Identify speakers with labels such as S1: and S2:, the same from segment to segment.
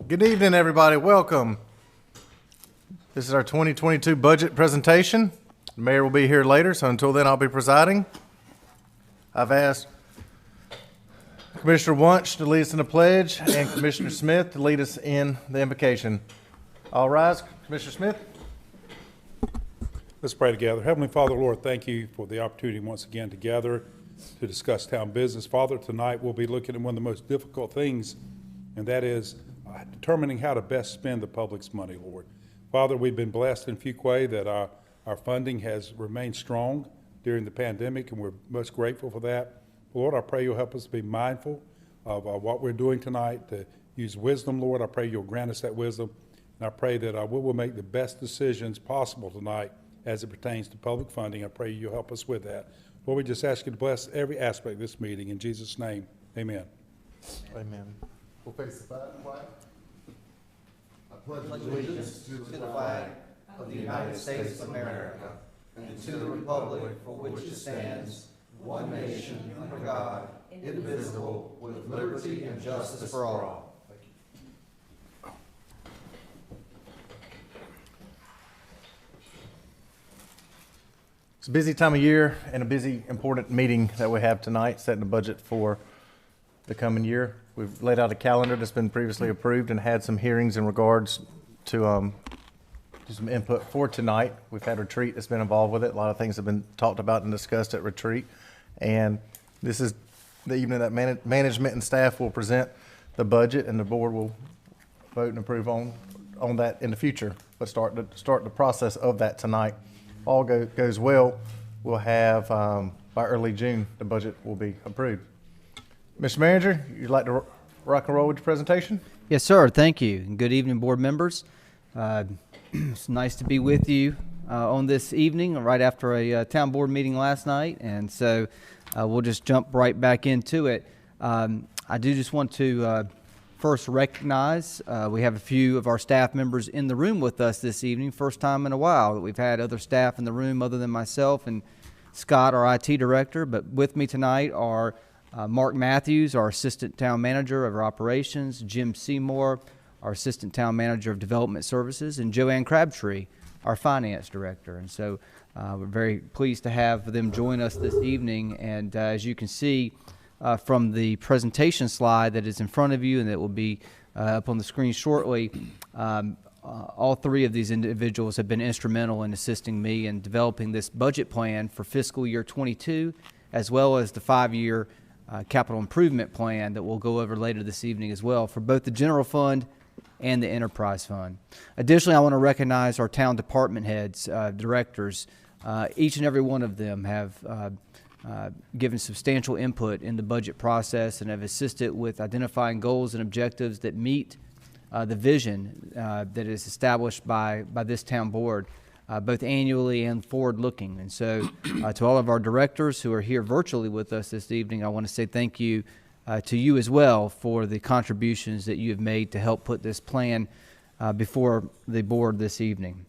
S1: Good evening, everybody. Welcome. This is our 2022 budget presentation. The mayor will be here later, so until then, I'll be presiding. I've asked Commissioner Wunsch to lead us in the pledge and Commissioner Smith to lead us in the invocation. All rise. Commissioner Smith.
S2: Let's pray together. Heavenly Father, Lord, thank you for the opportunity once again to gather to discuss town business. Father, tonight we'll be looking at one of the most difficult things, and that is determining how to best spend the public's money, Lord. Father, we've been blessed in Fuquay that our funding has remained strong during the pandemic, and we're most grateful for that. Lord, I pray you'll help us to be mindful of what we're doing tonight, to use wisdom, Lord. I pray you'll grant us that wisdom, and I pray that we will make the best decisions possible tonight as it pertains to public funding. I pray you'll help us with that. Lord, we just ask you to bless every aspect of this meeting. In Jesus' name, amen.
S1: Amen. We'll face the flag.
S3: I pledge allegiance to the flag of the United States of America and to the republic for which it stands, one nation, under God, indivisible, with liberty and justice for all.
S1: It's a busy time of year and a busy, important meeting that we have tonight, setting the budget for the coming year. We've laid out a calendar that's been previously approved and had some hearings in regards to some input for tonight. We've had a retreat that's been involved with it. A lot of things have been talked about and discussed at retreat. And this is the evening that management and staff will present the budget, and the board will vote and approve on that in the future. But start the process of that tonight. All goes well, we'll have, by early June, the budget will be approved. Mr. Manager, you'd like to rock and roll with your presentation?
S4: Yes, sir. Thank you. And good evening, board members. It's nice to be with you on this evening, right after a town board meeting last night. And so we'll just jump right back into it. I do just want to first recognize we have a few of our staff members in the room with us this evening. First time in a while that we've had other staff in the room other than myself and Scott, our IT director. But with me tonight are Mark Matthews, our Assistant Town Manager of our Operations, Jim Seymour, our Assistant Town Manager of Development Services, and Joanne Crabtree, our Finance Director. And so we're very pleased to have them join us this evening. And as you can see from the presentation slide that is in front of you and that will be up on the screen shortly, all three of these individuals have been instrumental in assisting me in developing this budget plan for fiscal year 22, as well as the 5-year capital improvement plan that we'll go over later this evening as well for both the general fund and the enterprise fund. Additionally, I want to recognize our town department heads, directors. Each and every one of them have given substantial input in the budget process and have assisted with identifying goals and objectives that meet the vision that is established by this town board, both annually and forward-looking. And so to all of our directors who are here virtually with us this evening, I want to say thank you to you as well for the contributions that you have made to help put this plan before the board this evening.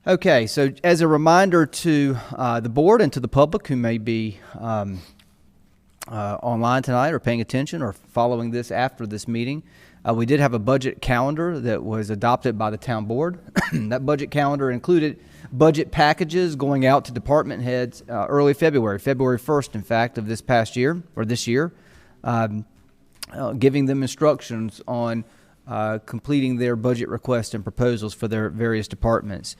S4: Okay, so as a reminder to the board and to the public who may be online tonight or paying attention or following this after this meeting, we did have a budget calendar that was adopted by the town board. That budget calendar included budget packages going out to department heads early February 1st, in fact, of this past year, or this year, giving them instructions on completing their budget requests and proposals for their various departments.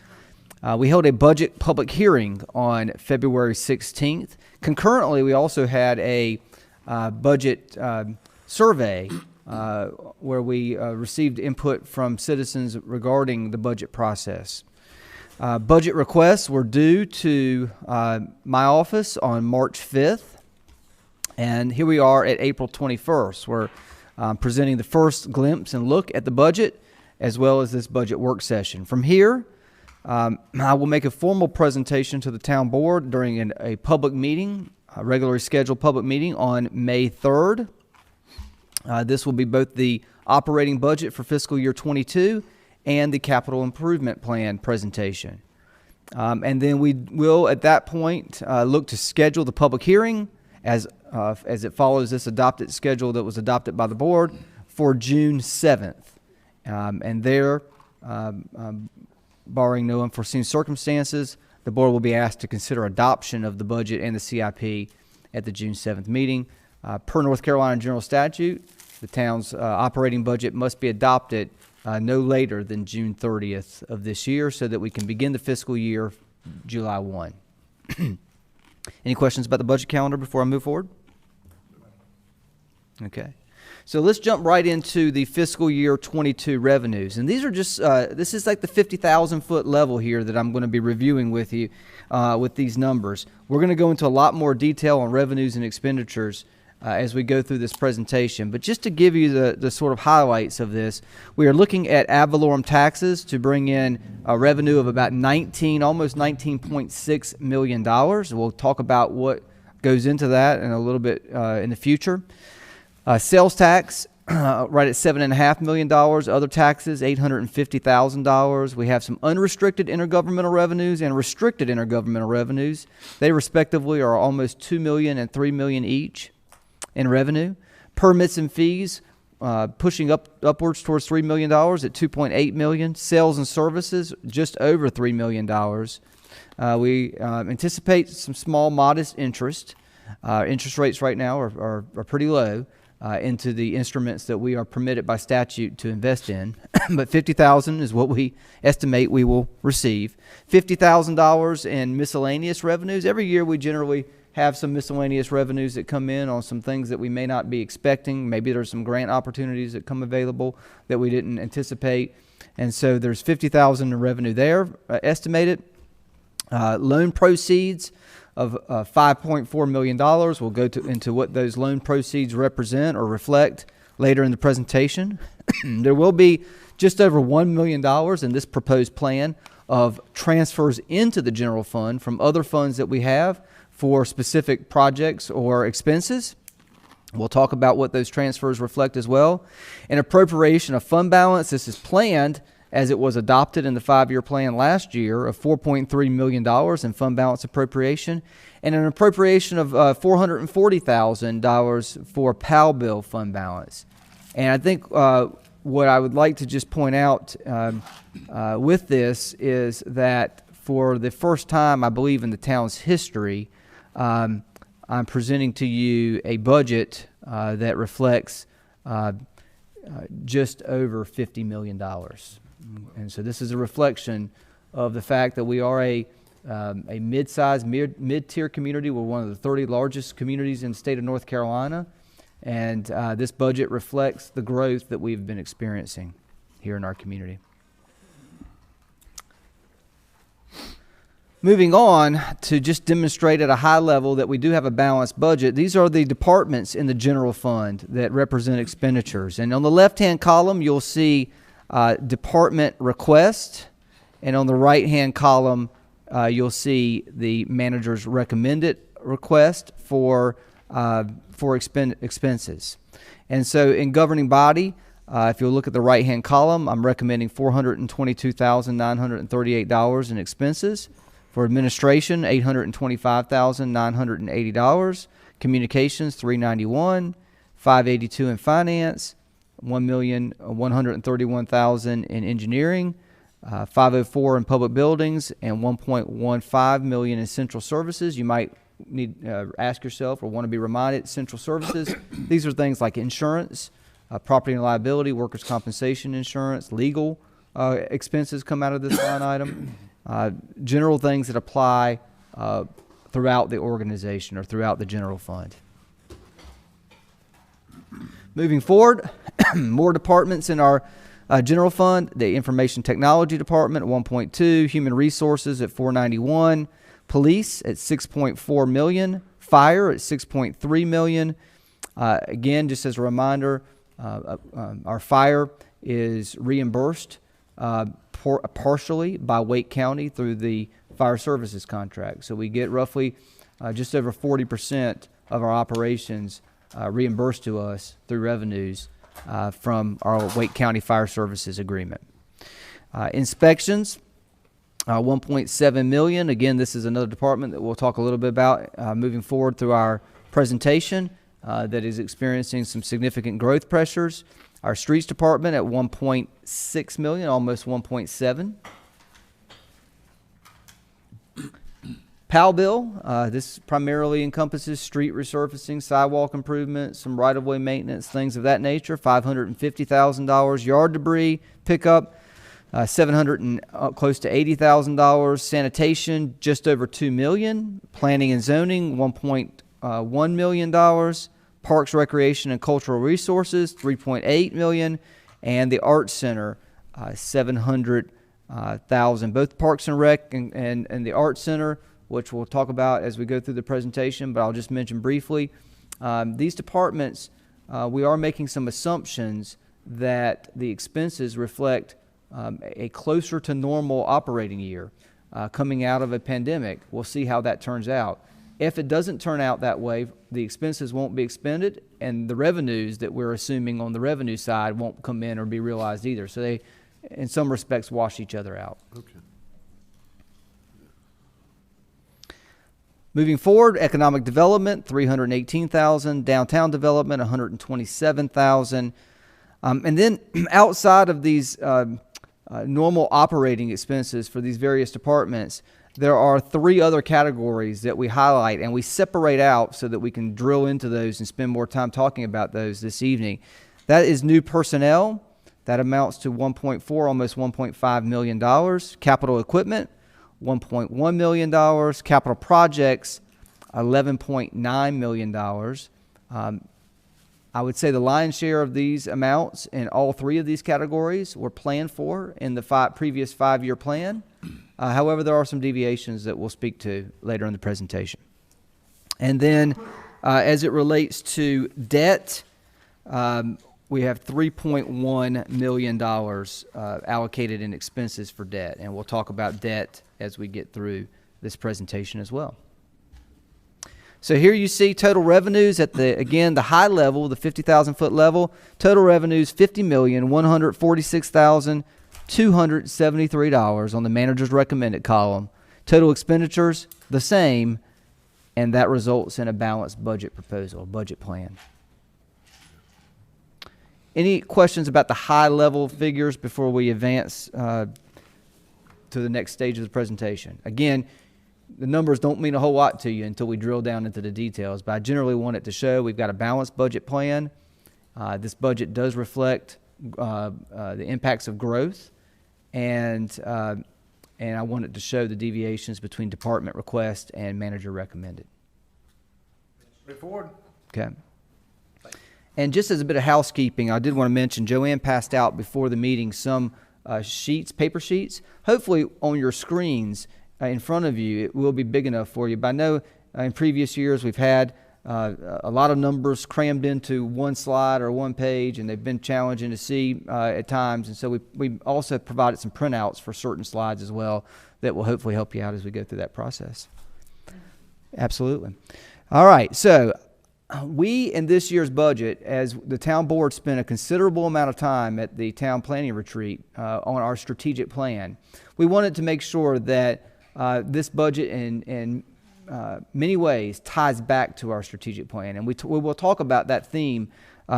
S4: We held a budget public hearing on February 16th. Concurrently, we also had a budget survey where we received input from citizens regarding the budget process. Budget requests were due to my office on March 5th, and here we are at April 21st. We're presenting the first glimpse and look at the budget, as well as this budget work session. From here, I will make a formal presentation to the town board during a public meeting, a regularly scheduled public meeting on May 3rd. This will be both the operating budget for fiscal year 22 and the capital improvement plan presentation. And then we will, at that point, look to schedule the public hearing as it follows this adopted schedule that was adopted by the board for June 7th. And there, barring no unforeseen circumstances, the board will be asked to consider adoption of the budget and the CIP at the June 7th meeting. Per North Carolina General Statute, the town's operating budget must be adopted no later than June 30th of this year so that we can begin the fiscal year July 1. Any questions about the budget calendar before I move forward? Okay. So let's jump right into the fiscal year 22 revenues. And these are just, this is like the 50,000 foot level here that I'm going to be reviewing with you with these numbers. We're going to go into a lot more detail on revenues and expenditures as we go through this presentation. But just to give you the sort of highlights of this, we are looking at ad valorem taxes to bring in a revenue of about almost $19.6 million. We'll talk about what goes into that in a little bit in the future. Sales tax, right at $7.5 million. Other taxes, $850,000. We have some unrestricted intergovernmental revenues and restricted intergovernmental revenues. They respectively are almost $2 million and $3 million each in revenue. Permits and fees, pushing upwards towards $3 million at $2.8 million. Sales and services, just over $3 million. We anticipate some small, modest interest. Interest rates right now are pretty low into the instruments that we are permitted by statute to invest in. But $50,000 is what we estimate we will receive. $50,000 in miscellaneous revenues. Every year we generally have some miscellaneous revenues that come in on some things that we may not be expecting. Maybe there's some grant opportunities that come available that we didn't anticipate. And so there's $50,000 in revenue there estimated. Loan proceeds of $5.4 million. We'll go into what those loan proceeds represent or reflect later in the presentation. There will be just over $1 million in this proposed plan of transfers into the general fund from other funds that we have for specific projects or expenses. We'll talk about what those transfers reflect as well. An appropriation of fund balance. This is planned as it was adopted in the 5-year plan last year of $4.3 million in fund balance appropriation, and an appropriation of $440,000 for PAL bill fund balance. And I think what I would like to just point out with this is that for the first time, I believe, in the town's history, I'm presenting to you a budget that reflects just over $50 million. And so this is a reflection of the fact that we are a mid-sized, mid-tier community. We're one of the 30 largest communities in the state of North Carolina. And this budget reflects the growth that we've been experiencing here in our community. Moving on to just demonstrate at a high level that we do have a balanced budget. These are the departments in the general fund that represent expenditures. And on the left-hand column, you'll see department request, and on the right-hand column, you'll see the manager's recommended request for expenses. And so in governing body, if you'll look at the right-hand column, I'm recommending $422,938 in expenses. For administration, $825,980. Communications, $391,000. $582,000 in finance. $1,131,000 in engineering. $504,000 in public buildings, and $1.15 million in central services. You might need ask yourself or want to be reminded, central services. These are things like insurance, property and liability, workers' compensation insurance, legal expenses come out of this line item. General things that apply throughout the organization or throughout the general fund. Moving forward, more departments in our general fund. The information technology department at 1.2, human resources at 491, police at 6.4 million, fire at 6.3 million. Again, just as a reminder, our fire is reimbursed partially by Wake County through the fire services contract. So we get roughly just over 40% of our operations reimbursed to us through revenues from our Wake County Fire Services agreement. Inspections, $1.7 million. Again, this is another department that we'll talk a little bit about moving forward through our presentation that is experiencing some significant growth pressures. Our streets department at 1.6 million, almost 1.7. PAL bill, this primarily encompasses street resurfacing, sidewalk improvements, some right-of-way maintenance, things of that nature. $550,000. Yard debris pickup, close to $80,000. Sanitation, just over $2 million. Planning and zoning, $1.1 million. Parks, recreation, and cultural resources, $3.8 million. And the Arts Center, $700,000. Both Parks and Rec and the Arts Center, which we'll talk about as we go through the presentation, but I'll just mention briefly. These departments, we are making some assumptions that the expenses reflect a closer to normal operating year coming out of a pandemic. We'll see how that turns out. If it doesn't turn out that way, the expenses won't be expended, and the revenues that we're assuming on the revenue side won't come in or be realized either. So they, in some respects, wash each other out.
S5: Okay.
S4: Moving forward, economic development, $318,000. Downtown development, $127,000. And then outside of these normal operating expenses for these various departments, there are three other categories that we highlight and we separate out so that we can drill into those and spend more time talking about those this evening. That is new personnel. That amounts to 1.4, almost $1.5 million. Capital equipment, $1.1 million. Capital projects, $11.9 million. I would say the lion's share of these amounts in all three of these categories were planned for in the previous 5-year plan. However, there are some deviations that we'll speak to later in the presentation. And then as it relates to debt, we have $3.1 million allocated in expenses for debt, and we'll talk about debt as we get through this presentation as well. So here you see total revenues at the, again, the high level, the 50,000 foot level. Total revenues, $50,146,273 on the manager's recommended column. Total expenditures, the same, and that results in a balanced budget proposal, budget plan. Any questions about the high-level figures before we advance to the next stage of the presentation? Again, the numbers don't mean a whole lot to you until we drill down into the details, but I generally want it to show we've got a balanced budget plan. This budget does reflect the impacts of growth, and I want it to show the deviations between department request and manager recommended.
S1: Move forward.
S4: Okay. And just as a bit of housekeeping, I did want to mention Joanne passed out before the meeting some sheets, paper sheets. Hopefully on your screens in front of you, it will be big enough for you. But I know in previous years we've had a lot of numbers crammed into one slide or one page, and they've been challenging to see at times. And so we also provided some printouts for certain slides as well that will hopefully help you out as we go through that process. Absolutely. All right, so we, in this year's budget, as the town board spent a considerable amount of time at the town planning retreat on our strategic plan, we wanted to make sure that this budget in many ways ties back to our strategic plan. And we will talk about that theme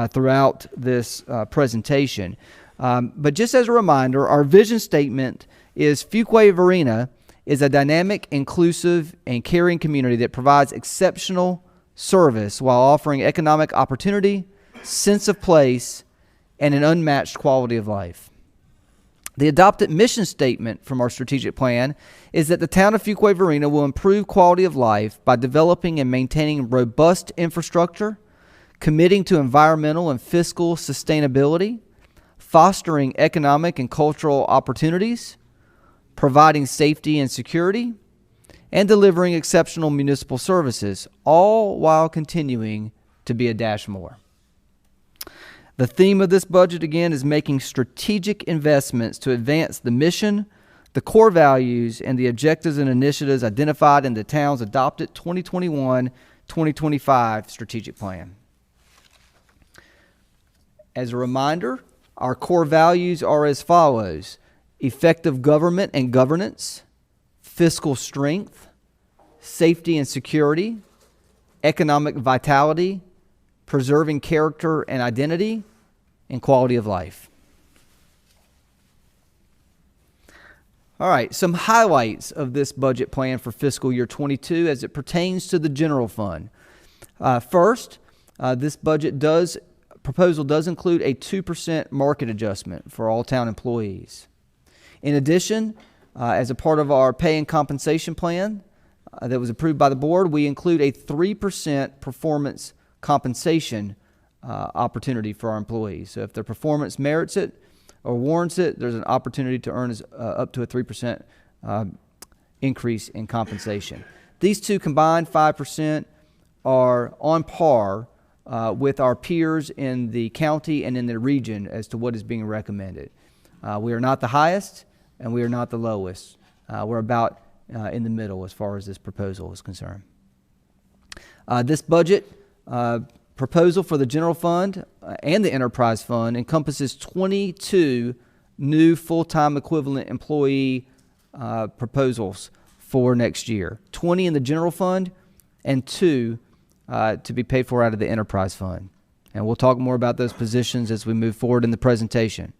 S4: throughout this presentation. But just as a reminder, our vision statement is Fuquay-Varina is a dynamic, inclusive, and caring community that provides exceptional service while offering economic opportunity, sense of place, and an unmatched quality of life. The adopted mission statement from our strategic plan is that the town of Fuquay-Varina will improve quality of life by developing and maintaining robust infrastructure, committing to environmental and fiscal sustainability, fostering economic and cultural opportunities, providing safety and security, and delivering exceptional municipal services, all while continuing to be a dash more. The theme of this budget, again, is making strategic investments to advance the mission, the core values, and the objectives and initiatives identified in the town's adopted 2021-2025 strategic plan. As a reminder, our core values are as follows: effective government and governance, fiscal strength, safety and security, economic vitality, preserving character and identity, and quality of life. All right, some highlights of this budget plan for fiscal year 22 as it pertains to the general fund. First, this proposal does include a 2% market adjustment for all town employees. In addition, as a part of our pay and compensation plan that was approved by the board, we include a 3% performance compensation opportunity for our employees. So if their performance merits it or warrants it, there's an opportunity to earn up to a 3% increase in compensation. These two combined 5% are on par with our peers in the county and in the region as to what is being recommended. We are not the highest and we are not the lowest. We're about in the middle as far as this proposal is concerned. This budget proposal for the general fund and the enterprise fund encompasses 22 new full-time equivalent employee proposals for next year. 20 in the general fund and 2 to be paid for out of the enterprise fund. And we'll talk more about those positions as we move forward in the presentation.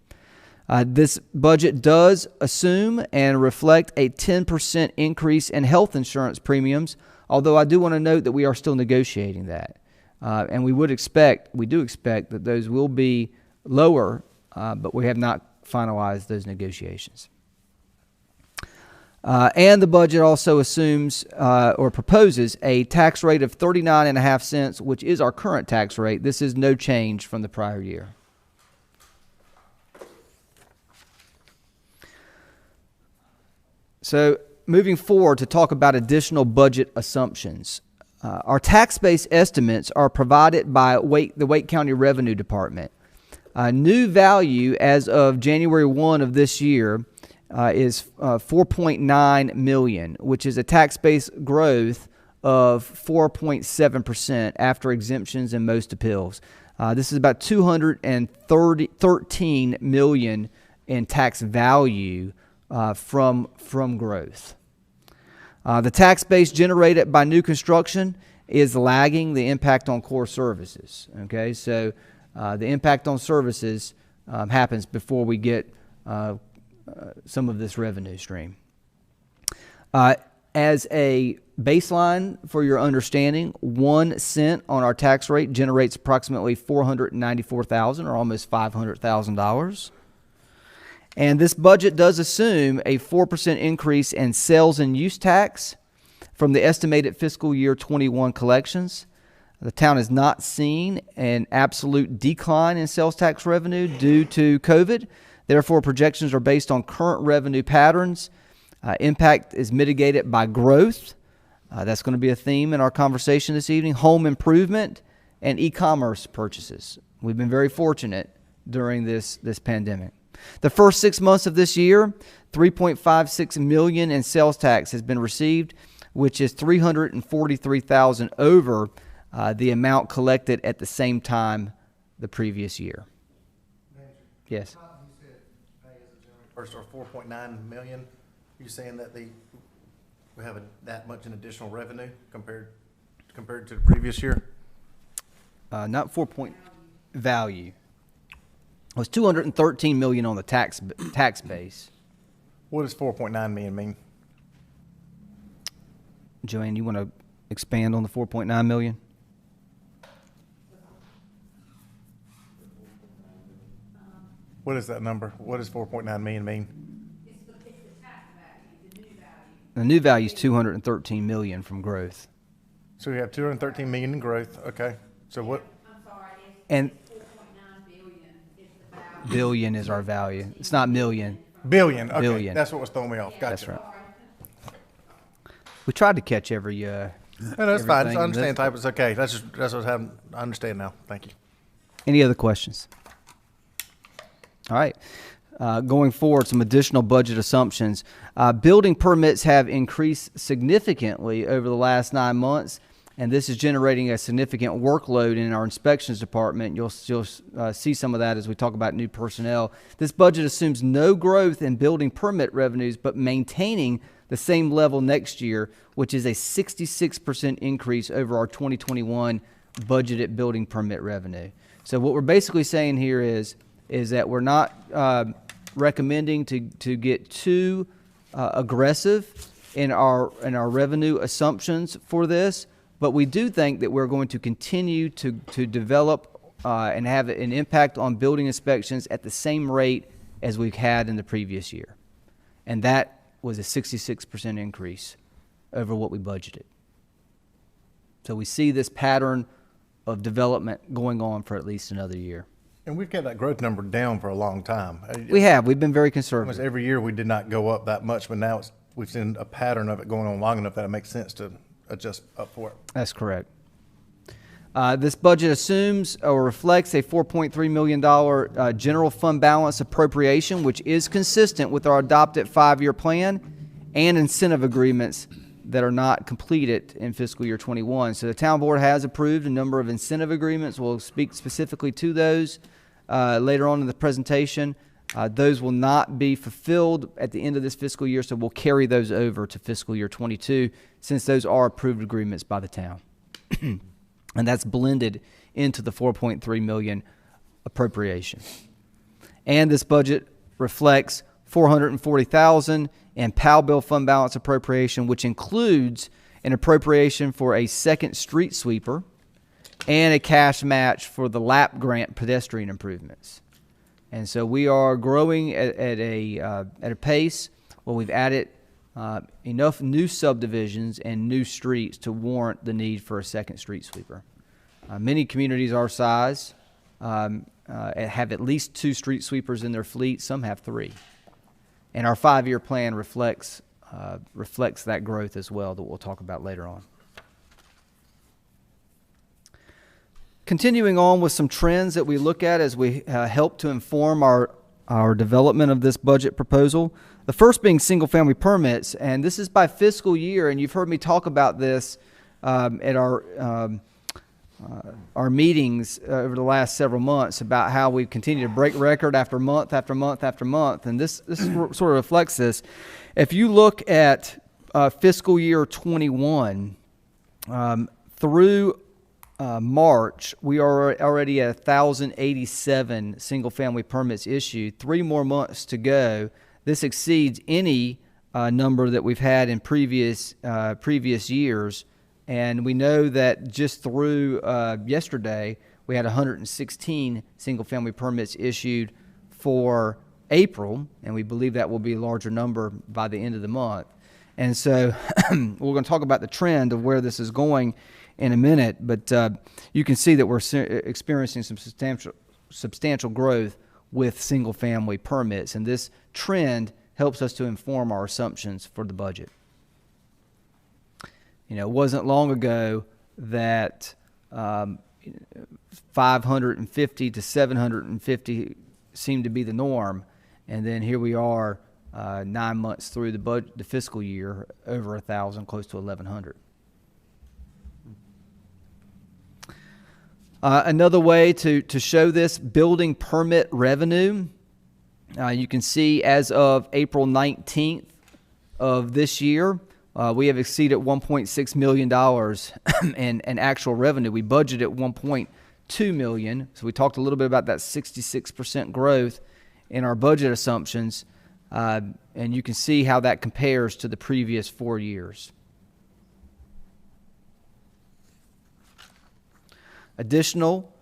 S4: This budget does assume and reflect a 10% increase in health insurance premiums, although I do want to note that we are still negotiating that. And we do expect that those will be lower, but we have not finalized those negotiations. And the budget also assumes or proposes a tax rate of 39.5 cents, which is our current tax rate. This is no change from the prior year. So moving forward to talk about additional budget assumptions. Our tax base estimates are provided by the Wake County Revenue Department. New value as of January 1 of this year is $4.9 million, which is a tax base growth of 4.7% after exemptions and most appeals. This is about $213 million in tax value from growth. The tax base generated by new construction is lagging the impact on core services. Okay, so the impact on services happens before we get some of this revenue stream. As a baseline for your understanding, 1 cent on our tax rate generates approximately $494,000 or almost $500,000. And this budget does assume a 4% increase in sales and use tax from the estimated fiscal year 21 collections. The town has not seen an absolute decline in sales tax revenue due to COVID. Therefore, projections are based on current revenue patterns. Impact is mitigated by growth. That's going to be a theme in our conversation this evening. Home improvement and e-commerce purchases. We've been very fortunate during this pandemic. The first 6 months of this year, $3.56 million in sales tax has been received, which is $343,000 over the amount collected at the same time the previous year. Yes.
S1: You said May as of January 1st or 4.9 million. You saying that we have that much in additional revenue compared to the previous year?
S4: Not 4 point value. It was $213 million on the tax base.
S1: What does 4.9 million mean?
S4: Joanne, you want to expand on the 4.9 million?
S1: What is that number? What does 4.9 million mean?
S5: It's the tax value, the new value.
S4: The new value is $213 million from growth.
S1: So we have 213 million in growth. Okay. So what?
S5: I'm sorry,
S4: And
S5: 4.9 billion is the value.
S4: billion is our value. It's not million.
S1: Billion. Okay.
S4: Billion.
S1: That's what was throwing me off. Gotcha.
S4: That's right. We tried to catch every.
S1: No, that's fine.
S4: everything.
S1: I understand type. It's okay. That's what I understand now. Thank you.
S4: Any other questions? All right. Going forward, some additional budget assumptions. Building permits have increased significantly over the last 9 months, and this is generating a significant workload in our inspections department. You'll see some of that as we talk about new personnel. This budget assumes no growth in building permit revenues, but maintaining the same level next year, which is a 66% increase over our 2021 budgeted building permit revenue. So what we're basically saying here is that we're not recommending to get too aggressive in our revenue assumptions for this, but we do think that we're going to continue to develop and have an impact on building inspections at the same rate as we've had in the previous year. And that was a 66% increase over what we budgeted. So we see this pattern of development going on for at least another year.
S1: And we've kept that growth number down for a long time.
S4: We've been very
S1: Almost
S4: conservative.
S1: every year we did not go up that much, but now we've seen a pattern of it going on long enough that it makes sense to adjust up for it.
S4: That's correct. This budget assumes or reflects a $4.3 million general fund balance appropriation, which is consistent with our adopted 5-year plan and incentive agreements that are not completed in fiscal year 21. So the town board has approved a number of incentive agreements. We'll speak specifically to those later on in the presentation. Those will not be fulfilled at the end of this fiscal year, so we'll carry those over to fiscal year 22 since those are approved agreements by the town. And that's blended into the $4.3 million appropriation. And this budget reflects $440,000 in PAL bill fund balance appropriation, which includes an appropriation for a second street sweeper and a cash match for the LAP grant pedestrian improvements. And so we are growing at a pace where we've added enough new subdivisions and new streets to warrant the need for a second street sweeper. Many communities our size have at least 2 street sweepers in their fleet. Some have 3. And our 5-year plan reflects that growth as well that we'll talk about later on. Continuing on with some trends that we look at as we help to inform our development of this budget proposal. The first being single-family permits, and this is by fiscal year, and you've heard me talk about this at our meetings over the last several months about how we continue to break record after month after month after month, and this sort of reflects this. If you look at fiscal year 21 through March, we are already at 1,087 single-family permits issued. 3 more months to go. This exceeds any number that we've had in previous years. And we know that just through yesterday, we had 116 single-family permits issued for April, and we believe that will be a larger number by the end of the month. And so we're going to talk about the trend of where this is going in a minute, but you can see that we're experiencing some substantial growth with single-family permits, and this trend helps us to inform our assumptions for the budget. You know, it wasn't long ago that 550 to 750 seemed to be the norm, and then here we are 9 months through the fiscal year, over 1,000, close to 1,100. Another way to show this, building permit revenue. You can see as of April 19th of this year, we have exceeded $1.6 million in actual revenue. We budgeted $1.2 million, so we talked a little bit about that 66% growth in our budget assumptions, and you can see how that compares to the previous 4 years. Additional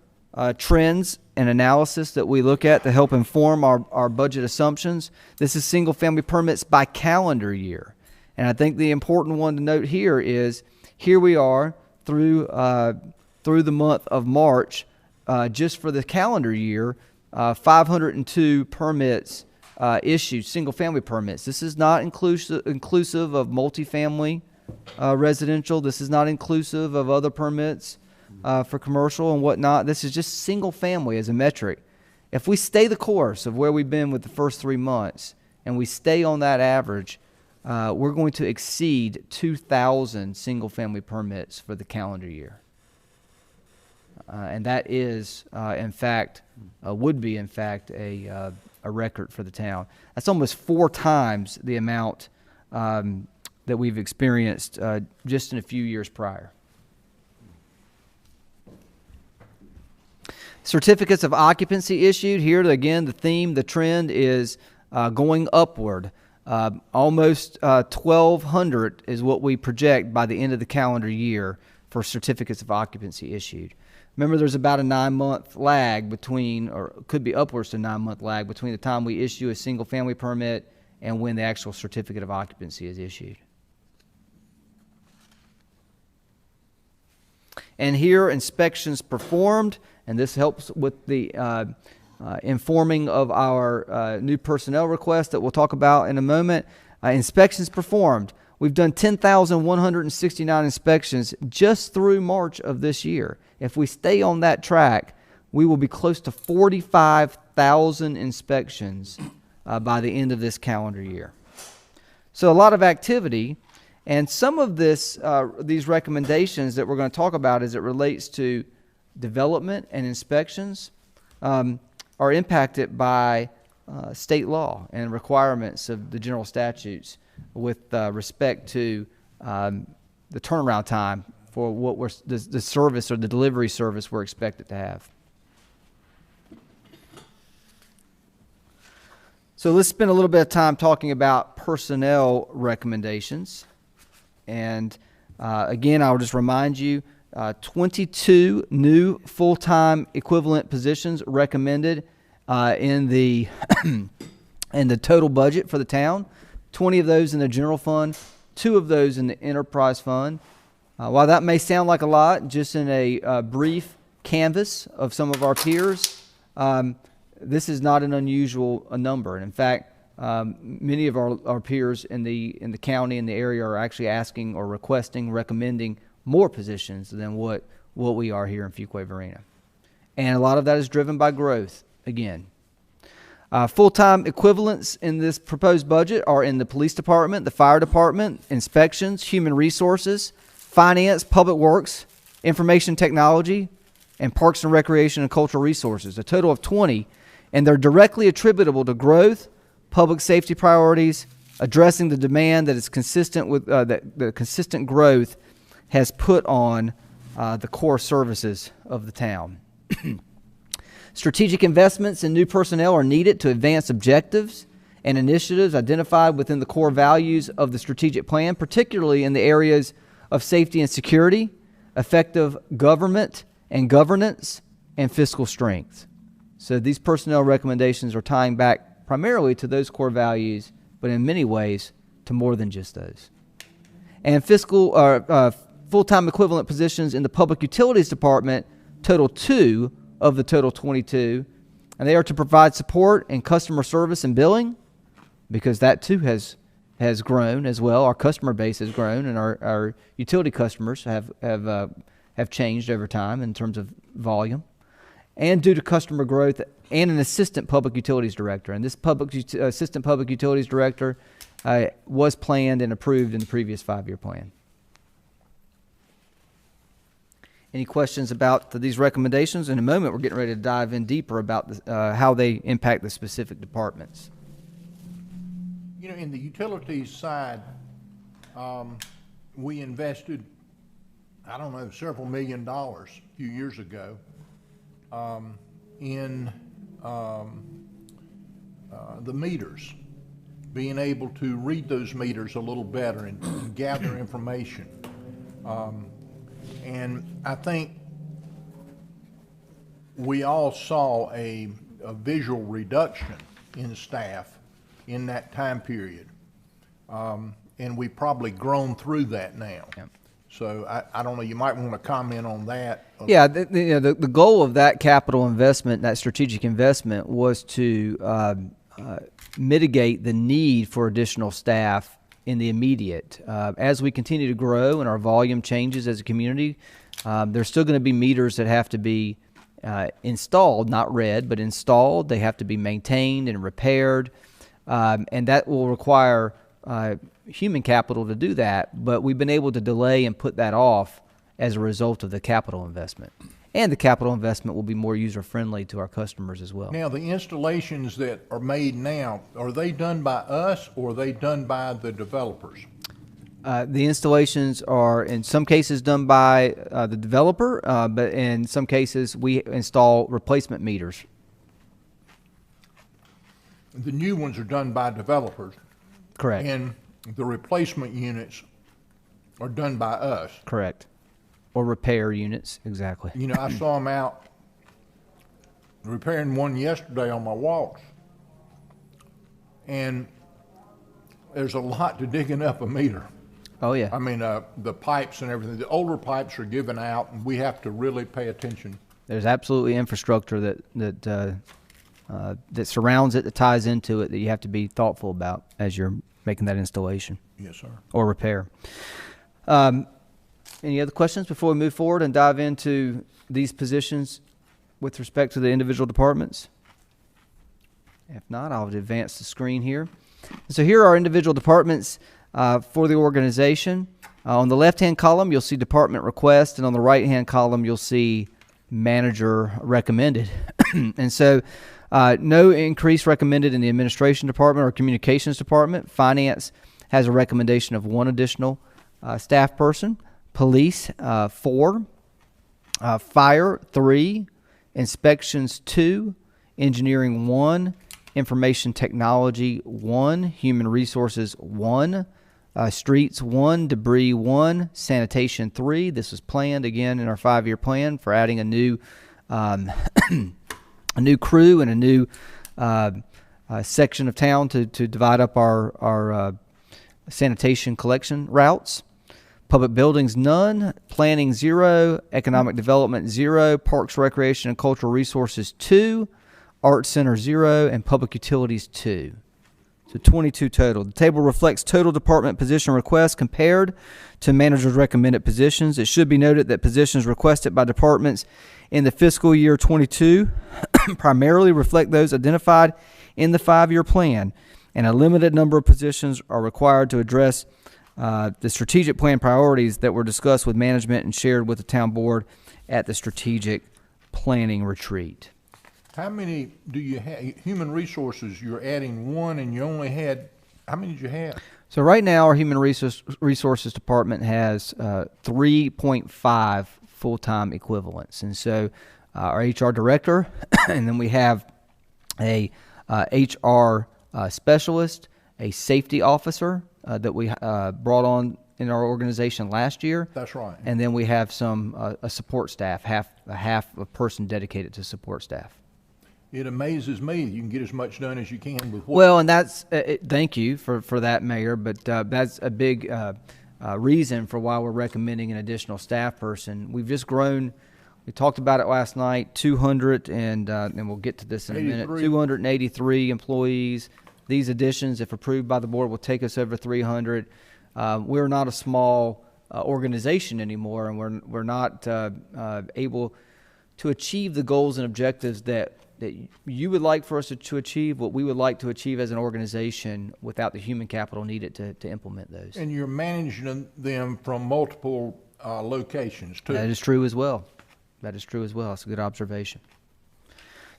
S4: trends and analysis that we look at to help inform our budget assumptions. This is single-family permits by calendar year. And I think the important one to note here is, here we are through the month of March, just for the calendar year, 502 permits issued, single-family permits. This is not inclusive of multifamily residential. This is not inclusive of other permits for commercial and whatnot. This is just single-family as a metric. If we stay the course of where we've been with the first 3 months, and we stay on that average, we're going to exceed 2,000 single-family permits for the calendar year. And that is, in fact, would be, in fact, a record for the town. That's almost 4 times the amount that we've experienced just in a few years prior. Certificates of occupancy issued. Here, again, the theme, the trend is going upward. Almost 1,200 is what we project by the end of the calendar year for certificates of occupancy issued. Remember, there's about a 9-month lag between, or could be upwards to 9-month lag between the time we issue a single-family permit and when the actual certificate of occupancy is issued. And here, inspections performed, and this helps with the informing of our new personnel request that we'll talk about in a moment. Inspections performed. We've done 10,169 inspections just through March of this year. If we stay on that track, we will be close to 45,000 inspections by the end of this calendar year. So a lot of activity, and some of these recommendations that we're going to talk about as it relates to development and inspections are impacted by state law and requirements of the general statutes with respect to the turnaround time for what the service or the delivery service we're expected to have. So let's spend a little bit of time talking about personnel recommendations. And again, I'll just remind you, 22 new full-time equivalent positions recommended in the in the total budget for the town. 20 of those in the general fund, 2 of those in the enterprise fund. While that may sound like a lot, just in a brief canvas of some of our peers, this is not an unusual number. And in fact, many of our peers in the county and the area are actually asking or requesting, recommending more positions than what we are here in Fuquay-Varina. And a lot of that is driven by growth, again. Full-time equivalents in this proposed budget are in the police department, the fire department, inspections, human resources, finance, public works, information technology, and parks and recreation and cultural resources, a total of 20, and they're directly attributable to growth, public safety priorities, addressing the demand that is consistent with the consistent growth has put on the core services of the town. Strategic investments in new personnel are needed to advance objectives and initiatives identified within the core values of the strategic plan, particularly in the areas of safety and security, effective government and governance, and fiscal strength. So these personnel recommendations are tying back primarily to those core values, but in many ways to more than just those. And full-time equivalent positions in the Public Utilities Department total 2 of the total 22, and they are to provide support in customer service and billing, because that too has grown as well. Our customer base has grown, and our utility customers have changed over time in terms of volume, and due to customer growth, and an assistant public utilities director. And this assistant public utilities director was planned and approved in the previous 5-year plan. Any questions about these recommendations? In a moment, we're getting ready to dive in deeper about how they impact the specific departments.
S6: You know, in the utilities side, we invested, I don't know, several $1 million a few years ago in the meters, being able to read those meters a little better and gather information. And I think we all saw a visual reduction in staff in that time period. And we've probably grown through that now. Yep. So I don't know, you might want to comment on that.
S4: Yeah, the goal of that capital investment, that strategic investment, was to mitigate the need for additional staff in the immediate. As we continue to grow and our volume changes as a community, there's still going to be meters that have to be installed, not read, but installed. They have to be maintained and repaired, and that will require human capital to do that, but we've been able to delay and put that off as a result of the capital investment. And the capital investment will be more user-friendly to our customers as well.
S6: Now, the installations that are made now, are they done by us or are they done by the developers?
S4: The installations are in some cases done by the developer, but in some cases we install replacement meters.
S6: The new ones are done by developers,
S4: Correct.
S6: and the replacement units are done by us.
S4: Correct. Or repair units, exactly.
S6: You know, I saw them out repairing one yesterday on my walks. And there's a lot to digging up a meter.
S4: Oh yeah.
S6: I mean, the pipes and everything, the older pipes are given out, and we have to really pay attention.
S4: There's absolutely infrastructure that surrounds it, that ties into it, that you have to be thoughtful about as you're making that installation
S6: Yes, sir.
S4: or repair. Any other questions before we move forward and dive into these positions with respect to the individual departments? If not, I'll advance the screen here. So here are individual departments for the organization. On the left-hand column, you'll see department request, and on the right-hand column, you'll see manager recommended. And so no increase recommended in the administration department or communications department. Finance has a recommendation of 1 additional staff person. Police, 4. Fire, 3. Inspections, 2. Engineering, 1. Information technology, 1. Human resources, 1. Streets, 1. Debris, 1. Sanitation, 3. This was planned again in our 5-year plan for adding a new a new crew and a new section of town to divide up our sanitation collection routes. Public buildings, none. Planning, 0. Economic development, 0. Parks, recreation, and cultural resources, 2. Arts center, 0. And public utilities, 2. So 22 total. The table reflects total department position requests compared to managers' recommended positions. It should be noted that positions requested by departments in the fiscal year 22 primarily reflect those identified in the 5-year plan, and a limited number of positions are required to address the strategic plan priorities that were discussed with management and shared with the town board at the strategic planning retreat.
S6: How many do you have? Human resources, you're adding 1, and you only had, how many did you have?
S4: So right now, our human resources department has 3.5 full-time equivalents. And so our HR director, and then we have a HR specialist, a safety officer that we brought on in our organization last year.
S6: That's right.
S4: And then we have some a support staff, half a person dedicated to support staff.
S6: It amazes me you can get as much done as you can with what.
S4: Well, and that's thank you for that, Mayor. But that's a big reason for why we're recommending an additional staff person. We've just grown. We talked about it last night. 200 and we'll get to this in a minute. 283 employees. These additions, if approved by the board, will take us over 300. We're not a small organization anymore, and we're not able to achieve the goals and objectives that you would like for us to achieve, what we would like to achieve as an organization without the human capital needed to implement those.
S6: And you're managing them from multiple locations, too.
S4: That is true as well. That is true as well. That's a good observation.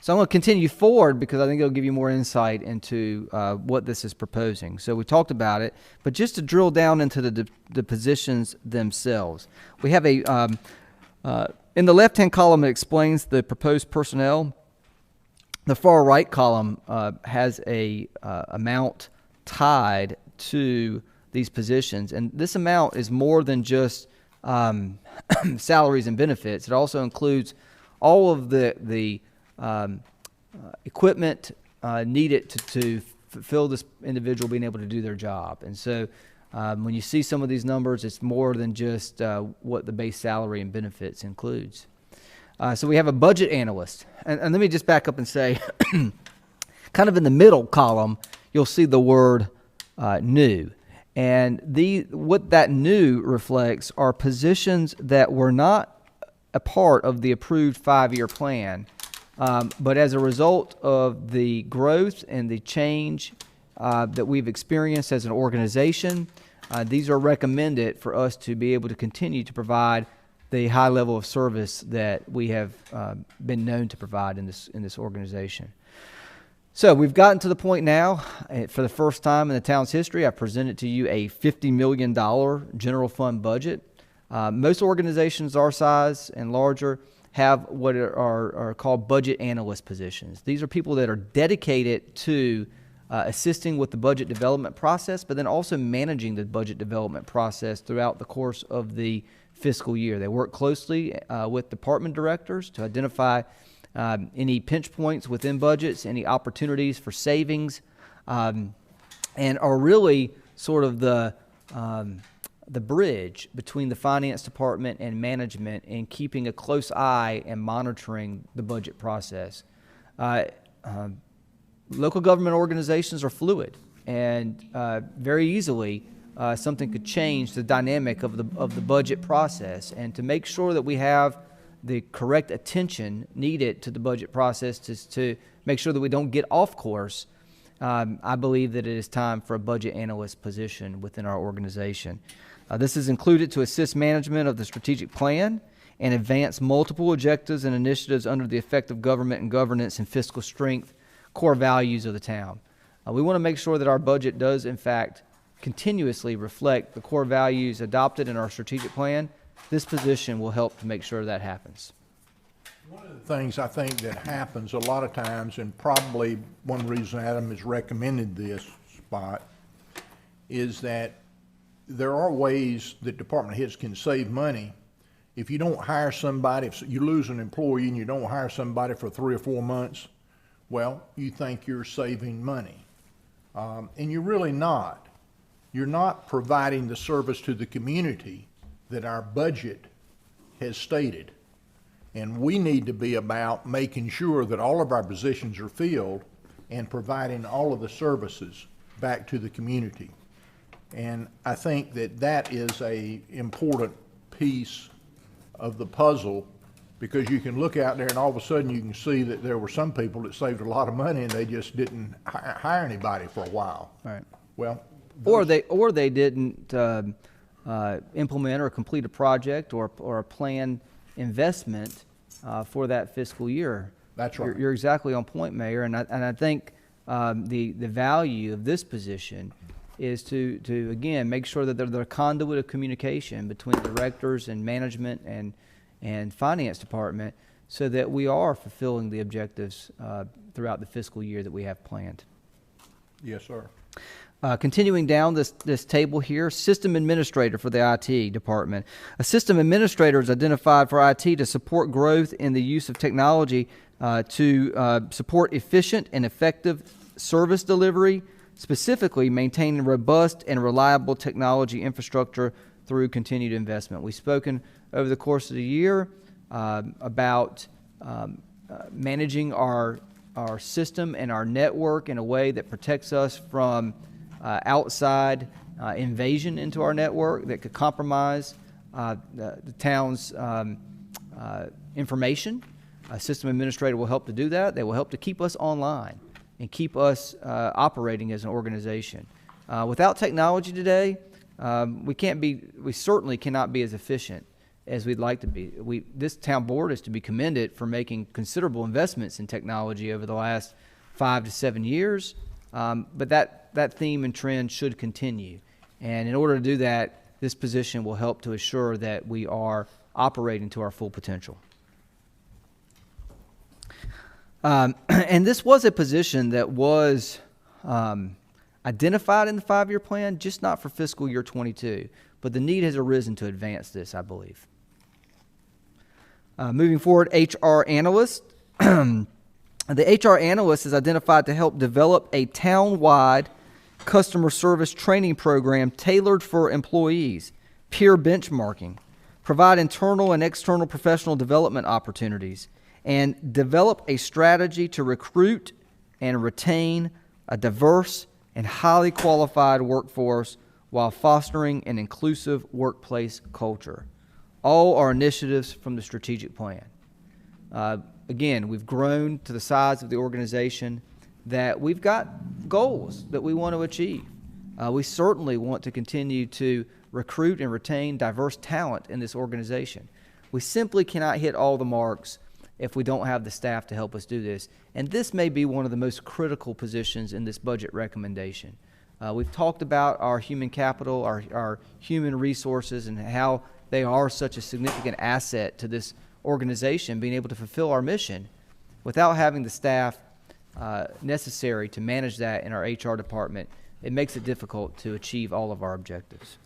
S4: So I'm going to continue forward because I think it'll give you more insight into what this is proposing. So we talked about it, but just to drill down into the positions themselves, we have a in the left-hand column it explains the proposed personnel. The far right column has a amount tied to these positions, and this amount is more than just salaries and benefits. It also includes all of the equipment needed to fulfill this individual being able to do their job. And so when you see some of these numbers, it's more than just what the base salary and benefits includes. So we have a budget analyst. And let me just back up and say, kind of in the middle column, you'll see the word new. And what that new reflects are positions that were not a part of the approved 5-year plan, but as a result of the growth and the change that we've experienced as an organization, these are recommended for us to be able to continue to provide the high level of service that we have been known to provide in this organization. So we've gotten to the point now, for the first time in the town's history, I've presented to you a $50 million general fund budget. Most organizations our size and larger have what are called budget analyst positions. These are people that are dedicated to assisting with the budget development process, but then also managing the budget development process throughout the course of the fiscal year. They work closely with department directors to identify any pinch points within budgets, any opportunities for savings, and are really sort of the bridge between the finance department and management in keeping a close eye and monitoring the budget process. Local government organizations are fluid, and very easily something could change the dynamic of the budget process. And to make sure that we have the correct attention needed to the budget process to make sure that we don't get off course, I believe that it is time for a budget analyst position within our organization. This is included to assist management of the strategic plan and advance multiple objectives and initiatives under the effective government and governance and fiscal strength core values of the town. We want to make sure that our budget does, in fact, continuously reflect the core values adopted in our strategic plan. This position will help to make sure that happens.
S6: One of the things I think that happens a lot of times, and probably one reason Adam has recommended this spot, is that there are ways that department heads can save money. If you don't hire somebody, if you lose an employee and you don't hire somebody for 3 or 4 months, well, you think you're saving money. And you're really not. You're not providing the service to the community that our budget has stated. And we need to be about making sure that all of our positions are filled and providing all of the services back to the community. And I think that that is a important piece of the puzzle, because you can look out there and all of a sudden you can see that there were some people that saved a lot of money and they just didn't hire anybody for a while.
S4: Right.
S6: Well,
S4: Or they didn't implement or complete a project or a planned investment for that fiscal year.
S6: That's right.
S4: You're exactly on point, Mayor, and I think the value of this position is to again make sure that they're the conduit of communication between directors and management and finance department, so that we are fulfilling the objectives throughout the fiscal year that we have planned.
S6: yes, sir.
S4: Continuing down this table here, system administrator for the IT department. A system administrator is identified for IT to support growth in the use of technology to support efficient and effective service delivery, specifically maintaining robust and reliable technology infrastructure through continued investment. We've spoken over the course of the year about managing our system and our network in a way that protects us from outside invasion into our network that could compromise the town's information. A system administrator will help to do that. They will help to keep us online and keep us operating as an organization. Without technology today, we certainly cannot be as efficient as we'd like to be. This town board is to be commended for making considerable investments in technology over the last 5 to 7 years, but that theme and trend should continue. And in order to do that, this position will help to assure that we are operating to our full potential. And this was a position that was identified in the 5-year plan, just not for fiscal year 22, but the need has arisen to advance this, I believe. Moving forward, HR analyst. The HR analyst is identified to help develop a town-wide customer service training program tailored for employees, peer benchmarking, provide internal and external professional development opportunities, and develop a strategy to recruit and retain a diverse and highly qualified workforce while fostering an inclusive workplace culture. All are initiatives from the strategic plan. Again, we've grown to the size of the organization that we've got goals that we want to achieve. We certainly want to continue to recruit and retain diverse talent in this organization. We simply cannot hit all the marks if we don't have the staff to help us do this. And this may be one of the most critical positions in this budget recommendation. We've talked about our human capital, our human resources, and how they are such a significant asset to this organization being able to fulfill our mission. Without having the staff necessary to manage that in our HR department, it makes it difficult to achieve all of our objectives.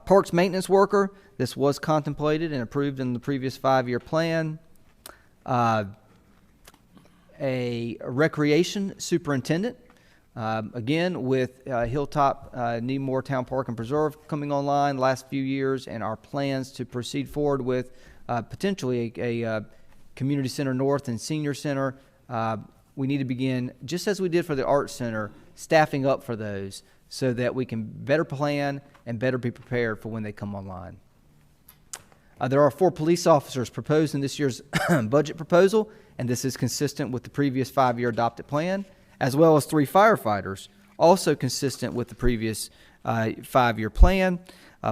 S4: Parks maintenance worker, this was contemplated and approved in the previous 5-year plan. A recreation superintendent, again with Hilltop Needmore Town Park and Preserve coming online the last few years, and our plans to proceed forward with potentially a community center north and senior center. We need to begin, just as we did for the Arts Center, staffing up for those so that we can better plan and better be prepared for when they come online. There are 4 police officers proposed in this year's budget proposal, and this is consistent with the previous 5-year adopted plan, as well as 3 firefighters, also consistent with the previous 5-year plan.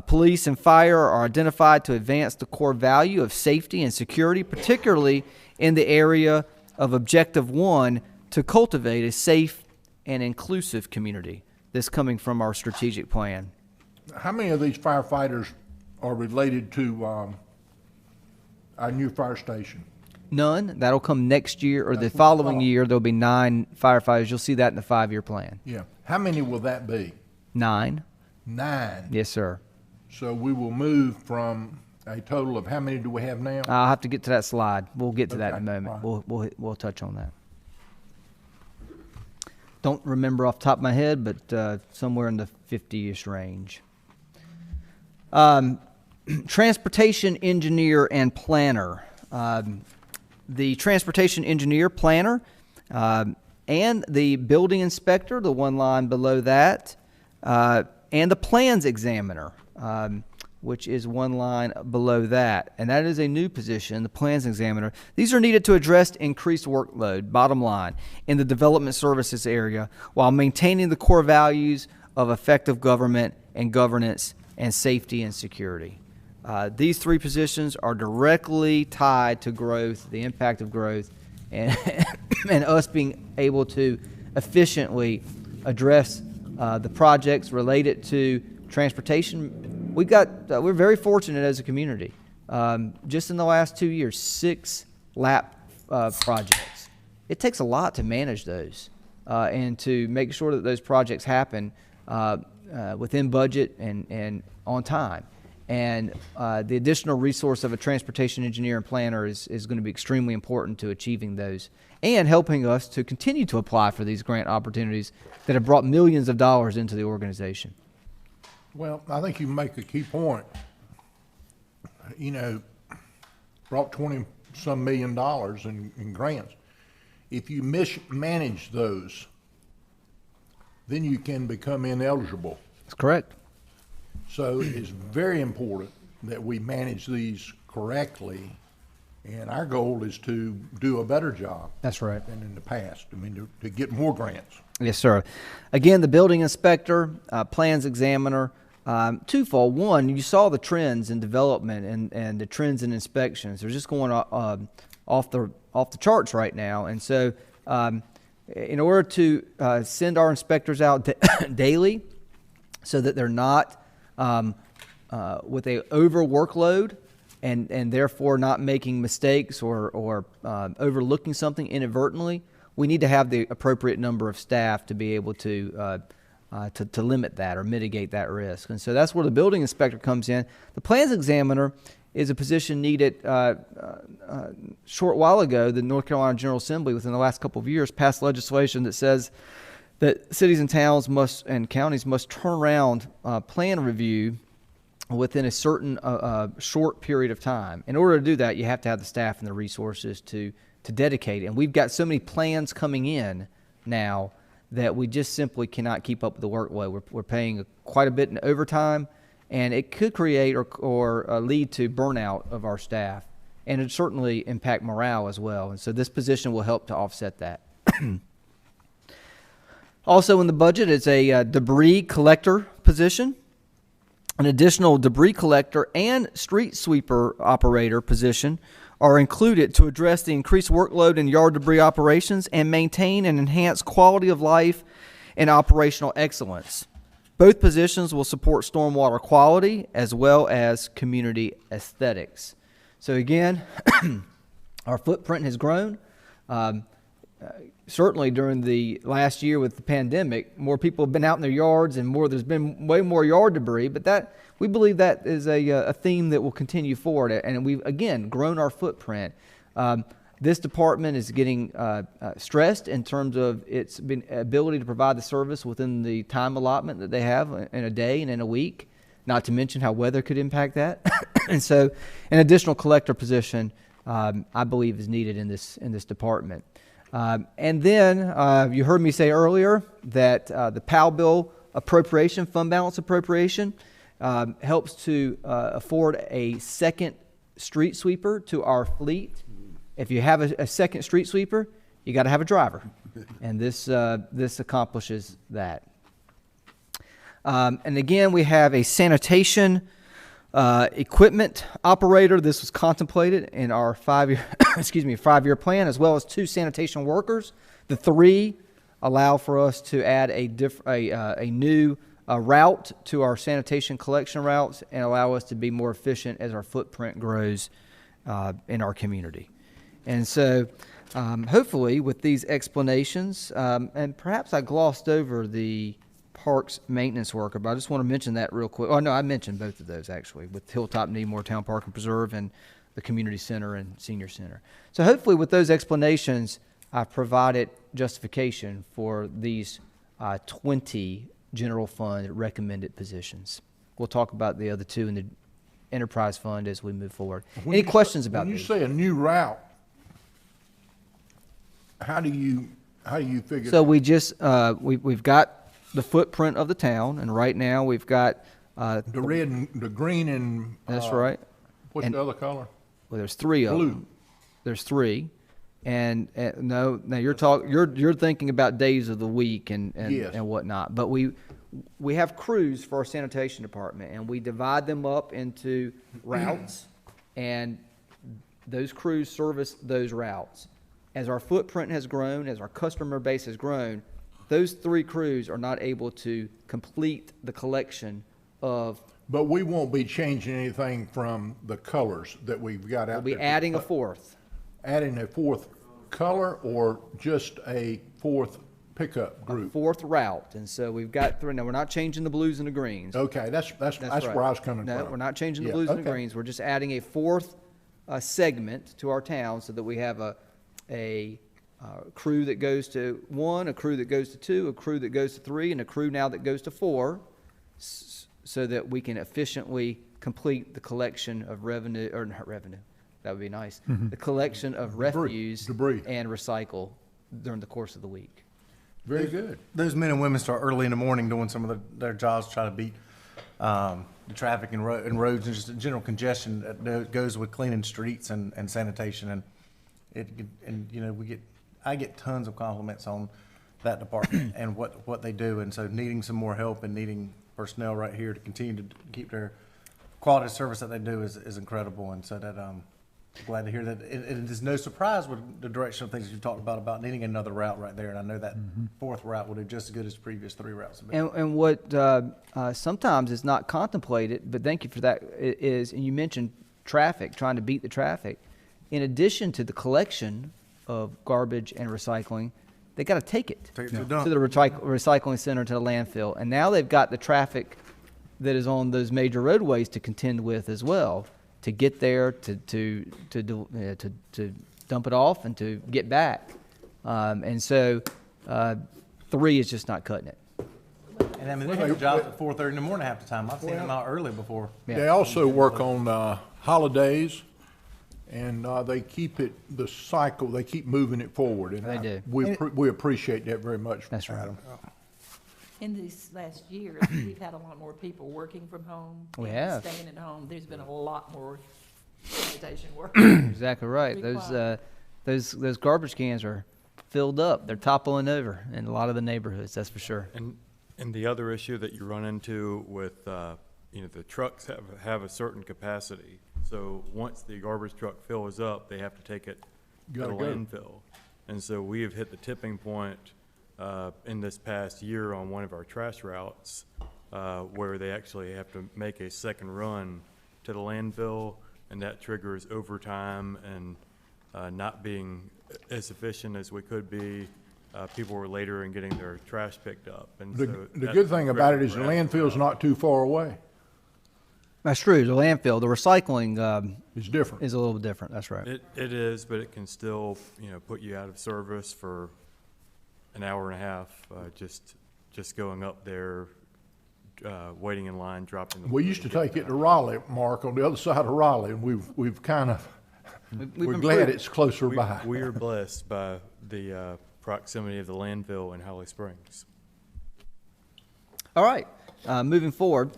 S4: Police and fire are identified to advance the core value of safety and security, particularly in the area of Objective 1, to cultivate a safe and inclusive community. This coming from our strategic plan.
S6: How many of these firefighters are related to our new fire station?
S4: None. That'll come next year or the following year. There'll be 9 firefighters. You'll see that in the 5-year plan.
S6: Yeah. How many will that be?
S4: 9.
S6: 9.
S4: Yes, sir.
S6: So we will move from a total of, how many do we have now?
S4: I'll have to get to that slide. We'll get to that in a
S6: Okay,
S4: moment.
S6: all
S4: We'll touch on that. Don't remember off the top of my head, but somewhere in the 50-ish range. Transportation engineer and planner. The transportation engineer, planner, and the building inspector, the one line below that, and the plans examiner, which is one line below that. And that is a new position, the plans examiner. These are needed to address increased workload, bottom line, in the development services area while maintaining the core values of effective government and governance and safety and security. These 3 positions are directly tied to growth, the impact of growth, and, and us being able to efficiently address the projects related to transportation. We're very fortunate as a community. Just in the last 2 years, 6 LAP projects. It takes a lot to manage those and to make sure that those projects happen within budget and on time. And the additional resource of a transportation engineer and planner is going to be extremely important to achieving those and helping us to continue to apply for these grant opportunities that have brought millions of dollars into the organization.
S6: Well, I think you make a key point. You know, brought 20-some million dollars in grants. If you mismanage those, then you can become ineligible.
S4: That's correct.
S6: So it's very important that we manage these correctly, and our goal is to do a better job.
S4: That's right.
S6: Than in the past. I mean, to get more grants.
S4: Yes, sir. Again, the building inspector, plans examiner, twofold. One, you saw the trends in development and the trends in inspections. They're just going off the charts right now, and so in order to send our inspectors out daily, so that they're not with a over workload and therefore not making mistakes or overlooking something inadvertently, we need to have the appropriate number of staff to be able to limit that or mitigate that risk. And so that's where the building inspector comes in. The plans examiner is a position needed short while ago. The North Carolina General Assembly, within the last couple of years, passed legislation that says that cities and towns and counties must turn around plan review within a certain short period of time. In order to do that, you have to have the staff and the resources to dedicate it. And we've got so many plans coming in now that we just simply cannot keep up with the workload. We're paying quite a bit in overtime, and it could create or lead to burnout of our staff, and it certainly impact morale as well. And so this position will help to offset that. Also in the budget is a debris collector position. An additional debris collector and street sweeper operator position are included to address the increased workload in yard debris operations and maintain and enhance quality of life and operational excellence. Both positions will support stormwater quality as well as community aesthetics. So again, our footprint has grown. Certainly during the last year with the pandemic, more people have been out in their yards and there's been way more yard debris, but we believe that is a theme that will continue forward. And we've, again, grown our footprint. This department is getting stressed in terms of its ability to provide the service within the time allotment that they have in a day and in a week, not to mention how weather could impact that. And so an additional collector position, I believe, is needed in this department. And then you heard me say earlier that the PAL bill appropriation, fund balance appropriation, helps to afford a second street sweeper to our fleet. If you have a second street sweeper, you got to have a driver, and this accomplishes that. And again, we have a sanitation equipment operator. This was contemplated in our 5-year plan, as well as 2 sanitation workers. The 3 allow for us to add a new route to our sanitation collection routes and allow us to be more efficient as our footprint grows in our community. And so hopefully with these explanations, and perhaps I glossed over the parks maintenance worker, but I just want to mention that real quick. Oh, no, I mentioned both of those actually, with Hilltop Needmore Town Park and Preserve and the community center and senior center. So hopefully with those explanations, I've provided justification for these 20 general fund recommended positions. We'll talk about the other 2 in the enterprise fund as we move forward. Any questions about
S6: When you
S4: these?
S6: say a new route, how do you figure?
S4: So we just we've got the footprint of the town, and right now we've got
S6: the red and the green and
S4: that's right.
S6: What's
S4: And-
S6: the other color?
S4: Well, there's 3 of
S6: Blue.
S4: them. There's 3, and no, now you're thinking about days of the week and
S6: Yes.
S4: and whatnot. But we have crews for our sanitation department, and we divide them up into routes, and those crews service those routes. As our footprint has grown, as our customer base has grown, those 3 crews are not able to complete the collection of.
S6: But we won't be changing anything from the colors that we've got out
S4: We'll
S6: there.
S4: be adding a 4th.
S6: Adding a 4th color or just a 4th pickup group?
S4: 4th route, and so we've got 3. Now we're not changing the blues and the greens.
S6: Okay, that's
S4: That's right.
S6: where I was coming from.
S4: No, we're not changing the
S6: Yeah,
S4: blues and the
S6: okay.
S4: greens. We're just adding a 4th segment to our town so that we have a crew that goes to 1, a crew that goes to 2, a crew that goes to 3, and a crew now that goes to 4, so that we can efficiently complete the collection of revenue, or not revenue, that would be nice, the collection of refuse
S6: Debris.
S4: and recycle during the course of the week.
S6: Very good.
S1: Those men and women start early in the morning doing some of their jobs, to try to beat the traffic and roads and just general congestion that goes with cleaning streets and sanitation. And I get tons of compliments on that department and what they do. And so needing some more help and needing personnel right here to continue to keep their quality of service that they do is incredible. And so that glad to hear that. It is no surprise with the direction of things you talked about needing another route right there. And I know that 4th route will do just as good as the previous 3 routes have been.
S4: And what sometimes is not contemplated, but thank you for that, is, and you mentioned traffic, trying to beat the traffic. In addition to the collection of garbage and recycling, they got to take it
S1: Take it to
S4: to
S1: the dump.
S4: the recycling center, to the landfill. And now they've got the traffic that is on those major roadways to contend with as well, to get there, to dump it off and to get back. And so 3 is just not cutting it.
S1: And I mean, they have jobs at 4:30 in the morning half the time. I've seen them out early before.
S4: Yeah.
S6: They also work on holidays, and they keep the cycle, they keep moving it forward. And
S4: They do.
S6: We appreciate that very much,
S4: That's right.
S6: Adam.
S5: In these last years, we've had a lot more people working from home.
S4: We
S5: and
S4: have.
S5: Staying at home. There's been a lot more sanitation work.
S4: Exactly right.
S5: Required.
S4: Those garbage cans are filled up. They're toppling over in a lot of the neighborhoods, that's for sure.
S7: And the other issue that you run into with the trucks have a certain capacity. So once the garbage truck fills up, they have to take it to the
S6: Gotta go.
S7: landfill. And so we have hit the tipping point in this past year on one of our trash routes where they actually have to make a second run to the landfill, and that triggers overtime and not being as efficient as we could be. People were later in getting their trash picked up. And
S6: The
S7: so
S6: the
S7: that's
S6: good thing about it is the
S7: where we're at.
S6: landfill's not too far away.
S4: That's true. The landfill, the recycling
S6: It's different.
S4: is a little bit different. That's right.
S7: It is, but it can still, put you out of service for an hour and a half, just going up there, waiting in line, dropping.
S6: We used to take it to Raleigh, Mark, on the other side of Raleigh, and we've kind of, we're glad
S4: improved.
S6: it's closer
S7: We
S6: by.
S7: we are blessed by the proximity of the landfill in Holly Springs.
S4: All right, moving forward.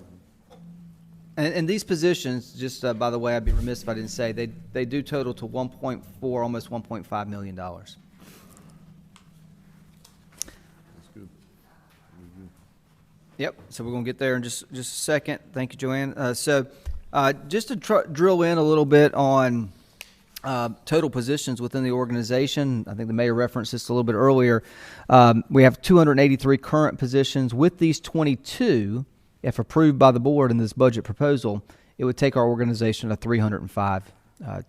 S4: And these positions, just by the way, I'd be remiss if I didn't say, they do total to 1.4, almost $1.5 million. Yep, so we're going to get there in just a second. Thank you, Joanne. Just to drill in a little bit on total positions within the organization, I think the mayor referenced this a little bit earlier. We have 283 current positions. With these 22, if approved by the board in this budget proposal, it would take our organization to 305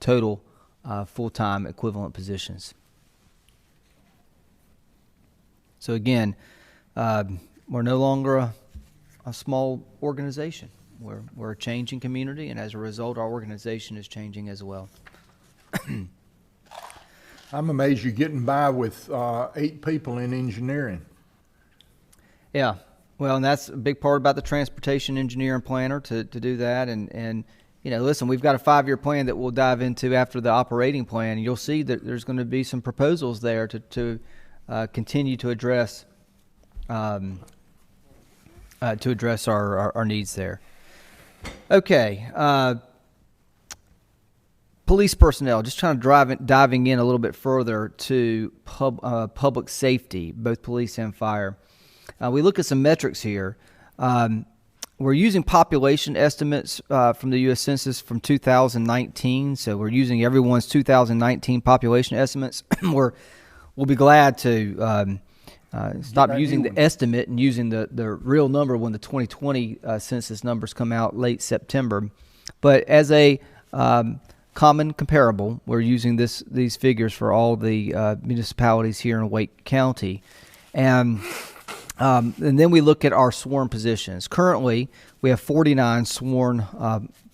S4: total full-time equivalent positions. So again, we're no longer a small organization. We're a changing community, and as a result, our organization is changing as well.
S6: I'm amazed you're getting by with 8 people in engineering.
S4: Yeah, well, and that's a big part about the transportation engineer and planner to do that. And listen, we've got a 5-year plan that we'll dive into after the operating plan. And you'll see that there's going to be some proposals there to continue to address our needs there. Okay. Police personnel, just trying to diving in a little bit further to public safety, both police and fire. We look at some metrics here. We're using population estimates from the U.S. Census from 2019, so we're using everyone's 2019 population estimates. We'll be glad to stop using the estimate and using the real number when the 2020 census numbers come out late September. But as a common comparable, we're using these figures for all the municipalities here in Wake County. And then we look at our sworn positions. Currently, we have 49 sworn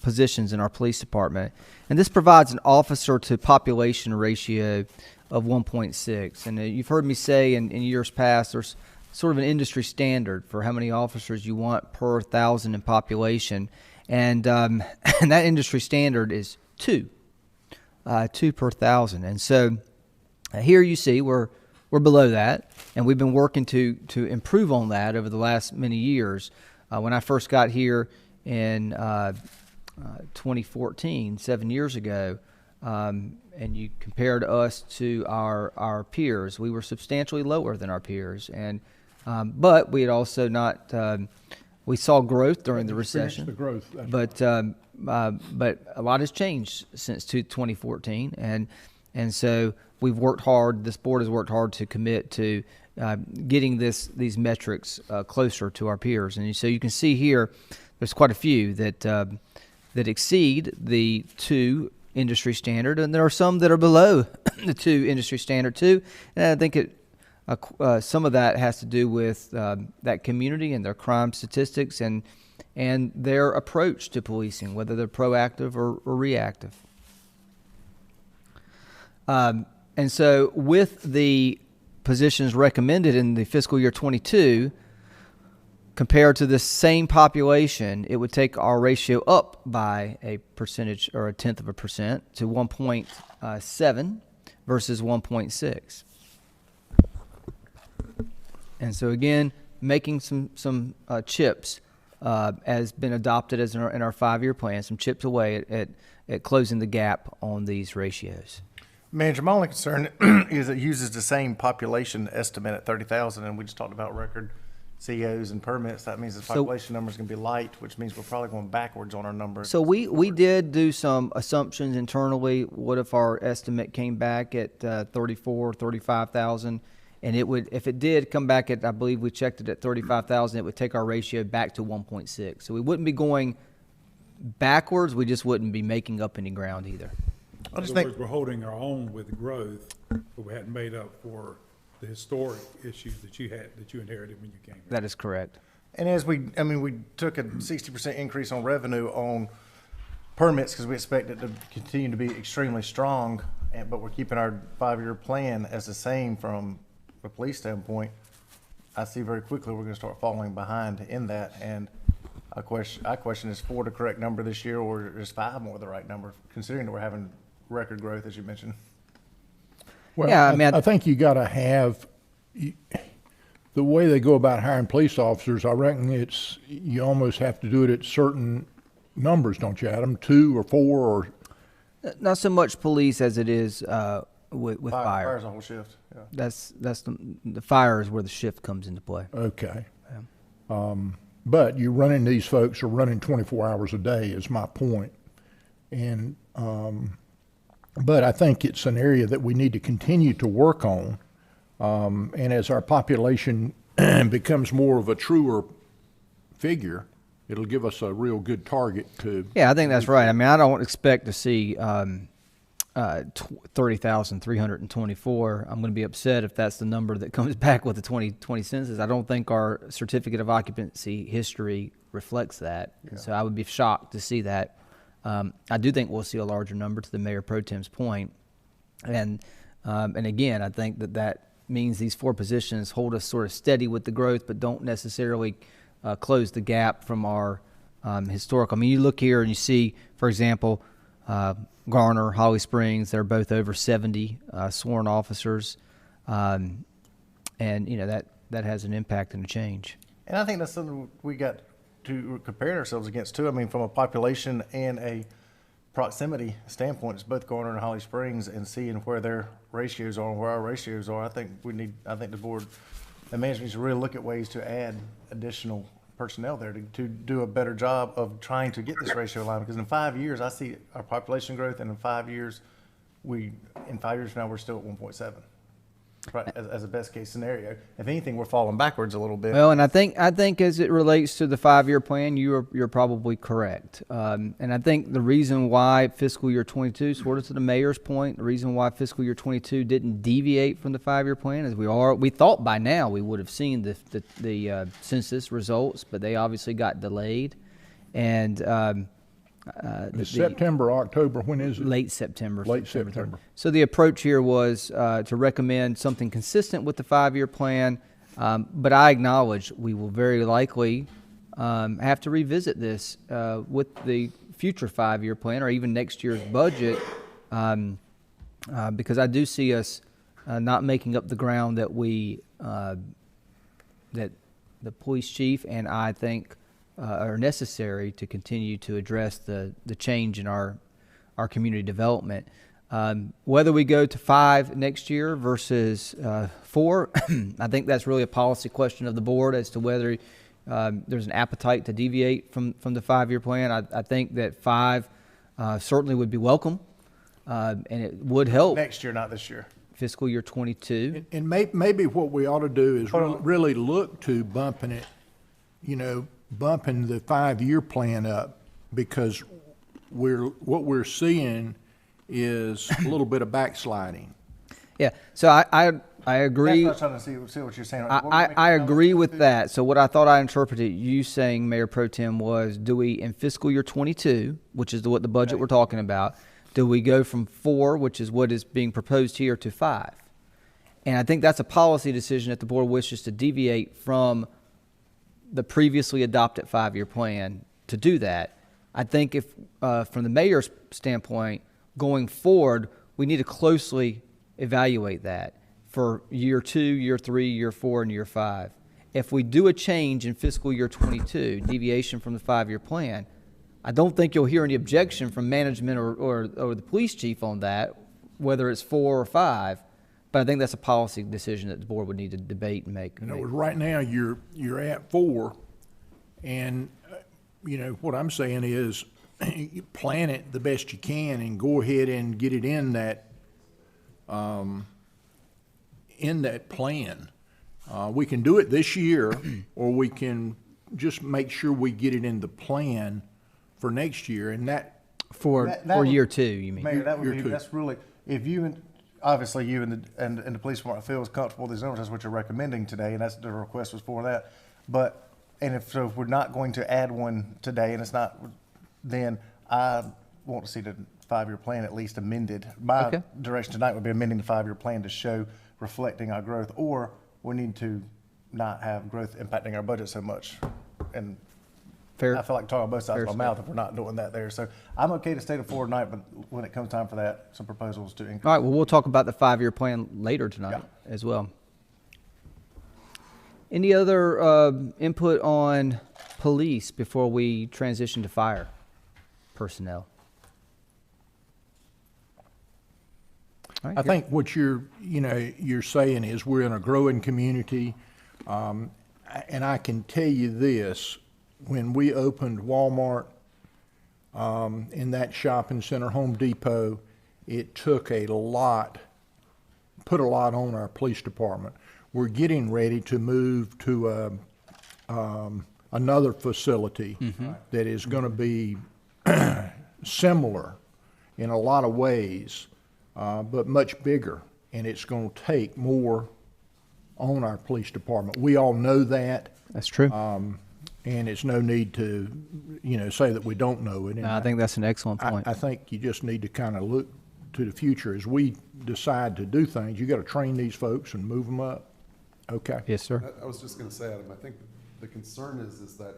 S4: positions in our police department. And this provides an officer to population ratio of 1.6. And you've heard me say in years past, there's sort of an industry standard for how many officers you want per 1,000 in population. And that industry standard is 2 per 1,000. And so here you see we're below that, and we've been working to improve on that over the last many years. When I first got here in 2014, 7 years ago, and you compared us to our peers, we were substantially lower than our peers. And but we had also not we saw growth during the recession.
S6: The growth.
S4: But a lot has changed since 2014, and so we've worked hard. This board has worked hard to commit to getting these metrics closer to our peers. And so you can see here, there's quite a few that exceed the 2 industry standard, and there are some that are below the 2 industry standard too. And I think some of that has to do with that community and their crime statistics and their approach to policing, whether they're proactive or reactive. And so with the positions recommended in the fiscal year 22, compared to the same population, it would take our ratio up by a percentage or 0.1% to 1.7 versus 1.6. And so again, making some chips has been adopted as in our 5-year plan, some chips away at closing the gap on these ratios.
S1: Manager, my only concern is it uses the same population estimate at 30,000, and we just talked about record COs and permits, that means the
S4: So-
S1: population number is going to be light, which means we're probably going backwards on our numbers.
S4: So we did do some assumptions internally. What if our estimate came back at 35,000? And it would, if it did come back at, I believe we checked it at 35,000, it would take our ratio back to 1.6. So we wouldn't be going backwards. We just wouldn't be making up any ground either.
S1: I
S2: In
S1: just
S2: other
S1: think,
S2: words, we're holding our own with growth, but we hadn't made up for the historic issues that you inherited when you came here.
S4: That is correct.
S1: and as we took a 60% increase on revenue on permits because we expect it to continue to be extremely strong, but we're keeping our 5-year plan as the same from a police standpoint. I see very quickly we're going to start falling behind in that, and I question is 4 the correct number this year, or is 5 more the right number, considering that we're having record growth, as you mentioned?
S6: Well,
S4: Yeah, I mean,
S6: I think you gotta have, the way they go about hiring police officers, I reckon you almost have to do it at certain numbers, don't you, Adam? 2 or 4 or,
S4: Not so much police as it is with fire.
S1: Fire's a whole shift, yeah.
S4: That's the fire is where the shift comes into play.
S6: okay. But you running these folks are running 24 hours a day is my point. And, but I think it's an area that we need to continue to work on. And as our population becomes more of a truer figure, it'll give us a real good target to.
S4: Yeah, I think that's right. I mean, I don't expect to see 30,324. I'm going to be upset if that's the number that comes back with the 2020 census. I don't think our certificate of occupancy history reflects that.
S1: Yeah.
S4: So I would be shocked to see that. I do think we'll see a larger number, to the Mayor Pro Tem's point. And again, I think that means these 4 positions hold us sort of steady with the growth, but don't necessarily close the gap from our historical. I mean, you look here and you see, for example, Garner, Holly Springs, they're both over 70 sworn officers. And, you know, that has an impact and a change.
S1: And I think that's something we got to compare ourselves against too. I mean, from a population and a proximity standpoint, it's both Garner and Holly Springs, and seeing where their ratios are and where our ratios are. I think the board and management needs to really look at ways to add additional personnel there to do a better job of trying to get this ratio aligned. Because in 5 years, I see our population growth, and in 5 years, from now, we're still at 1.7. Right, as a best case scenario. If anything, we're falling backwards a little bit.
S4: Well, and I think as it relates to the 5-year plan, you're probably correct. And I think the reason why fiscal year 22, sort of to the mayor's point, the reason why fiscal year 22 didn't deviate from the 5-year plan is we thought by now we would have seen the census results, but they obviously got delayed. And
S6: September, October, when is it?
S4: late September.
S6: Late September.
S4: So the approach here was to recommend something consistent with the 5-year plan, but I acknowledge we will very likely have to revisit this with the future 5-year plan or even next year's budget, because I do see us not making up the ground that that the police chief and I think are necessary to continue to address the change in our community development. Whether we go to 5 next year versus 4, I think that's really a policy question of the board as to whether there's an appetite to deviate from the 5-year plan. I think that 5 certainly would be welcome, and it would help.
S1: Next year, not this year.
S4: Fiscal year 22.
S6: And maybe what we ought to do is really look to bumping it, bumping the 5-year plan up, because what we're seeing is a little bit of backsliding.
S4: Yeah, so I agree.
S1: That's what I was trying to see what you're saying.
S4: I agree with that. So what I thought I interpreted you saying, Mayor Pro Tem, was do we, in fiscal year 22, which is what the budget we're talking about, do we go from 4, which is what is being proposed here, to 5? And I think that's a policy decision that the board wishes to deviate from the previously adopted 5-year plan to do that. I think if, from the mayor's standpoint, going forward, we need to closely evaluate that for year 2, year 3, year 4, and year 5. If we do a change in fiscal year 22, deviation from the 5-year plan, I don't think you'll hear any objection from management or the police chief on that, whether it's 4 or 5. But I think that's a policy decision that the board would need to debate and make.
S6: In other words, right now, you're at 4, and, what I'm saying is, you plan it the best you can and go ahead and get it in that plan. We can do it this year, or we can just make sure we get it in the plan for next year, and that.
S4: For
S1: would-
S4: year 2, you mean?
S1: Mayor, that would
S6: Year
S1: be,
S6: 2.
S1: that's really, if you, obviously you and the police department feels comfortable with these numbers, that's what you're recommending today, and that's, the request was for that. But, and if we're not going to add one today, and it's not, then I want to see the 5-year plan at least amended. My
S4: Okay.
S1: direction tonight would be amending the 5-year plan to show reflecting our growth, or we need to not have growth impacting our budget so much. And
S4: Fair.
S1: I feel like talking both sides
S4: Fair
S1: of my mouth if we're not doing that there. So I'm okay to stay to 4 tonight, but when it comes time for that, some proposals to increase.
S4: All right, well, we'll talk about the 5-year plan later tonight as well. Any other input on police before we transition to fire personnel? All right,
S6: I think what you're saying is we're in a growing community, and I can tell you this, when we opened Walmart, in that shopping center, Home Depot, it took put a lot on our police department. We're getting ready to move to another facility that is going to be similar in a lot of ways, but much bigger, and it's going to take more on our police department. We all know that.
S4: That's true.
S6: And it's no need to, say that we don't know it. And
S4: I think that's an excellent point.
S6: I think you just need to kind of look to the future. As we decide to do things, you got to train these folks and move them up. Okay.
S4: Yes, sir.
S8: I was just gonna say, Adam, I think the concern is that,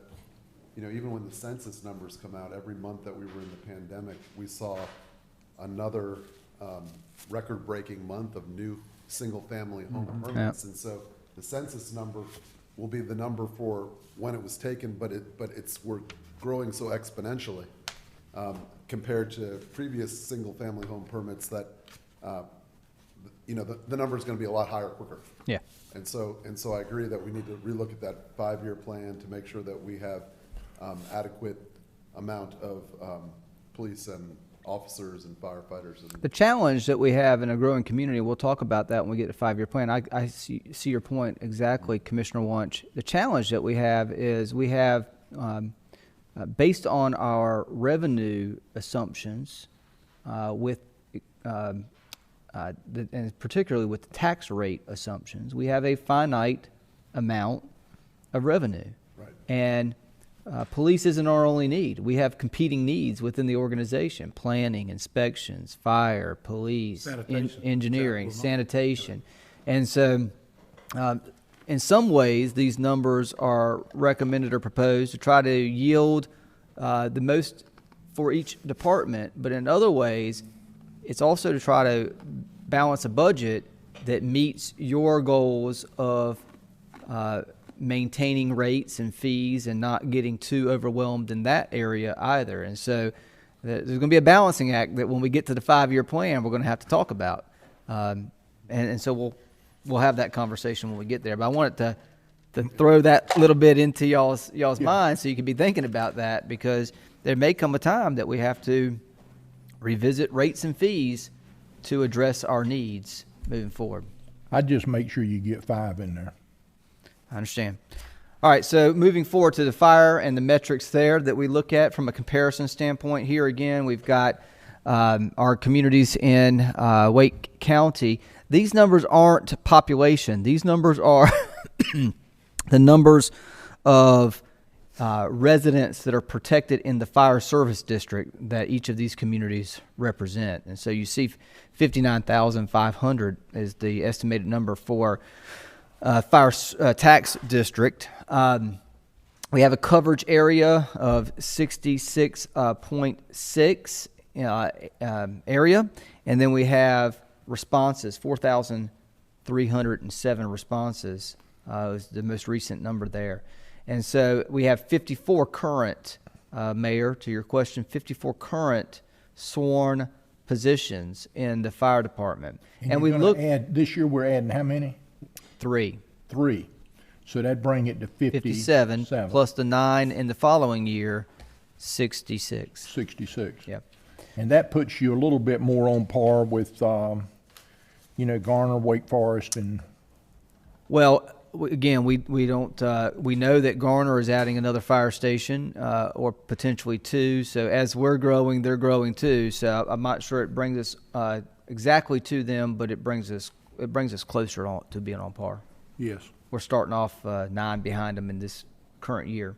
S8: even when the census numbers come out, every month that we were in the pandemic, we saw another record-breaking month of new single-family home permits. And so the census number will be the number for when it was taken, but we're growing so exponentially compared to previous single-family home permits that, the number is gonna be a lot higher quicker.
S4: Yeah.
S8: And so I agree that we need to relook at that 5-year plan to make sure that we have adequate amount of police and officers and firefighters.
S4: The challenge that we have in a growing community, we'll talk about that when we get to 5-year plan. I see your point exactly, Commissioner Wunsch. The challenge that we have is we have, based on our revenue assumptions, and particularly with the tax rate assumptions, we have a finite amount of revenue.
S8: Right.
S4: And police isn't our only need. We have competing needs within the organization: planning, inspections, fire, police, engineering, sanitation. And so, in some ways, these numbers are recommended or proposed to try to yield the most for each department. But in other ways, it's also to try to balance a budget that meets your goals of maintaining rates and fees and not getting too overwhelmed in that area either. And so there's going to be a balancing act that when we get to the 5-year plan, we're going to have to talk about. And so we'll have that conversation when we get there. But I wanted to throw that little bit into y'all's mind so you can be thinking about that, because there may come a time that we have to revisit rates and fees to address our needs moving forward.
S6: I'd just make sure you get 5 in there.
S4: I understand. All right, so moving forward to the fire and the metrics there that we look at from a comparison standpoint. Here again, we've got our communities in Wake County. These numbers aren't population. These numbers are the numbers of residents that are protected in the fire service district that each of these communities represent. And so you see 59,500 is the estimated number for fire tax district. We have a coverage area of 66.6 area, and then we have responses, 4,307 responses is the most recent number there. And so we have 54 current, Mayor, to your question, 54 current sworn positions in the fire department. And we
S6: you're gonna
S4: look
S6: add, this year we're adding how many?
S4: 3.
S6: 3. So that'd bring it to
S4: 57 plus the 9 in the following year, 66.
S6: 66.
S4: Yep.
S6: And that puts you a little bit more on par with, Garner, Wake Forest, and
S4: Well, again, we don't we know that Garner is adding another fire station or potentially 2. So as we're growing, they're growing too. So I'm not sure it brings us exactly to them, but it brings us closer to being on par.
S6: yes.
S4: We're starting off 9 behind them in this current year.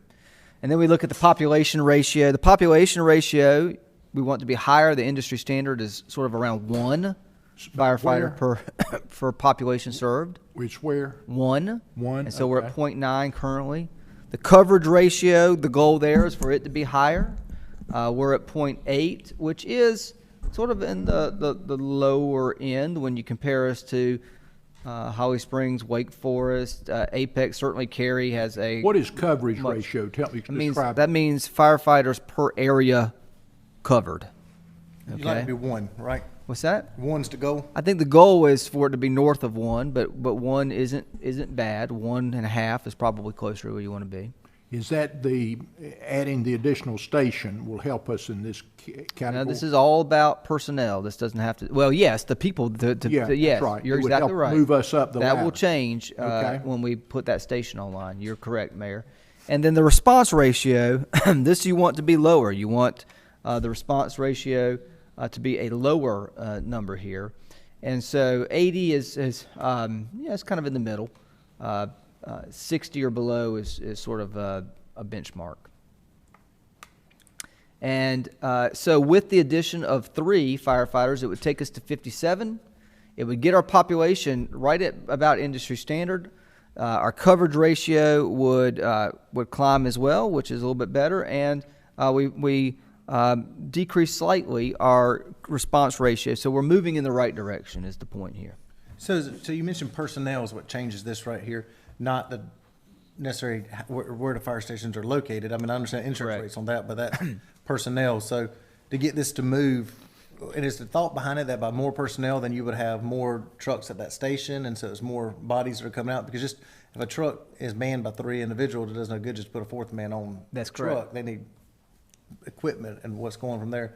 S4: And then we look at the population ratio. The population ratio, we want to be higher. The industry standard is sort of around 1 firefighter per population served.
S6: Which where?
S4: 1.
S6: 1,
S4: And so we're at
S6: okay.
S4: 0.9 currently. The coverage ratio, the goal there is for it to be higher. We're at 0.8, which is sort of in the lower end when you compare us to Holly Springs, Wake Forest, Apex. Certainly Cary has a...
S6: What is coverage
S4: much-
S6: ratio? Tell me, describe.
S4: that means firefighters per area covered.
S1: You'd like it to be 1, right?
S4: What's that?
S1: 1's the goal?
S4: I think the goal is for it to be north of 1, but 1 isn't bad. 1.5 is probably closer to where you want to be.
S6: Is that adding the additional station will help us in this category?
S4: Now, this is all about personnel. This doesn't have to. Well, yes, the people.
S6: Yeah,
S4: yes,
S6: that's right.
S4: You're
S6: It would
S4: exactly
S6: help
S4: right.
S6: move us up the
S4: That
S6: ladder.
S4: will change
S6: Okay.
S4: when we put that station online. You're correct, Mayor. And then the response ratio. This you want to be lower. You want the response ratio to be a lower number here, and so 80 is it's kind of in the middle. 60 or below is sort of a benchmark. And so with the addition of 3 firefighters, it would take us to 57. It would get our population right at about industry standard. Our coverage ratio would climb as well, which is a little bit better, and we decrease slightly our response ratio. So we're moving in the right direction is the point here.
S1: So you mentioned personnel is what changes this right here, not the necessarily where the fire stations are located. I mean, I understand insurance
S4: Correct.
S1: rates on that, but that personnel. So to get this to move, and is the thought behind it that by more personnel, then you would have more trucks at that station, and so it's more bodies that are coming out? Because just if a truck is manned by 3 individuals, it does no good just to put a 4th man on
S4: That's
S1: the truck.
S4: correct.
S1: They need equipment and what's going from there.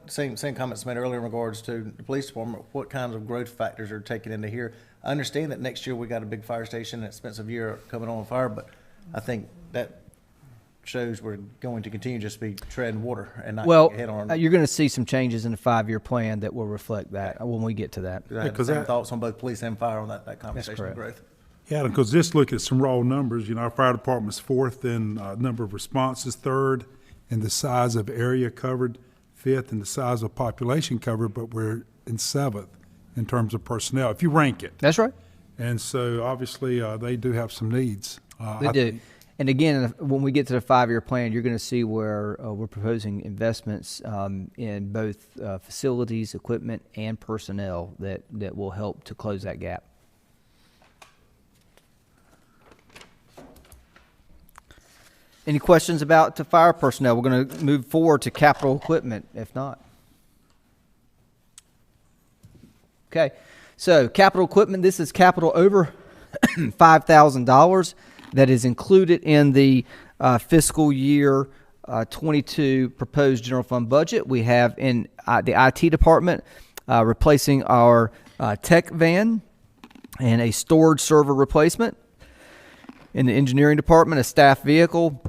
S1: Same comments made earlier in regards to the police department. What kinds of growth factors are taken into here? I understand that next year we got a big fire station, an expensive year coming on fire, but I think that shows we're going to continue just to be treading water and not
S4: Well,
S1: get hit on.
S4: you're going to see some changes in the 5-year plan that will reflect that when we get to that.
S1: I had the same thoughts on both police and fire on that conversation of
S4: correct.
S1: growth.
S2: Yeah, because just look at some raw numbers. Our fire department's 4th in number of responses, 3rd in the size of area covered, 5th in the size of population covered, but we're in 7th in terms of personnel, if you rank it.
S4: That's right.
S2: And so obviously they do have some needs.
S4: They do. And again, when we get to the 5-year plan, you're going to see where we're proposing investments in both facilities, equipment, and personnel that will help to close that gap. Any questions about the fire personnel? We're going to move forward to capital equipment, if not. Okay, so capital equipment, this is capital over $5,000 that is included in the fiscal year 22 proposed general fund budget. We have in the IT department replacing our tech van and a storage server replacement. In the engineering department, a staff vehicle.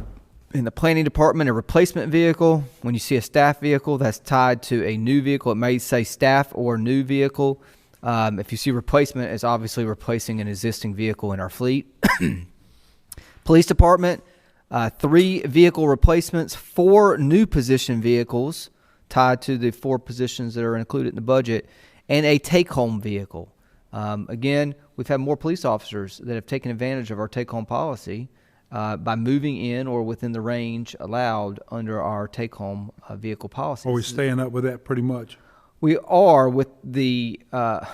S4: In the planning department, a replacement vehicle. When you see a staff vehicle, that's tied to a new vehicle. It may say staff or new vehicle. If you see replacement, it's obviously replacing an existing vehicle in our fleet. Police department, 3 vehicle replacements, 4 new position vehicles tied to the 4 positions that are included in the budget, and a take-home vehicle. Again, we've had more police officers that have taken advantage of our take-home policy by moving in or within the range allowed under our take-home vehicle policy.
S2: Are we staying up with that pretty much?
S4: We are with the our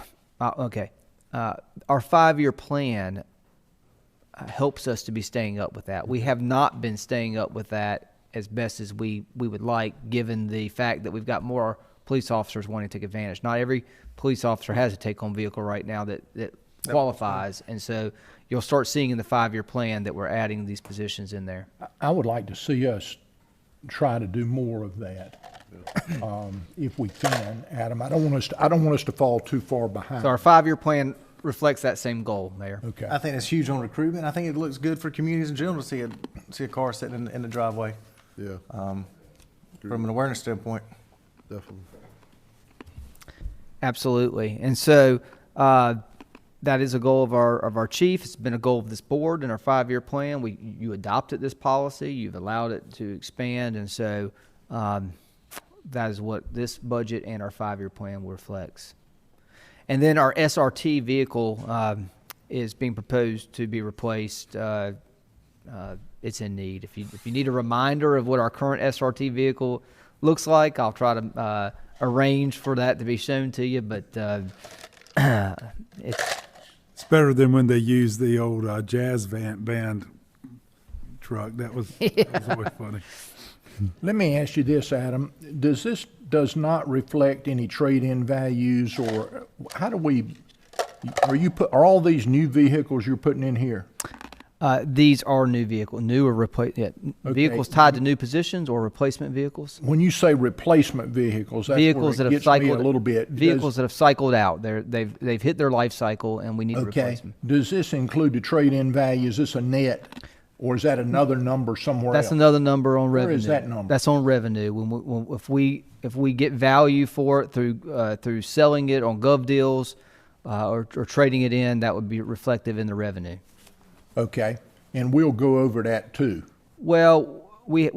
S4: 5-year plan helps us to be staying up with that. We have not been staying up with that as best as we would like, given the fact that we've got more police officers wanting to take advantage. Not every police officer has a take-home vehicle right now that qualifies, and so you'll start seeing in the 5-year plan that we're adding these positions in there.
S6: I would like to see us try to do more of that, if we can, Adam. I don't want us to fall too far behind.
S4: So our 5-year plan reflects that same goal, Mayor.
S6: Okay.
S1: I think it's huge on recruitment. I think it looks good for communities in general to see a car sitting in the driveway,
S8: Yeah,
S1: from an awareness standpoint.
S8: definitely.
S4: Absolutely. And so that is a goal of our chief. It's been a goal of this board in our 5-year plan. You adopted this policy. You've allowed it to expand. And so that is what this budget and our 5-year plan reflects. And then our SRT vehicle is being proposed to be replaced. It's in need. If you need a reminder of what our current SRT vehicle looks like, I'll try to arrange for that to be shown to you. But
S2: It's better than when they used the old jazz band truck. That was always funny.
S6: Let me ask you this, Adam. This does not reflect any trade-in values, or how do we, are all these new vehicles you're putting in here?
S4: These are new vehicles, vehicles tied to new positions or replacement vehicles.
S6: When you say replacement vehicles, that's
S4: Vehicles
S6: where
S4: that
S6: it
S4: have
S6: gets me a
S4: cycled
S6: little bit.
S4: Vehicles that have cycled out. They've hit their life cycle, and we need to
S6: Okay.
S4: replace them.
S6: Does this include the trade-in value? Is this a net, or is that another number somewhere else?
S4: That's another number on revenue.
S6: Where is that number?
S4: That's on revenue. If we get value for it through selling it on Gov Deals or trading it in, that would be reflective in the revenue.
S6: Okay, and we'll go over that too.
S4: Well, we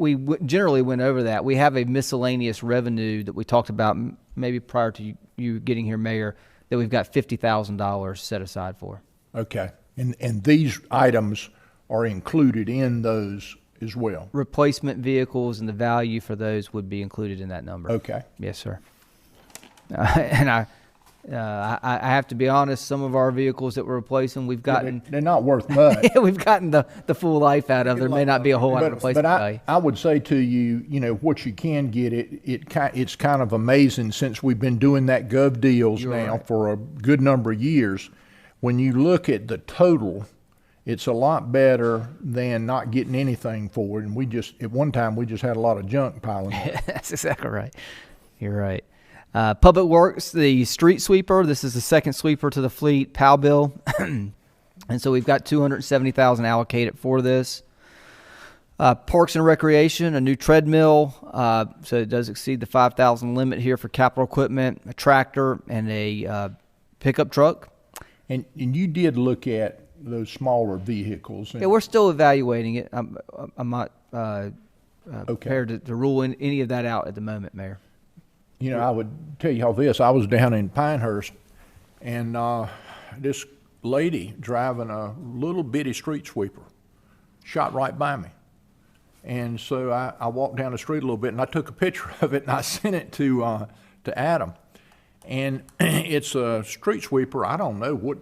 S4: generally went over that. We have a miscellaneous revenue that we talked about maybe prior to you getting here, Mayor, that we've got $50,000 set aside for.
S6: Okay, and these items are included in those as well?
S4: Replacement vehicles and the value for those would be included in that number.
S6: Okay.
S4: Yes, sir. And I have to be honest, some of our vehicles that we're replacing, we've gotten
S6: They're not worth much.
S4: we've gotten the full life out of. There may not be a whole lot of replacement value.
S6: I would say to you, what you can get, it's kind of amazing since we've been doing that Gov Deals
S4: You're
S6: now
S4: right.
S6: for a good number of years. When you look at the total, it's a lot better than not getting anything for it. And at one time, we just had a lot of junk piling up.
S4: That's exactly right. You're right. Public Works, the street sweeper. This is the second sweeper to the fleet, POW bill. And so we've got $270,000 allocated for this. Parks and Recreation, a new treadmill. So it does exceed the $5,000 limit here for capital equipment, a tractor, and a pickup truck.
S6: And you did look at those smaller vehicles.
S4: Yeah, we're still evaluating it. I'm not
S6: Okay.
S4: prepared to rule any of that out at the moment, Mayor.
S6: I would tell y'all this. I was down in Pinehurst, and this lady driving a little bitty street sweeper shot right by me. And so I walked down the street a little bit, and I took a picture of it, and I sent it to Adam. And it's a street sweeper. I don't know what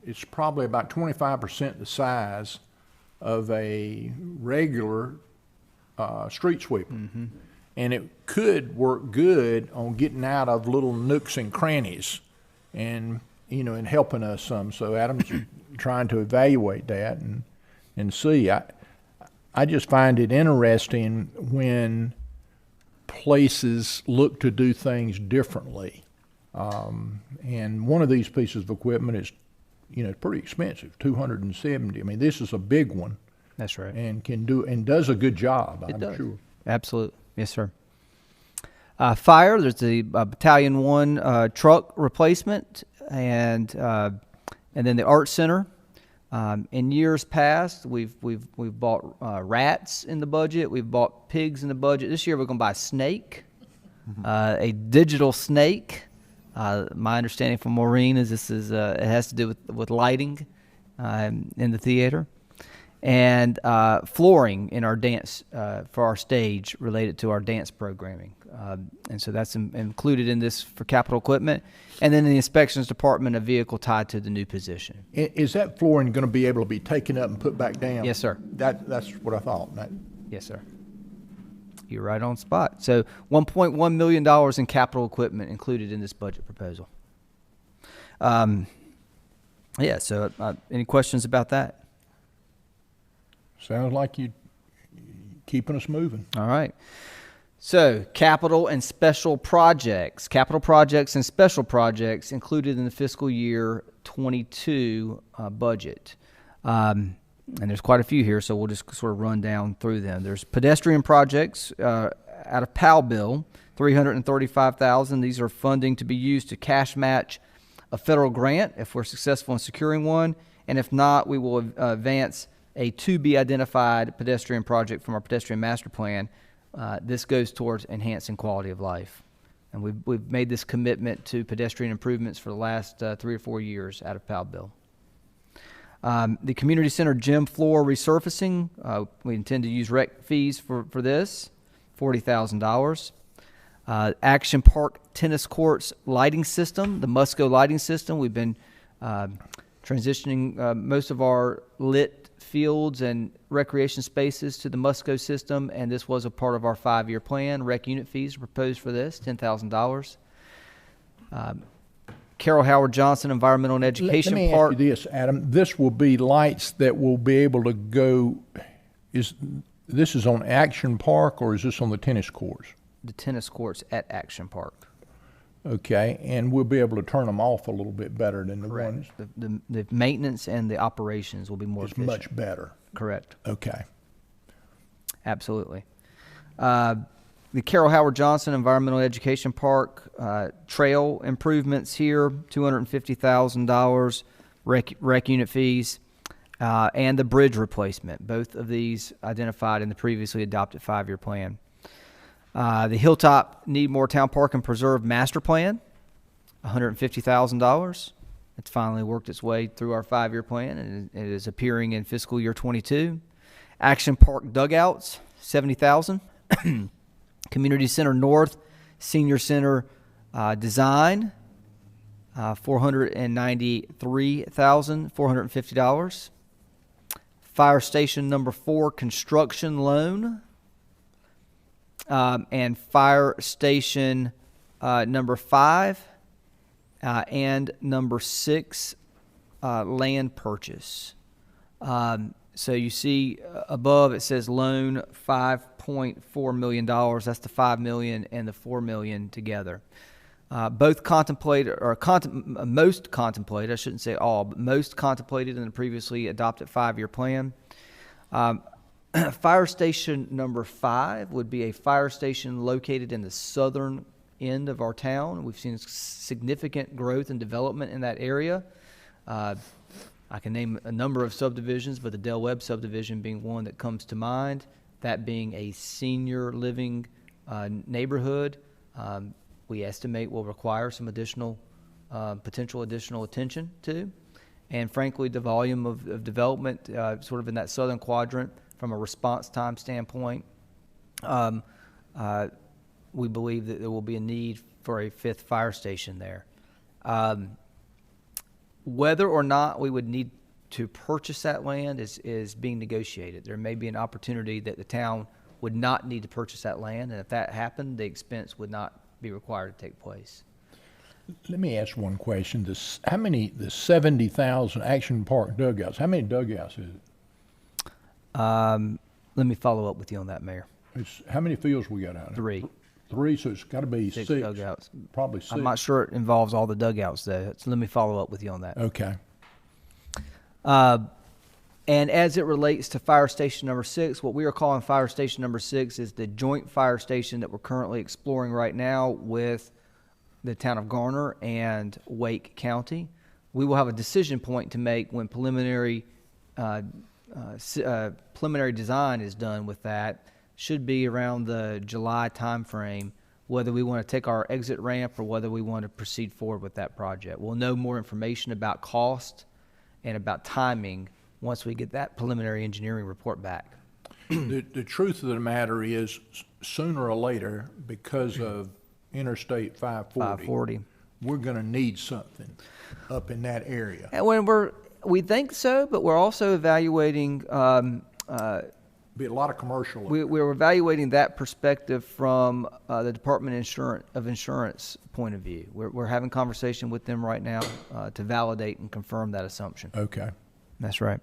S6: it's probably about 25% the size of a regular street sweeper. Mm-hmm. And it could work good on getting out of little nooks and crannies and helping us some. So Adam's trying to evaluate that and see. I just find it interesting when places look to do things differently. And one of these pieces of equipment is, pretty expensive, $270. I mean, this is a big one.
S4: That's right.
S6: And does a good job, I'm
S4: does.
S6: sure.
S4: Absolutely. Yes, sir. Fire, there's the Battalion 1 truck replacement, and then the Art Center. In years past, we've bought rats in the budget. We've bought pigs in the budget. This year, we're going to buy a snake, a digital snake. My understanding from Maureen is it has to do with lighting in the theater. And flooring in our dance for our stage related to our dance programming. And so that's included in this for capital equipment. And then in the inspections department, a vehicle tied to the new position.
S6: Is that flooring going to be able to be taken up and put back down?
S4: Yes, sir.
S6: That's what I thought.
S4: Yes, sir. You're right on spot. So $1.1 million in capital equipment included in this budget proposal. Yeah, so any questions about that?
S6: Sounds like you keeping us moving.
S4: All right. So capital and special projects. Capital projects and special projects included in the fiscal year 22 budget. And there's quite a few here, so we'll just sort of run down through them. There's pedestrian projects out of PAL bill, $335,000. These are funding to be used to cash match a federal grant if we're successful in securing one, and if not, we will advance a to-be-identified pedestrian project from our pedestrian master plan. This goes towards enhancing quality of life. And we've made this commitment to pedestrian improvements for the last 3 or 4 years out of PAL bill. The community center gym floor resurfacing, we intend to use rec fees for this, $40,000. Action Park tennis courts lighting system, the Musco lighting system. We've been transitioning most of our lit fields and recreation spaces to the Musco system, and this was a part of our 5-year plan. Rec unit fees are proposed for this, $10,000. Carol Howard Johnson Environmental and Education
S6: Let me
S4: Park.
S6: ask you this, Adam. This will be lights that will be able to go, this is on Action Park or is this on the tennis courts?
S4: The tennis courts at Action Park.
S6: Okay, and we'll be able to turn them off a little bit better than the ones.
S4: The maintenance and the operations will be more
S6: It's
S4: efficient.
S6: much better.
S4: Correct.
S6: Okay.
S4: Absolutely. The Carol Howard Johnson Environmental Education Park trail improvements here, $250,000 rec unit fees, and the bridge replacement. Both of these identified in the previously adopted 5-year plan. The Hilltop Needmore Town Park and Preserve Master Plan, $150,000. It's finally worked its way through our 5-year plan, and it is appearing in fiscal year 22. Action Park Dugouts, $70,000. Community Center North Senior Center Design, $493,450. Fire Station number 4 construction loan, and Fire Station number 5 and number 6 land purchase. So you see above it says loan $5.4 million. That's the $5 million and the $4 million together. Both contemplated, or most contemplated, I shouldn't say all, but most contemplated in the previously adopted 5-year plan. Fire Station number 5 would be a fire station located in the southern end of our town. We've seen significant growth and development in that area. I can name a number of subdivisions, but the Del Webb subdivision being one that comes to mind, that being a senior living neighborhood. We estimate will require some additional, potential additional attention to. And frankly, the volume of development sort of in that southern quadrant from a response time standpoint, we believe that there will be a need for a 5th fire station there. Whether or not we would need to purchase that land is being negotiated. There may be an opportunity that the town would not need to purchase that land, and if that happened, the expense would not be required to take place.
S6: Let me ask one question. The 70,000 Action Park dugouts, how many dugouts is it?
S4: Let me follow up with you on that, Mayor.
S6: How many fields we got out of it?
S4: 3.
S6: 3, so it's got to be 6
S4: dugouts.
S6: Probably 6.
S4: I'm not sure it involves all the dugouts, though. So let me follow up with you on that.
S6: Okay.
S4: And as it relates to Fire Station number 6, what we are calling Fire Station number 6 is the joint fire station that we're currently exploring right now with the town of Garner and Wake County. We will have a decision point to make when preliminary design is done with that. Should be around the July timeframe, whether we want to take our exit ramp or whether we want to proceed forward with that project. We'll know more information about cost and about timing once we get that preliminary engineering report back.
S6: The truth of the matter is, sooner or later, because of Interstate 540, we're going to need something up in that area.
S4: And we think so, but we're also evaluating
S6: Be a lot of commercial.
S4: We're evaluating that perspective from the Department of Insurance point of view. We're having conversation with them right now to validate and confirm that assumption.
S6: Okay.
S4: That's right.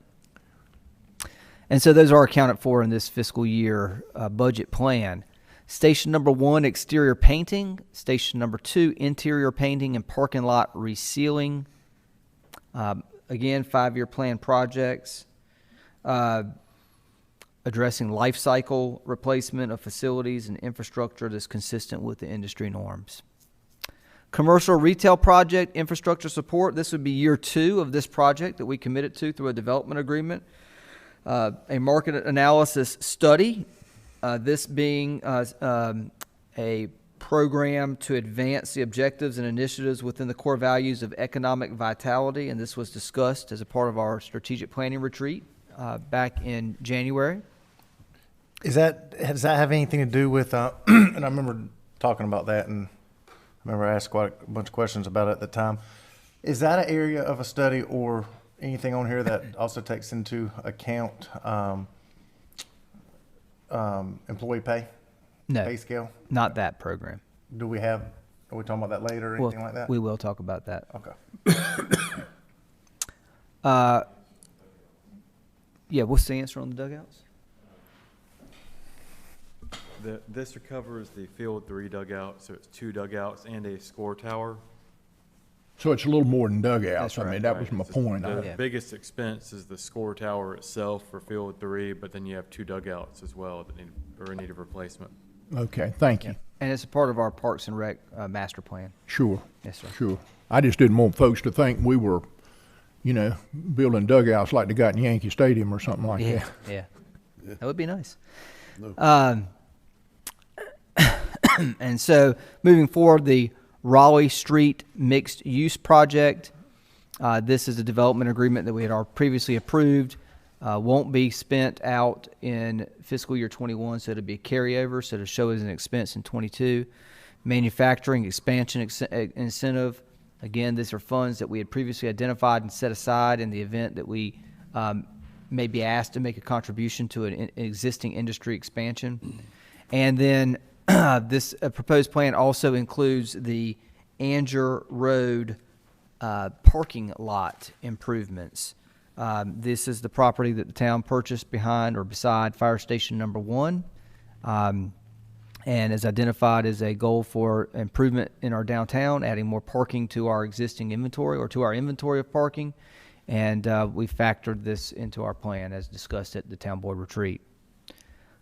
S4: And so those are accounted for in this fiscal year budget plan. Station number 1, exterior painting. Station number 2, interior painting and parking lot resealing. Again, 5-year plan projects. Addressing life cycle replacement of facilities and infrastructure that's consistent with the industry norms. Commercial retail project infrastructure support. This would be year 2 of this project that we committed to through a development agreement. A market analysis study, this being a program to advance the objectives and initiatives within the core values of economic vitality, and this was discussed as a part of our strategic planning retreat back in January.
S1: Does that have anything to do with, and I remember talking about that, and I remember I asked quite a bunch of questions about it at the time. Is that an area of a study or anything on here that also takes into account employee pay?
S4: No,
S1: Pay scale?
S4: not that program.
S1: Are we talking about that later or anything like that?
S4: We will talk about that.
S1: Okay.
S4: Yeah, what's the answer on the dugouts?
S7: This covers the Field 3 dugout, so it's 2 dugouts and a score tower.
S6: So it's a little more than dugouts.
S4: That's
S6: I mean,
S4: right.
S6: that was my point.
S7: The
S4: Yeah.
S7: biggest expense is the score tower itself for Field 3, but then you have 2 dugouts as well that need a replacement.
S6: Okay, thank you.
S4: And it's a part of our Parks and Rec master plan.
S6: Sure.
S4: Yes, sir.
S6: Sure. I just didn't want folks to think we were, building dugouts like they got in Yankee Stadium or something like that.
S4: Yeah. That would be nice. And so moving forward, the Raleigh Street Mixed Use Project. This is a development agreement that we had previously approved. Won't be spent out in fiscal year 21, so it'll be a carryover, so it'll show as an expense in 22. Manufacturing expansion incentive. Again, these are funds that we had previously identified and set aside in the event that we may be asked to make a contribution to an existing industry expansion. And then this proposed plan also includes the Anger Road parking lot improvements. This is the property that the town purchased behind or beside Fire Station number 1, and is identified as a goal for improvement in our downtown, adding more parking to our existing inventory or to our inventory of parking. And we factored this into our plan as discussed at the town board retreat.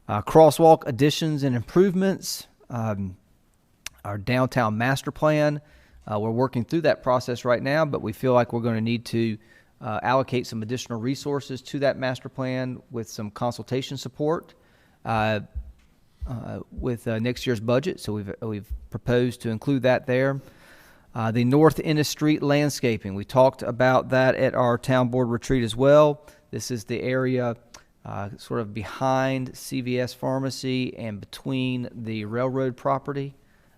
S4: Crosswalk additions and improvements, our downtown master plan. We're working through that process right now, but we feel like we're going to need to allocate some additional resources to that master plan with some consultation support with next year's budget. So we've proposed to include that there. The North Ennis Street landscaping, we talked about that at our town board retreat as well. This is the area sort of behind CVS Pharmacy and between the railroad property,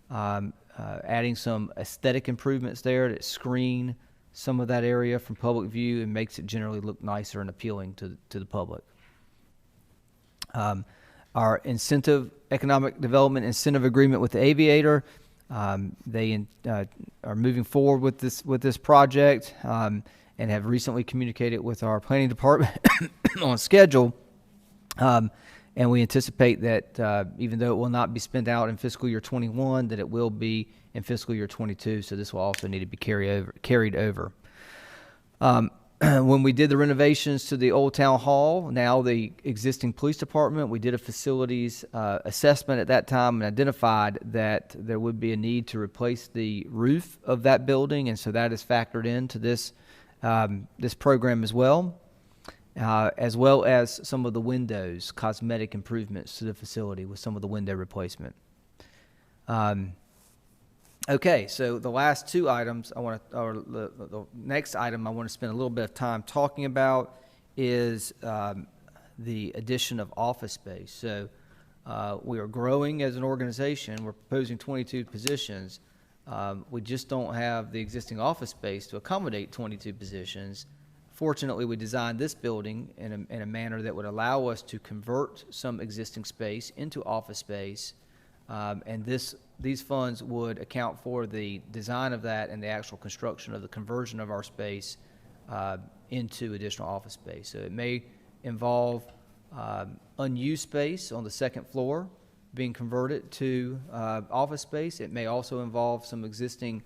S4: adding some aesthetic improvements there that screen some of that area from public view and makes it generally look nicer and appealing to the public. Our economic development incentive agreement with the Aviator, they are moving forward with this project and have recently communicated with our planning department on schedule. And we anticipate that even though it will not be spent out in fiscal year 21, that it will be in fiscal year 22. So this will also need to be carried over. When we did the renovations to the Old Town Hall, now the existing police department, we did a facilities assessment at that time and identified that there would be a need to replace the roof of that building, and so that is factored into this program as well as some of the windows, cosmetic improvements to the facility with some of the window replacement. Okay, so the last two items the next item I want to spend a little bit of time talking about is the addition of office space. So we are growing as an organization. We're proposing 22 positions. We just don't have the existing office space to accommodate 22 positions Fortunately, we designed this building in a manner that would allow us to convert some existing space into office space, and these funds would account for the design of that and the actual construction of the conversion of our space into additional office space. So it may involve unused space on the second floor being converted to office space. It may also involve some existing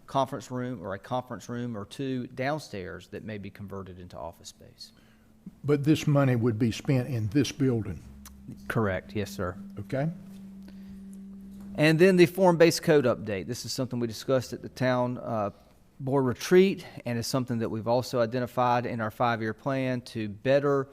S4: conference room or a conference room or two downstairs that may be converted into office space.
S6: But this money would be spent in this building,
S4: Correct, yes, sir.
S6: okay?
S4: And then the form-based code update. This is something we discussed at the town board retreat, and is something that we've also identified in our 5-year plan to better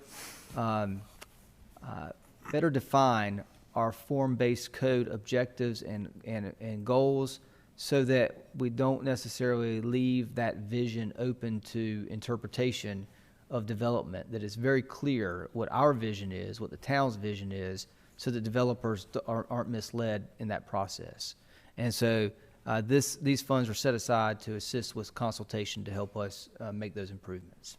S4: define our form-based code objectives and goals, so that we don't necessarily leave that vision open to interpretation of development, that it's very clear what our vision is, what the town's vision is, so that developers aren't misled in that process. And so these funds are set aside to assist with consultation to help us make those improvements.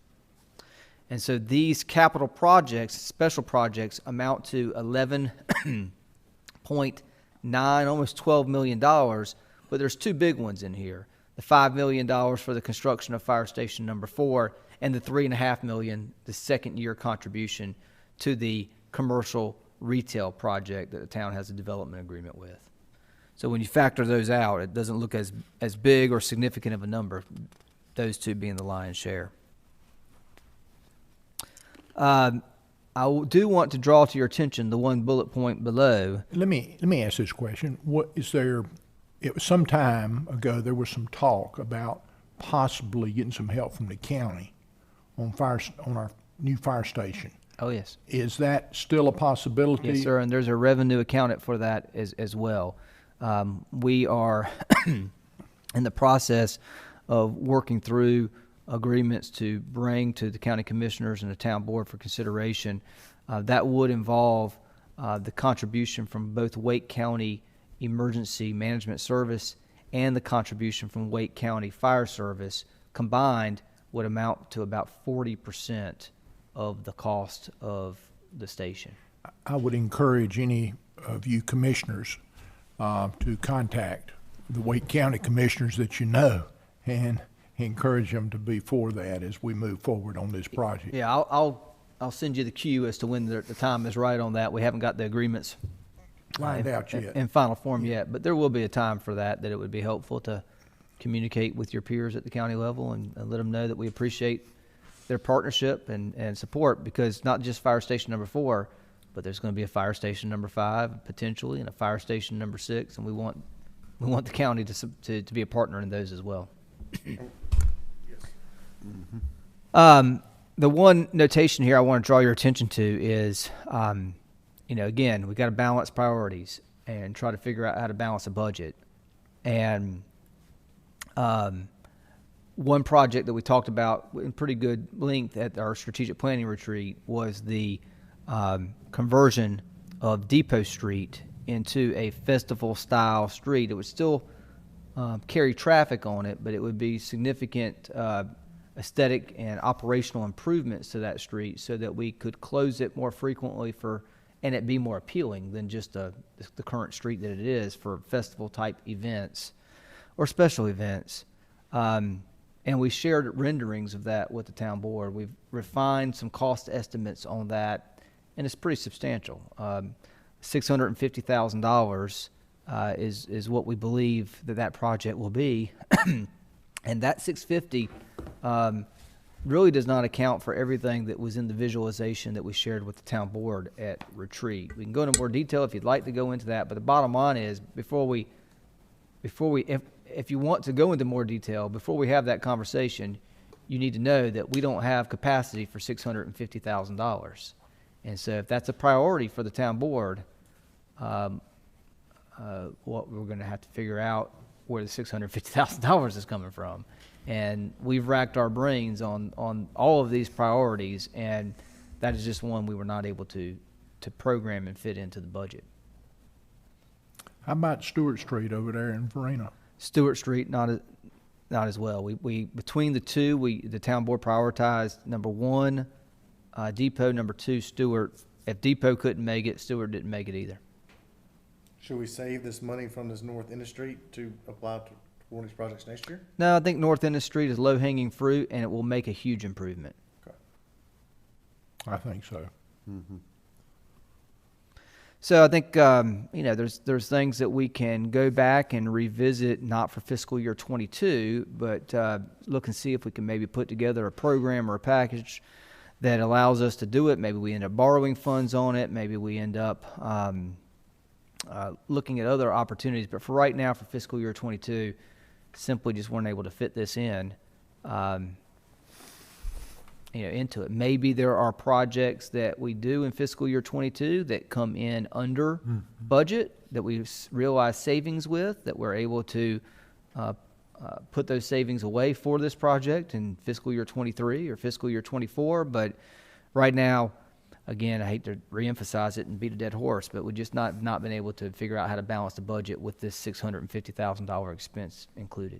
S4: And so these capital projects, special projects, amount to $11.9, almost $12 million, but there's two big ones in here. The $5 million for the construction of Fire Station number 4, and the $3.5 million, the second year contribution to the commercial retail project that the town has a development agreement with. So when you factor those out, it doesn't look as big or significant of a number, those two being the lion's share. I do want to draw to your attention the one bullet point below.
S6: Let me ask this question. What is there, it was some time ago, there was some talk about possibly getting some help from the county on our new fire station.
S4: Oh, yes.
S6: Is that still a possibility?
S4: Yes, sir, and there's a revenue accounted for that as well. We are in the process of working through agreements to bring to the county commissioners and the town board for consideration. That would involve the contribution from both Wake County Emergency Management Service and the contribution from Wake County Fire Service. Combined would amount to about 40% of the cost of the station.
S6: I would encourage any of you commissioners to contact the Wake County commissioners that you know and encourage them to be for that as we move forward on this project.
S4: Yeah, I'll send you the cue as to when the time is right on that. We haven't got the agreements
S6: Lined out yet.
S4: in final form yet, but there will be a time for that it would be helpful to communicate with your peers at the county level and let them know that we appreciate their partnership and support, because not just Fire Station number 4, but there's going to be a Fire Station number 5 potentially, and a Fire Station number 6, and we want the county to be a partner in those as well. The one notation here I want to draw your attention to is, again, we got to balance priorities and try to figure out how to balance a budget. And one project that we talked about in pretty good length at our strategic planning retreat was the conversion of Depot Street into a festival-style street. It would still carry traffic on it, but it would be significant aesthetic and operational improvements to that street so that we could close it more frequently and it be more appealing than just the current street that it is for festival-type events or special events. And we shared renderings of that with the town board. We've refined some cost estimates on that, and it's pretty substantial. $650,000 is what we believe that project will be. And that $650,000 really does not account for everything that was in the visualization that we shared with the town board at retreat. We can go into more detail if you'd like to go into that, but the bottom line is if you want to go into more detail, before we have that conversation, you need to know that we don't have capacity for $650,000. And so if that's a priority for the town board, what we're going to have to figure out where the $650,000 is coming from. And we've racked our brains on all of these priorities, and that is just one we were not able to program and fit into the budget.
S6: How about Stewart Street over there in Varina?
S4: Stewart Street, not not as well. We between the two, the town board prioritized number one, Depot, number two, Stewart. If Depot couldn't make it, Stewart didn't make it either.
S1: Should we save this money from this North End Street to apply to one of these projects next year?
S4: No, I think North End of the Street is low-hanging fruit, and it will make a huge improvement.
S1: Okay.
S6: I think so.
S4: So I think, there's things that we can go back and revisit, not for fiscal year '22, but look and see if we can maybe put together a program or a package that allows us to do it. Maybe we end up borrowing funds on it. Maybe we end up looking at other opportunities. But for right now, for fiscal year '22, simply just weren't able to fit this in. Into it. Maybe there are projects that we do in fiscal year '22 that come in under budget that we realize savings with, that we're able to put those savings away for this project in fiscal year '23 or fiscal year '24. But right now, again, I hate to reemphasize it and beat a dead horse, but we just not been able to figure out how to balance the budget with this $650,000 expense included.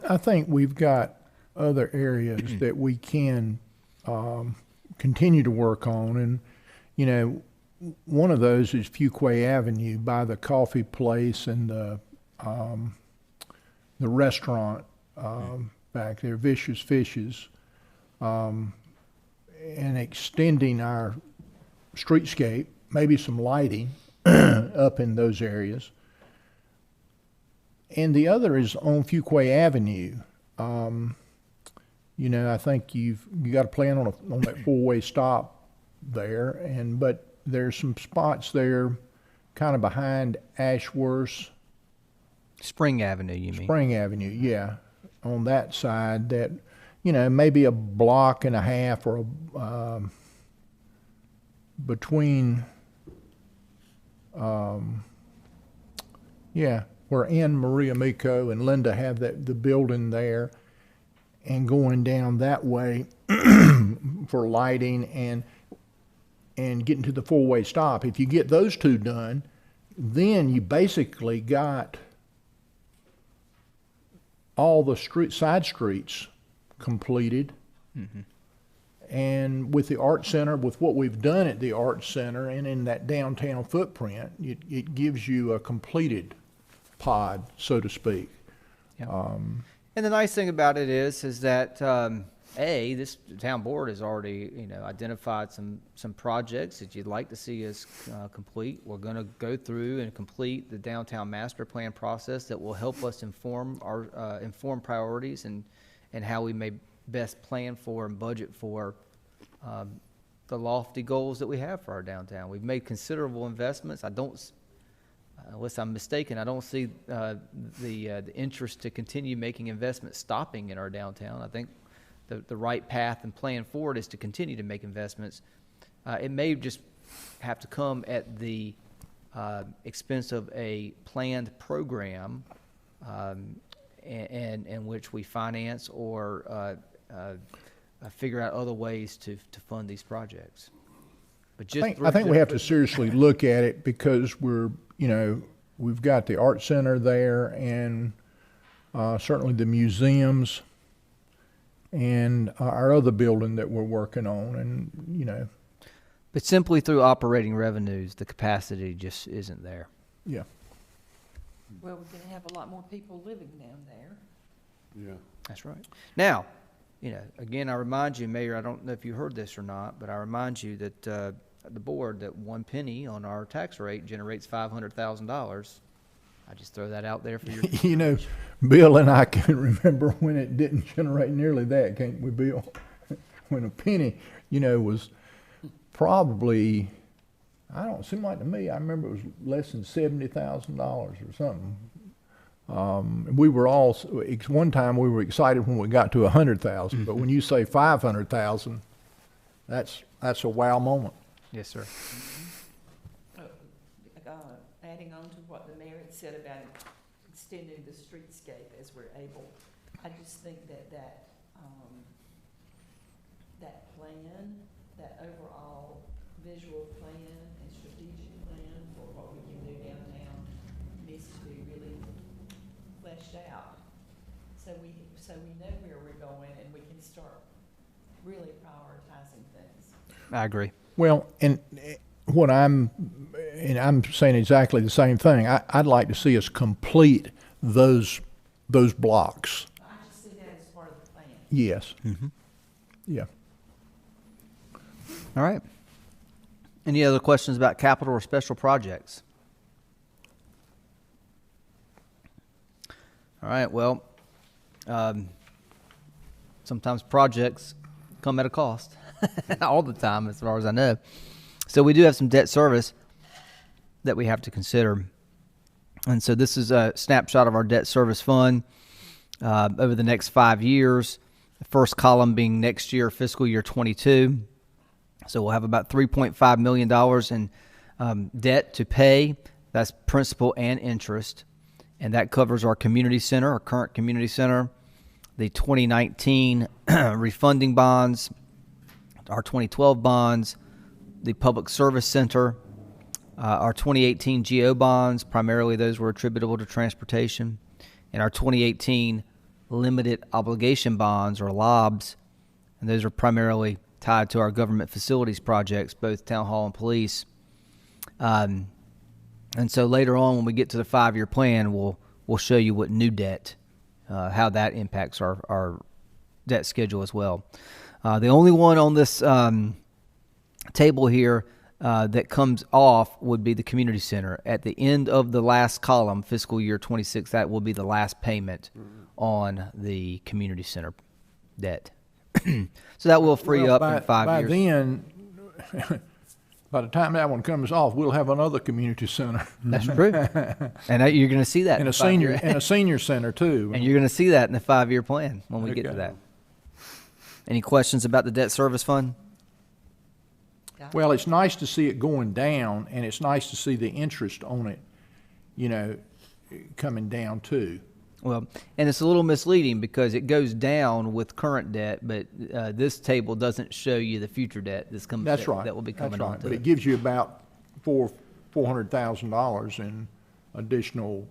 S6: I think we've got other areas that we can continue to work on, and one of those is Fuquay Avenue by the coffee place and the restaurant back there, Vicious Fishes, and extending our streetscape, maybe some lighting up in those areas. And the other is on Fuquay Avenue. I think you got a plan on that four-way stop there, but there's some spots there, kind of behind Ashworth.
S4: Spring Avenue, you mean?
S6: Spring Avenue, yeah, on that side that, maybe a block and a half or between, where Ann Maria Miko and Linda have the building there, and going down that way for lighting and getting to the four-way stop. If you get those two done, then you basically got all the side streets completed. And with the Art Center, with what we've done at the Art Center and in that downtown footprint, it gives you a completed pod, so to speak.
S4: Yep. And the nice thing about it is that this town board has already identified some projects that you'd like to see us complete. We're going to go through and complete the downtown master plan process that will help us inform our priorities and how we may best plan for and budget for the lofty goals that we have for our downtown. We've made considerable investments. Unless I'm mistaken, I don't see the interest to continue making investments stopping in our downtown. I think the right path and plan forward is to continue to make investments. It may just have to come at the expense of a planned program in which we finance or figure out other ways to fund these projects. But
S6: I think we have to seriously look at it because we've got the Art Center there and certainly the museums and our other building that we're working on, and
S4: But simply through operating revenues, the capacity just isn't there.
S6: Yeah.
S5: Well, we're gonna have a lot more people living down there.
S8: Yeah.
S4: That's right. Now, again, I remind you, Mayor, I don't know if you heard this or not, but I remind you that the board, that 1 penny on our tax rate generates $500,000. I just throw that out there for your.
S6: Bill and I can remember when it didn't generate nearly that, can't we, Bill? When a penny, was probably, seem like to me, I remember it was less than $70,000 or something. We were all, one time we were excited when we got to 100,000, but when you say 500,000, that's a wow moment.
S4: Yes, sir.
S5: Adding on to what the mayor had said about extending the streetscape as we're able, I just think that plan, that overall visual plan and strategic plan for what we can do downtown needs to be really fleshed out. so we know where we're going and we can start really prioritizing things.
S4: I agree.
S6: Well, and I'm saying exactly the same thing. I'd like to see us complete those blocks.
S5: I just see that as part of the plan.
S6: Yes. Yeah.
S4: All right. Any other questions about capital or special projects? All right, well, sometimes projects come at a cost, all the time as far as I know. So we do have some debt service that we have to consider. And so this is a snapshot of our debt service fund over the next 5 years. The first column being next year, fiscal year 22. So we'll have about $3.5 million in debt to pay. That's principal and interest. And that covers our community center, our current community center, the 2019 refunding bonds, our 2012 bonds, the public service center, our 2018 GO bonds, primarily those were attributable to transportation, and our 2018 limited obligation bonds, or LOBs, and those are primarily tied to our government facilities projects, both town hall and police. And so later on, when we get to the 5-year plan, we'll show you what new debt, how that impacts our debt schedule as well. The only one on this table here that comes off would be the community center. At the end of the last column, fiscal year 26, that will be the last payment on the community center debt. So that will free up in 5 years.
S6: By then, by the time that one comes off, we'll have another community center.
S4: That's true. And you're going to see that
S6: And
S4: in
S6: a senior center too.
S4: And you're going to see that in the 5-year plan when we get to that. Any questions about the debt service fund?
S6: Well, it's nice to see it going down, and it's nice to see the interest on it, coming down too.
S4: Well, and it's a little misleading because it goes down with current debt, but this table doesn't show you the future debt
S6: That's
S4: that
S6: right.
S4: will be coming
S6: That's right.
S4: on.
S6: But it gives you about $400,000 in additional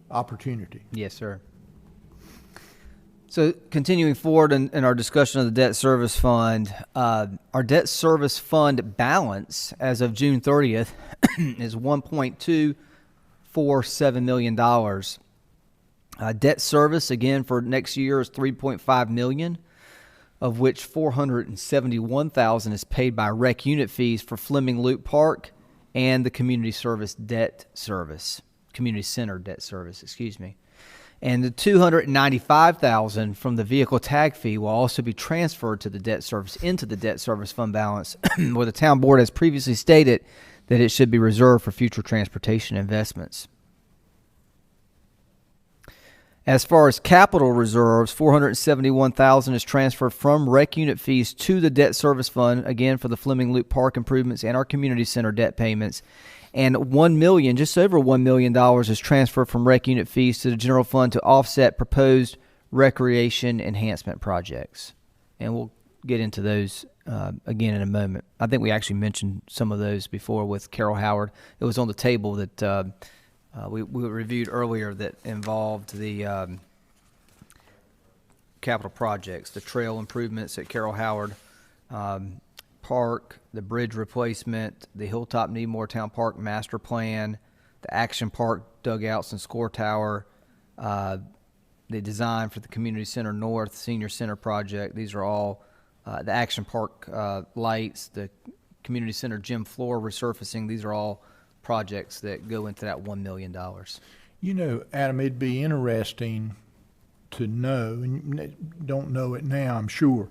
S6: opportunity.
S4: Yes, sir. So continuing forward in our discussion of the debt service fund, our debt service fund balance as of June 30th is $1.247 million. Debt service, again, for next year is $3.5 million, of which $471,000 is paid by rec unit fees for Fleming Loop Park and the community center debt service, And the $295,000 from the vehicle tag fee will also be transferred to the debt service into the debt service fund balance, where the town board has previously stated that it should be reserved for future transportation investments. As far as capital reserves, $471,000 is transferred from rec unit fees to the debt service fund, again for the Fleming Loop Park improvements and our community center debt payments. And $1 million, just over $1 million, is transferred from rec unit fees to the general fund to offset proposed recreation enhancement projects. And we'll get into those again in a moment. I think we actually mentioned some of those before with Carol Howard. It was on the table that we reviewed earlier that involved the capital projects, the trail improvements at Carol Howard Park, the bridge replacement, the Hilltop Needmore Town Park master plan, the Action Park dugouts and score tower, the design for the Community Center North Senior Center project. These are all the Action Park lights, the Community Center gym floor resurfacing. These are all projects that go into that $1 million.
S6: Adam, it'd be interesting to know, and you don't know it now, I'm sure,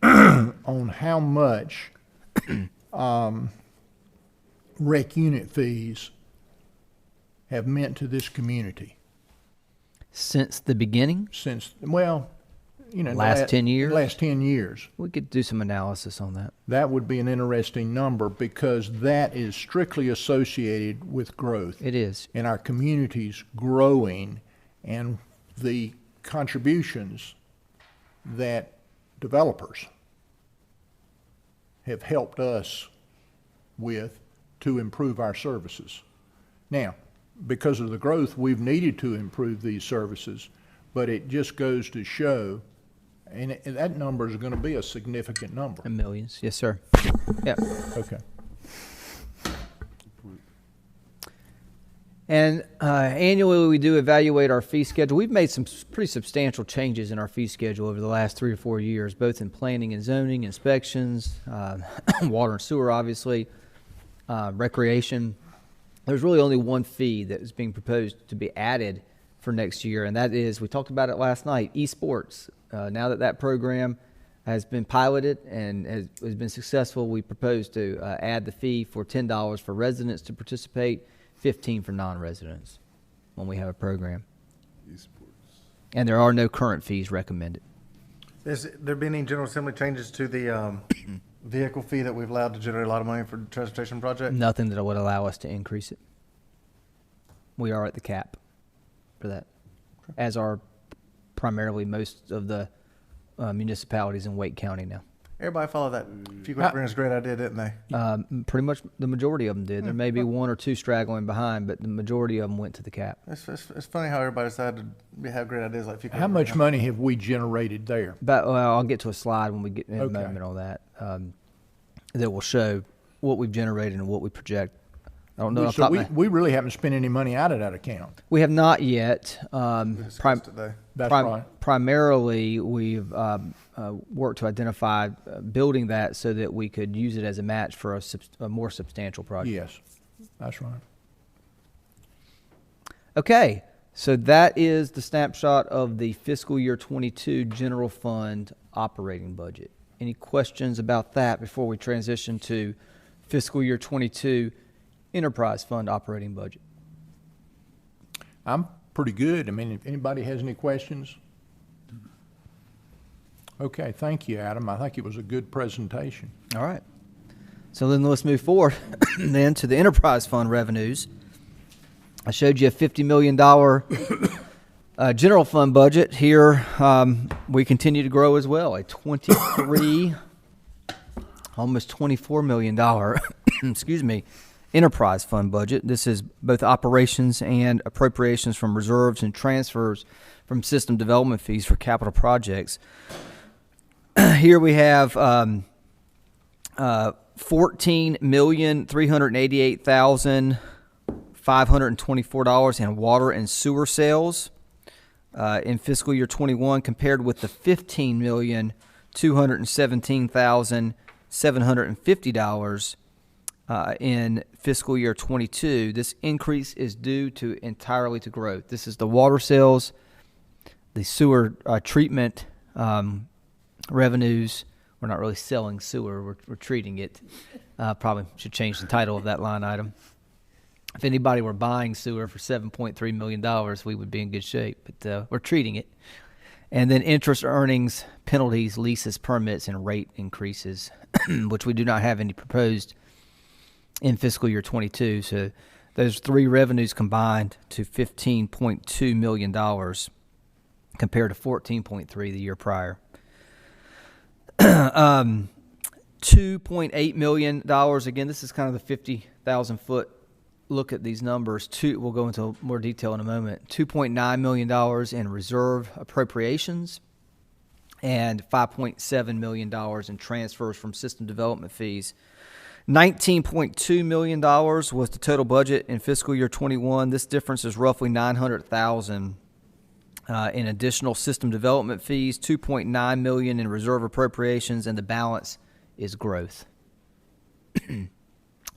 S6: on how much rec unit fees have meant to this community.
S4: Since the beginning?
S6: Last
S4: 10 years?
S6: Last 10 years.
S4: We could do some analysis on that.
S6: That would be an interesting number because that is strictly associated with growth.
S4: It is.
S6: And our communities growing and the contributions that developers have helped us with to improve our services. Now, because of the growth, we've needed to improve these services, but it just goes to show, and that number is going to be a significant number.
S4: In millions, yes, sir. Yeah.
S6: Okay.
S4: And annually, we do evaluate our fee schedule. We've made some pretty substantial changes in our fee schedule over the last 3 or 4 years, both in planning and zoning, inspections, water and sewer, obviously, recreation. There's really only one fee that is being proposed to be added for next year, and that is, we talked about it last night, esports. Now that program has been piloted and has been successful, we propose to add the fee for $10 for residents to participate, $15 for non-residents when we have a program. And there are no current fees recommended.
S1: Has there been any General Assembly changes to the vehicle fee that we've allowed to generate a lot of money for the transportation project?
S4: Nothing that would allow us to increase it. We are at the cap for that, as are primarily most of the municipalities in Wake County now.
S1: Everybody follow that Fuquay-Varina's great idea, didn't they?
S4: Pretty much the majority of them did. There may be one or two straggling behind, but the majority of them went to the cap.
S1: It's funny how everybody decided to have great ideas like Fuquay-Varina.
S6: How much money have we generated there?
S4: But I'll get to a slide when we get in a
S6: Okay.
S4: moment on that that will show what we've generated and what we project. I don't know. off the
S6: So
S4: top of my-
S6: we really haven't spent any money out of that account.
S4: we have not yet.
S1: We discussed today.
S6: That's right.
S4: Primarily, we've worked to identify building that so that we could use it as a match for a more substantial project.
S6: Yes, that's right.
S4: Okay, so that is the snapshot of the fiscal year 22 general fund operating budget. Any questions about that before we transition to fiscal year 22 enterprise fund operating budget?
S6: I'm pretty good. I mean, if anybody has any questions? Okay, thank you, Adam. I think it was a good presentation.
S4: All right. So then let's move forward then to the enterprise fund revenues. I showed you a $50 million general fund budget. Here we continue to grow as well, a almost $24 million, excuse me, enterprise fund budget. This is both operations and appropriations from reserves and transfers from system development fees for capital projects. Here we have $14,388,524 in water and sewer sales in fiscal year 21, compared with the $15,217,750 in fiscal year 22. This increase is due entirely to growth. This is the water sales, the sewer treatment revenues. We're not really selling sewer, we're treating it. Probably should change the title of that line item. If anybody were buying sewer for $7.3 million, we would be in good shape, but we're treating it. And then interest earnings, penalties, leases, permits, and rate increases, which we do not have any proposed in fiscal year 22. So those three revenues combined to $15.2 million compared to $14.3 the year prior. $2.8 million. Again, this is kind of the 50,000 foot look at these numbers. We'll go into more detail in a moment. $2.9 million in reserve appropriations and $5.7 million in transfers from system development fees. $19.2 million was the total budget in fiscal year 21. This difference is roughly $900,000 in additional system development fees, $2.9 million in reserve appropriations, and the balance is growth.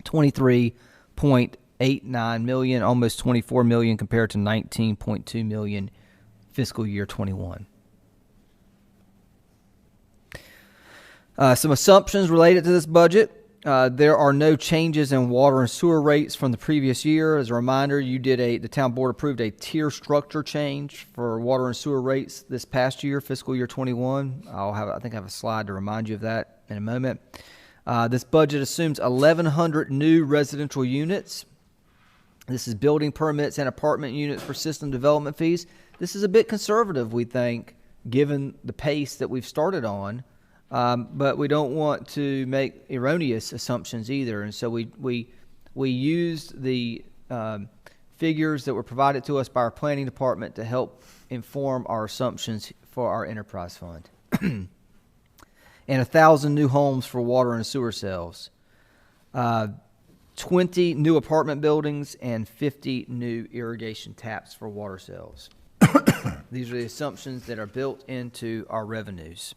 S4: $23.89 million, almost $24 million compared to $19.2 million fiscal year 21. Some assumptions related to this budget. There are no changes in water and sewer rates from the previous year. As a reminder, the town board approved a tier structure change for water and sewer rates this past year, fiscal year 21. I think I have a slide to remind you of that in a moment. This budget assumes 1,100 new residential units. This is building permits and apartment units for system development fees. This is a bit conservative, we think, given the pace that we've started on. But we don't want to make erroneous assumptions either, and so we used the figures that were provided to us by our planning department to help inform our assumptions for our enterprise fund. And 1,000 new homes for water and sewer sales. 20 new apartment buildings and 50 new irrigation taps for water sales. These are the assumptions that are built into our revenues.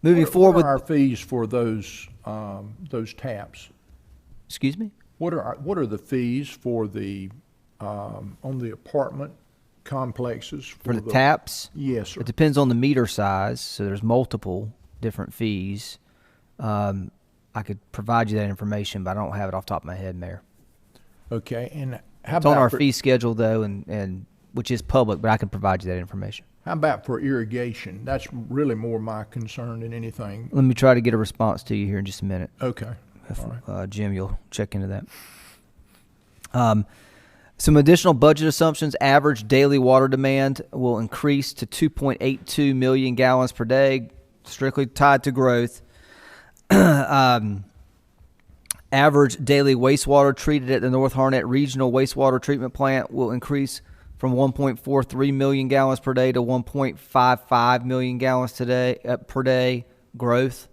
S4: Moving forward
S6: What are our
S4: with,
S6: fees for those taps?
S4: excuse me?
S6: What are the fees for the, on the apartment complexes?
S4: For the taps?
S6: Yes, sir.
S4: It depends on the meter size, so there's multiple different fees. I could provide you that information, but I don't have it off the top of my head, Mayor.
S6: Okay, and how
S4: It's on
S6: about
S4: our
S6: for,
S4: fee schedule, though, and which is public, but I can provide you that information.
S6: how about for irrigation? That's really more my concern than anything.
S4: Let me try to get a response to you here in just a minute.
S6: Okay,
S4: If,
S6: all right.
S4: Jim, you'll check into that. Some additional budget assumptions. Average daily water demand will increase to 2.82 million gallons per day, strictly tied to growth. Average daily wastewater treated at the North Harnett Regional Wastewater Treatment Plant will increase from 1.43 million gallons per day to 1.55 million gallons per day growth.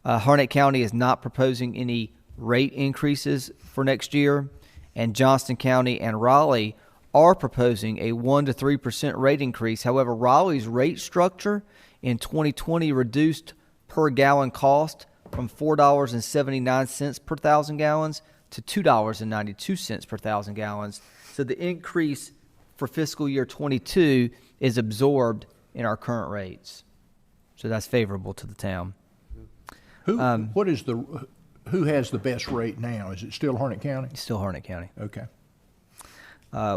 S4: Harnett County is not proposing any rate increases for next year, and Johnston County and Raleigh are proposing a 1 to 3% rate increase. However, Raleigh's rate structure in 2020 reduced per gallon cost from $4.79 per thousand gallons to $2.92 per thousand gallons. So the increase for fiscal year 22 is absorbed in our current rates. So that's favorable to the town.
S6: Who has the best rate now? Is it still Harnett County?
S4: Still Harnett County
S6: Okay.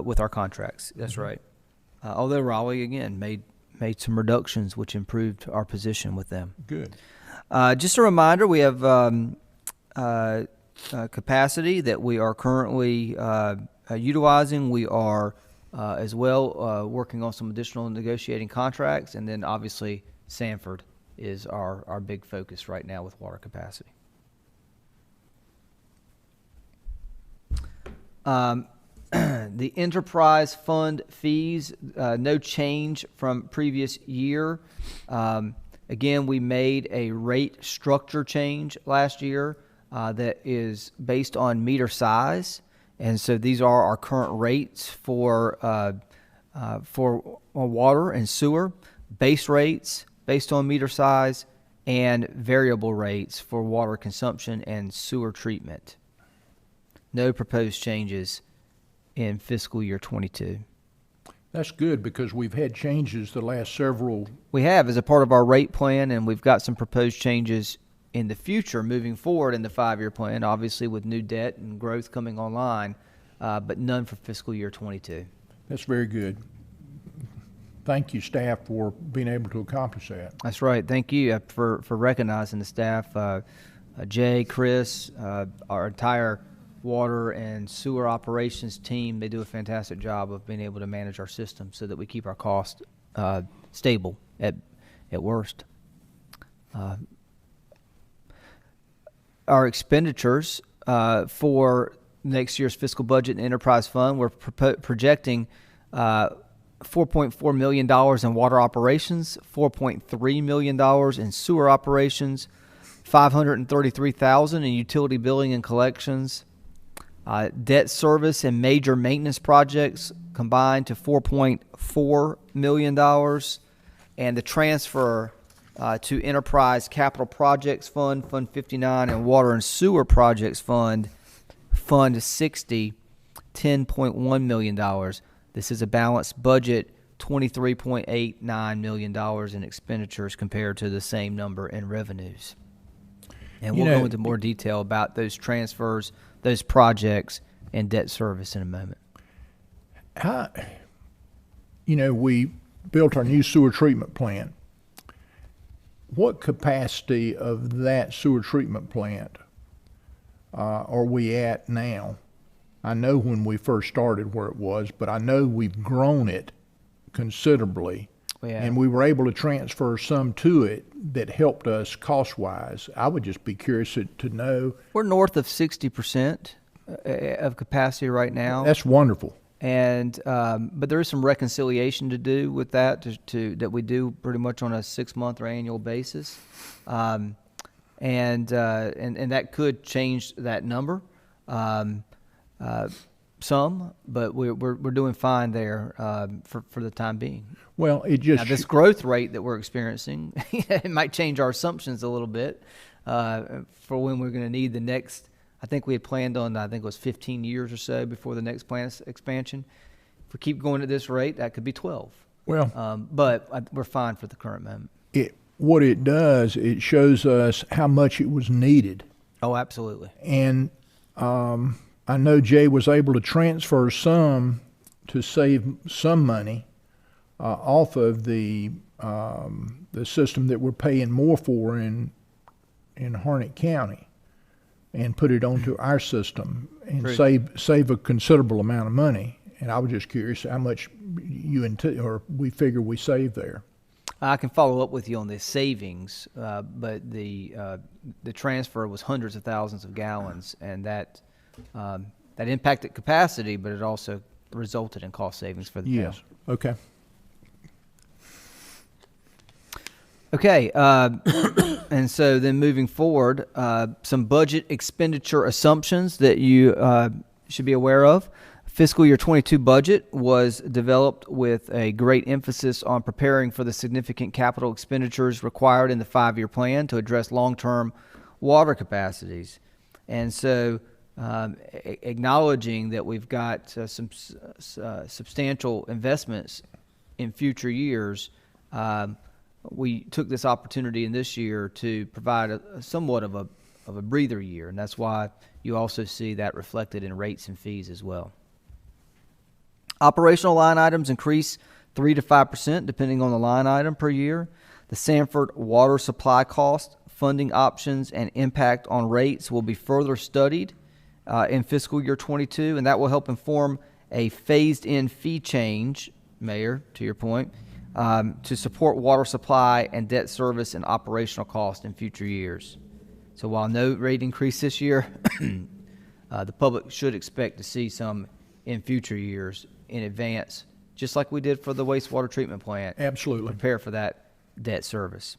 S4: with our contracts. That's right. Although Raleigh, again, made some reductions, which improved our position with them.
S6: Good.
S4: Just a reminder, we have capacity that we are currently utilizing. We are as well working on some additional negotiating contracts, and then obviously Sanford is our big focus right now with water capacity. The enterprise fund fees, no change from previous year. Again, we made a rate structure change last year that is based on meter size, and so these are our current rates for water and sewer. Base rates based on meter size, and variable rates for water consumption and sewer treatment. No proposed changes in fiscal year 22.
S6: That's good because we've had changes the last several.
S4: We have as a part of our rate plan, and we've got some proposed changes in the future moving forward in the 5-year plan, obviously with new debt and growth coming online, but none for fiscal year 22.
S6: That's very good. Thank you, staff, for being able to accomplish that.
S4: That's right. Thank you for recognizing the staff. Jay, Chris, our entire water and sewer operations team, they do a fantastic job of being able to manage our system so that we keep our costs stable at worst. Our expenditures for next year's fiscal budget and enterprise fund, we're projecting $4.4 million in water operations, $4.3 million in sewer operations, $533,000 in utility billing and collections. Debt service and major maintenance projects combined to $4.4 million, and the transfer to Enterprise Capital Projects Fund, Fund 59, and Water and Sewer Projects Fund, Fund 60, $10.1 million. This is a balanced budget, $23.89 million in expenditures compared to the same number in revenues. And we'll go into more detail about those transfers, those projects, and debt service in a moment.
S6: We built our new sewer treatment plant. What capacity of that sewer treatment plant are we at now? I know when we first started where it was, but I know we've grown it considerably.
S4: Yeah.
S6: And we were able to transfer some to it that helped us cost-wise. I would just be curious to know.
S4: We're north of 60% of capacity right now.
S6: That's wonderful.
S4: And but there is some reconciliation to do with that that we do pretty much on a 6-month or annual basis, and that could change that number some, but we're doing fine there for the time being.
S6: Well, it
S4: Now,
S6: just
S4: this growth rate that we're experiencing, it might change our assumptions a little bit for when we're going to need the next. I think we had planned on, I think it was 15 years or so before the next plant expansion. If we keep going at this rate, that could be 12.
S6: well,
S4: But we're fine for the current moment.
S6: what it does, it shows us how much it was needed.
S4: Oh, absolutely.
S6: And I know Jay was able to transfer some to save some money off of the system that we're paying more for in Harnett County, and put it onto our system and
S4: True.
S6: save a considerable amount of money. And I was just curious how much or we figure we save there.
S4: I can follow up with you on the savings, but the transfer was hundreds of thousands of gallons, and that impacted capacity, but it also resulted in cost savings for the town.
S6: Yes. Okay.
S4: Okay, and so then moving forward, some budget expenditure assumptions that you should be aware of. Fiscal year 22 budget was developed with a great emphasis on preparing for the significant capital expenditures required in the 5-year plan to address long-term water capacities. And so acknowledging that we've got some substantial investments in future years, we took this opportunity in this year to provide somewhat of a breather year, and that's why you also see that reflected in rates and fees as well. Operational line items increase 3 to 5% depending on the line item per year. The Sanford water supply cost, funding options, and impact on rates will be further studied in fiscal year 22, and that will help inform a phased-in fee change, Mayor, to your point, to support water supply and debt service and operational cost in future years. So while no rate increase this year, the public should expect to see some in future years in advance, just like we did for the wastewater treatment plant.
S6: Absolutely.
S4: Prepare for that debt service.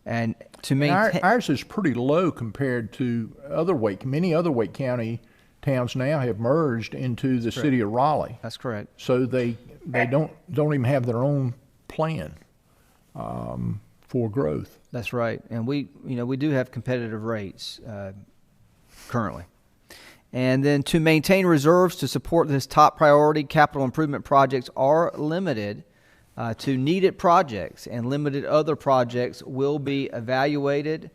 S4: And to
S6: And
S4: maintain
S6: ours is pretty low compared to many other Wake County towns now have merged into the city of Raleigh.
S4: That's correct.
S6: So they don't even have their own plan for growth.
S4: That's right. And we do have competitive rates currently. And then to maintain reserves to support this top priority, capital improvement projects are limited to needed projects, and limited other projects will be evaluated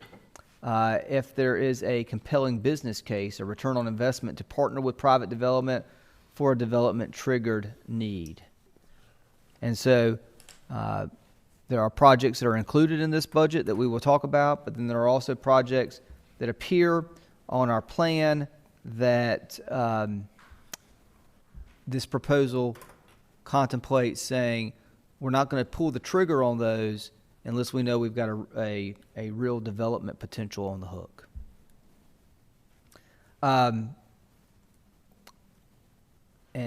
S4: if there is a compelling business case, a return on investment to partner with private development for a development-triggered need. And so there are projects that are included in this budget that we will talk about, but then there are also projects that appear on our plan that this proposal contemplates saying we're not going to pull the trigger on those unless we know we've got a real development potential on the hook. And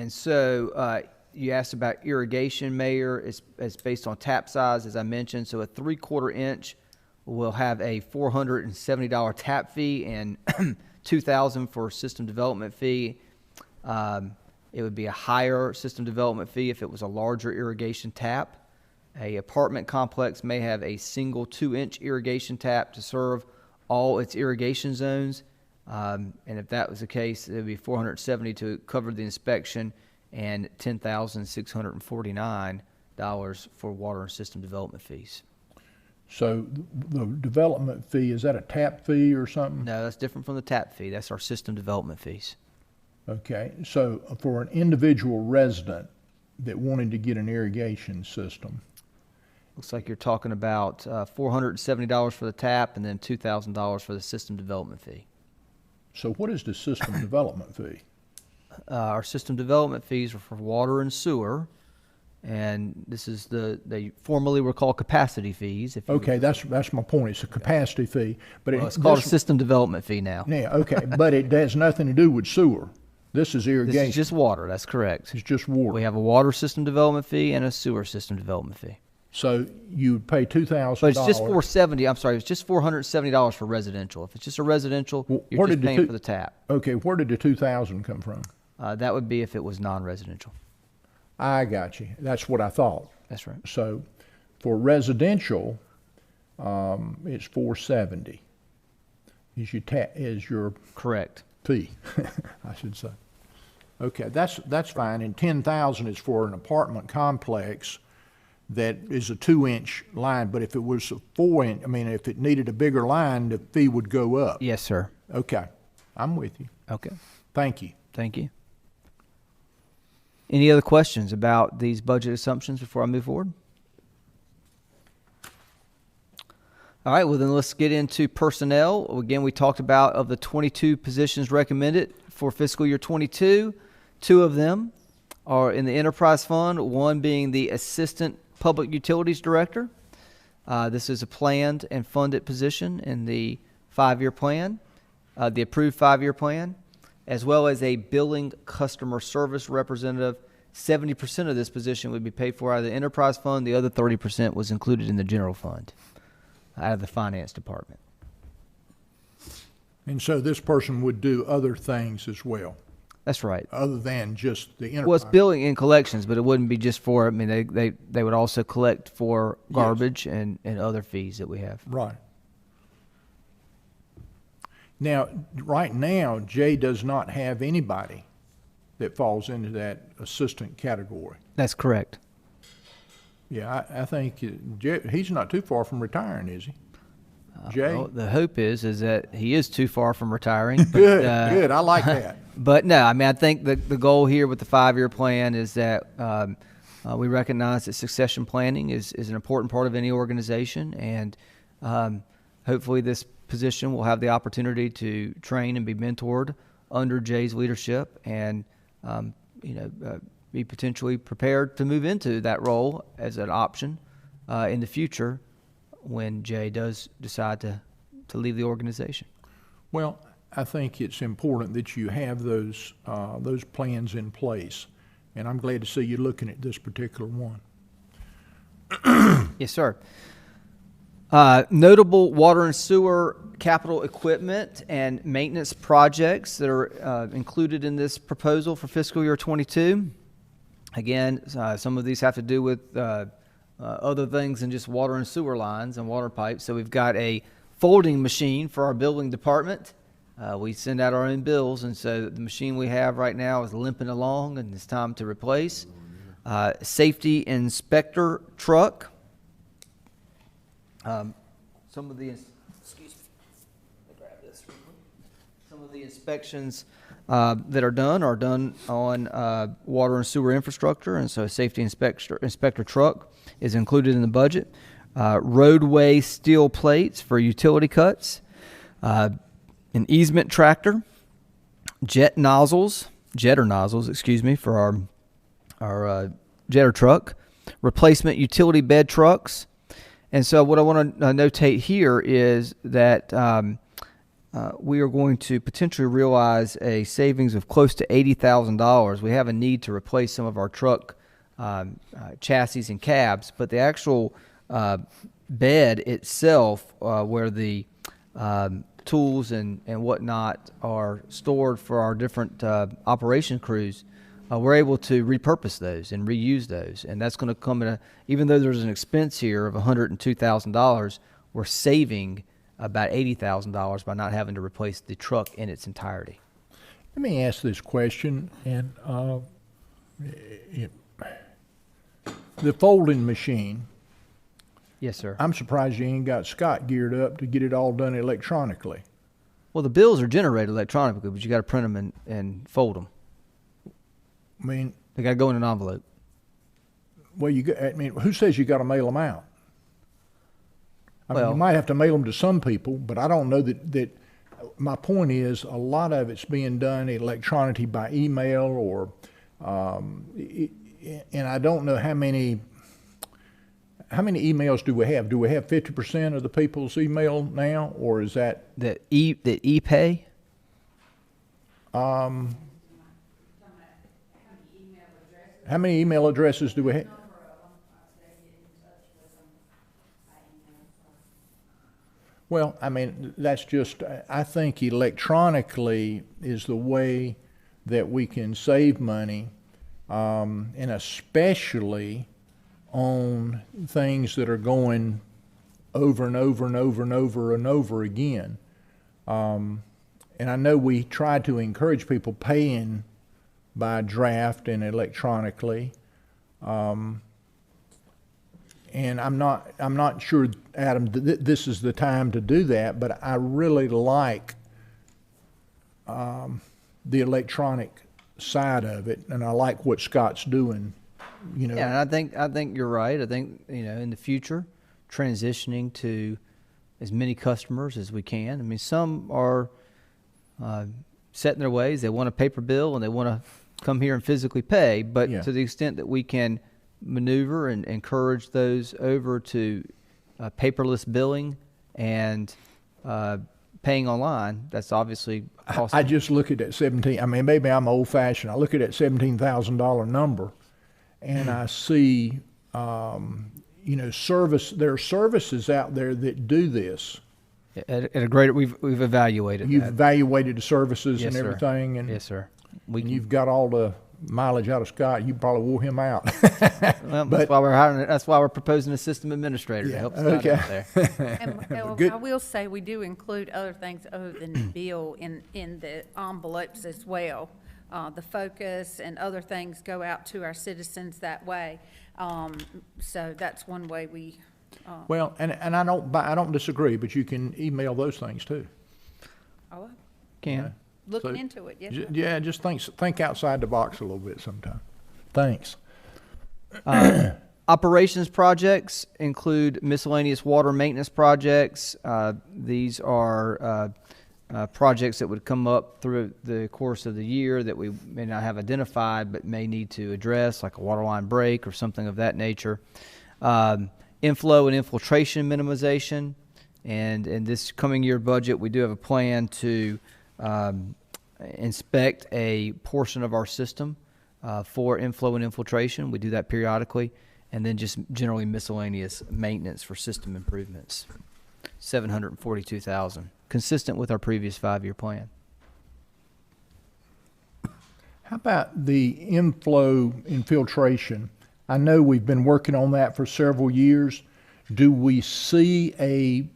S4: so you asked about irrigation, Mayor. It's based on tap size, as I mentioned. So a 3/4 inch will have a $470 tap fee and $2,000 for system development fee. It would be a higher system development fee if it was a larger irrigation tap. A apartment complex may have a single 2-inch irrigation tap to serve all its irrigation zones. And if that was the case, it would be $470 to cover the inspection and $10,649 for water and system development fees.
S6: So the development fee, is that a tap fee or something?
S4: No, that's different from the tap fee. That's our system development fees.
S6: Okay, so for an individual resident that wanted to get an irrigation system,
S4: Looks like you're talking about $470 for the tap and then $2,000 for the system development fee.
S6: so what is the system development fee?
S4: Our system development fees are for water and sewer, And this is they formerly were called capacity fees. If you
S6: Okay, that's my point. It's a capacity fee, but
S4: well, it's called a system development fee now.
S6: Yeah, okay, but it has nothing to do with sewer. This is irrigation.
S4: This is just water. That's correct.
S6: It's just water.
S4: We have a water system development fee and a sewer system development fee.
S6: So you would pay $2,000.
S4: But it's just $470. I'm sorry, it's just $470 for residential. If it's just a residential, you're just paying for the tap.
S6: Okay, where did the 2,000 come from?
S4: That would be if it was non-residential.
S6: I got you. That's what I thought.
S4: That's right.
S6: So for residential, it's $470. Is your
S4: Correct.
S6: fee, I should say. Okay, that's fine. And 10,000 is for an apartment complex that is a 2-inch line. But if it was a 4-inch, I mean, if it needed a bigger line, the fee would go up.
S4: Yes, sir.
S6: Okay, I'm with you.
S4: Okay.
S6: Thank you.
S4: Thank you. Any other questions about these budget assumptions before I move forward? All right, well then let's get into personnel. Again, we talked about of the 22 positions recommended for fiscal year 22, 2 of them are in the enterprise fund, one being the assistant public utilities director. This is a planned and funded position in the 5-year plan, the approved 5-year plan, as well as a billing customer service representative. 70% of this position would be paid for out of the enterprise fund. The other 30% was included in the general fund out of the finance department.
S6: And so this person would do other things as well,
S4: That's right.
S6: other than just the enterprise.
S4: Well, it's billing and collections, but it wouldn't be just for, I mean, they would also collect for garbage and other fees that we have.
S6: Right. Now, right now, Jay does not have anybody that falls into that assistant category.
S4: That's correct.
S6: Yeah, I think he's not too far from retiring, is he? Jay?
S4: Well, the hope is that he is too far from retiring. But,
S6: Good. I like that.
S4: But no, I mean, I think the goal here with the 5-year plan is that we recognize that succession planning is an important part of any organization, and hopefully this position will have the opportunity to train and be mentored under Jay's leadership, and be potentially prepared to move into that role as an option in the future when Jay does decide to leave the organization.
S6: Well, I think it's important that you have those plans in place, and I'm glad to see you looking at this particular one.
S4: Yes, sir. Notable water and sewer capital equipment and maintenance projects that are included in this proposal for fiscal year 22. Again, some of these have to do with other things than just water and sewer lines and water pipes. So we've got a folding machine for our building department. We send out our own bills, and so the machine we have right now is limping along, and it's time to replace. Safety inspector truck. Some of the inspections that are done on water and sewer infrastructure, and so a safety inspector truck is included in the budget. Roadway steel plates for utility cuts, an easement tractor, jetter nozzles, for our jetter truck, replacement utility bed trucks. And so what I want to notate here is that we are going to potentially realize a savings of close to $80,000. We have a need to replace some of our truck chassis and cabs, but the actual bed itself, where the tools and whatnot are stored for our different operation crews, we're able to repurpose those and reuse those. And that's going to come in even though there's an expense here of $102,000, we're saving about $80,000 by not having to replace the truck in its entirety.
S6: Let me ask this question, and the folding machine.
S4: Yes, sir.
S6: I'm surprised you ain't got Scott geared up to get it all done electronically.
S4: Well, the bills are generated electronically, but you got to print them and fold them.
S6: I mean,
S4: They got to go in an envelope.
S6: well, who says you got to mail them out? I mean,
S4: Well-
S6: you might have to mail them to some people, but I don't know that. My point is, a lot of it's being done electronically by email, or and I don't know how many emails do we have? Do we have 50% of the people's email now, or is that?
S4: The e-pay?
S6: How many email addresses do we have? Well, I mean, that's just, I think electronically is the way that we can save money, and especially on things that are going over and over and over and over and over again. And I know we try to encourage people paying by draft and electronically. And I'm not sure, Adam, this is the time to do that, but I really like the electronic side of it, and I like what Scott's doing, you know.
S4: Yeah, and I think you're right. I think, you know, in the future, transitioning to as many customers as we can. I mean, some are set in their ways. They want a paper bill and they want to come here and physically pay, but
S6: Yeah.
S4: to the extent that we can maneuver and encourage those over to paperless billing and paying online, that's obviously costly.
S6: I just look at that 17, I mean, maybe I'm old fashioned. I look at that $17,000 number and I see, you know, there are services out there that do this.
S4: At a greater, we've evaluated
S6: You've
S4: that.
S6: evaluated the services
S4: Yes,
S6: and
S4: sir.
S6: everything, and,
S4: Yes, sir.
S6: and you've got all the mileage out of Scott. You probably wore him out.
S4: Well, that's why we're hiring. That's why we're proposing a system administrator to help Scott out there.
S9: And
S6: Good.
S9: I will say, we do include other things other than the bill in the envelopes as well. The focus and other things go out to our citizens that way. So that's one way we,
S6: Well, and I don't disagree, but you can email those things too.
S4: Can.
S9: looking
S6: So,
S9: into it, yes, sir.
S6: Yeah, just think outside the box a little bit sometime. Thanks.
S4: Operations projects include miscellaneous water maintenance projects. These are projects that would come up through the course of the year that we may not have identified but may need to address, like a water line break or something of that nature. Inflow and infiltration minimization. And in this coming year budget, we do have a plan to inspect a portion of our system for inflow and infiltration. We do that periodically. And then just generally miscellaneous maintenance for system improvements. $742,000, consistent with our previous 5-year plan.
S6: How about the inflow infiltration? I know we've been working on that for several years. Do we see a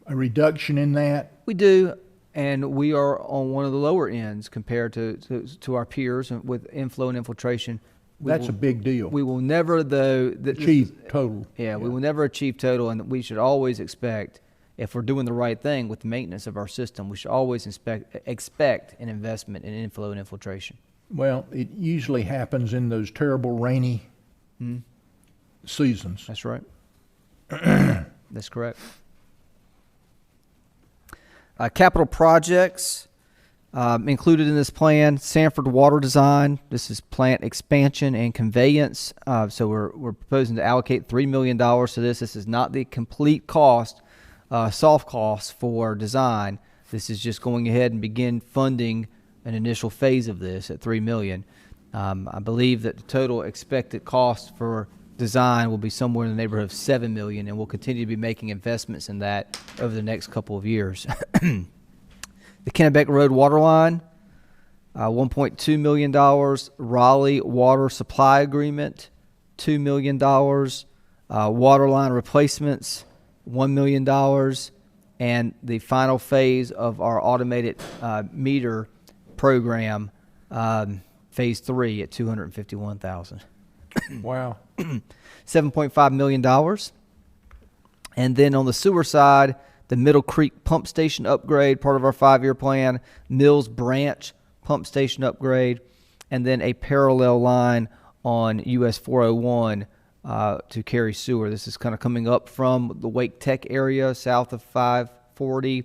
S6: reduction in that?
S4: We do, and we are on one of the lower ends compared to our peers with inflow and infiltration.
S6: That's a big deal.
S4: We will never, though,
S6: Achieve total.
S4: Yeah, we will never achieve total, and we should always expect, if we're doing the right thing with the maintenance of our system, we should always expect an investment in inflow and infiltration.
S6: Well, it usually happens in those terrible rainy seasons.
S4: That's right. That's correct. Capital projects included in this plan: Sanford Water Design. This is plant expansion and conveyance. So we're proposing to allocate $3 million to this. This is not the complete cost, soft cost for design. This is just going ahead and begin funding an initial phase of this at $3 million. I believe that the total expected cost for design will be somewhere in the neighborhood of $7 million, and we'll continue to be making investments in that over the next couple of years. The Kennebec Road water line, $1.2 million. Raleigh water supply agreement, $2 million. Water line replacements, $1 million. And the final phase of our automated meter program, phase 3 at $251,000.
S6: Wow.
S4: $7.5 million. And then on the sewer side, the Middle Creek pump station upgrade, part of our 5-year plan, Mills Branch pump station upgrade, and then a parallel line on US 401 to carry sewer. This is kind of coming up from the Wake Tech area, south of 540,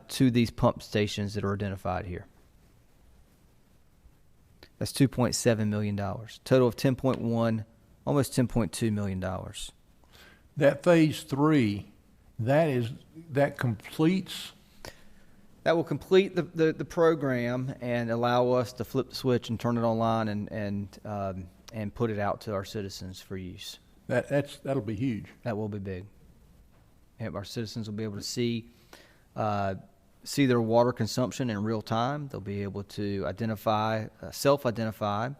S4: to these pump stations that are identified here. That's $2.7 million. Total of 10.1, almost $10.2 million.
S6: That phase 3, that completes,
S4: That will complete the program and allow us to flip the switch and turn it online and put it out to our citizens for use.
S6: that'll be huge.
S4: That will be big. And our citizens will be able to see their water consumption in real time. They'll be able to identify, self-identify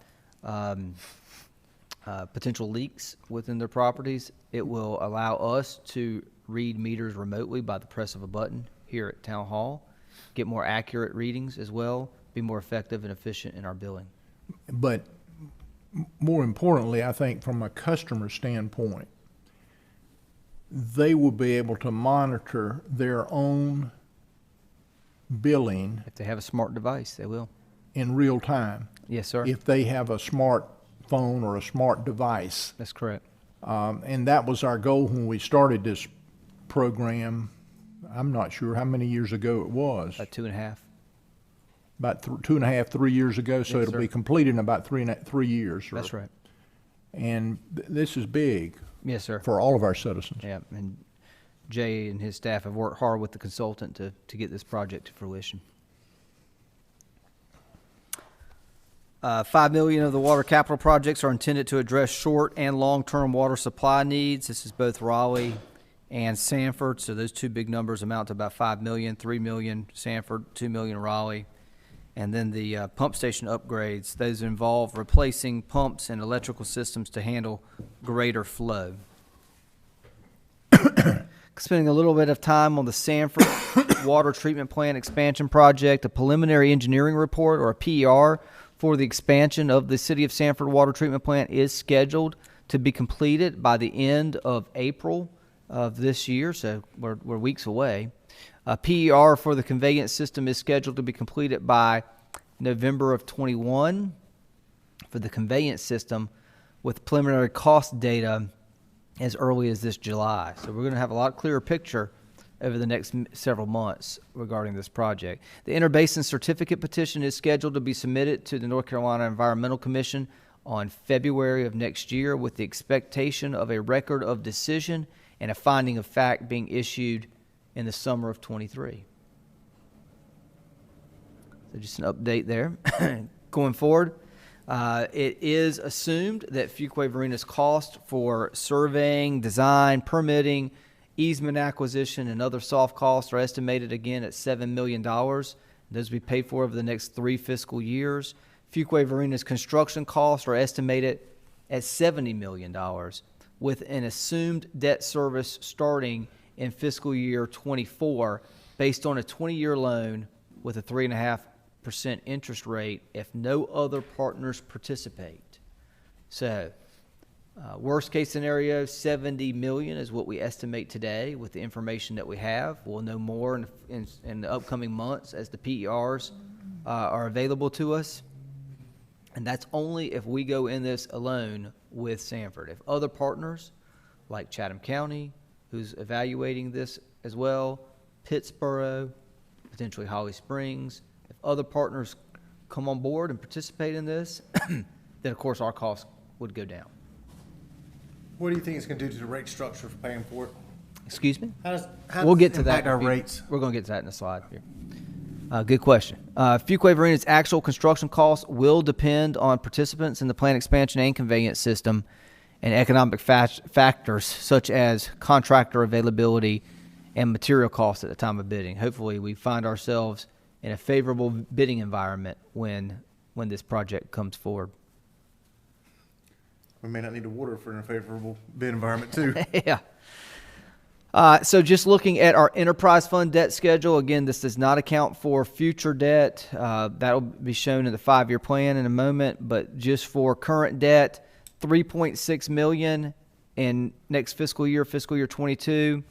S4: potential leaks within their properties. It will allow us to read meters remotely by the press of a button here at Town Hall, get more accurate readings as well, be more effective and efficient in our billing.
S6: But more importantly, I think from a customer standpoint, they will be able to monitor their own billing
S4: If they have a smart device, they will.
S6: in real time.
S4: Yes, sir.
S6: If they have a smartphone or a smart device.
S4: That's correct.
S6: And that was our goal when we started this program. I'm not sure how many years ago it was.
S4: About 2.5.
S6: About 2.5, 3 years ago. So
S4: Yes,
S6: it'll
S4: sir.
S6: be completed in about 3 years.
S4: That's right.
S6: And this is big
S4: Yes, sir.
S6: for all of our citizens.
S4: Yeah, and Jay and his staff have worked hard with the consultant to get this project to fruition. $5 million of the water capital projects are intended to address short and long-term water supply needs. This is both Raleigh and Sanford, so those two big numbers amount to about $5 million, $3 million Sanford, $2 million Raleigh. And then the pump station upgrades, those involve replacing pumps and electrical systems to handle greater flow. Spending a little bit of time on the Sanford Water Treatment Plant Expansion Project, a preliminary engineering report, or a PER, for the expansion of the City of Sanford Water Treatment Plant is scheduled to be completed by the end of April of this year, so we're weeks away. A PER for the conveyance system is scheduled to be completed by November of 21 for the conveyance system, with preliminary cost data as early as this July. So we're going to have a lot clearer picture over the next several months regarding this project. The interbasin certificate petition is scheduled to be submitted to the North Carolina Environmental Commission on February of next year, with the expectation of a record of decision and a finding of fact being issued in the summer of 23. So just an update there. Going forward, it is assumed that Fuquay-Varina's cost for surveying, design, permitting, easement acquisition, and other soft costs are estimated again at $7 million. Those will be paid for over the next 3 fiscal years. Fuquay-Varina's construction costs are estimated at $70 million, with an assumed debt service starting in fiscal year 24 based on a 20-year loan with a 3.5% interest rate if no other partners participate. So, worst case scenario, $70 million is what we estimate today with the information that we have. We'll know more in the upcoming months as the PERs are available to us. And that's only if we go in this alone with Sanford. If other partners, like Chatham County, who's evaluating this as well, Pittsboro, potentially Holly Springs, if other partners come on board and participate in this, then of course our costs would go down.
S1: What do you think it's going to do to the rate structure for paying for it?
S4: Excuse me?
S1: How
S4: We'll
S1: does
S4: get
S1: it
S4: to that.
S1: impact our rates?
S4: We're going to get to that in a slide here. Good question. Fuquay-Varina's actual construction costs will depend on participants in the plant expansion and conveyance system and economic factors such as contractor availability and material costs at the time of bidding. Hopefully, we find ourselves in a favorable bidding environment when this project comes forward.
S1: We may not need to water for a favorable bid environment too.
S4: Yeah. So just looking at our enterprise fund debt schedule, again, this does not account for future debt. That will be shown in the 5-year plan in a moment, but just for current debt, $3.6 million in next fiscal year 22,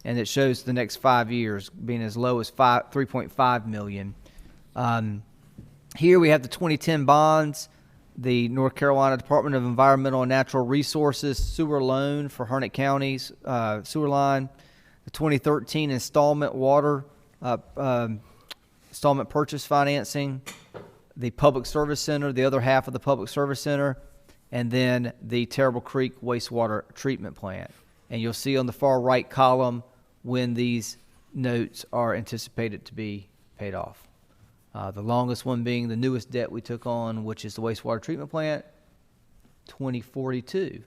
S4: and it shows the next 5 years being as low as $3.5 million. Here we have the 2010 bonds, the North Carolina Department of Environmental and Natural Resources sewer loan for Harnett County's sewer line, the 2013 installment water installment purchase financing, the Public Service Center, the other half of the Public Service Center, and then the Terrible Creek wastewater treatment plant. And you'll see on the far right column when these notes are anticipated to be paid off. The longest one being the newest debt we took on, which is the wastewater treatment plant, 2042,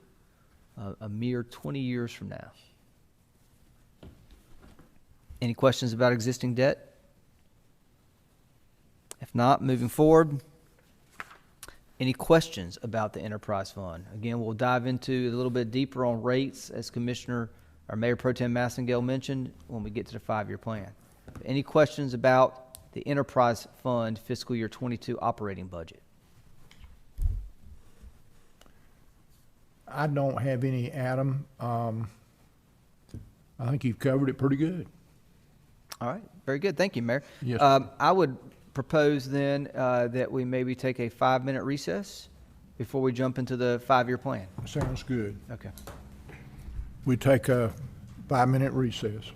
S4: a mere 20 years from now. Any questions about existing debt? If not, moving forward, any questions about the enterprise fund? Again, we'll dive into a little bit deeper on rates, as Commissioner or Mayor Pro Tem Massengale mentioned, when we get to the 5-year plan. Any questions about the enterprise fund fiscal year 22 operating budget?
S6: I don't have any, Adam. I think you've covered it pretty good.
S4: All right, very good. Thank you, Mayor.
S6: Yes, sir.
S4: I would propose then that we maybe take a 5-minute recess before we jump into the 5-year plan.
S6: Sounds good.
S4: Okay.
S6: We take a 5-minute recess.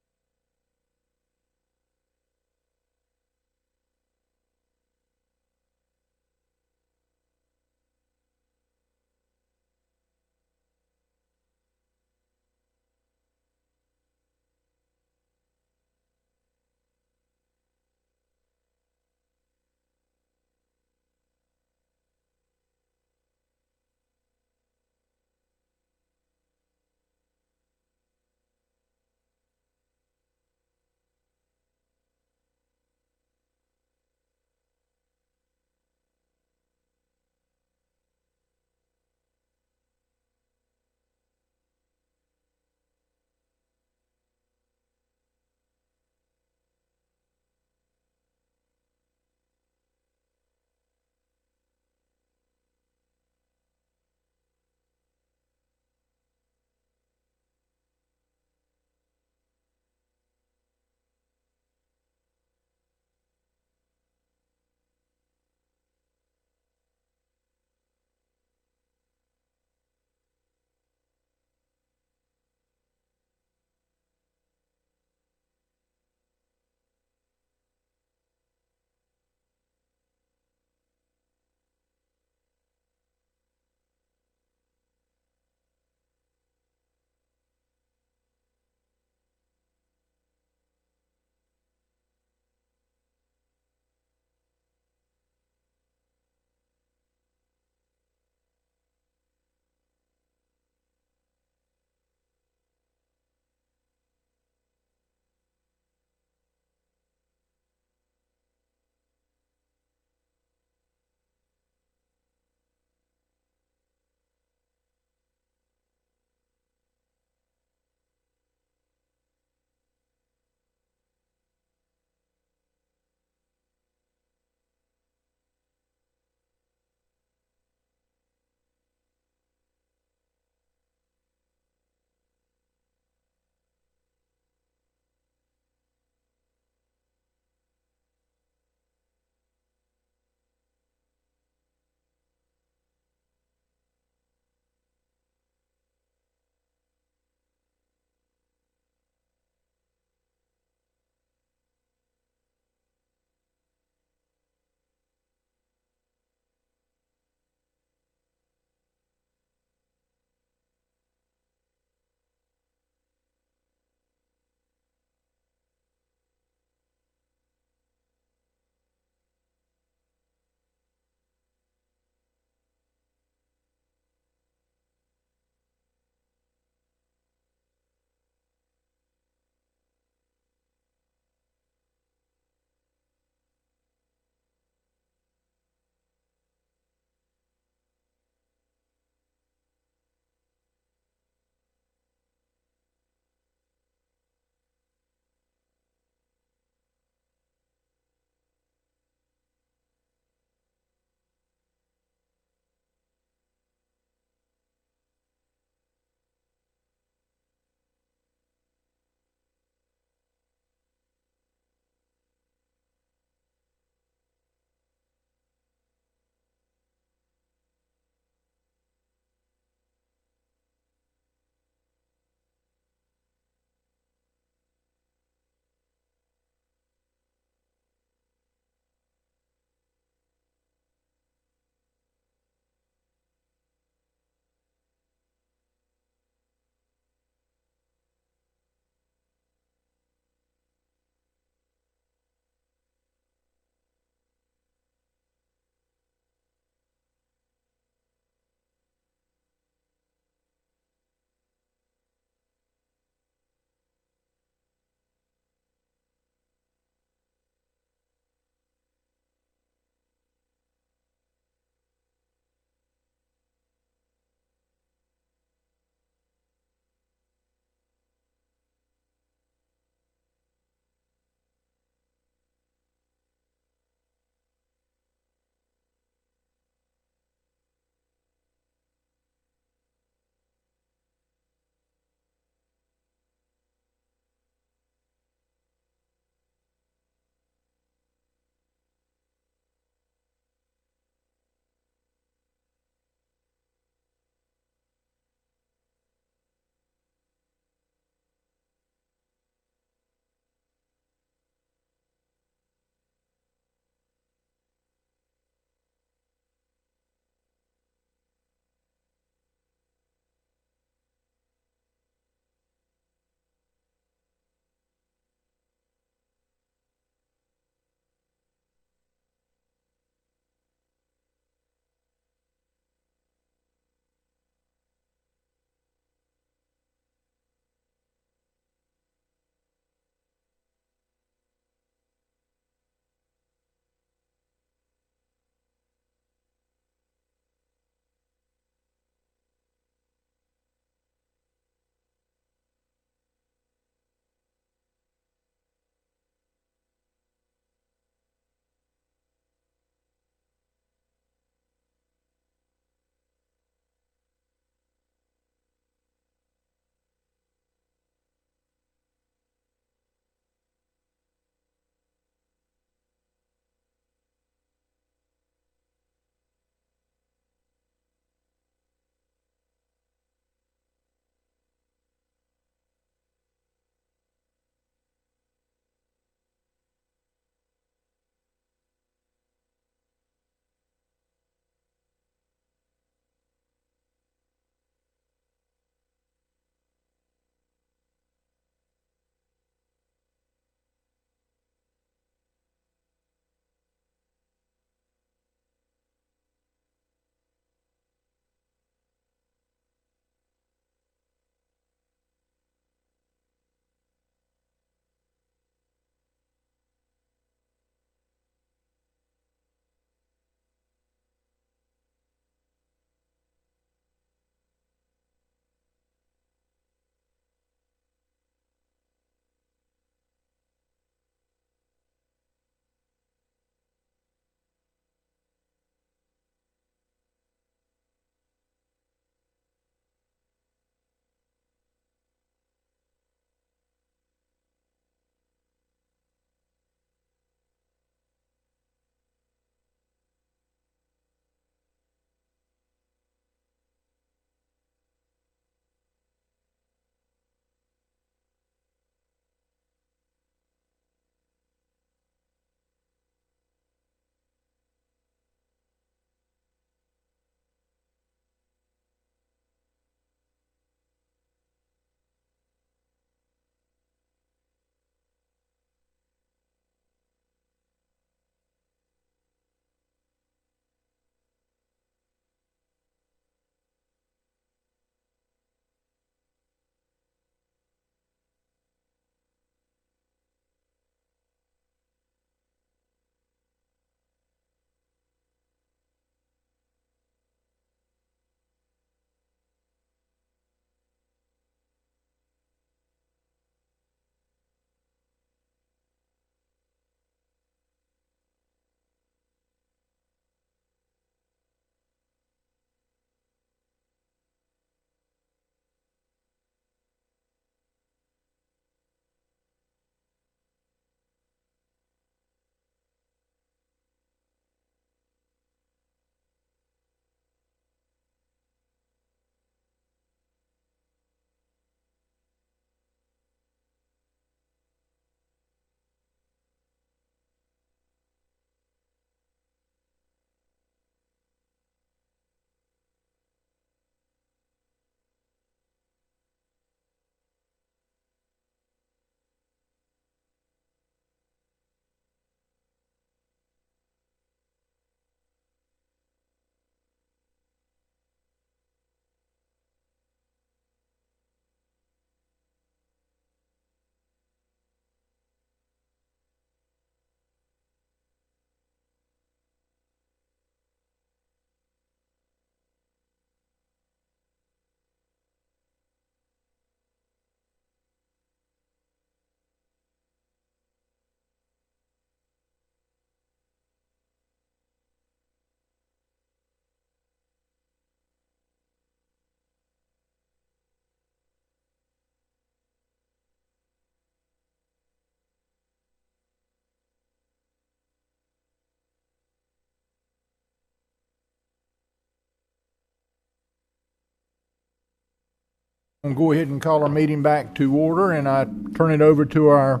S6: I'll go ahead and call our meeting back to order, and I turn it over to our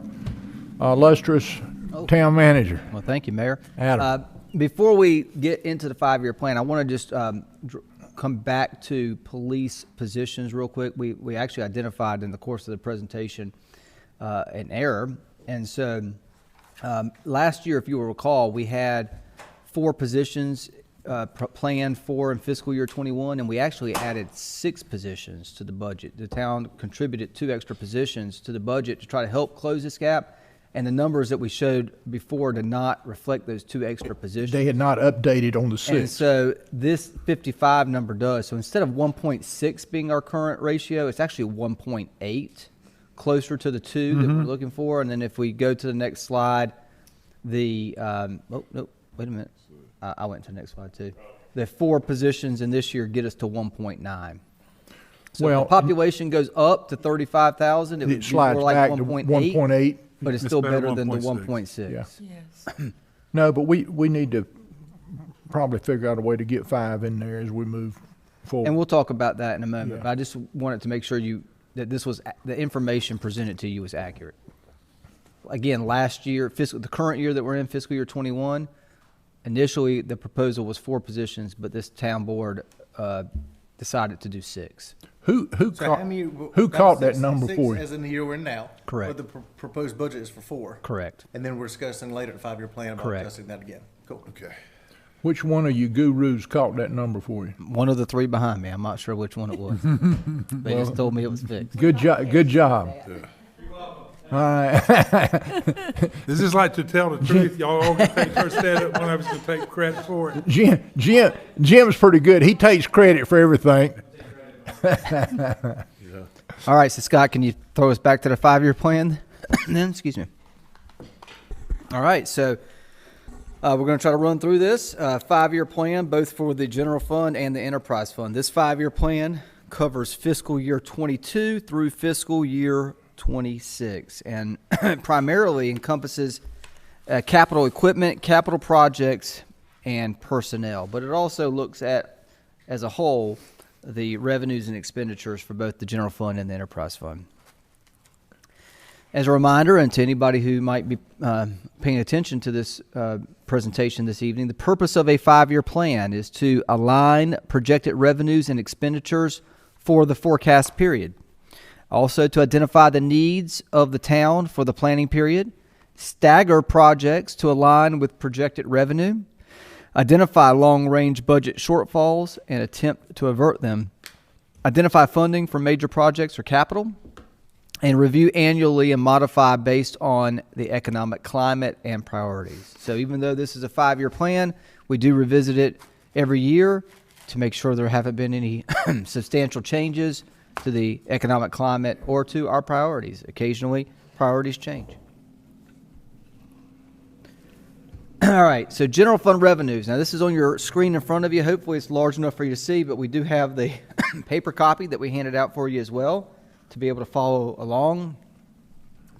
S6: illustrious town manager.
S4: Well, thank you, Mayor.
S6: Adam.
S4: Before we get into the 5-year plan, I want to just come back to police positions real quick. We actually identified in the course of the presentation an error. And so last year, if you will recall, we had 4 positions planned for in fiscal year 21, and we actually added 6 positions to the budget. The town contributed 2 extra positions to the budget to try to help close this gap. And the numbers that we showed before did not reflect those 2 extra positions.
S6: They had not updated on the 6.
S4: And so this 55 number does. So instead of 1.6 being our current ratio, it's actually 1.8, closer to the 2 that we're looking for. And then if we go to the next slide, the, oh, no, wait a minute. I went to the next slide too. The 4 positions in this year get us to 1.9. So
S6: Well,
S4: if the population goes up to 35,000, it would
S6: It
S4: be
S6: slides
S4: more like
S6: back to
S4: 1.8.
S6: 1.8.
S4: But it's
S2: It's
S4: still
S2: better
S4: better than the
S2: 1.6.
S4: 1.6.
S6: Yeah.
S5: Yes.
S6: No, but we need to probably figure out a way to get 5 in there as we move forward.
S4: And we'll talk about that in a moment.
S6: Yeah.
S4: But I just wanted to make sure that this was the information presented to you was accurate. Again, last year, the current year that we're in, fiscal year 21, initially the proposal was 4 positions, but this town board decided to do 6.
S6: Who
S1: So how
S6: caught,
S1: many-
S6: who caught that
S1: six-
S6: number
S1: six
S6: for you?
S1: As in the year we're in now.
S4: Correct.
S1: But the proposed budget is for 4.
S4: Correct.
S1: And then we're discussing later the 5-year plan about
S4: Correct.
S1: adjusting that again. Cool.
S8: Okay.
S6: Which one of you gurus caught that number for you?
S4: One of the 3 behind me. I'm not sure which one it was. They just told me it was fixed.
S6: Good job. Good job. All right.
S2: This is like, to tell the truth, y'all all gonna take her stand up, one of us gonna take credit for it.
S6: Jim's pretty good. He takes credit for everything.
S4: All right, so Scott, can you throw us back to the 5-year plan then? Excuse me. All right, so we're going to try to run through this 5-year plan, both for the general fund and the enterprise fund. This 5-year plan covers fiscal year 22 through fiscal year 26, and primarily encompasses capital equipment, capital projects, and personnel. But it also looks at, as a whole, the revenues and expenditures for both the general fund and the enterprise fund. As a reminder, and to anybody who might be paying attention to this presentation this evening, the purpose of a 5-year plan is to align projected revenues and expenditures for the forecast period. Also, to identify the needs of the town for the planning period, stagger projects to align with projected revenue, identify long-range budget shortfalls and attempt to avert them, identify funding for major projects or capital, and review annually and modify based on the economic climate and priorities. So even though this is a 5-year plan, we do revisit it every year to make sure there haven't been any substantial changes to the economic climate or to our priorities. Occasionally, priorities change. All right, so general fund revenues. Now, this is on your screen in front of you. Hopefully, it's large enough for you to see, but we do have the paper copy that we handed out for you as well to be able to follow along.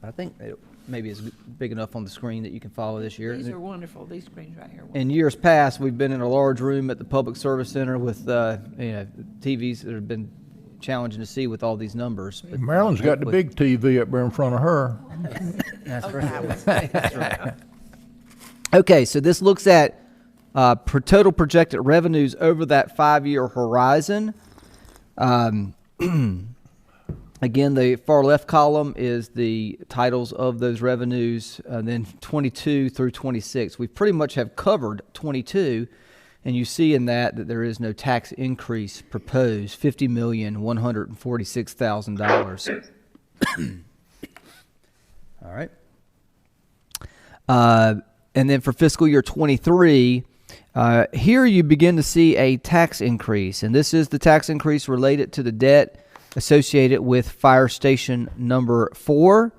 S4: I think it maybe is big enough on the screen that you can follow this year.
S5: These are wonderful, these screens right here.
S4: In years past, we've been in a large room at the Public Service Center with TVs that have been challenging to see with all these numbers. But
S6: Marilyn's got the big TV up there in front of her.
S4: That's right. That's right. Okay, so this looks at total projected revenues over that 5-year horizon. Again, the far left column is the titles of those revenues, then 22 through 26. We pretty much have covered 22, and you see in that there is no tax increase proposed, $50,146,000. All right. And then for fiscal year 23, here you begin to see a tax increase, and this is the tax increase related to the debt associated with fire station number 4,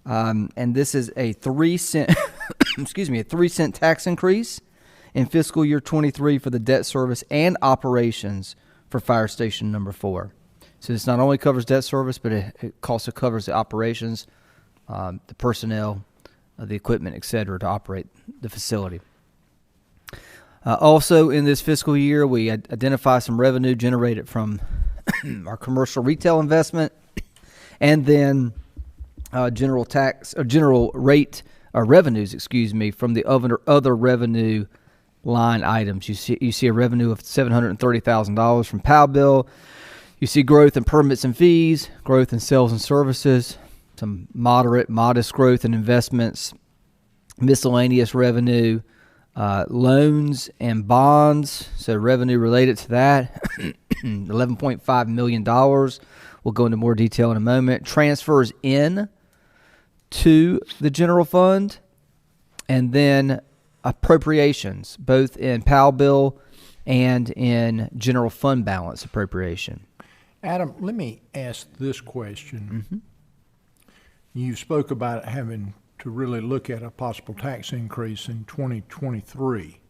S4: and this is a 3-cent, excuse me, a 3-cent tax increase in fiscal year 23 for the debt service and operations for fire station number 4. So this not only covers debt service, but it also covers the operations, the personnel, the equipment, et cetera, to operate the facility. Also, in this fiscal year, we identify some revenue generated from our commercial retail investment, and then general rate revenues, from the other revenue line items. You see a revenue of $730,000 from POW bill. You see growth in permits and fees, growth in sales and services, some modest growth in investments, miscellaneous revenue, loans and bonds, so revenue related to that, $11.5 million. We'll go into more detail in a moment. Transfers in to the general fund, and then appropriations, both in POW bill and in general fund balance appropriation.
S6: Adam, let me ask this question. You spoke about having to really look at a possible tax increase in 2023.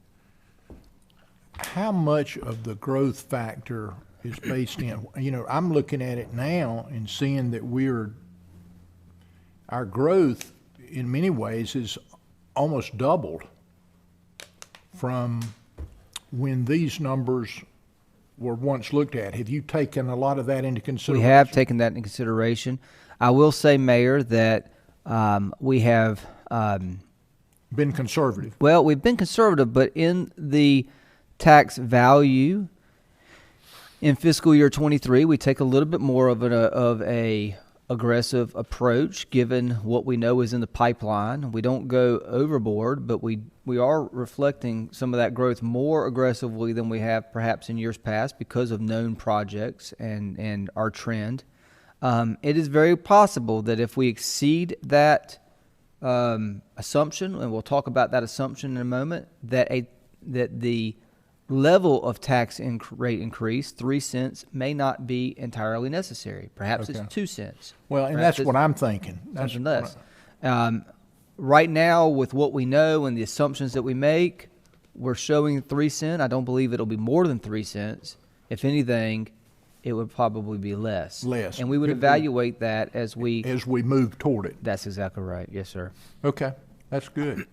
S6: How much of the growth factor is based in, I'm looking at it now and seeing that our growth in many ways is almost doubled from when these numbers were once looked at. Have you taken a lot of that into consideration?
S4: We have taken that into consideration. I will say, Mayor, that we have
S6: been conservative.
S4: Well, we've been conservative, but in the tax value in fiscal year 23, we take a little bit more of a aggressive approach, given what we know is in the pipeline. We don't go overboard, but we are reflecting some of that growth more aggressively than we have perhaps in years past because of known projects and our trend. It is very possible that if we exceed that assumption, and we'll talk about that assumption in a moment, that the level of tax rate increase, 3 cents, may not be entirely necessary. Perhaps it's 2 cents.
S6: Well, and that's what I'm thinking. That's
S4: something less. Right now, with what we know and the assumptions that we make, we're showing 3 cents. I don't believe it'll be more than 3 cents. If anything, it would probably be less.
S6: Less.
S4: And we would evaluate that as we
S6: move toward it.
S4: That's exactly right. Yes, sir.
S6: Okay, that's good.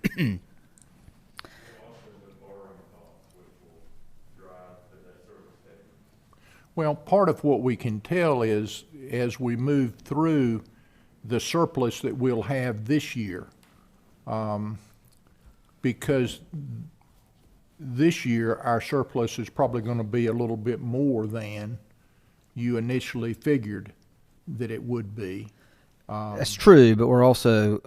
S6: Well, part of what we can tell is as we move through the surplus that we'll have this year, because this year our surplus is probably going to be a little bit more than you initially figured that it would be.
S4: That's true, but we're also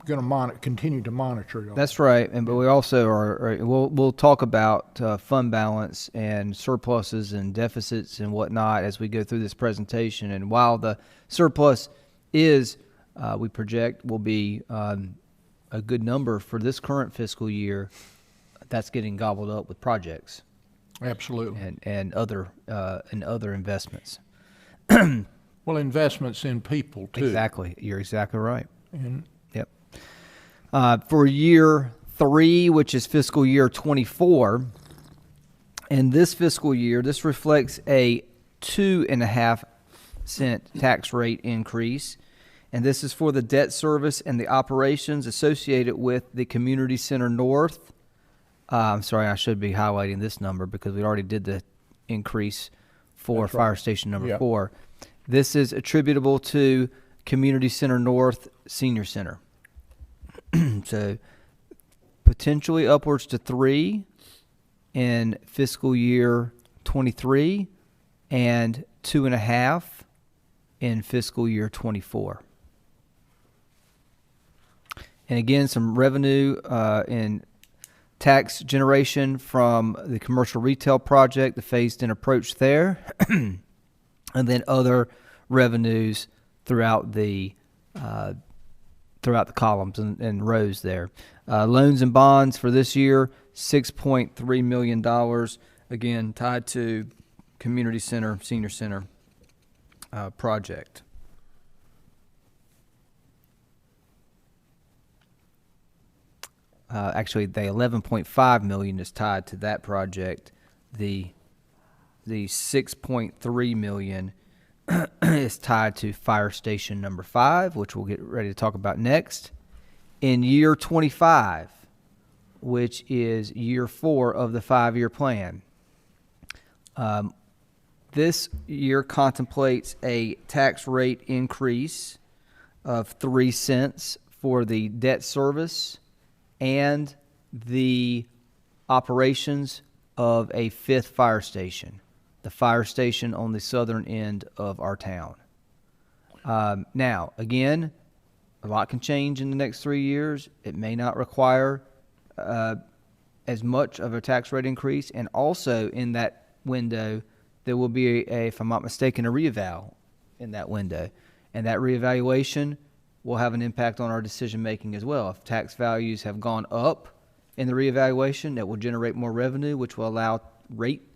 S6: going to continue to monitor it.
S4: That's right, but we also are. We'll talk about fund balance and surpluses and deficits and whatnot as we go through this presentation. And while the surplus is, we project, will be a good number for this current fiscal year, that's getting gobbled up with projects.
S6: Absolutely.
S4: And other investments.
S6: Well, investments in people, too.
S4: Exactly. You're exactly right.
S6: And
S4: yep. For year 3, which is fiscal year 24, and this fiscal year, this reflects a 2.5 cent tax rate increase, and this is for the debt service and the operations associated with the Community Center North. I'm sorry, I should be highlighting this number because we already did the increase for Fire Station number 4. This is attributable to Community Center North Senior Center. So potentially upwards to 3 in fiscal year 23 and 2.5 in fiscal year 24. And again, some revenue in tax generation from the commercial retail project, the phased-in approach there. And then other revenues throughout the columns and rows there. Loans and bonds for this year, $6.3 million, again tied to Community Center, Senior Center project. Actually, the $11.5 million is tied to that project. The $6.3 million is tied to Fire Station number 5, which we'll get ready to talk about next. In year 25, which is year 4 of the 5-year plan, This year contemplates a tax rate increase of 3 cents for the debt service and the operations of a fifth fire station, the fire station on the southern end of our town. Now, again, a lot can change in the next 3 years. It may not require as much of a tax rate increase, and also in that window, there will be if I'm not mistaken, a reeval in that window, and that reevaluation will have an impact on our decision making as well. If tax values have gone up in the reevaluation, that will generate more revenue, which will allow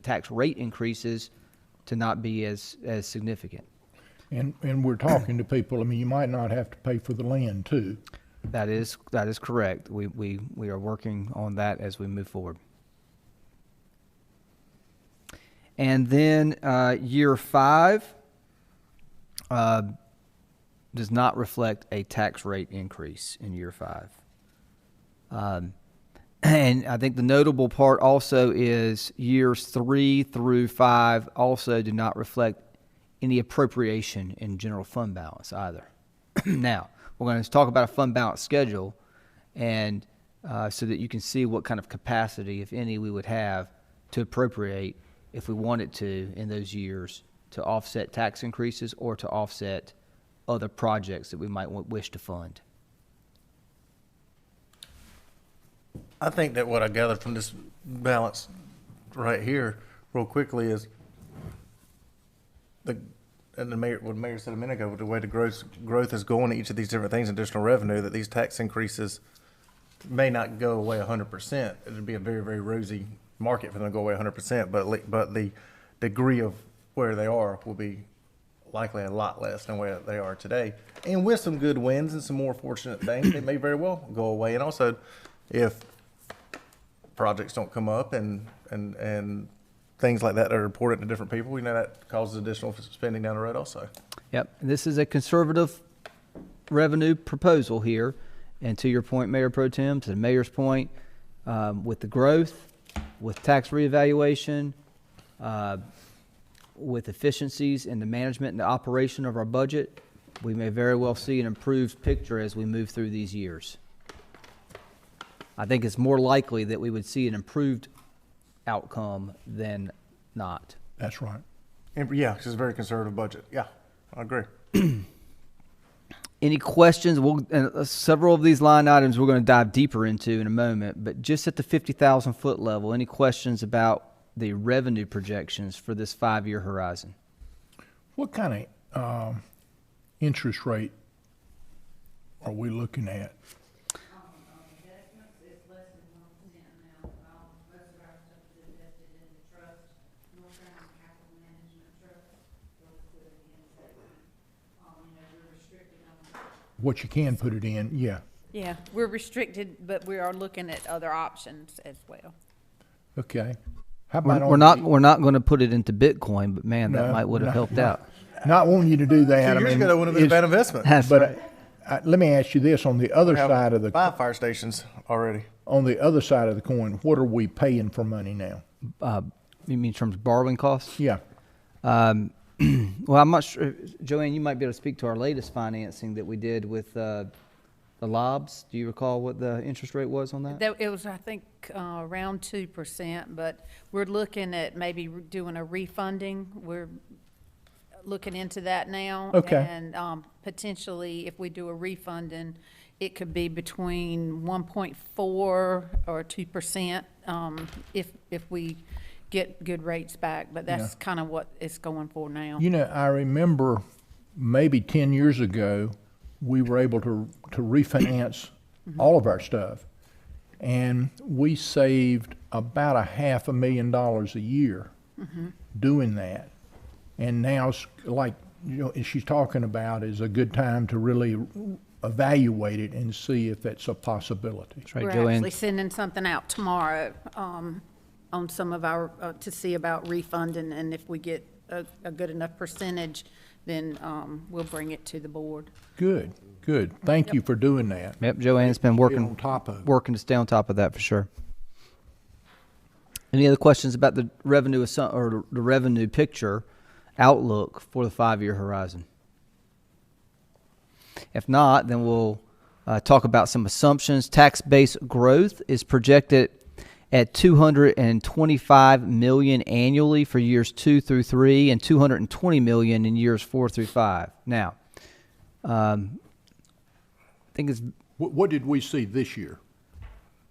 S4: tax rate increases to not be as significant.
S6: And we're talking to people, I mean, you might not have to pay for the land too.
S4: That is correct. We are working on that as we move forward. And then year 5 does not reflect a tax rate increase in year 5. And I think the notable part also is years 3 through 5 also do not reflect any appropriation in general fund balance either. Now, we're going to talk about a fund balance schedule, and so that you can see what kind of capacity, if any, we would have to appropriate if we wanted to in those years to offset tax increases or to offset other projects that we might wish to fund.
S1: I think that what I gathered from this balance right here, real quickly, is what the mayor said a minute ago, the way the growth is going to each of these different things, additional revenue, that these tax increases may not go away 100%. It'd be a very, very rosy market for them to go away 100%, but the degree of where they are will be likely a lot less than where they are today. And with some good wins and some more fortunate things, they may very well go away. And also, if projects don't come up and things like that are important to different people, that causes additional spending down the road also.
S4: Yep. This is a conservative revenue proposal here. And to your point, Mayor Pro Tem, to the mayor's point, with the growth, with tax reevaluation, with efficiencies in the management and the operation of our budget, we may very well see an improved picture as we move through these years. I think it's more likely that we would see an improved outcome than not.
S6: That's right.
S1: And yeah, it's a very conservative budget. Yeah, I agree.
S4: Any questions? Several of these line items we're going to dive deeper into in a moment, but just at the 50,000 foot level, any questions about the revenue projections for this 5-year horizon?
S6: What kind of interest rate are we looking at?
S9: It's less than 1% now. Most of our stuff is invested in the trust, North Carolina Capital Management Trust, for liquidity and safety. We're restricted on.
S6: What you can put it in, yeah.
S9: Yeah, we're restricted, but we are looking at other options as well.
S6: Okay. How about
S4: We're not going to put it into Bitcoin, but man, that would have helped out.
S6: Not wanting you to do that.
S1: 2 years ago, that would have been a bad investment.
S6: But let me ask you this: on the other side of the
S1: 5 fire stations already.
S6: on the other side of the coin, what are we paying for money now?
S4: You mean in terms of borrowing costs?
S6: Yeah.
S4: Well, I'm not sure. Joanne, you might be able to speak to our latest financing that we did with the lobs. Do you recall what the interest rate was on that?
S9: It was, I think, around 2%, but we're looking at maybe doing a refunding. We're looking into that now.
S6: Okay.
S9: And potentially, if we do a refunding, it could be between 1.4 or 2% if we get good rates back. But that's kind of what it's going for now.
S6: I remember maybe 10 years ago, we were able to refinance all of our stuff. And we saved about $500,000 a year doing that. And now, like she's talking about, is a good time to really evaluate it and see if that's a possibility.
S4: That's right,
S9: We're
S4: Joanne.
S9: actually sending something out tomorrow on some of our, to see about refunding, and if we get a good enough percentage, then we'll bring it to the board.
S6: Good. Thank you for doing that.
S4: Yep, Joanne's been
S6: Get on top of it.
S4: working to stay on top of that for sure. Any other questions about the revenue or the revenue picture outlook for the 5-year horizon? If not, then we'll talk about some assumptions. Tax base growth is projected at $225 million annually for years 2 through 3 and $220 million in years 4 through 5. Now, I think it's,
S6: What did we see this year?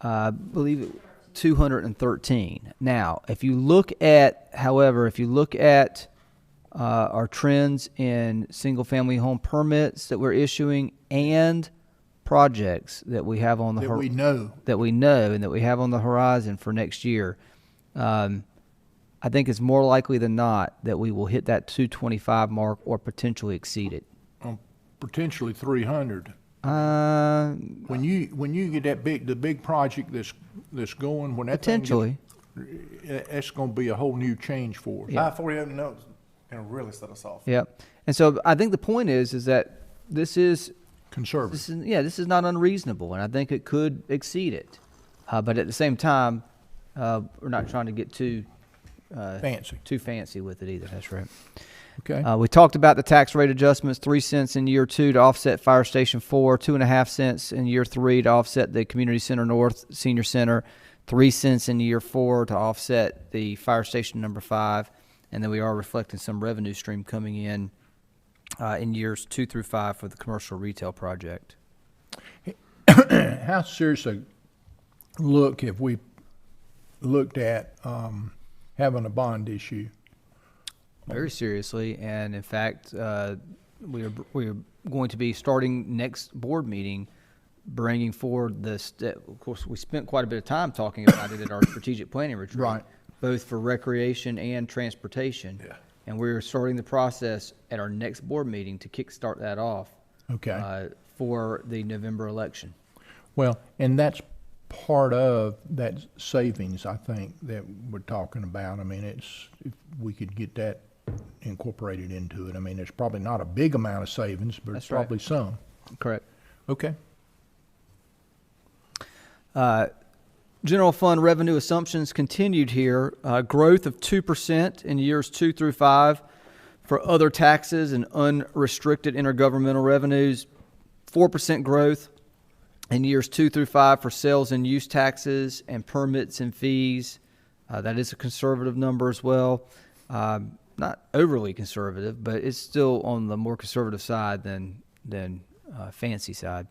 S4: I believe, 213. Now, if you look at, however, our trends in single-family home permits that we're issuing and projects that we have on the
S6: That we know.
S4: and that we have on the horizon for next year, I think it's more likely than not that we will hit that 225 mark or potentially exceed it.
S6: Potentially 300. When you get the big project that's going, when that
S4: Potentially.
S6: that's going to be a whole new change for us.
S4: Yeah.
S1: 548 notes going to really set us off.
S4: Yep. And so I think the point is that this is
S6: Conservative.
S4: this is not unreasonable, and I think it could exceed it. But at the same time, we're not trying to get too fancy with it either. That's right.
S6: Okay.
S4: We talked about the tax rate adjustments: 3 cents in year 2 to offset Fire Station 4, 2.5 cents in year 3 to offset the Community Center North Senior Center, 3 cents in year 4 to offset the Fire Station number 5, and then we are reflecting some revenue stream coming in years 2 through 5 for the commercial retail project.
S6: How serious a look have we looked at having a bond issue?
S4: Very seriously, and in fact, we are going to be starting next board meeting, bringing forward this. Of course, we spent quite a bit of time talking about it at our strategic planning retreat,
S6: Right.
S4: both for recreation and transportation.
S1: Yeah.
S4: And we're starting the process at our next board meeting to kickstart that off.
S6: Okay.
S4: For the November election.
S6: Well, and that's part of that savings, I think, that we're talking about. I mean, if we could get that incorporated into it. I mean, it's probably not a big amount of savings, but
S4: That's
S6: it's
S4: right.
S6: probably some.
S4: Correct.
S6: Okay.
S4: General fund revenue assumptions continued here. Growth of 2% in years 2 through 5 for other taxes and unrestricted intergovernmental revenues. 4% growth in years 2 through 5 for sales and use taxes and permits and fees. That is a conservative number as well. Not overly conservative, but it's still on the more conservative side than fancy side.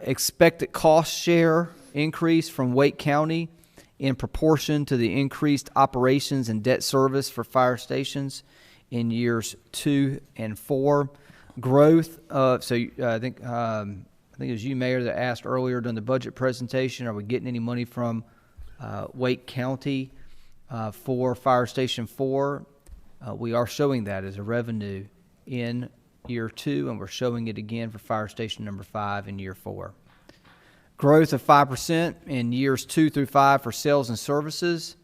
S4: Expected cost share increase from Wake County in proportion to the increased operations and debt service for fire stations in years 2 and 4. Growth of, I think it was you, Mayor, that asked earlier during the budget presentation, are we getting any money from Wake County for Fire Station 4? We are showing that as a revenue in year 2, and we're showing it again for Fire Station number 5 in year 4. Growth of 5% in years 2 through 5 for sales and services,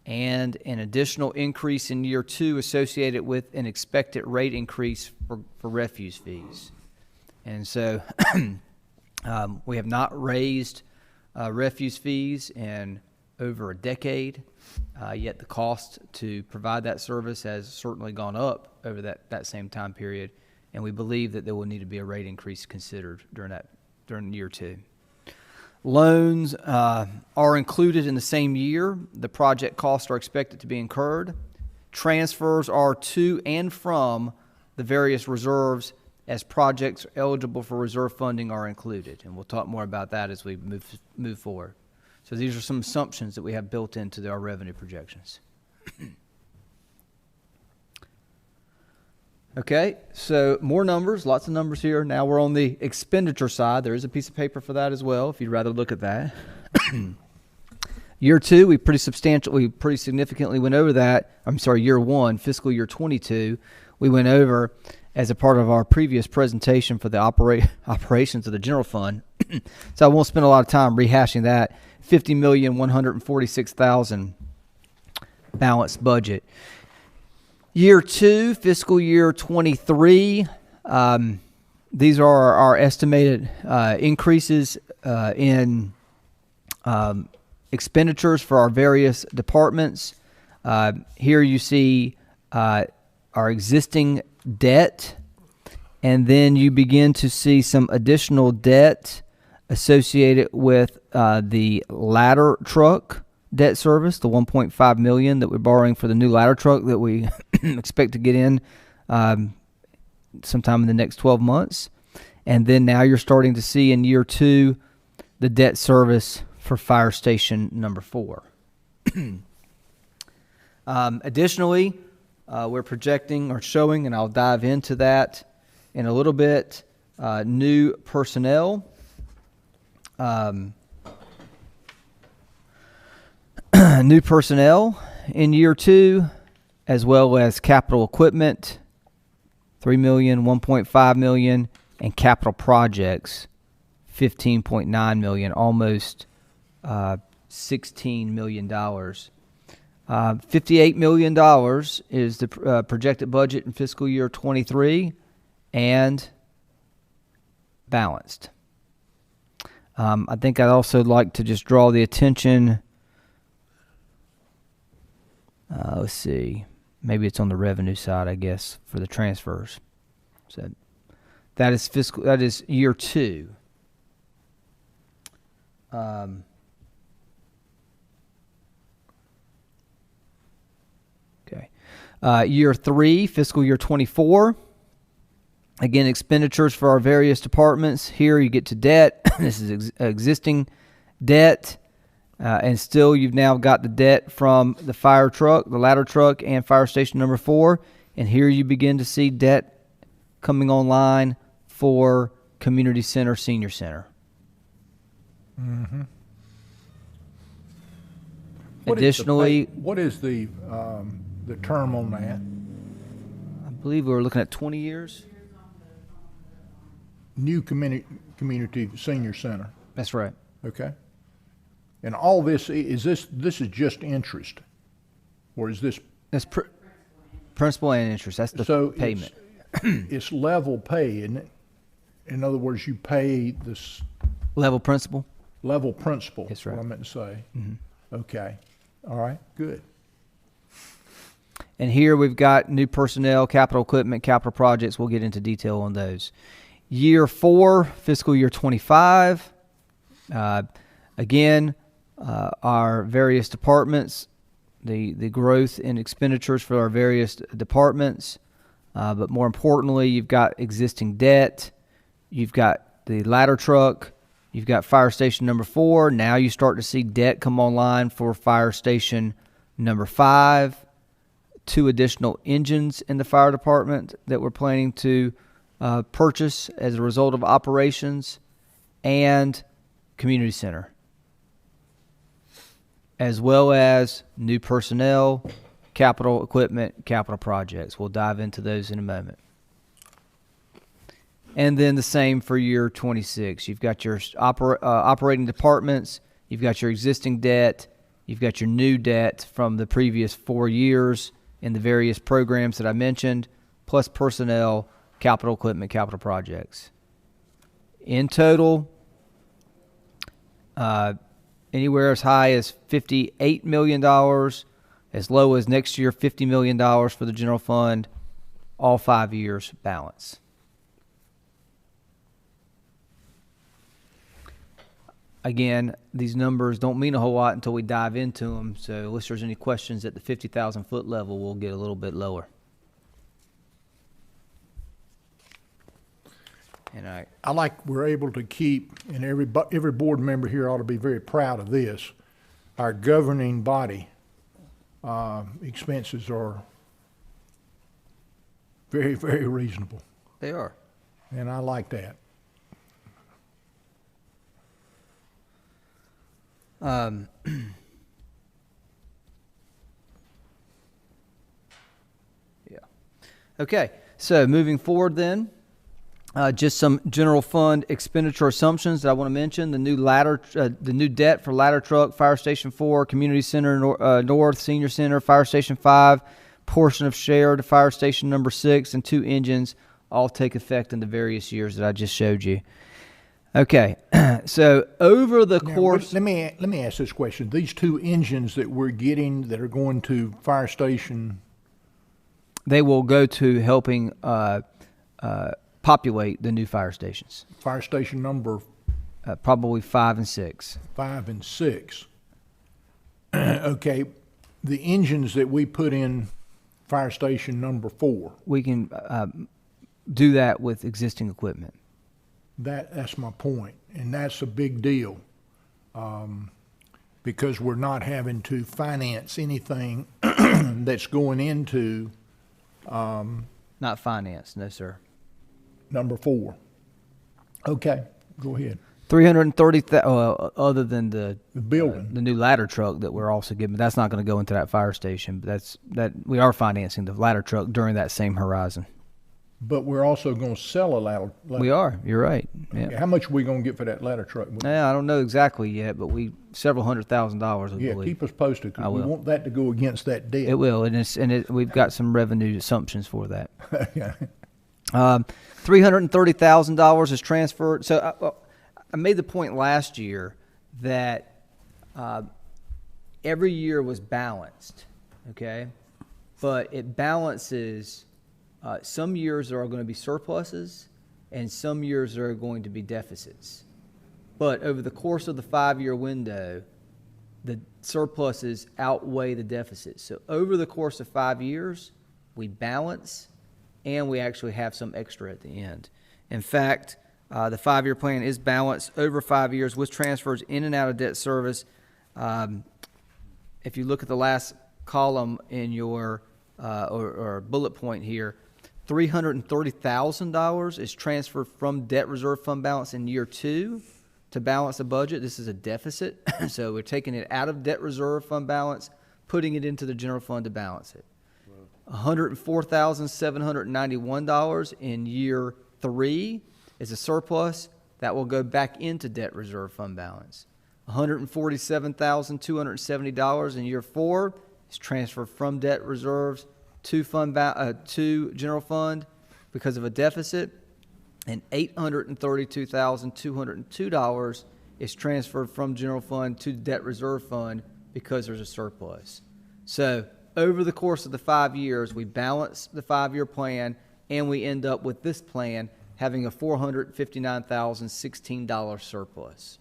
S4: and an additional increase in year 2 associated with an expected rate increase for refuse fees. And so we have not raised refuse fees in over a decade, yet the cost to provide that service has certainly gone up over that same time period, and we believe that there will need to be a rate increase considered during year 2. Loans are included in the same year. The project costs are expected to be incurred. Transfers are to and from the various reserves as projects eligible for reserve funding are included. And we'll talk more about that as we move forward. So these are some assumptions that we have built into our revenue projections. Okay, so more numbers, lots of numbers here. Now we're on the expenditure side. There is a piece of paper for that as well, if you'd rather look at that. Year 2, we pretty significantly went over that. Year 1, fiscal year 22, we went over as a part of our previous presentation for the operations of the general fund. So I won't spend a lot of time rehashing that. $50,146,000 balanced budget. Year 2, fiscal year 23, these are our estimated increases in expenditures for our various departments. Here you see our existing debt, and then you begin to see some additional debt associated with the ladder truck debt service, the $1.5 million that we're borrowing for the new ladder truck that we expect to get in sometime in the next 12 months. And then now you're starting to see in year 2 the debt service for fire station number 4. Additionally, we're projecting or showing, and I'll dive into that in a little bit, new personnel. New personnel in year 2, as well as capital equipment, $3 million, $1.5 million, and capital projects, $15.9 million, almost $16 million. $58 million is the projected budget in fiscal year 23, and balanced. I think I'd also like to just draw the attention. Let's see. Maybe it's on the revenue side, I guess, for the transfers. So that is fiscal. That is year 2. Okay. Year 3, fiscal year 24. Again, expenditures for our various departments. Here you get to debt. This is existing debt. And still, you've now got the debt from the fire truck, the ladder truck, and fire station number 4. And here you begin to see debt coming online for community center, senior center.
S6: Mm-hmm.
S4: Additionally,
S6: what is the term on that?
S4: I believe we were looking at 20 years.
S6: New community senior center.
S4: That's right.
S6: Okay. And all this is just interest, or is this?
S4: That's principal and interest. That's the payment.
S6: It's level pay, isn't it? In other words, you pay this
S4: level principal.
S6: Level principal.
S4: That's right.
S6: What I meant to say.
S4: Mm-hmm.
S6: Okay. All right. Good.
S4: And here we've got new personnel, capital equipment, capital projects. We'll get into detail on those. Year 4, fiscal year 25. Again, our various departments, the growth in expenditures for our various departments. But more importantly, you've got existing debt. You've got the ladder truck. You've got fire station number 4. Now you start to see debt come online for fire station number 5. 2 additional engines in the fire department that we're planning to purchase as a result of operations, and community center, as well as new personnel, capital equipment, capital projects. We'll dive into those in a moment. And then the same for year 26. You've got your operating departments, you've got your existing debt, you've got your new debt from the previous 4 years in the various programs that I mentioned, plus personnel, capital equipment, capital projects. In total, anywhere as high as $58 million, as low as next year $50 million for the general fund, all 5 years balance. Again, these numbers don't mean a whole lot until we dive into them, so unless there's any questions at the 50,000 foot level, we'll get a little bit lower. And
S6: I like we're able to keep, and every board member here ought to be very proud of this, our governing body expenses are very, very reasonable.
S4: They are.
S6: And I like that.
S4: Yeah. Okay, so moving forward then, just some general fund expenditure assumptions that I want to mention. The new debt for ladder truck, fire station 4, community center north, senior center, fire station 5, portion of share to fire station number 6, and 2 engines all take effect in the various years that I just showed you. Okay, so over the course...
S6: Let me ask this question. These 2 engines that we're getting that are going to fire station...
S4: They will go to helping populate the new fire stations,
S6: Fire station number
S4: probably 5 and 6.
S6: 5 and 6. Okay, the engines that we put in fire station number 4,
S4: We can do that with existing equipment.
S6: that's my point, and that's a big deal. Because we're not having to finance anything that's going into
S4: Not financed, no, sir.
S6: number 4. Okay, go ahead.
S4: 330, other than the
S6: building.
S4: the new ladder truck that we're also giving. That's not going to go into that fire station, but we are financing the ladder truck during that same horizon.
S6: But we're also going to sell a ladder.
S4: We are. You're right. Yeah.
S6: Okay, how much are we going to get for that ladder truck?
S4: Yeah, I don't know exactly yet, but several $100,000. I
S6: Yeah,
S4: believe.
S6: keep us posted,
S4: I
S6: because we
S4: will.
S6: want that to go against that debt.
S4: It will, and we've got some revenue assumptions for that.
S6: Yeah.
S4: $330,000 is transferred. So I made the point last year that every year was balanced, okay? But it balances, some years there are going to be surpluses, and some years there are going to be deficits. But over the course of the 5-year window, the surpluses outweigh the deficits. So over the course of 5 years, we balance, and we actually have some extra at the end. In fact, the 5-year plan is balanced over 5 years with transfers in and out of debt service. If you look at the last column in your or bullet point here, $330,000 is transferred from debt reserve fund balance in year 2 to balance the budget. This is a deficit, so we're taking it out of debt reserve fund balance, putting it into the general fund to balance it. $104,791 in year 3 is a surplus that will go back into debt reserve fund balance. $147,270 in year 4 is transferred from debt reserves to to general fund because of a deficit, and $832,202 is transferred from general fund to debt reserve fund because there's a surplus. So over the course of the 5 years, we balance the 5-year plan, and we end up with this plan having a $459,016 surplus.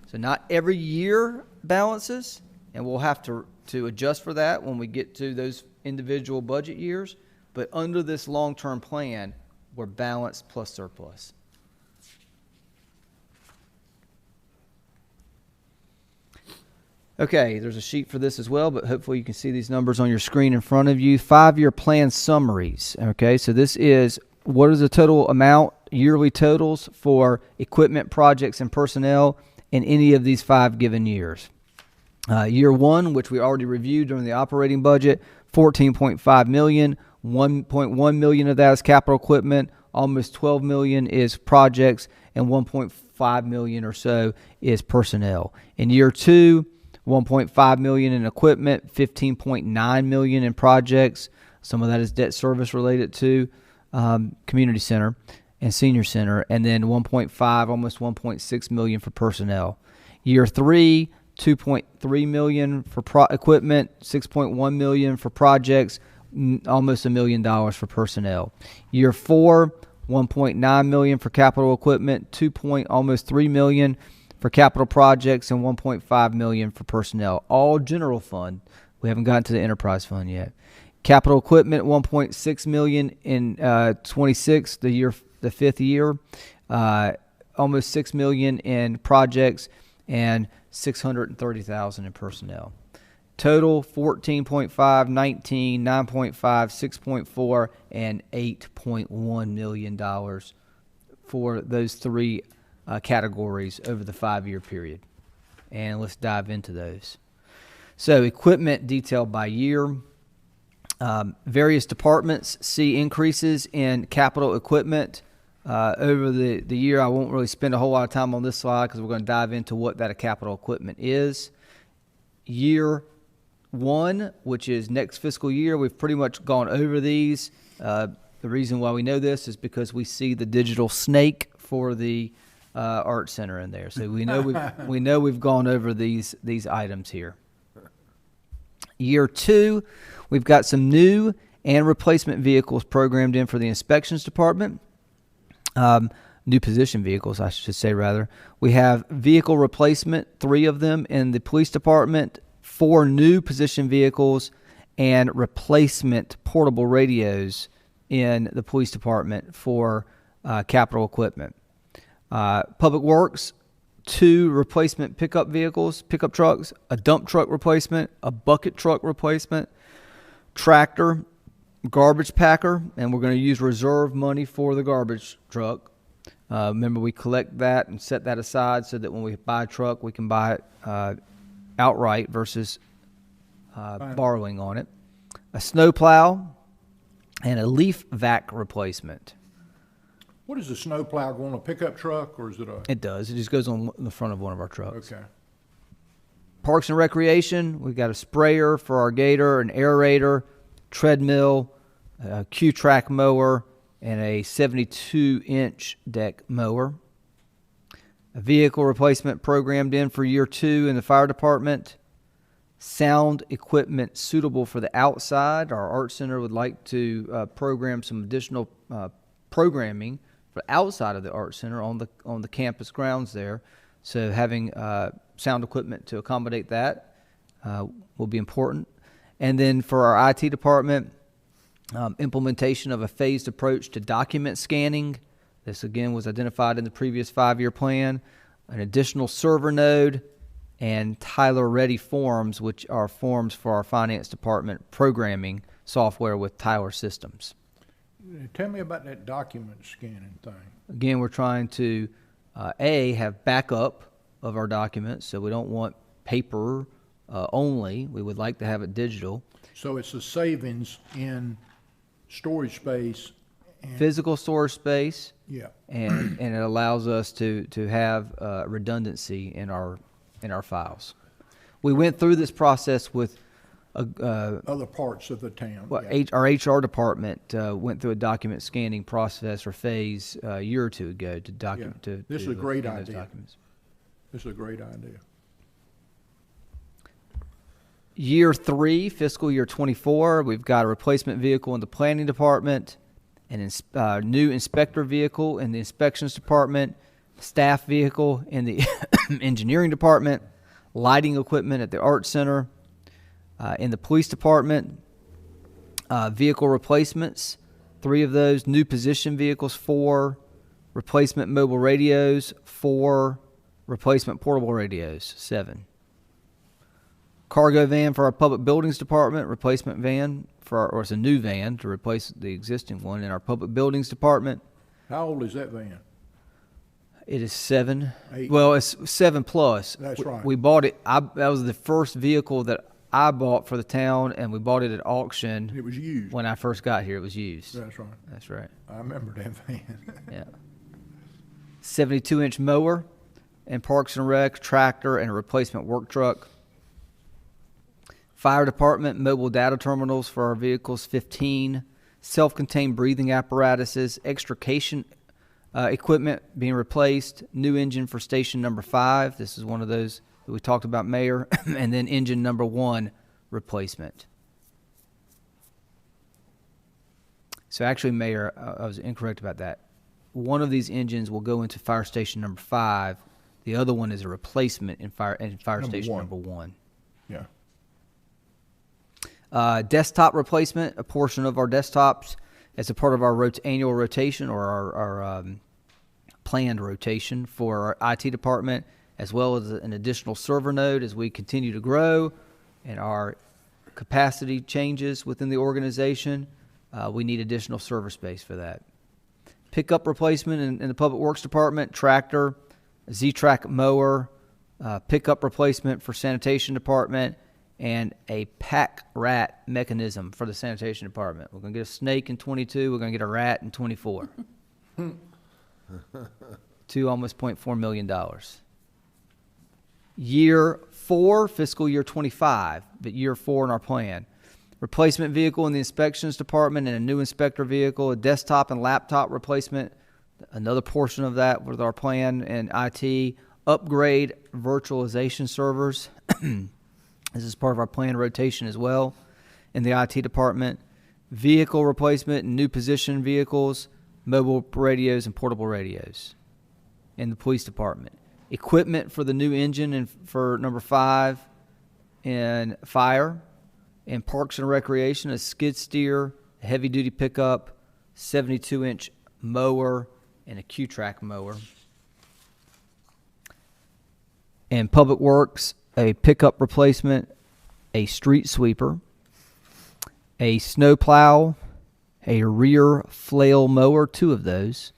S4: So not every year balances, and we'll have to adjust for that when we get to those individual budget years, but under this long-term plan, we're balanced plus surplus. Okay, there's a sheet for this as well, but hopefully you can see these numbers on your screen in front of you. 5-year plan summaries. Okay, so this is what is the total amount, yearly totals for equipment, projects, and personnel in any of these 5 given years. Year 1, which we already reviewed during the operating budget, $14.5 million. $1.1 million of that is capital equipment. Almost $12 million is projects, and $1.5 million or so is personnel. In year 2, $1.5 million in equipment, $15.9 million in projects. Some of that is debt service related to community center and senior center, and then 1.5, almost 1.6 million for personnel. Year 3, $2.3 million for equipment, $6.1 million for projects, almost $1 million for personnel. Year 4, $1.9 million for capital equipment, almost $3 million for capital projects, and $1.5 million for personnel. All general fund. We haven't gotten to the enterprise fund yet. Capital equipment, $1.6 million in 26, the 5th year. Almost $6 million in projects, and $630,000 in personnel. Total 14.5, 19, 9.5, 6.4, and $8.1 million for those 3 categories over the 5-year period. And let's dive into those. So equipment detailed by year. Various departments see increases in capital equipment over the year. I won't really spend a whole lot of time on this slide because we're going to dive into what that capital equipment is. Year 1, which is next fiscal year, we've pretty much gone over these. The reason why we know this is because we see the digital snake for the art center in there, so we know we've gone over these items here. Year 2, we've got some new and replacement vehicles programmed in for the inspections department. New position vehicles, I should say, rather. We have vehicle replacement, 3 of them in the police department, 4 new position vehicles, and replacement portable radios in the police department for capital equipment. Public Works, 2 replacement pickup trucks, a dump truck replacement, a bucket truck replacement, tractor, garbage packer, and we're going to use reserve money for the garbage truck. Remember, we collect that and set that aside so that when we buy a truck, we can buy it outright versus borrowing on it. A snow plow and a leaf vac replacement.
S6: What does the snow plow go on, a pickup truck, or is it a?
S4: It does. It just goes on the front of one of our trucks.
S6: Okay.
S4: Parks and Recreation, we've got a sprayer for our gator, an aerator, treadmill, a Q-Track mower, and a 72-inch deck mower. A vehicle replacement programmed in for year 2 in the fire department. Sound equipment suitable for the outside. Our art center would like to program some additional programming for outside of the art center on the campus grounds there. So having sound equipment to accommodate that will be important. And then for our IT department, implementation of a phased approach to document scanning. This, again, was identified in the previous 5-year plan. An additional server node and Tyler Ready Forms, which are forms for our finance department programming software with Tyler Systems.
S6: Tell me about that document scanning thing.
S4: Again, we're trying to, have backup of our documents, so we don't want paper only. We would like to have it digital.
S6: So it's a savings in storage space. And,
S4: Physical storage space.
S6: yeah.
S4: And it allows us to have redundancy in our files. We went through this process with
S6: Other parts of the town.
S4: well,
S6: yeah.
S4: our HR department went through a document scanning process or phase a year or 2 ago to document.
S6: Yeah.
S4: To
S6: This is a great
S4: scan those
S6: idea.
S4: documents.
S6: This is a great idea.
S4: Year 3, fiscal year 24, we've got a replacement vehicle in the planning department, a new inspector vehicle in the inspections department, staff vehicle in the engineering department, lighting equipment at the art center, in the police department, vehicle replacements, 3 of those, new position vehicles, 4, replacement mobile radios, 4, replacement portable radios, 7. Cargo van for our public buildings department, replacement van or it's a new van to replace the existing one in our public buildings department.
S6: How old is that van?
S4: It is 7.
S6: 8.
S4: Well, it's 7 plus.
S6: That's right.
S4: We bought it. That was the first vehicle that I bought for the town, and we bought it at auction.
S6: It was used.
S4: When I first got here. It was used.
S6: That's right.
S4: That's right.
S6: I remember that van.
S4: Yeah. 72-inch mower and Parks and Rec, tractor, and a replacement work truck. Fire department, mobile data terminals for our vehicles, 15. Self-contained breathing apparatuses, extrication equipment being replaced. New engine for station number 5. This is one of those that we talked about, Mayor. And then engine number 1 replacement. So actually, Mayor, I was incorrect about that. One of these engines will go into fire station number 5. The other one is a replacement in fire station number 1.
S6: Yeah.
S4: Desktop replacement, a portion of our desktops as a part of our annual rotation or our planned rotation for our IT department, as well as an additional server node as we continue to grow and our capacity changes within the organization. We need additional server space for that. Pickup replacement in the Public Works Department, tractor, a Z-Track mower, pickup replacement for Sanitation Department, and a pack rat mechanism for the Sanitation Department. We're going to get a snake in 22. We're going to get a rat in 24. To almost $0.4 million. Year 4, fiscal year 25, but year 4 in our plan. Replacement vehicle in the inspections department and a new inspector vehicle, a desktop and laptop replacement, another portion of that with our plan and IT, upgrade virtualization servers, This is part of our planned rotation as well in the IT department. Vehicle replacement and new position vehicles, mobile radios and portable radios in the police department. Equipment for the new engine and for number 5 in fire. In Parks and Recreation, a skid steer, a heavy-duty pickup, 72-inch mower, and a Q-Track mower. In Public Works, a pickup replacement, a street sweeper, a snow plow, a rear flail mower, 2 of those,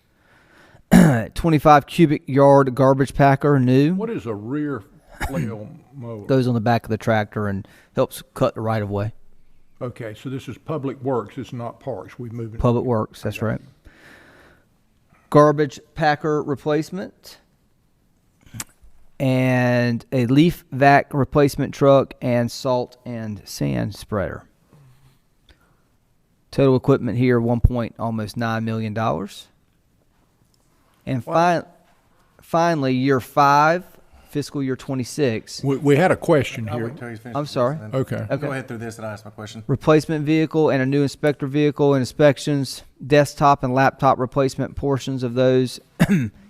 S4: 25 cubic yard garbage packer, new.
S6: What is a rear flail mower?
S4: Goes on the back of the tractor and helps cut the right of way.
S6: Okay, so this is Public Works, it's not Parks, we've moved it.
S4: Public Works, that's right. Garbage packer replacement, and a leaf vac replacement truck, and salt and sand spreader. Total equipment here, almost $9 million. And finally, year 5, fiscal year 26.
S6: We had a question
S1: I'll
S6: here.
S1: wait till he's finished
S4: I'm
S1: with
S4: sorry.
S1: this, then.
S6: Okay.
S1: Go ahead through this and I'll ask my question.
S4: Replacement vehicle and a new inspector vehicle and inspections, desktop and laptop replacement portions of those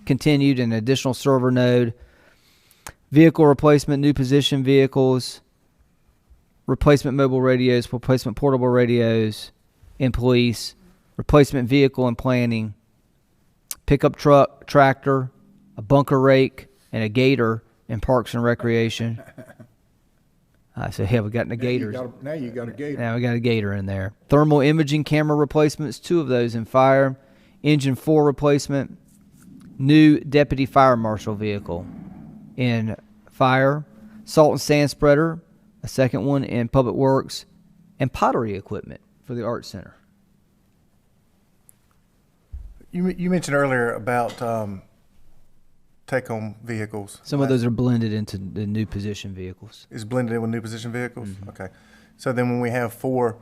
S4: continued, and additional server node. Vehicle replacement, new position vehicles, replacement mobile radios, replacement portable radios in police, replacement vehicle and planning, pickup truck, tractor, a bunker rake, and a gator in Parks and Recreation. I said, yeah, we got the gators.
S6: Now you got a gator.
S4: Now we got a gator in there. Thermal imaging camera replacements, 2 of those in fire. Engine 4 replacement. New deputy fire marshal vehicle in fire. Salt and sand spreader, a second one in Public Works. And pottery equipment for the Art Center.
S1: You mentioned earlier about take-home vehicles.
S4: Some of those are blended into the new position vehicles.
S1: Is blended in with new position vehicles? Okay. So then when we have 4,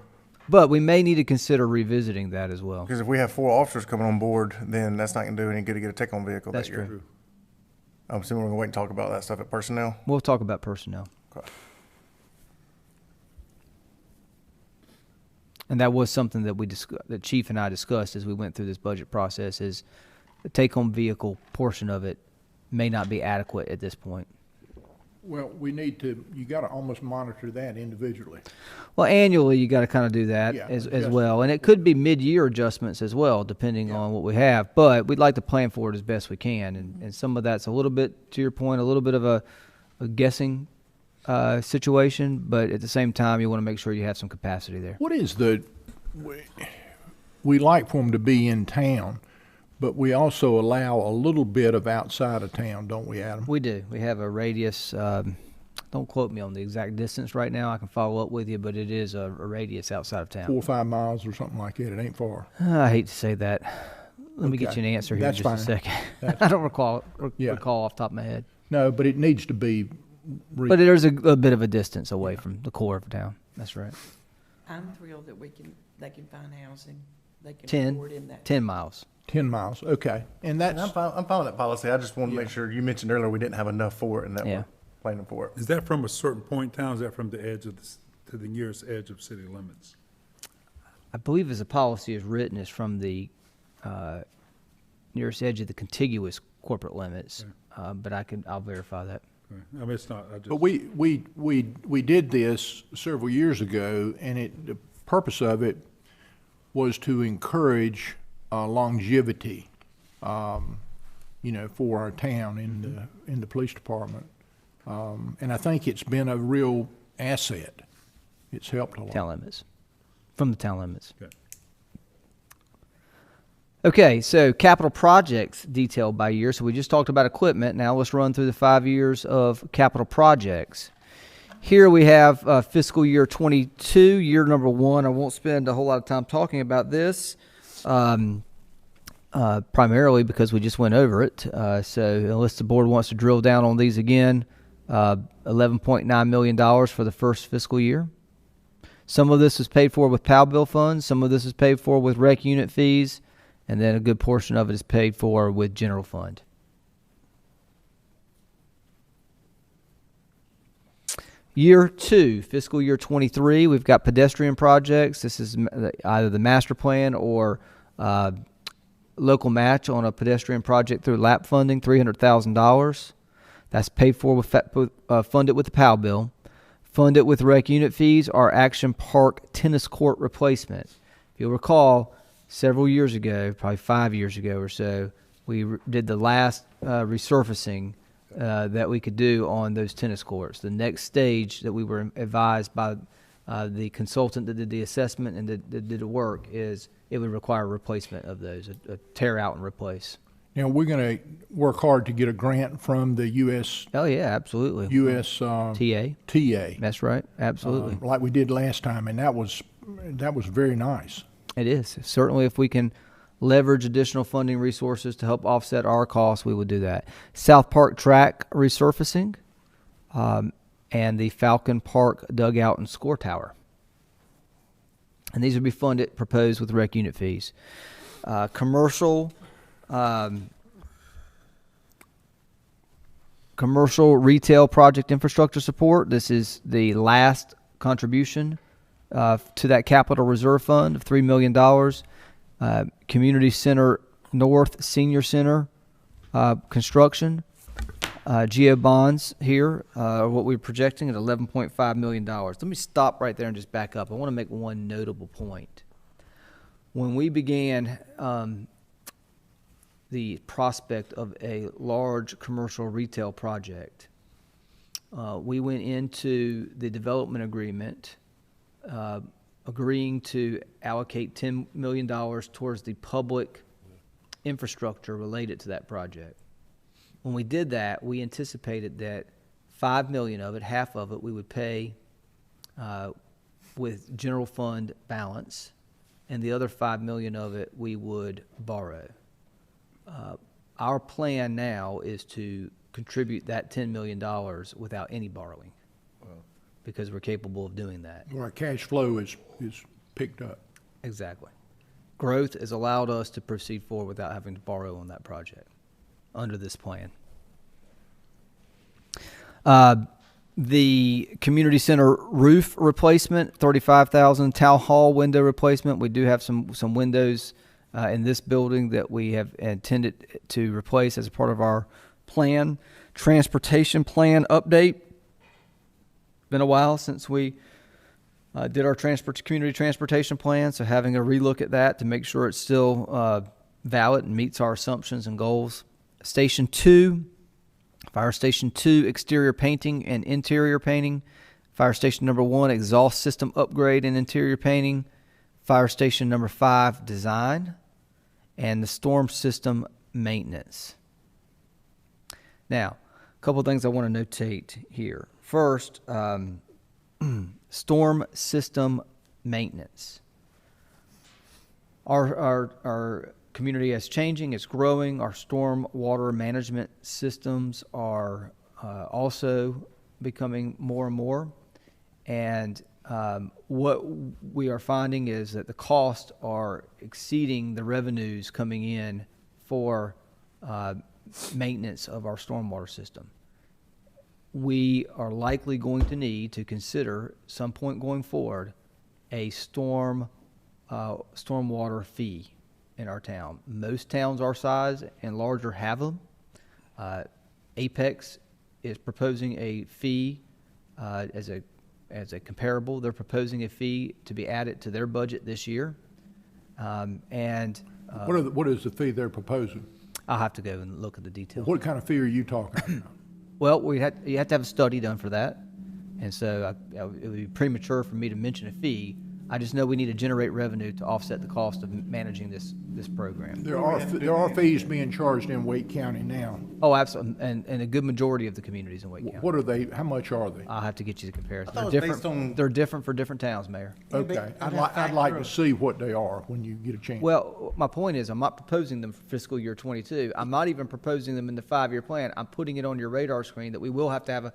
S4: But we may need to consider revisiting that as well.
S1: because if we have 4 officers coming on board, then that's not going to do any good to get a take-home vehicle
S4: That's
S1: that year.
S4: true.
S1: I'm assuming we're going to wait and talk about that stuff at personnel.
S4: We'll talk about personnel.
S1: Okay.
S4: And that was something that the chief and I discussed as we went through this budget process, is the take-home vehicle portion of it may not be adequate at this point.
S6: Well, you gotta almost monitor that individually.
S4: Well, annually, you got to kind of do that
S6: Yeah,
S4: as
S6: adjust.
S4: well. And it could be mid-year adjustments as well, depending on what we have. But we'd like to plan for it as best we can. And some of that's a little bit, to your point, a little bit of a guessing situation. But at the same time, you want to make sure you have some capacity there.
S6: What is we like for them to be in town, but we also allow a little bit of outside of town, don't we, Adam?
S4: We do. We have a radius. Don't quote me on the exact distance right now. I can follow up with you, but it is a radius outside of town.
S6: 4 or 5 miles or something like that. It ain't far.
S4: I hate to say that. Let me get
S6: Okay.
S4: you an answer here
S6: That's
S4: in just
S6: fine.
S4: a second. I don't recall
S6: Yeah.
S4: off the top of my head.
S6: No, but it needs to be.
S4: But there's a bit of a distance away from the core of town. That's right.
S5: I'm thrilled that they can find housing, they can
S4: 10,
S5: afford in that.
S4: 10 miles.
S6: 10 miles. Okay, and
S1: And
S6: that's
S1: I'm fine with that policy. I just want to
S6: Yeah.
S1: make sure, you mentioned earlier we didn't have enough for it and that
S4: Yeah.
S1: we're planning for it.
S2: Is that from a certain point in town? Is that from the edge of to the nearest edge of city limits?
S4: I believe as the policy is written, is from the nearest edge of the contiguous corporate limits. But I'll verify that.
S2: I mean, it's not, I just.
S6: But we did this several years ago, and the purpose of it was to encourage longevity, for our town in the police department. And I think it's been a real asset. It's helped a lot.
S4: Town limits. From the town limits.
S2: Okay.
S4: Okay, so capital projects detailed by year. So we just talked about equipment. Now let's run through the 5 years of capital projects. Here we have fiscal year 22, year number 1. I won't spend a whole lot of time talking about this, primarily because we just went over it. So unless the board wants to drill down on these again, $11.9 million for the first fiscal year. Some of this is paid for with PAL bill funds. Some of this is paid for with rec unit fees. And then a good portion of it is paid for with general fund. Year 2, fiscal year 23, we've got pedestrian projects. This is either the master plan or local match on a pedestrian project through LAP funding, $300,000. That's paid for with funded with the POW bill. Funded with rec unit fees are Action Park tennis court replacement. If you'll recall, several years ago, probably 5 years ago or so, we did the last resurfacing that we could do on those tennis courts. The next stage that we were advised by the consultant that did the assessment and that did the work is it would require a replacement of those, a tear out and replace.
S6: Now, we're going to work hard to get a grant from the U.S.
S4: Oh yeah, absolutely.
S6: U.S.
S4: TA.
S6: TA.
S4: That's right, absolutely.
S6: Like we did last time, and that was very nice.
S4: It is. Certainly, if we can leverage additional funding resources to help offset our costs, we would do that. South Park track resurfacing, and the Falcon Park dugout and score tower. And these would be funded, proposed with rec unit fees. Commercial retail project infrastructure support. This is the last contribution to that capital reserve fund of $3 million. Community Center North Senior Center construction. GO bonds here are what we're projecting at $11.5 million. Let me stop right there and just back up. I want to make one notable point. When we began the prospect of a large commercial retail project, we went into the development agreement agreeing to allocate $10 million towards the public infrastructure related to that project. When we did that, we anticipated that $5 million of it, half of it, we would pay with general fund balance, and the other $5 million of it we would borrow. Our plan now is to contribute that $10 million without any borrowing, because we're capable of doing that.
S6: Well, our cash flow is picked up.
S4: Exactly. Growth has allowed us to proceed forward without having to borrow on that project under this plan. The community center roof replacement, $35,000. Town hall window replacement. We do have some windows in this building that we have intended to replace as a part of our plan. Transportation plan update. Been a while since we did our community transportation plan, so having a relook at that to make sure it's still valid and meets our assumptions and goals. Station 2, Fire Station 2, exterior painting and interior painting. Fire Station number 1, exhaust system upgrade and interior painting. Fire Station number 5, design. And the storm system maintenance. Now, a couple of things I want to notate here. First, storm system maintenance. Our community is changing, it's growing. Our storm water management systems are also becoming more and more. And what we are finding is that the costs are exceeding the revenues coming in for maintenance of our stormwater system. We are likely going to need to consider, some point going forward, a stormwater fee in our town. Most towns our size and larger have them. Apex is proposing a fee as a comparable. They're proposing a fee to be added to their budget this year.
S6: What is the fee they're proposing?
S4: I'll have to go and look at the details.
S6: What kind of fee are you talking about?
S4: Well, you have to have a study done for that, and so it would be premature for me to mention a fee. I just know we need to generate revenue to offset the cost of managing this program.
S6: There are fees being charged in Wake County now.
S4: Oh, absolutely, and a good majority of the communities in Wake County.
S6: What are they? How much are they?
S4: I'll have to get you the comparison.
S1: I thought
S4: They're
S1: it was based
S4: different.
S1: on-
S4: They're different for different towns, Mayor.
S6: Okay, I'd like to see what they are when you get a chance.
S4: Well, my point is, I'm not proposing them for fiscal year 22. I'm not even proposing them in the 5-year plan. I'm putting it on your radar screen that we will have to have a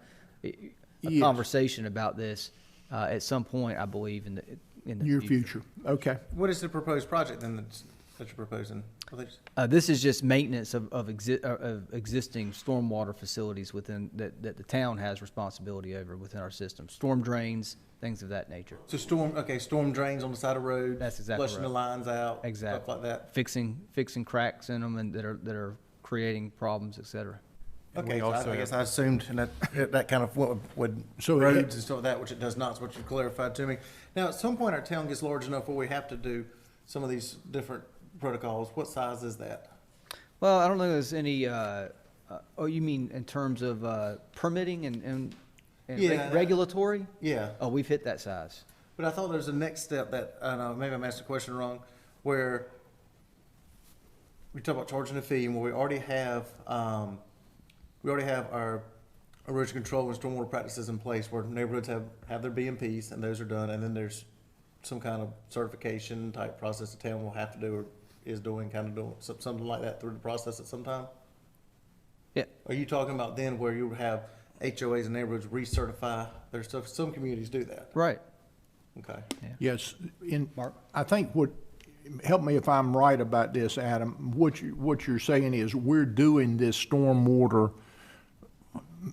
S6: Yes.
S4: conversation about this at some point, I believe, in the
S6: Near future. Okay.
S1: What is the proposed project then? that you're proposing? Are they just-
S4: This is just maintenance of existing stormwater facilities within, that the town has responsibility over within our system. Storm drains, things of that nature.
S1: So storm drains on the side of roads.
S4: That's exactly
S1: Flushing the
S4: right.
S1: lines out.
S4: Exactly.
S1: Stuff like that.
S4: Fixing cracks in them and that are creating problems, et cetera.
S7: And
S1: Okay,
S7: we
S1: so
S7: also
S1: I guess
S7: have-
S1: I assumed and that kind of would
S6: So
S1: roads and stuff like that, which it does not, is what you clarified to me. Now, at some point, our town gets large enough where we have to do some of these different protocols. What size is that?
S4: Well, I don't know if there's any, oh, you mean in terms of permitting and
S1: Yeah.
S4: regulatory?
S1: Yeah,
S4: Oh, we've hit that size.
S1: but I thought there was a next step that, I don't know, maybe I'm asking the question wrong, where we talk about charging a fee, and where we already have our erosion control and stormwater practices in place, where neighborhoods have their BMPs, and those are done, and then there's some kind of certification type process the town will have to do, or is doing, kind of doing something like that through the process at some time?
S4: Yeah.
S1: Are you talking about then where you would have HOAs and neighborhoods recertify their stuff? Some communities do that.
S4: Right.
S1: Okay.
S6: Yes,
S4: Mark?
S6: I think help me if I'm right about this, Adam, what you're saying is we're doing this stormwater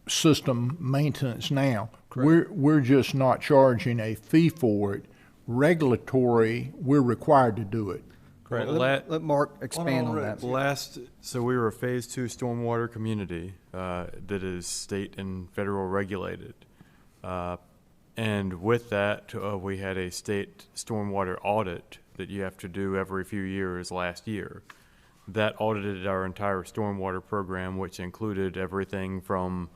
S6: system maintenance now. We're just not charging a fee for it. Regulatory, we're required to do it.
S7: Correct.
S4: Let Mark expand on that.
S7: So we were a Phase 2 stormwater community that is state and federal regulated. And with that, we had a state stormwater audit that you have to do every few years last year. That audited our entire stormwater program, which included everything from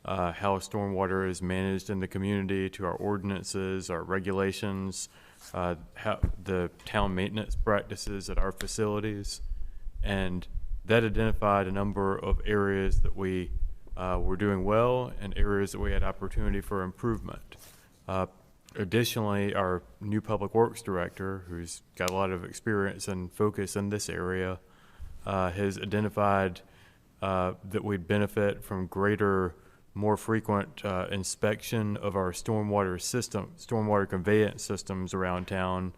S7: how stormwater is managed in the community to our ordinances, our regulations, how the town maintenance practices at our facilities. And that identified a number of areas that we were doing well and areas that we had opportunity for improvement. Additionally, our new public works director, who's got a lot of experience and focus in this area, has identified that we'd benefit from greater, more frequent inspection of our stormwater conveyance systems around town,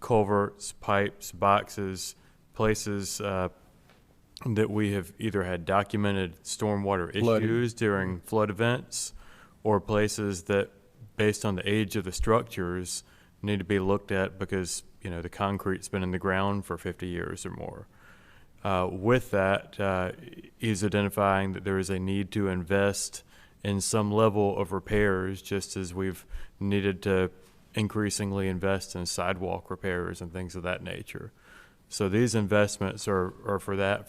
S7: culverts, pipes, boxes, places that we have either had documented stormwater issues during flood events, or places that, based on the age of the structures, need to be looked at because, the concrete's been in the ground for 50 years or more. With that, he's identifying that there is a need to invest in some level of repairs, just as we've needed to increasingly invest in sidewalk repairs and things of that nature. So these investments are for that.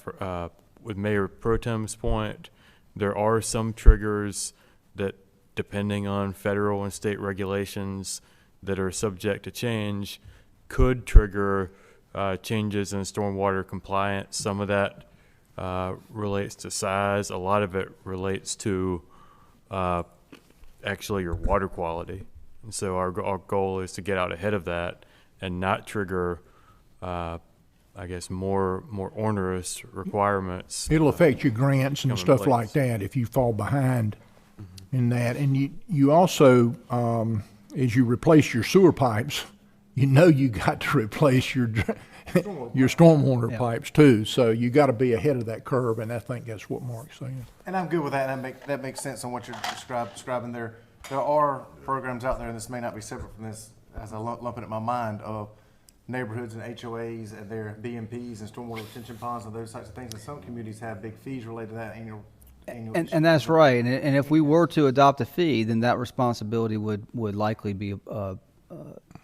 S7: With Mayor Pro Tem's point, there are some triggers that, depending on federal and state regulations that are subject to change, could trigger changes in stormwater compliance. Some of that relates to size. A lot of it relates to actually your water quality. And so our goal is to get out ahead of that and not trigger, more onerous requirements.
S6: It'll affect your grants and
S7: Come in
S6: stuff
S7: place.
S6: like that if you fall behind in that. And you also, as you replace your sewer pipes, you got to replace your stormwater pipes too. So you got to be ahead of that curve, and I think that's what Mark's saying.
S1: And I'm good with that, and that makes sense on what you're describing there. There are programs out there, and this may not be separate from this, as I lump it in my mind, of neighborhoods and HOAs and their BMPs and stormwater retention ponds and those types of things. And some communities have big fees related to that annual.
S4: And that's right. And if we were to adopt a fee, then that responsibility would likely be,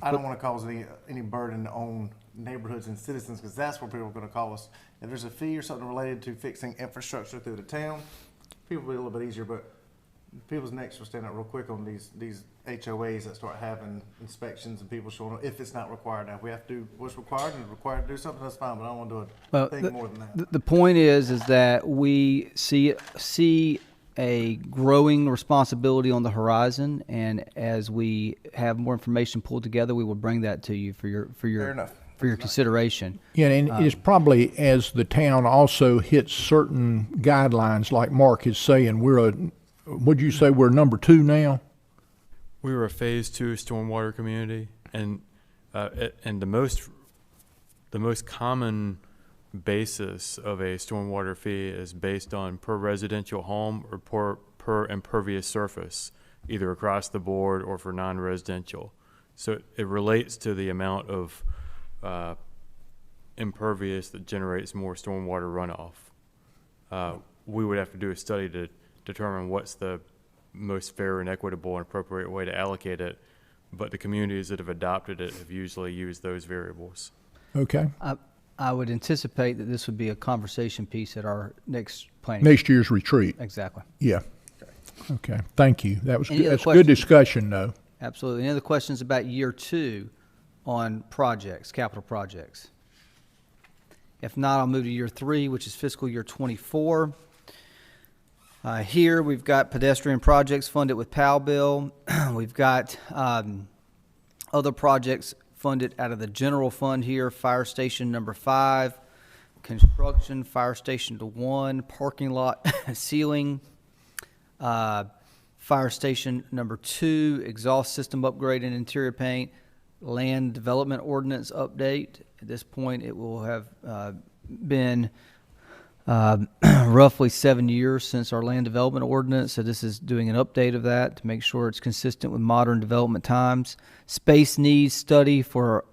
S1: I don't want to cause any burden on neighborhoods and citizens, because that's where people are going to call us. If there's a fee or something related to fixing infrastructure through the town, people will be a little bit easier, but people's necks will stand up real quick on these HOAs that start having inspections and people showing up if it's not required. Now, if we have to do what's required and required to do something, that's fine, but I don't want to do a thing more than that.
S4: the point is that we see a growing responsibility on the horizon, and as we have more information pulled together, we will bring that to you for
S1: Fair enough.
S4: your consideration.
S6: Yeah, and it's probably as the town also hits certain guidelines, like Mark is saying, would you say we're number 2 now?
S7: We were a Phase 2 stormwater community, and the most The most common basis of a stormwater fee is based on per residential home or per impervious surface, either across the board or for non-residential. So it relates to the amount of impervious that generates more stormwater runoff. We would have to do a study to determine what's the most fair and equitable and appropriate way to allocate it, but the communities that have adopted it have usually used those variables.
S6: Okay.
S4: I would anticipate that this would be a conversation piece at our next planning.
S6: Next year's retreat.
S4: Exactly.
S6: Yeah. Okay. Thank you. That was
S4: Any
S6: good.
S4: other
S6: That's good
S4: questions?
S6: discussion, though.
S4: Absolutely. Any other questions about year 2 on projects, capital projects? If not, I'll move to year 3, which is fiscal year 24. Here, we've got pedestrian projects funded with PAL bill. We've got other projects funded out of the general fund here, fire station number 5, construction, fire station to 1, parking lot ceiling, fire station number 2, exhaust system upgrade and interior paint, land development ordinance update. At this point, it will have been roughly 7 years since our land development ordinance, so this is doing an update of that to make sure it's consistent with modern development times. Space needs study for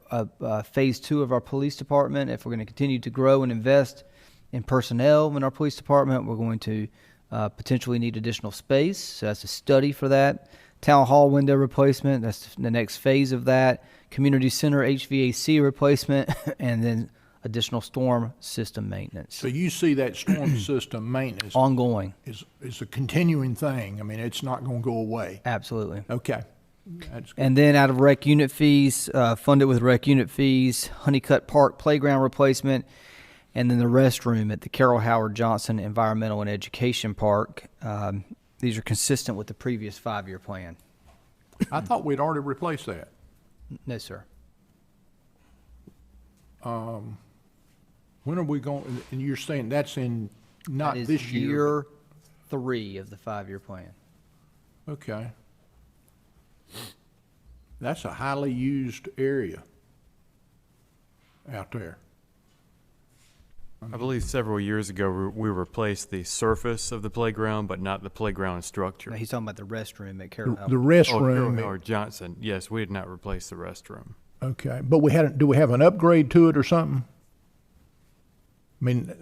S4: phase 2 of our police department. If we're going to continue to grow and invest in personnel in our police department, we're going to potentially need additional space, so that's a study for that. Town hall window replacement, that's the next phase of that. Community center HVAC replacement, and then additional storm system maintenance.
S6: So you see that storm system maintenance
S4: Ongoing,
S6: is a continuing thing. I mean, it's not going to go away.
S4: absolutely.
S6: Okay. That's good.
S4: And then out of rec unit fees, funded with rec unit fees, Honeycutt Park playground replacement, and then the restroom at the Carol Howard Johnson Environmental and Education Park. These are consistent with the previous 5-year plan.
S6: I thought we'd already replaced that.
S4: No, sir.
S6: When are we going, and you're saying that's in, not
S4: That is
S6: this year?
S4: year 3 of the 5-year plan.
S6: Okay. That's a highly used area out there.
S7: I believe several years ago, we replaced the surface of the playground, but not the playground structure.
S4: No, he's talking about the restroom at Carol
S6: The
S4: Howard.
S7: Oh,
S6: restroom.
S7: Carol Howard Johnson, yes, we had not replaced the restroom.
S6: Okay, but do we have an upgrade to it or something? I mean,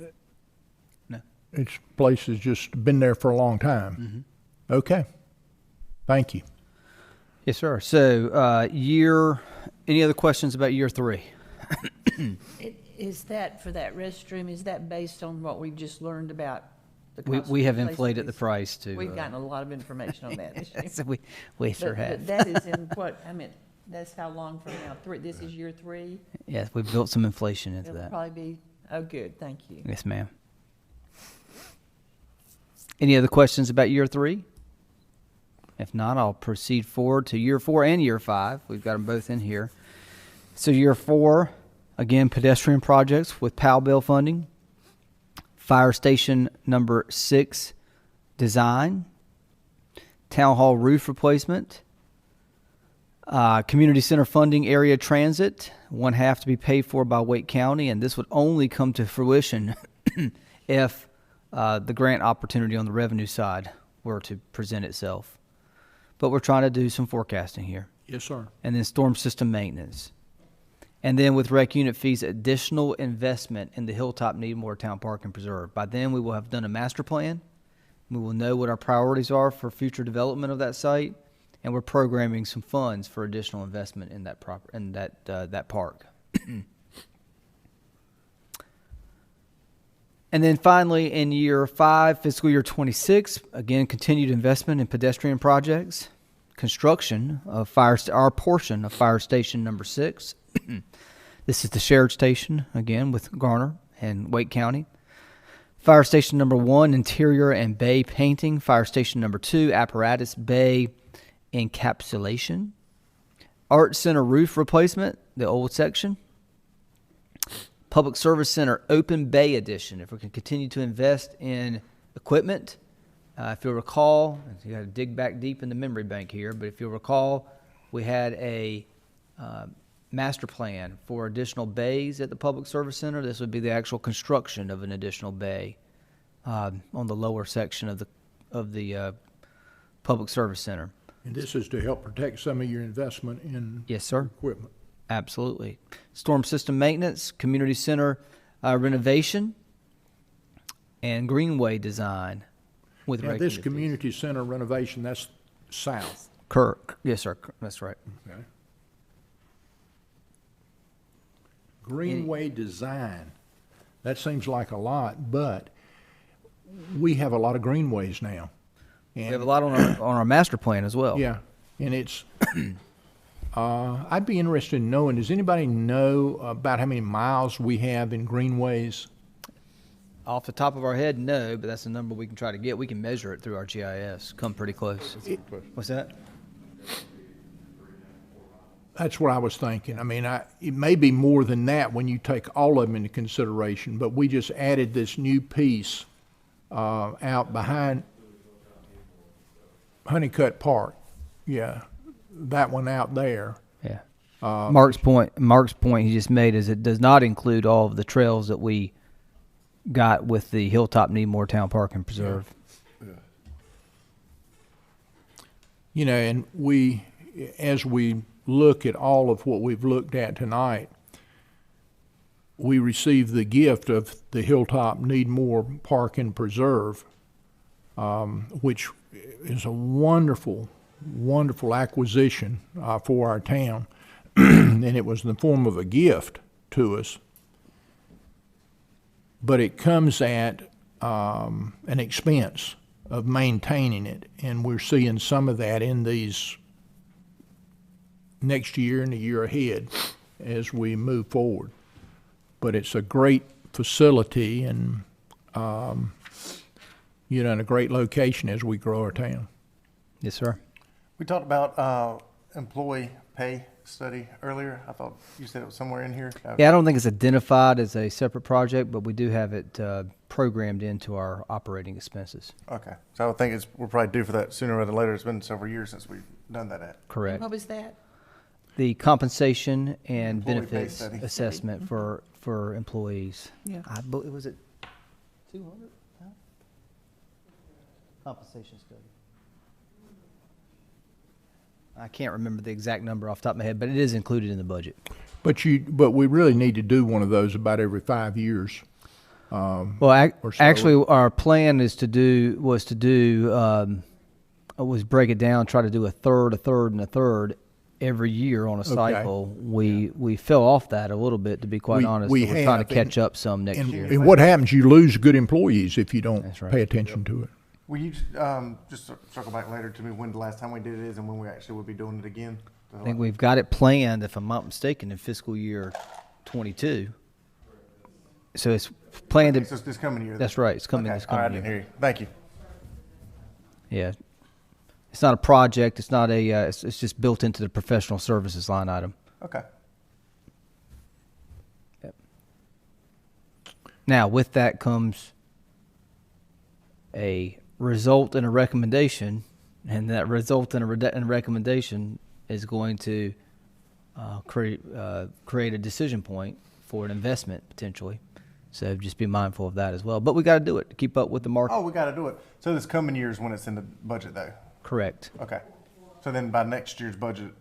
S4: No.
S6: its place has just been there for a long time. Okay, thank you.
S4: Yes, sir. So, any other questions about year 3?
S5: Is that, for that restroom, is that based on what we've just learned about the cost
S4: We
S5: of
S4: have
S5: replacing
S4: inflated the
S5: these?
S4: price to.
S5: We've gotten a lot of information on that this year.
S4: So we sure
S5: But
S4: have.
S5: that is in what, I mean, that's how long from now? This is year 3?
S4: Yes, we've built some inflation into
S5: It'll
S4: that.
S5: probably be, oh, good, thank you.
S4: Yes, ma'am. Any other questions about year 3? If not, I'll proceed forward to year 4 and year 5. We've got them both in here. So year 4, again, pedestrian projects with PAL bill funding. Fire station number 6, design. Town hall roof replacement. Community center funding, area transit, 1/2 to be paid for by Wake County, and this would only come to fruition if the grant opportunity on the revenue side were to present itself. But we're trying to do some forecasting here.
S6: Yes, sir.
S4: And then storm system maintenance. And then with rec unit fees, additional investment in the Hilltop Needmore Town Park and Preserve. By then, we will have done a master plan. We will know what our priorities are for future development of that site, and we're programming some funds for additional investment in that that park. And then finally, in year 5, fiscal year 26, again, continued investment in pedestrian projects, construction of our portion of fire station number 6. This is the shared station, again, with Garner and Wake County. Fire station number 1, interior and bay painting. Fire station number 2, apparatus bay encapsulation. Art center roof replacement, the old section. Public Service Center Open Bay Edition. If we can continue to invest in equipment, if you'll recall, you got to dig back deep in the memory bank here, but if you'll recall, we had a master plan for additional bays at the Public Service Center. This would be the actual construction of an additional bay on the lower section of the Public Service Center.
S6: And this is to help protect some of your investment in
S4: Yes, sir.
S6: equipment.
S4: Absolutely. Storm system maintenance, community center renovation, and greenway design with
S6: Now,
S4: regular
S6: this community center renovation, that's south.
S4: Kirk. Yes, sir. That's right.
S6: Okay. Greenway design, that seems like a lot, but we have a lot of greenways now.
S4: We have a lot on our master plan as well.
S6: Yeah, and it's, I'd be interested in knowing, does anybody know about how many miles we have in greenways?
S4: Off the top of our head, no, but that's a number we can try to get. We can measure it through our GIS. Come pretty close. What's that?
S6: That's what I was thinking. I mean, it may be more than that when you take all of them into consideration, but we just added this new piece out behind Honeycutt Park. Yeah, that one out there.
S4: Yeah. Mark's point he just made is it does not include all of the trails that we got with the Hilltop Needmore Town Park and Preserve.
S8: Yeah.
S6: You know, and as we look at all of what we've looked at tonight, we received the gift of the Hilltop Needmore Park and Preserve, which is a wonderful, wonderful acquisition for our town. And it was in the form of a gift to us. But it comes at an expense of maintaining it, and we're seeing some of that in these next year and the year ahead as we move forward. But it's a great facility and, you know, in a great location as we grow our town.
S4: Yes, sir.
S1: We talked about employee pay study earlier. I thought you said it was somewhere in here.
S4: Yeah, I don't think it's identified as a separate project, but we do have it programmed into our operating expenses.
S1: Okay. So I would think we're probably due for that sooner rather than later. It's been several years since we've done that.
S4: Correct.
S5: What was that?
S4: The compensation and
S1: Employee pay
S4: benefits
S1: study.
S4: assessment for employees.
S5: Yeah.
S4: Was it 200? Compensation study. I can't remember the exact number off the top of my head, but it is included in the budget.
S6: But we really need to do one of those about every 5 years.
S4: Well,
S6: or so.
S4: actually, our plan was break it down, try to do a third, and a third every year on a cycle. We fell off that a little bit, to be quite honest.
S6: We
S4: so we're trying to
S6: have,
S4: catch up some next year.
S6: And what happens, you lose good employees if you don't
S4: That's right.
S6: pay attention to it.
S1: Will you just circle back later to me when the last time we did it is and when we actually will be doing it again?
S4: I think we've got it planned, if I'm not mistaken, in fiscal year 22. So it's planned.
S1: So it's this coming year.
S4: That's right. It's coming
S1: Okay.
S4: this
S1: All right, I
S4: coming
S1: didn't
S4: year.
S1: hear you. Thank you.
S4: Yeah. It's not a project. It's not a. It's just built into the professional services line item.
S1: Okay.
S4: Yep. Now, with that comes a result and a recommendation, and that result and a recommendation is going to create a decision point for an investment potentially. So just be mindful of that as well. But we got to do it to keep up with the market.
S1: Oh, we got to do it. So this coming year is when it's in the budget, though.
S4: Correct.
S1: Okay. So then by next year's budget,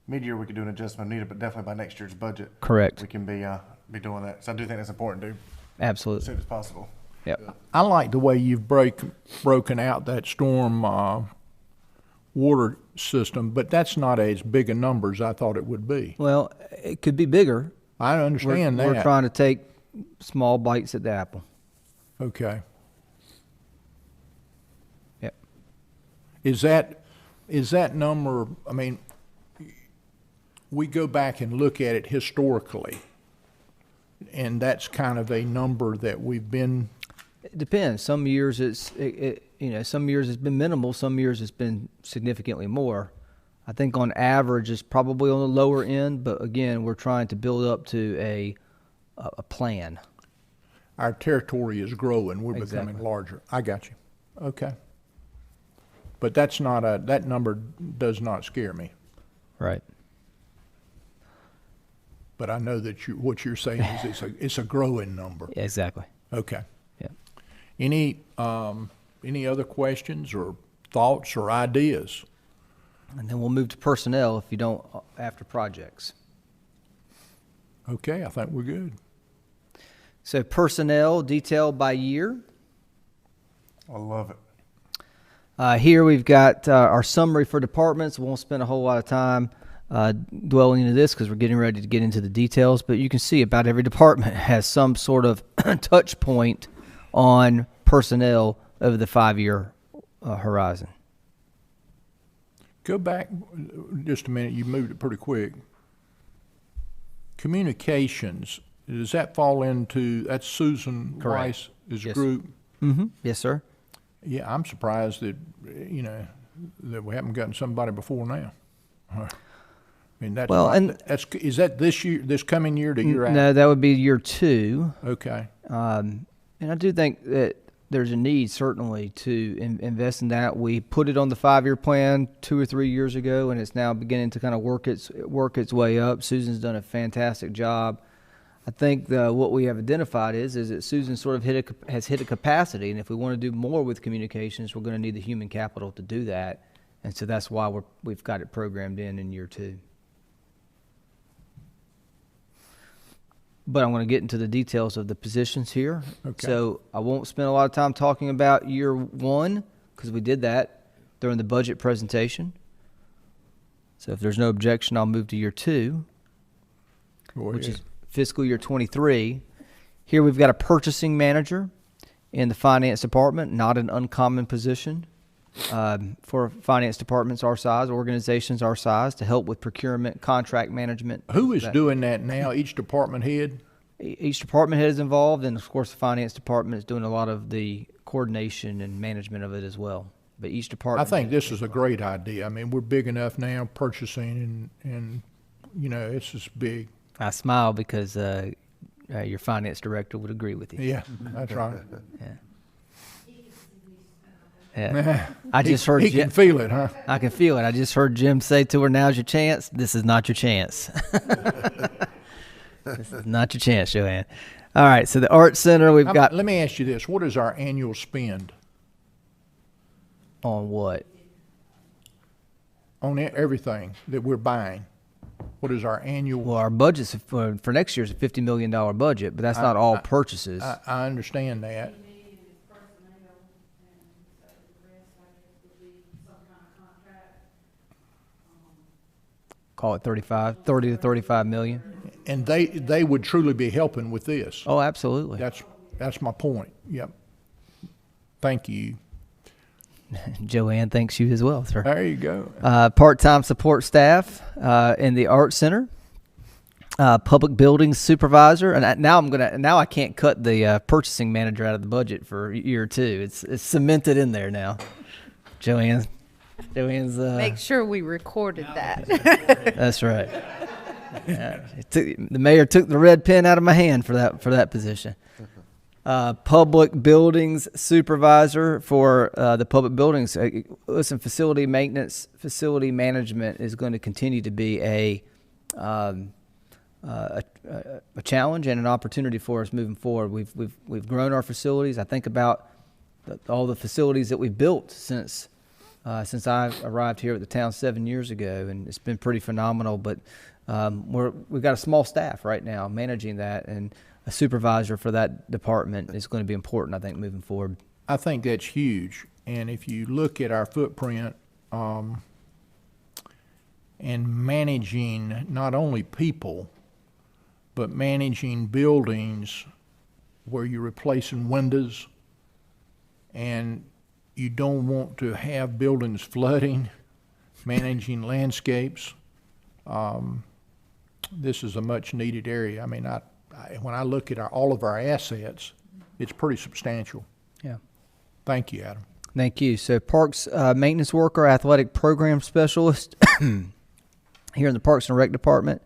S1: mid-year we could do an adjustment needed, but definitely by next year's budget,
S4: Correct.
S1: we can be doing that. So I do think that's important to do as
S4: Absolutely.
S1: soon as possible.
S4: Yep.
S6: I like the way you've broken out that storm water system, but that's not as big a number as I thought it would be.
S4: Well, it could be bigger.
S6: I understand that.
S4: We're trying to take small bites at the apple.
S6: Okay.
S4: Yep.
S6: Is that number, I mean, we go back and look at it historically, and that's kind of a number that we've been.
S4: It depends. Some years some years it's been minimal. Some years it's been significantly more. I think on average it's probably on the lower end, but again, we're trying to build up to a plan.
S6: Our territory is growing. We're
S4: Exactly.
S6: becoming larger. I got you. Okay. But that number does not scare me.
S4: Right.
S6: but I know that what you're saying is it's a growing number.
S4: Yeah, exactly.
S6: Okay.
S4: Yeah.
S6: Any other questions or thoughts or ideas?
S4: And then we'll move to personnel if you don't, after projects.
S6: Okay, I think we're good.
S4: So personnel detailed by year.
S1: I love it.
S4: Here we've got our summary for departments. We won't spend a whole lot of time dwelling into this because we're getting ready to get into the details, but you can see about every department has some sort of touch point on personnel over the 5-year horizon.
S6: Go back just a minute. You moved it pretty quick. Communications, does that fall into, that's Susan
S4: Correct.
S6: Rice's
S4: Yes.
S6: group?
S4: Mm-hmm. Yes, sir.
S6: Yeah, I'm surprised that, that we haven't gotten somebody before now. I mean, that's,
S4: Well, and-
S6: is that this year, this coming year that you're at?
S4: No, that would be year 2.
S6: Okay.
S4: And I do think that there's a need certainly to invest in that. We put it on the 5-year plan 2 or 3 years ago, and it's now beginning to kind of work its way up. Susan's done a fantastic job. I think what we have identified is that Susan sort of has hit a capacity, and if we want to do more with communications, we're going to need the human capital to do that, and so that's why we've got it programmed in year 2. But I'm going to get into the details of the positions here.
S6: Okay.
S4: So I won't spend a lot of time talking about year 1 because we did that during the budget presentation. So if there's no objection, I'll move to year 2, which is fiscal year 23. Here we've got a purchasing manager in the finance department, not an uncommon position for finance departments our size, organizations our size, to help with procurement, contract management.
S6: Who is doing that now? Each department head?
S4: Each department head is involved, and of course the finance department is doing a lot of the coordination and management of it as well. But each
S6: I
S4: department.
S6: think this is a great idea. I mean, we're big enough now, purchasing, and it's just big.
S4: I smile because your finance director would agree with you.
S6: Yeah, that's right.
S4: Yeah. I just heard
S6: He can feel it, huh?
S4: I can feel it. I just heard Jim say to her, "Now's your chance." This is not your chance. This is not your chance, Joanne. All right, so the Art Center, we've got
S6: Let me ask you this. What is our annual spend
S4: on what?
S6: on everything that we're buying? What is our annual?
S4: Well, our budget's for next year's a $50 million budget, but that's not all purchases.
S6: I understand that.
S4: Call it 30 to 35 million.
S6: And they would truly be helping with this.
S4: Oh, absolutely.
S6: That's my point. Yep. Thank you.
S4: Joanne thanks you as well, sir.
S6: There you go.
S4: Part-time support staff in the Art Center. Public buildings supervisor, and now I can't cut the purchasing manager out of the budget for year 2. It's cemented in there now. Joanne's.
S9: Make sure we recorded that.
S4: That's right. The mayor took the red pen out of my hand for that position. Public buildings supervisor for the public buildings. Listen, facility maintenance, facility management is going to continue to be a challenge and an opportunity for us moving forward. We've grown our facilities. I think about all the facilities that we've built since I arrived here at the town 7 years ago, and it's been pretty phenomenal. But we've got a small staff right now managing that, and a supervisor for that department is going to be important, I think, moving forward.
S6: I think that's huge. And if you look at our footprint and managing not only people, but managing buildings where you're replacing windows and you don't want to have buildings flooding, managing landscapes, this is a much needed area. I mean, when I look at all of our assets, it's pretty substantial.
S4: Yeah.
S6: Thank you, Adam.
S4: Thank you. So parks maintenance worker, athletic program specialist here in the Parks and Rec Department.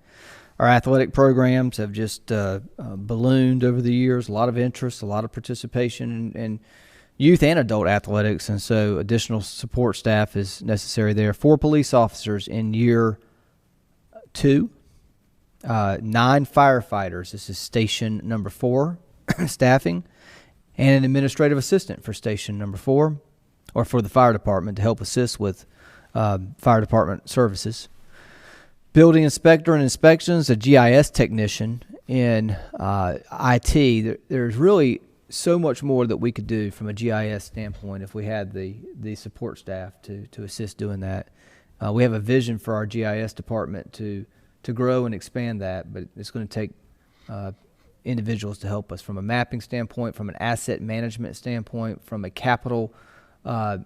S4: Our athletic programs have just ballooned over the years, a lot of interest, a lot of participation in youth and adult athletics, and so additional support staff is necessary there. 4 police officers in year 2. 9 firefighters. This is station number 4, staffing, and an administrative assistant for station number 4, or for the fire department to help assist with fire department services. Building inspector and inspections, a GIS technician in IT. There's really so much more that we could do from a GIS standpoint if we had the support staff to assist doing that. We have a vision for our GIS department to grow and expand that, but it's going to take individuals to help us from a mapping standpoint, from an asset management standpoint, from a capital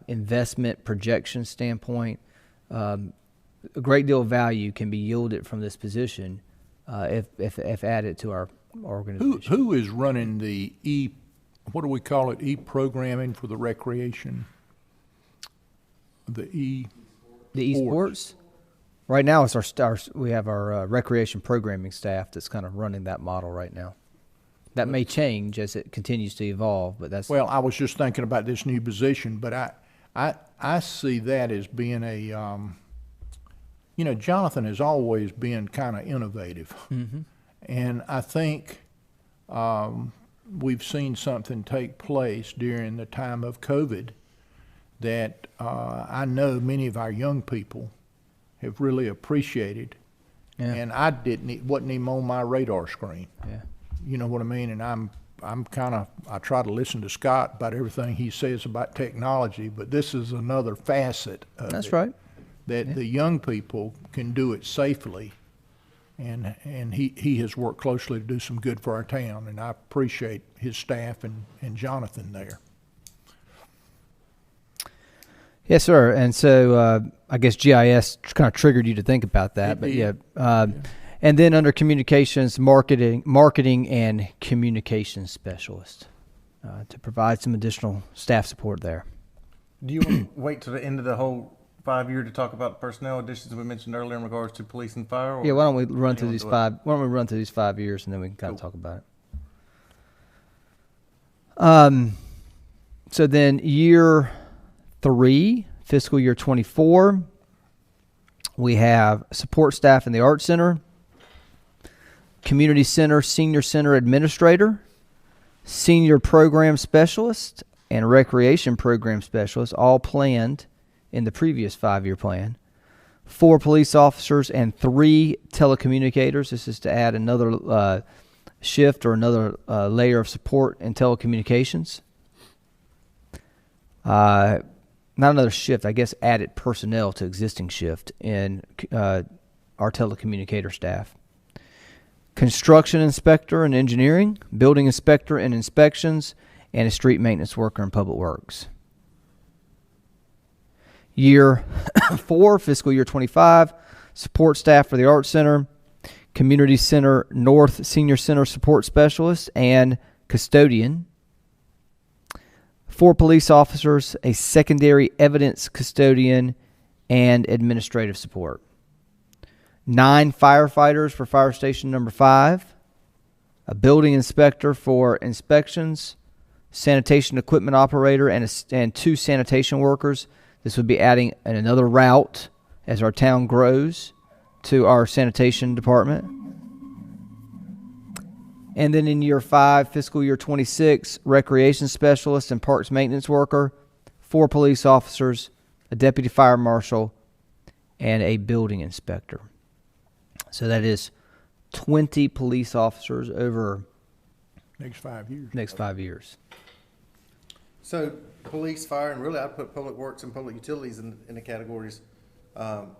S4: investment projection standpoint. A great deal of value can be yielded from this position if added to our organization.
S6: Who is running the what do we call it, e-programming for the recreation? The
S4: esports? Right now, it's we have our recreation programming staff that's kind of running that model right now. That may change as it continues to evolve, but that's...
S6: Well, I was just thinking about this new position, but I see that as being a, Jonathan has always been kind of innovative.
S4: Mm-hmm.
S6: And I think we've seen something take place during the time of COVID that I know many of our young people have really appreciated.
S4: Yeah.
S6: And I wasn't even on my radar screen.
S4: Yeah.
S6: You know what I mean? And I try to listen to Scott about everything he says about technology, but this is another facet of
S4: That's
S6: it.
S4: right.
S6: That the young people can do it safely, and he has worked closely to do some good for our town, and I appreciate his staff and Jonathan there.
S4: Yes, sir. And so I guess GIS kind of triggered you to think about that, but yeah. And then under communications, marketing and communications specialist to provide some additional staff support there.
S1: Do you want to wait till the end of the whole 5-year to talk about the personnel additions we mentioned earlier in regards to police and fire? Or
S4: Yeah, why don't we run through
S1: you
S4: these
S1: wanna do it?
S4: Why don't we run through these 5 years and then we can kind of
S1: Cool.
S4: talk about it. So then year 3, fiscal year 24, we have support staff in the Art Center, Community Center, Senior Center Administrator, Senior Program Specialist, and Recreation Program Specialist, all planned in the previous 5-year plan. 4 police officers and 3 telecommunicators. This is to add another shift or another layer of support in telecommunications. Not another shift, I guess added personnel to existing shift in our telecommunicator staff. Construction inspector and engineering, building inspector and inspections, and a street maintenance worker in public works. Year 4, fiscal year 25, support staff for the Art Center, Community Center North Senior Center support specialist, and custodian. 4 police officers, a secondary evidence custodian, and administrative support. 9 firefighters for fire station number 5, a building inspector for inspections, sanitation equipment operator, and 2 sanitation workers. This would be adding another route as our town grows to our sanitation department. And then in year 5, fiscal year 26, recreation specialist and parks maintenance worker, 4 police officers, a deputy fire marshal, and a building inspector. So that is 20 police officers over
S6: Next 5 years.
S4: next 5 years.
S1: So police, fire, and really I'd put public works and public utilities in the categories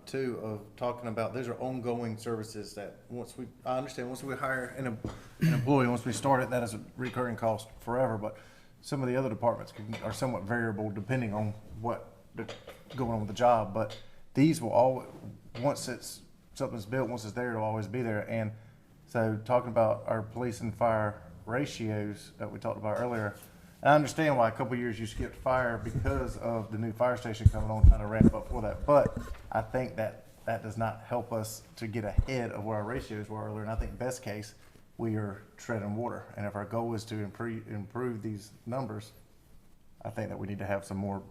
S1: too, of talking about those are ongoing services that I understand once we hire an employee, once we start it, that is a recurring cost forever, but some of the other departments are somewhat variable depending on what going on with the job, but these will always, once something's built, once it's there, it'll always be there. And so talking about our police and fire ratios that we talked about earlier, I understand why a couple of years you skipped fire because of the new fire station coming on, trying to ramp up for that. But I think that does not help us to get ahead of where our ratios were earlier. And I think best case, we are treading water. And if our goal is to improve these numbers, I think that we need to have some more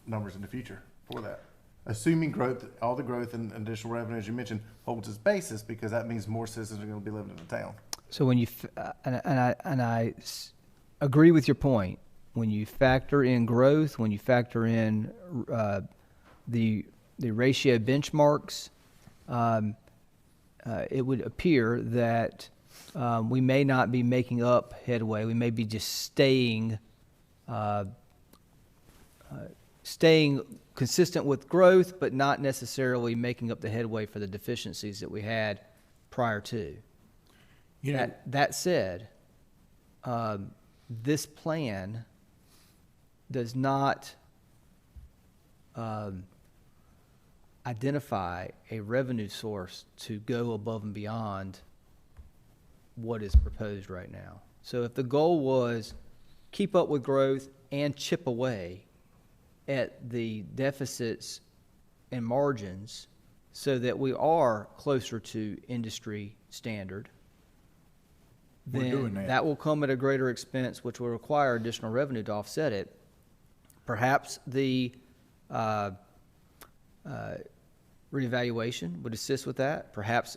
S1: numbers in the future for that. assuming growth, all the growth and additional revenue, as you mentioned, holds its basis, because that means more citizens are going to be living in the town.
S4: So when you agree with your point, when you factor in growth, when you factor in the ratio benchmarks, it would appear that we may not be making up headway. We may be just staying consistent with growth, but not necessarily making up the headway for the deficiencies that we had prior to.
S6: You know,
S4: That said, this plan does not identify a revenue source to go above and beyond what is proposed right now. So if the goal was keep up with growth and chip away at the deficits and margins so that we are closer to industry standard,
S6: We're doing
S4: then
S6: that.
S4: that will come at a greater expense, which will require additional revenue to offset it. Perhaps the reevaluation would assist with that. Perhaps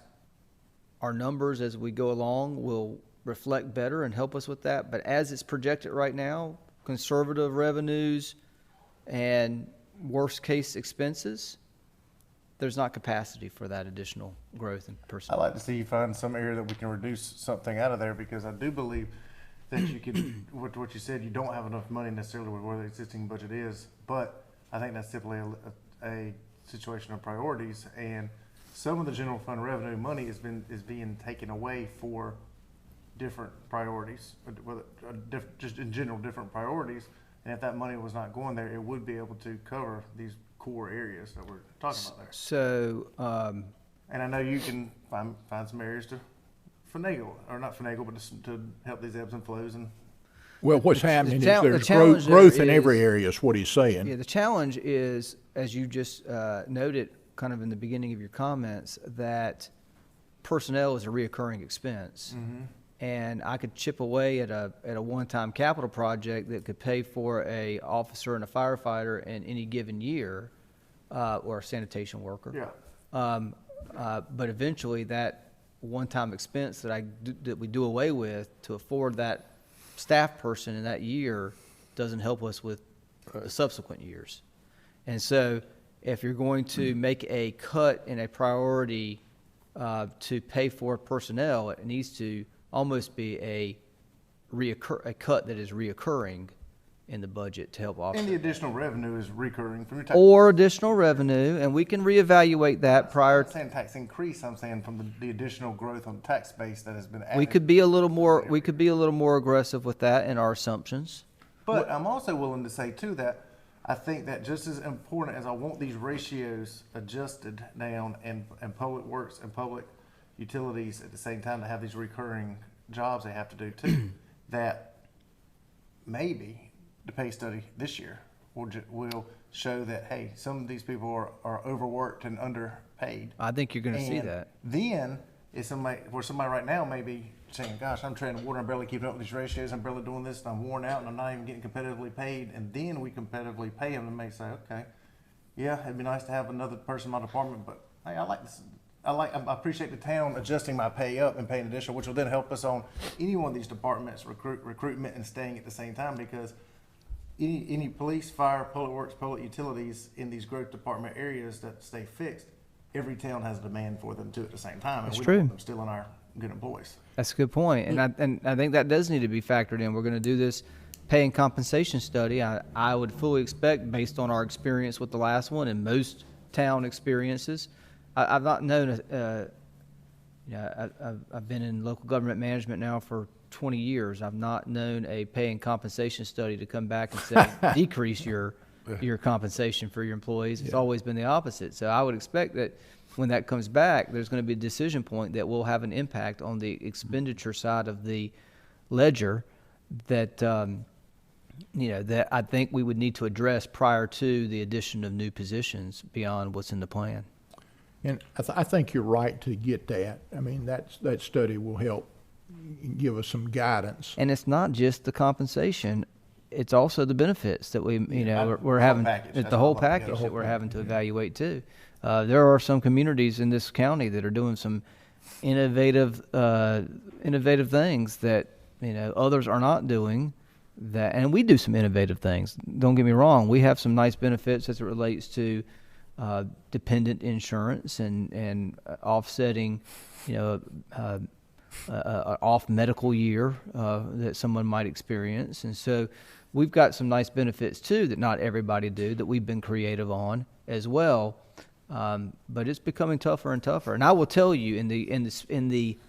S4: our numbers as we go along will reflect better and help us with that. But as it's projected right now, conservative revenues and worst-case expenses, there's not capacity for that additional growth in
S1: I'd
S4: personnel.
S1: like to see you find some area that we can reduce something out of there, because I do believe that you could, what you said, you don't have enough money necessarily with where the existing budget is, but I think that's simply a situation of priorities, and some of the general fund revenue money is being taken away for different priorities, just in general, different priorities, and if that money was not going there, it would be able to cover these core areas that we're talking about there.
S4: So,
S1: And I know you can find some areas to finagle, or not finagle, but to help these ebbs and flows. And
S6: well, what's happening is
S4: the
S6: there's
S4: challenge
S6: growth
S4: there
S6: in every
S4: is-
S6: area is what he's saying.
S4: yeah, the challenge is, as you just noted kind of in the beginning of your comments, that personnel is a reoccurring expense. And I could chip away at a one-time capital project that could pay for a officer and a firefighter in any given year, or a sanitation worker.
S1: yeah,
S4: But eventually, that one-time expense that we do away with to afford that staff person in that year doesn't help us with the subsequent years. And so, if you're going to make a cut in a priority to pay for personnel, it needs to almost be a cut that is reoccurring in the budget to help
S1: and the
S4: offset.
S1: additional revenue is recurring from your tax.
S4: Or additional revenue, and we can reevaluate that prior.
S1: I'm not saying tax increase, I'm saying from the additional growth on the tax base that has been added.
S4: We could be a little more aggressive with that in our assumptions.
S1: But I'm also willing to say too that I think that just as important as I want these ratios adjusted down and public works and public utilities at the same time to have these recurring jobs they have to do too, that maybe the pay study this year will show that, hey, some of these people are overworked and underpaid.
S4: I think you're going to see
S1: And
S4: that.
S1: then is somebody right now may be saying, gosh, I'm treading water, I'm barely keeping up with these ratios, I'm barely doing this, and I'm worn out, and I'm not even getting competitively paid. And then we competitively pay them and may say, okay, yeah, it'd be nice to have another person in my department, but hey, I like this. I appreciate the town adjusting my pay up and paying additional, which will then help us on any one of these departments, recruitment and staying at the same time, because any police, fire, public works, public utilities in these growth department areas that stay fixed, every town has a demand for them too at the same time.
S4: That's
S1: and we
S4: true.
S1: want them still in our good employees.
S4: That's a good point, and I think that does need to be factored in. We're going to do this pay and compensation study. I would fully expect, based on our experience with the last one and most town experiences, I've not known. I've been in local government management now for 20 years. I've not known a pay and compensation study to come back and say decrease your compensation for your employees. It's always been the opposite. So I would expect that when that comes back, there's going to be a decision point that will have an impact on the expenditure side of the ledger that that I think we would need to address prior to the addition of new positions beyond what's in the plan.
S6: And I think you're right to get that. I mean, that study will help give us some guidance.
S4: And it's not just the compensation. it's also the benefits that we, you know, we're
S1: whole
S4: having,
S1: package.
S4: it's
S1: That's
S4: the
S1: all
S4: whole
S1: I'm looking at.
S4: package
S1: The
S4: that
S1: whole
S4: we're having to evaluate too. There are some communities in this county that are doing some innovative things that, you know, others are not doing. That, and we do some innovative things. Don't get me wrong. We have some nice benefits as it relates to dependent insurance and offsetting, you know, off medical year that someone might experience. And so we've got some nice benefits too that not everybody do, that we've been creative on as well. But it's becoming tougher and tougher. And I will tell you, in the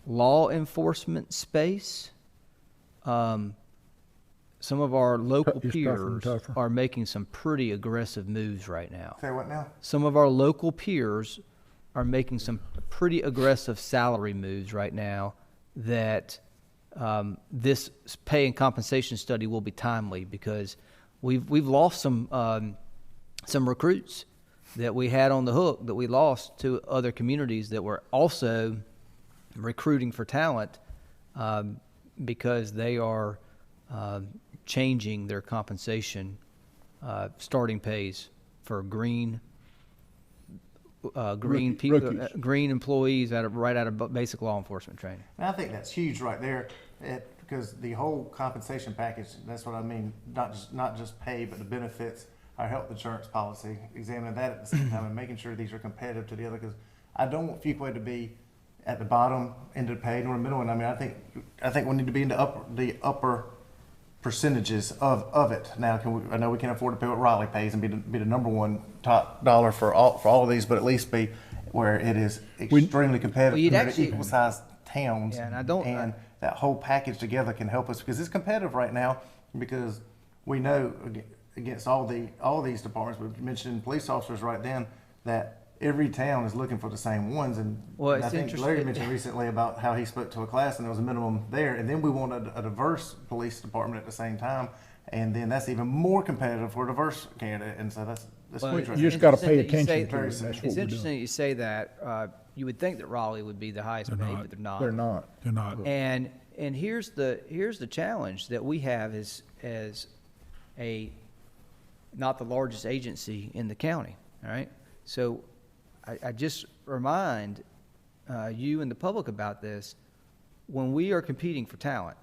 S4: law enforcement space, some of our local
S6: It's tougher and
S4: peers
S6: tougher.
S4: are making some pretty aggressive moves right now.
S1: Say what now?
S4: Some of our local peers are making some pretty aggressive salary moves right now that this pay and compensation study will be timely, because we've lost some recruits that we had on the hook that we lost to other communities that were also recruiting for talent because they are changing their compensation starting pays for green people,
S6: rookies.
S4: green employees right out of basic law enforcement training.
S1: And I think that's huge right there, because the whole compensation package, that's what I mean, not just pay, but the benefits, our health insurance policy, examining that at the same time and making sure these are competitive to the other, because I don't want Fuquay to be at the bottom end of the pay nor the middle. And I mean, I think we need to be in the upper percentages of it. Now, I know we can't afford to pay what Raleigh pays and be the number one top dollar for all of these, but at least be where it is extremely competitive.
S4: Well, you'd
S1: compared to
S4: actually-
S1: equal sized towns.
S4: Yeah, and I don't-
S1: And that whole package together can help us, because it's competitive right now, because we know against all these departments, we mentioned police officers right then, that every town is looking for the same ones. And
S4: Well,
S1: and I
S4: it's
S1: think Larry
S4: interesting-
S1: mentioned recently about how he spoke to a class and there was a minimum there, and then we want a diverse police department at the same time, and then that's even more competitive for a diverse candidate. And so that's
S4: Well,
S1: huge.
S6: You
S1: right
S6: just
S1: there.
S6: got to pay
S4: Interesting that you say-
S6: attention to it. That's
S1: Very
S6: what
S4: It's
S6: we're doing.
S4: interesting that you say that. You would think that Raleigh would be the highest paid,
S2: not.
S4: but they're not.
S6: They're not.
S2: They're not.
S4: And here's the challenge that we have as a not the largest agency in the county. All right, so I just remind you and the public about this. When we are competing for talent,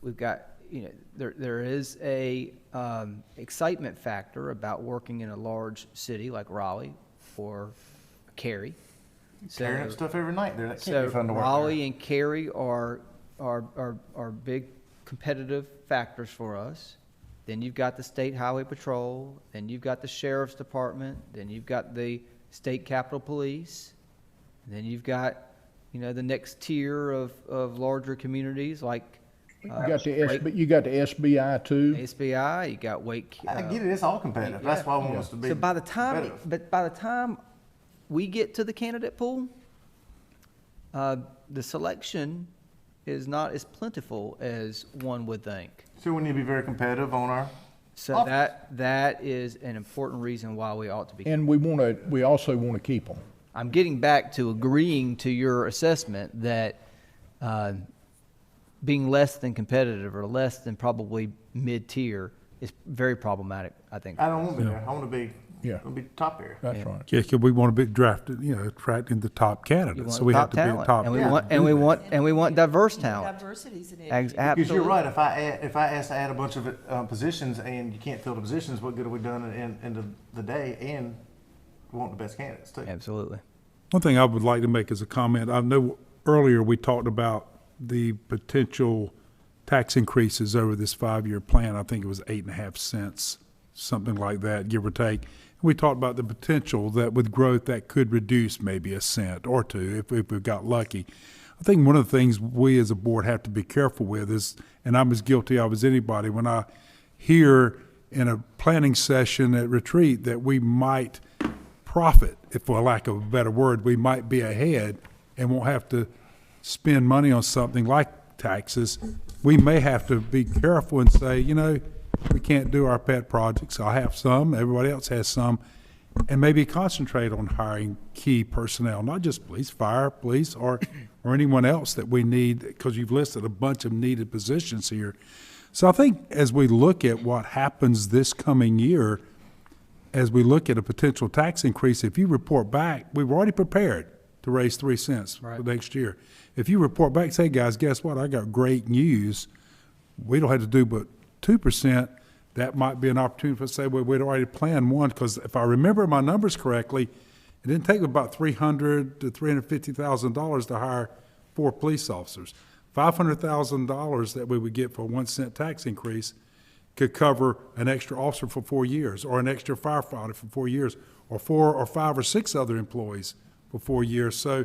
S4: we've got, you know, there is a excitement factor about working in a large city like Raleigh or Cary.
S1: Tearing up stuff every night there. That can't
S4: So
S1: be fun to work there.
S4: Raleigh and Cary are big competitive factors for us. Then you've got the State Highway Patrol, then you've got the Sheriff's Department, then you've got the State Capitol Police, then you've got, you know, the next tier of larger communities like
S6: You got the SBI too.
S4: SBI, you got Wake.
S1: I get it. It's all competitive. That's why I want us to be
S4: So by the time,
S1: competitive.
S4: by the time we get to the candidate pool, the selection is not as plentiful as one would think.
S1: So we need to be very competitive on our.
S4: So that is an important reason why we ought to be.
S6: And we also want to keep them.
S4: I'm getting back to agreeing to your assessment that being less than competitive or less than probably mid-tier is very problematic, I think.
S1: I don't want to be there. I want to be.
S6: Yeah.
S1: I want to be top here.
S6: That's right.
S2: Yeah, 'cause we want to be drafted, attracting the top
S4: You
S2: candidates.
S4: want
S2: So we have
S4: top
S2: to be a
S4: talent,
S2: top.
S4: and we
S1: Yeah.
S4: want and we want diverse talent.
S5: Diversity's an issue.
S1: Because you're
S4: Absolutely.
S1: right. If I ask to add a bunch of positions and you can't fill the positions, what good have we done in end of the day? And we want the best candidates too.
S4: Absolutely.
S2: One thing I would like to make as a comment, I know earlier we talked about the potential tax increases over this 5-year plan. I think it was 8.5 cents, something like that, give or take. We talked about the potential that with growth that could reduce maybe a cent or two if we got lucky. I think one of the things we as a board have to be careful with is, and I'm as guilty of as anybody, when I hear in a planning session at retreat that we might profit, if for lack of a better word, we might be ahead and won't have to spend money on something like taxes, we may have to be careful and say, we can't do our pet projects. I have some, everybody else has some, and maybe concentrate on hiring key personnel, not just police, fire, police, or anyone else that we need, because you've listed a bunch of needed positions here. So I think as we look at what happens this coming year, as we look at a potential tax increase, if you report back, we've already prepared to raise 3 cents for next year. If you report back, say, guys, guess what? I got great news. We don't have to do but 2%. That might be an opportunity for us to say, well, we'd already planned one, because if I remember my numbers correctly, it didn't take about $300,000 to $350,000 to hire 4 police officers. $500,000 that we would get for a 1 cent tax increase could cover an extra officer for 4 years, or an extra firefighter for 4 years, or 4 or 5 or 6 other employees for 4 years. So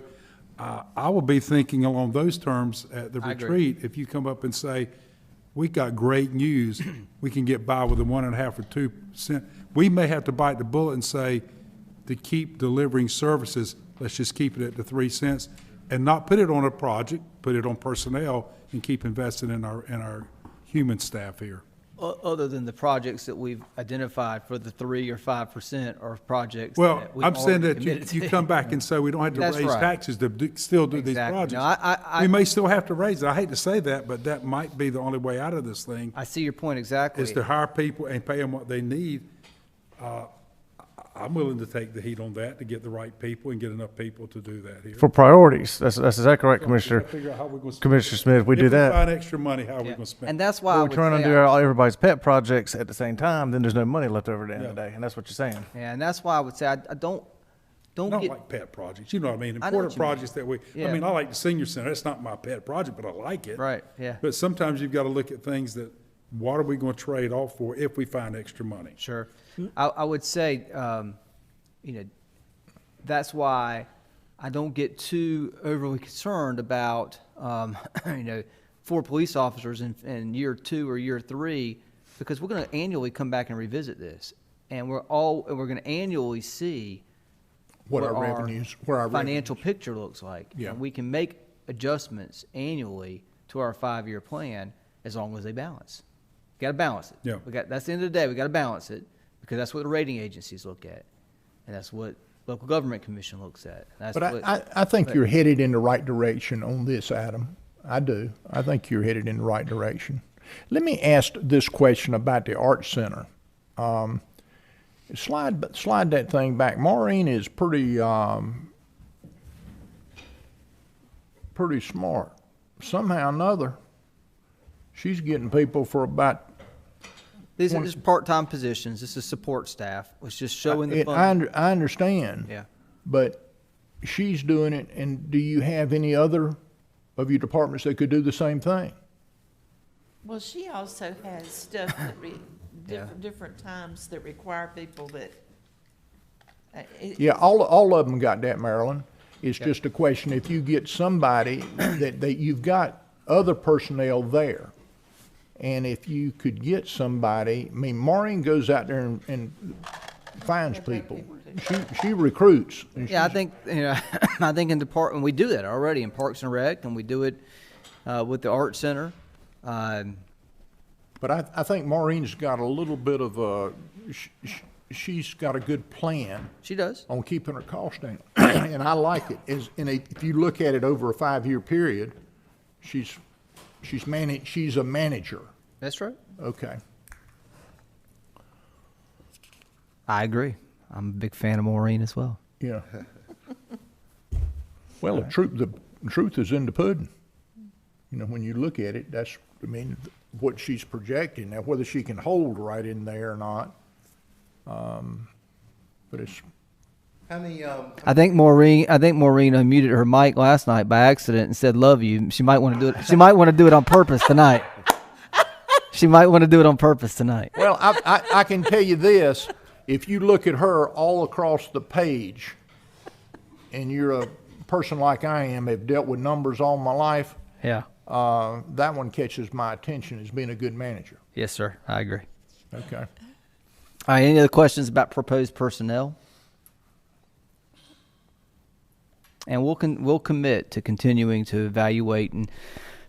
S2: I will be thinking along those terms at the retreat. If you come up and say, we got great news, we can get by with a 1.5 or 2%. We may have to bite the bullet and say, to keep delivering services, let's just keep it at the 3 cents and not put it on a project, put it on personnel, and keep investing in our human staff here.
S4: Other than the projects that we've identified for the 3 or 5% or projects.
S2: Well,
S4: that we've
S2: I'm saying
S4: already
S2: that
S4: committed
S2: you
S4: to.
S2: come back and say we don't have to
S4: That's
S2: raise
S4: right.
S2: taxes to still do these
S4: Exactly.
S2: projects.
S4: No,
S2: We may still have to raise it. I hate to say that, but that might be the only way out of this thing,
S4: I see your point exactly.
S2: is to hire people and pay them what they need. I'm willing to take the heat on that, to get the right people and get enough people to do that here.
S1: For priorities, that's exactly right, Commissioner.
S2: Figure out how we're gonna spend
S1: Commissioner
S2: it.
S1: Smith, we do
S2: If we
S1: that.
S2: find extra money, how are we
S4: Yeah.
S2: gonna spend it?
S4: And that's why I
S1: We're
S4: would
S1: trying to
S4: say
S1: do
S4: I-
S1: all everybody's pet projects at the same time, then there's no money left over at the end of the
S2: Yeah.
S1: day, and that's what you're saying.
S4: Yeah, and that's why I would say I don't
S2: Not
S4: get,
S2: like pet projects, you know what I mean?
S4: I know what
S2: Important
S4: you mean.
S2: projects that
S4: Yeah.
S2: I mean, I like the senior center, that's not my pet project, but I like it.
S4: right, yeah,
S2: But sometimes you've got to look at things that, what are we going to trade off for if we find extra money?
S4: sure. I would say, you know, that's why I don't get too overly concerned about, you know, 4 police officers in year 2 or year 3, because we're going to annually come back and revisit this. And we're going to annually see
S6: What our revenues, where our
S4: financial picture looks like.
S6: Yeah.
S4: And we can make adjustments annually to our 5-year plan as long as they balance. Got to balance it.
S2: Yeah.
S4: That's the end of the day. We got to balance it, because that's what the rating agencies look at, and that's what local government commission looks at. That's
S6: But
S4: what,
S6: I think you're headed in the right direction on this, Adam. I do. I think you're headed in the right direction. Let me ask this question about the Art Center. Slide that thing back. Maureen is pretty smart. Somehow or another, she's getting people for about.
S4: these are just part-time positions. This is support staff. It's just showing the fund.
S6: I understand.
S4: Yeah.
S6: But she's doing it, and do you have any other of your departments that could do the same thing?
S5: Well, she also has stuff that
S4: Yeah.
S5: different times that require people that.
S6: Yeah, all of them got that, Marilyn. It's just a question, if you get somebody that you've got other personnel there, and if you could get somebody, I mean, Maureen goes out there and finds people. She recruits. And
S4: Yeah, I
S6: she's-
S4: think, you know, I think in department, we do that already in Parks and Rec, and we do it with the Art Center.
S6: But I think Maureen's got a little bit of a, she's got a good plan
S4: She does.
S6: on keeping her costs down. And I like it. If you look at it over a 5-year period, she's a manager.
S4: That's right.
S6: Okay.
S4: I agree. I'm a big fan of Maureen as well.
S6: Yeah. Well, the truth is in the pudding. You know, when you look at it, that's, I mean, what she's projecting. Now, whether she can hold right in there or not, but it's,
S3: How many,
S4: I think Maureen unmuted her mic last night by accident and said "love you." She might want to do it. She might want to do it on purpose tonight. She might want to do it on purpose tonight.
S6: well, I can tell you this, if you look at her all across the page, and you're a person like I am, have dealt with numbers all my life,
S4: Yeah.
S6: that one catches my attention as being a good manager.
S4: Yes, sir. I agree.
S6: Okay.
S4: All right. Any other questions about proposed personnel? And we'll commit to continuing to evaluate and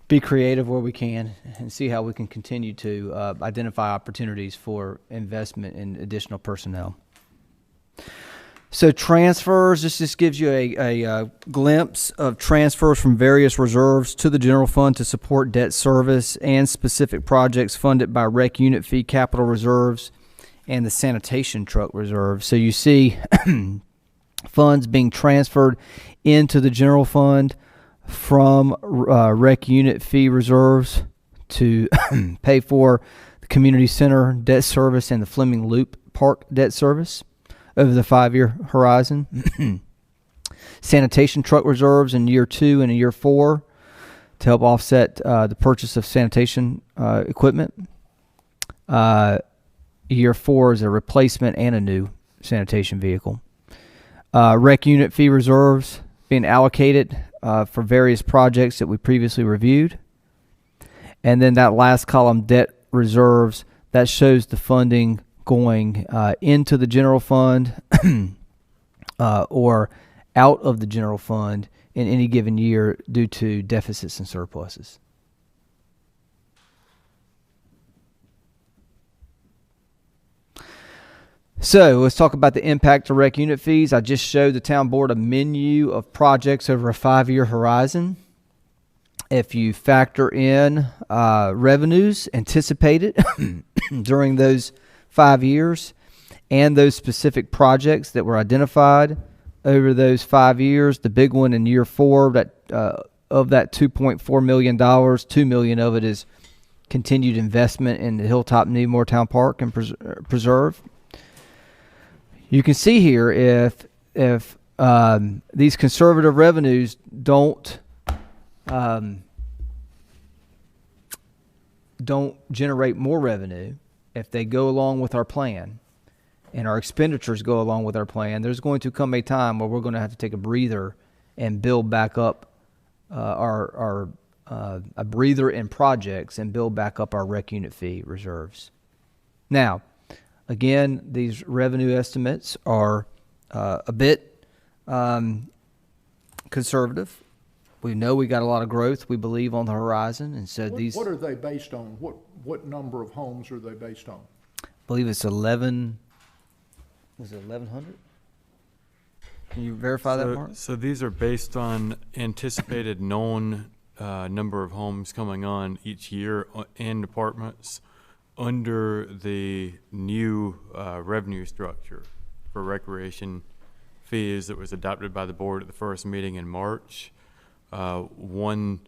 S4: be creative where we can, and see how we can continue to identify opportunities for investment in additional personnel. So transfers, this just gives you a glimpse of transfers from various reserves to the general fund to support debt service and specific projects funded by rec unit fee capital reserves and the sanitation truck reserve. So you see funds being transferred into the general fund from rec unit fee reserves to pay for the community center debt service and the Fleming Loop Park debt service over the 5-year horizon. Sanitation truck reserves in year 2 and in year 4 to help offset the purchase of sanitation equipment. Year 4 is a replacement and a new sanitation vehicle. Rec unit fee reserves being allocated for various projects that we previously reviewed. And then that last column, debt reserves, that shows the funding going into the general fund or out of the general fund in any given year due to deficits and surpluses. So let's talk about the impact of rec unit fees. I just showed the town board a menu of projects over a 5-year horizon. If you factor in revenues anticipated during those 5 years and those specific projects that were identified over those 5 years, the big one in year 4, that of that $2.4 million, $2 million of it is continued investment in the Hilltop Needmore Town Park and Preserve. You can see here if these conservative revenues don't generate more revenue, if they go along with our plan and our expenditures go along with our plan, there's going to come a time where we're going to have to take a breather and build back up a breather in projects and build back up our rec unit fee reserves. Now, again, these revenue estimates are a bit conservative. We know we got a lot of growth, we believe, on the horizon, and so
S6: What are they based on? What number of homes are they based on?
S4: I believe it's 11. Was it 1,100? Can you verify that, Mark?
S7: So these are based on anticipated known number of homes coming on each year in departments under the new revenue structure for recreation fees that was adopted by the board at the first meeting in March. One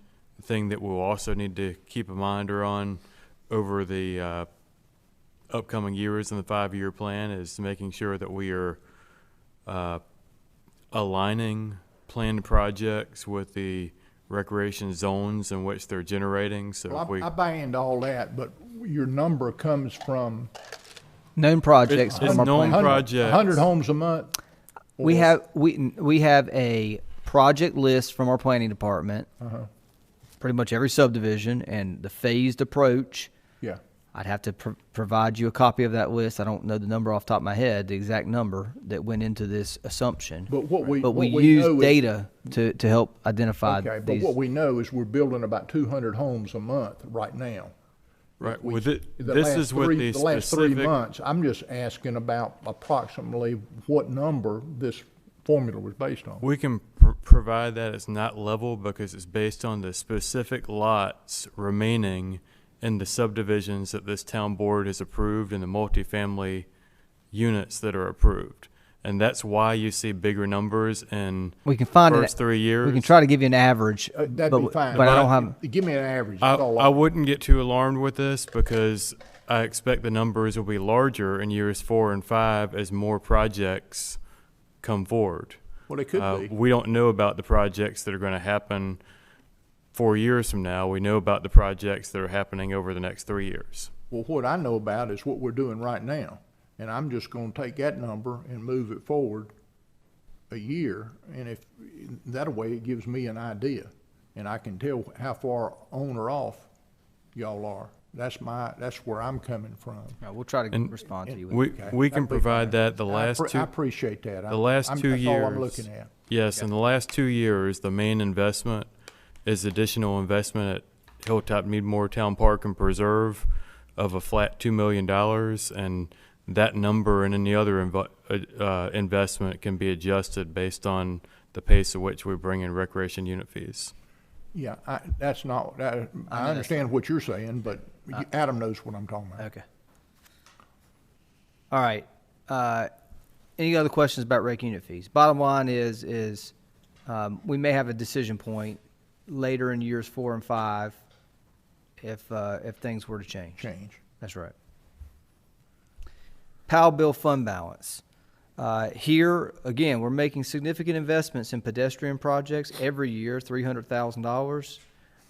S7: thing that we'll also need to keep a monitor on over the upcoming years in the 5-year plan is making sure that we are aligning planned projects with the recreation zones in which they're generating. So
S6: Well, I buy into all that, but your number comes from
S4: Known projects.
S7: It's
S4: from our
S7: known
S4: plan.
S7: projects.
S6: 100 homes a month?
S4: We
S6: Or-
S4: have a project list from our planning department. Pretty much every subdivision and the phased approach.
S6: Yeah.
S4: I'd have to provide you a copy of that list. I don't know the number off the top of my head, the exact number that went into this assumption.
S6: But what we
S4: use
S6: know is-
S4: data to help identify
S6: Okay, but
S4: these.
S6: what we know is we're building about 200 homes a month right now.
S7: Right.
S6: We-
S7: With it,
S6: the
S7: this
S6: last
S7: is with
S6: three-
S7: the
S6: the last 3
S7: specific.
S6: months. I'm just asking about approximately what number this formula was based on.
S7: We can provide that. It's not level because it's based on the specific lots remaining in the subdivisions that this town board has approved and the multifamily units that are approved. And that's why you see bigger numbers in
S4: We can find
S7: first 3 years.
S4: We can try to give you an average.
S6: That'd
S4: but,
S6: be fine.
S4: But I don't have.
S6: Give me an average.
S7: I,
S6: That's all
S7: I wouldn't get too alarmed with this because I expect the numbers will be larger in years 4 and 5 as more projects come forward.
S6: Well, it could be.
S7: We don't know about the projects that are going to happen 4 years from now. We know about the projects that are happening over the next 3 years.
S6: Well, what I know about is what we're doing right now. And I'm just gonna take that number and move it forward a year. And if, that way it gives me an idea. And I can tell how far on or off y'all are. That's where I'm coming from.
S4: We'll try to
S7: And
S4: respond to you.
S7: We,
S6: Okay,
S7: we can
S6: that'd be
S7: provide
S6: fine.
S7: that the last
S6: I
S7: two.
S6: appreciate that.
S7: The last 2
S6: That's
S7: years.
S6: all I'm looking at.
S7: Yes, in the last 2 years, the main investment is additional investment at Hilltop Needmore Town Park and Preserve of a flat $2 million, and that number and any other investment can be adjusted based on the pace at which we bring in recreation unit fees.
S6: Yeah, that's not, I understand what you're saying, but Adam knows what I'm talking about.
S4: Okay. All right. Any other questions about rec unit fees? Bottom line is we may have a decision point later in years 4 and 5 if things were to change. That's right. PAL bill fund balance. Here, again, we're making significant investments in pedestrian projects every year, $300,000.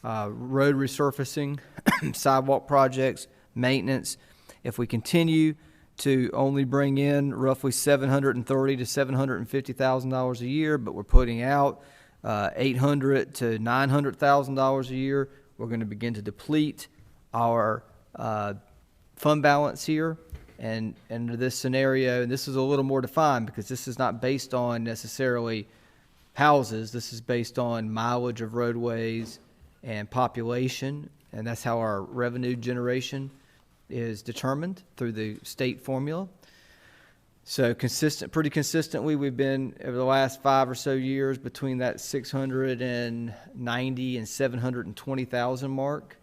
S4: Road resurfacing, sidewalk projects, maintenance. If we continue to only bring in roughly $730,000 to $750,000 a year, but we're putting out $800,000 to $900,000 a year, we're going to begin to deplete our fund balance here. And under this scenario, and this is a little more defined because this is not based on necessarily houses. This is based on mileage of roadways and population, and that's how our revenue generation is determined through the state formula. So pretty consistently, we've been over the last 5 or so years between that 690 and 720,000 mark,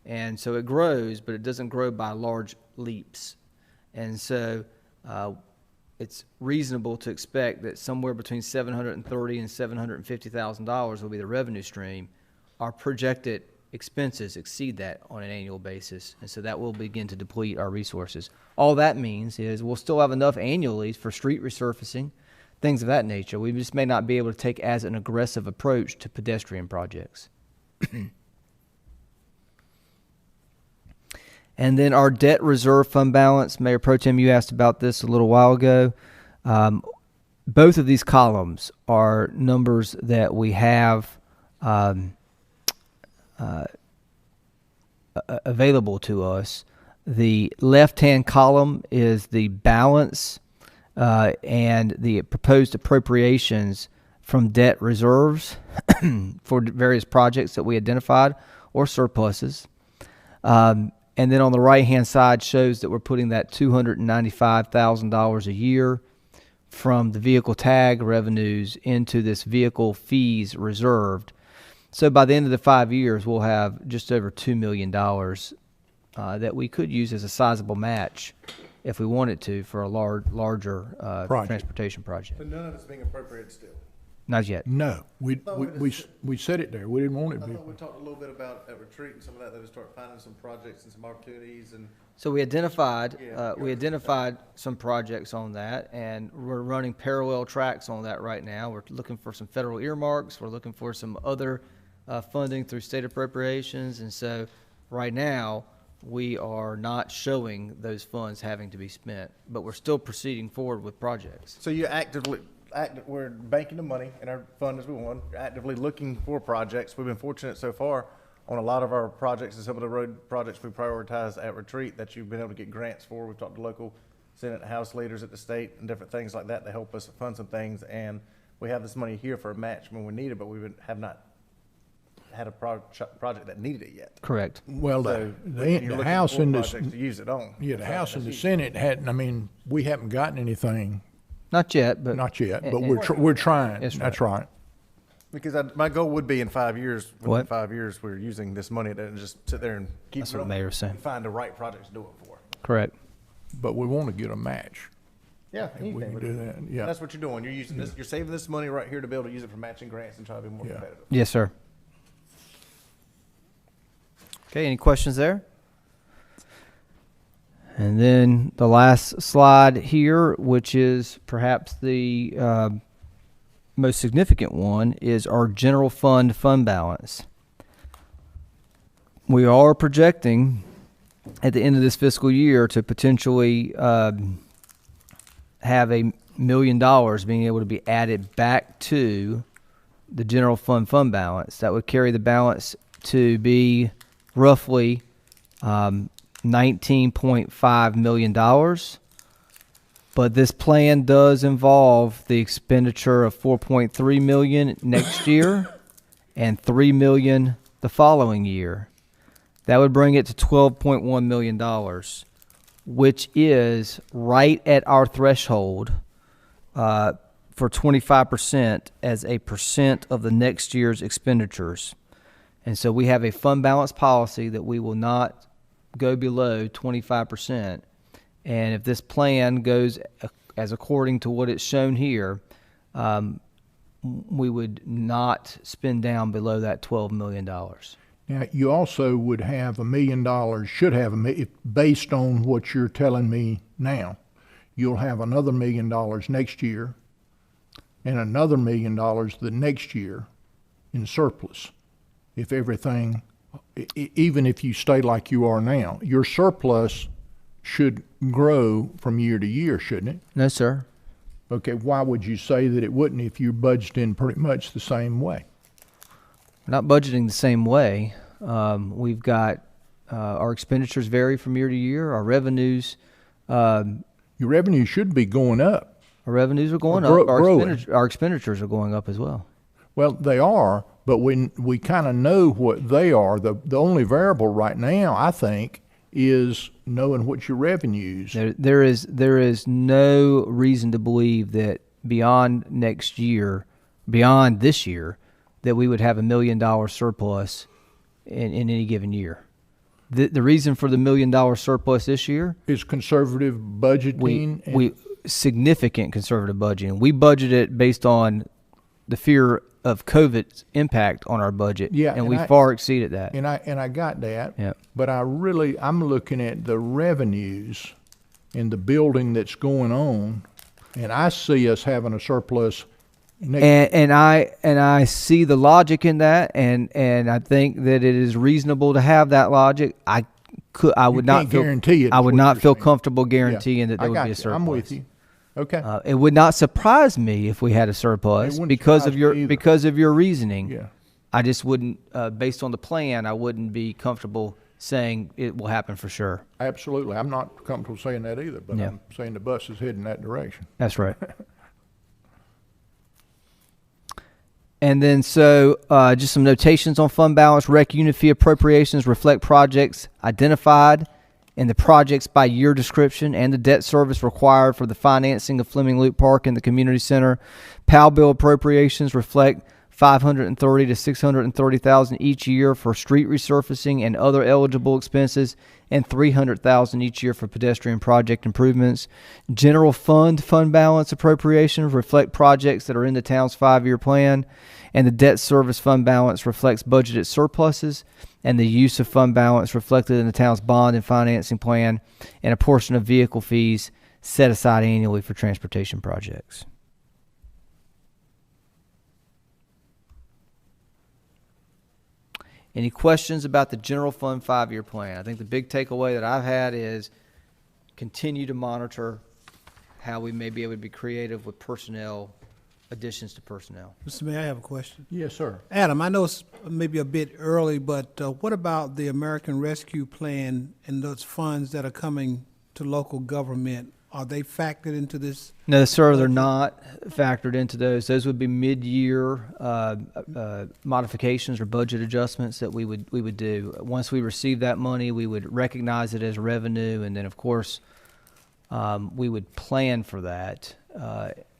S4: and so it grows, but it doesn't grow by large leaps. And so it's reasonable to expect that somewhere between $730,000 and $750,000 will be the revenue stream. Our projected expenses exceed that on an annual basis, and so that will begin to deplete our resources. All that means is we'll still have enough annually for street resurfacing, things of that nature. We just may not be able to take as an aggressive approach to pedestrian projects. And then our debt reserve fund balance, Mayor Pro Tem, you asked about this a little while ago. Both of these columns are numbers that we have available to us. The left-hand column is the balance and the proposed appropriations from debt reserves for various projects that we identified or surpluses. And then on the right-hand side shows that we're putting that $295,000 a year from the vehicle tag revenues into this vehicle fees reserved. So by the end of the 5 years, we'll have just over $2 million that we could use as a sizable match if we wanted to for a larger transportation project.
S1: But none of it's being appropriated still.
S4: Not yet.
S6: No, we said it there. We didn't want it to
S1: I
S6: be.
S1: thought we talked a little bit about at retreat and some of that, they would start finding some projects and some opportunities and.
S4: So we identified
S1: Yeah.
S4: some projects on that, and we're running parallel tracks on that right now. We're looking for some federal earmarks. We're looking for some other funding through state appropriations, and so right now we are not showing those funds having to be spent, but we're still proceeding forward with projects.
S1: So you we're banking the money in our fund as we want, actively looking for projects. We've been fortunate so far on a lot of our projects and some of the road projects we prioritize at retreat that you've been able to get grants for. We've talked to local Senate and House leaders at the state and different things like that to help us fund some things. And we have this money here for a match when we need it, but we have not had a project that needed it yet.
S4: Correct.
S6: Well,
S1: So
S6: the
S1: you're looking
S6: House
S1: for
S6: and
S1: projects
S6: the,
S1: to use it on.
S6: yeah, the House and the Senate hadn't, I mean, we haven't gotten anything,
S4: Not yet, but
S6: not yet, but
S4: and-
S6: we're trying.
S4: That's
S6: That's right.
S1: Because my goal would be in 5 years, within
S4: What?
S1: 5 years, we're using this money to just sit there and keep
S4: That's
S1: it
S4: what
S1: on
S4: the mayor was saying.
S1: and find the right projects to do it for.
S4: correct.
S6: But we want to get a match.
S1: Yeah,
S6: If we can do that, yeah.
S1: That's what you're doing. You're using this, you're saving this money right here to be able to use it for matching grants and try to be more
S6: Yeah.
S1: competitive.
S4: Yes, sir. Okay, any questions there? And then the last slide here, which is perhaps the most significant one, is our general fund balance. We are projecting at the end of this fiscal year to potentially have $1 million being able to be added back to the general fund balance. That would carry the balance to be roughly $19.5 million. But this plan does involve the expenditure of $4.3 million next year and $3 million the following year. That would bring it to $12.1 million which is right at our threshold for 25% as a percent of the next year's expenditures. And so we have a fund balance policy that we will not go below 25%. And if this plan goes as according to what it's shown here, we would not spend down below that $12 million.
S6: Now, you also would have $1 million, should have based on what you're telling me now. You'll have another $1 million next year and another $1 million the next year in surplus. If everything, even if you stay like you are now, your surplus should grow from year to year, shouldn't it?
S4: No, sir.
S6: Okay, why would you say that it wouldn't if you budgeted in pretty much the same way?
S4: We're not budgeting the same way. We've got our expenditures vary from year to year. Our revenues,
S6: your revenue should be going up.
S4: our revenues are going
S6: Or
S4: up.
S6: growing.
S4: Our expenditures are going up as well.
S6: Well, they are, but we kind of know what they are. The only variable right now, I think, is knowing what your revenues.
S4: There is no reason to believe that beyond next year, beyond this year, that we would have $1 million surplus in any given year. The reason for the $1 million surplus this year
S6: Is conservative budgeting.
S4: we significant conservative budgeting. We budgeted based on the fear of COVID's impact on our budget,
S6: Yeah,
S4: and
S6: and
S4: we
S6: I-
S4: far exceeded that.
S6: And I got that.
S4: Yeah.
S6: But I'm looking at the revenues and the building that's going on, and I see us having a surplus next.
S4: And I see the logic in that, and I think that it is reasonable to have that logic. I would not
S6: can't
S4: feel
S6: guarantee it,
S4: I
S6: is
S4: would
S6: what
S4: not
S6: you're
S4: feel
S6: saying.
S4: comfortable
S6: Yeah,
S4: guaranteeing that
S6: I
S4: there would
S6: got
S4: be a
S6: you.
S4: surplus.
S6: I'm with you. Okay.
S4: It would not surprise me if we had a surplus
S6: wouldn't
S4: because of
S6: surprise me either.
S4: because of your reasoning.
S6: Yeah.
S4: I just wouldn't, based on the plan, I wouldn't be comfortable saying it will happen for sure.
S6: Absolutely. I'm not comfortable saying that either, but
S4: Yeah.
S6: I'm saying the bus is heading that direction.
S4: That's right. And then just some notations on fund balance. Rec unit fee appropriations reflect projects identified in the projects by year description and the debt service required for the financing of Fleming Loop Park and the community center. PAL bill appropriations reflect $530,000 to $630,000 each year for street resurfacing and other eligible expenses, and $300,000 each year for pedestrian project improvements. General fund balance appropriations reflect projects that are in the town's 5-year plan, and the debt service fund balance reflects budgeted surpluses and the use of fund balance reflected in the town's bond and financing plan, and a portion of vehicle fees set aside annually for transportation projects. Any questions about the general fund 5-year plan? I think the big takeaway that I've had is continue to monitor how we may be able to be creative with personnel, additions to personnel.
S10: Mr. Mayor, I have a question.
S6: Yes, sir.
S10: Adam, I know it's maybe a bit early, but what about the American Rescue Plan and those funds that are coming to local government? Are they factored into this?
S4: No, sir, they're not factored into those. Those would be mid-year modifications or budget adjustments that we would do. Once we receive that money, we would recognize it as revenue, and then, of course, we would plan for that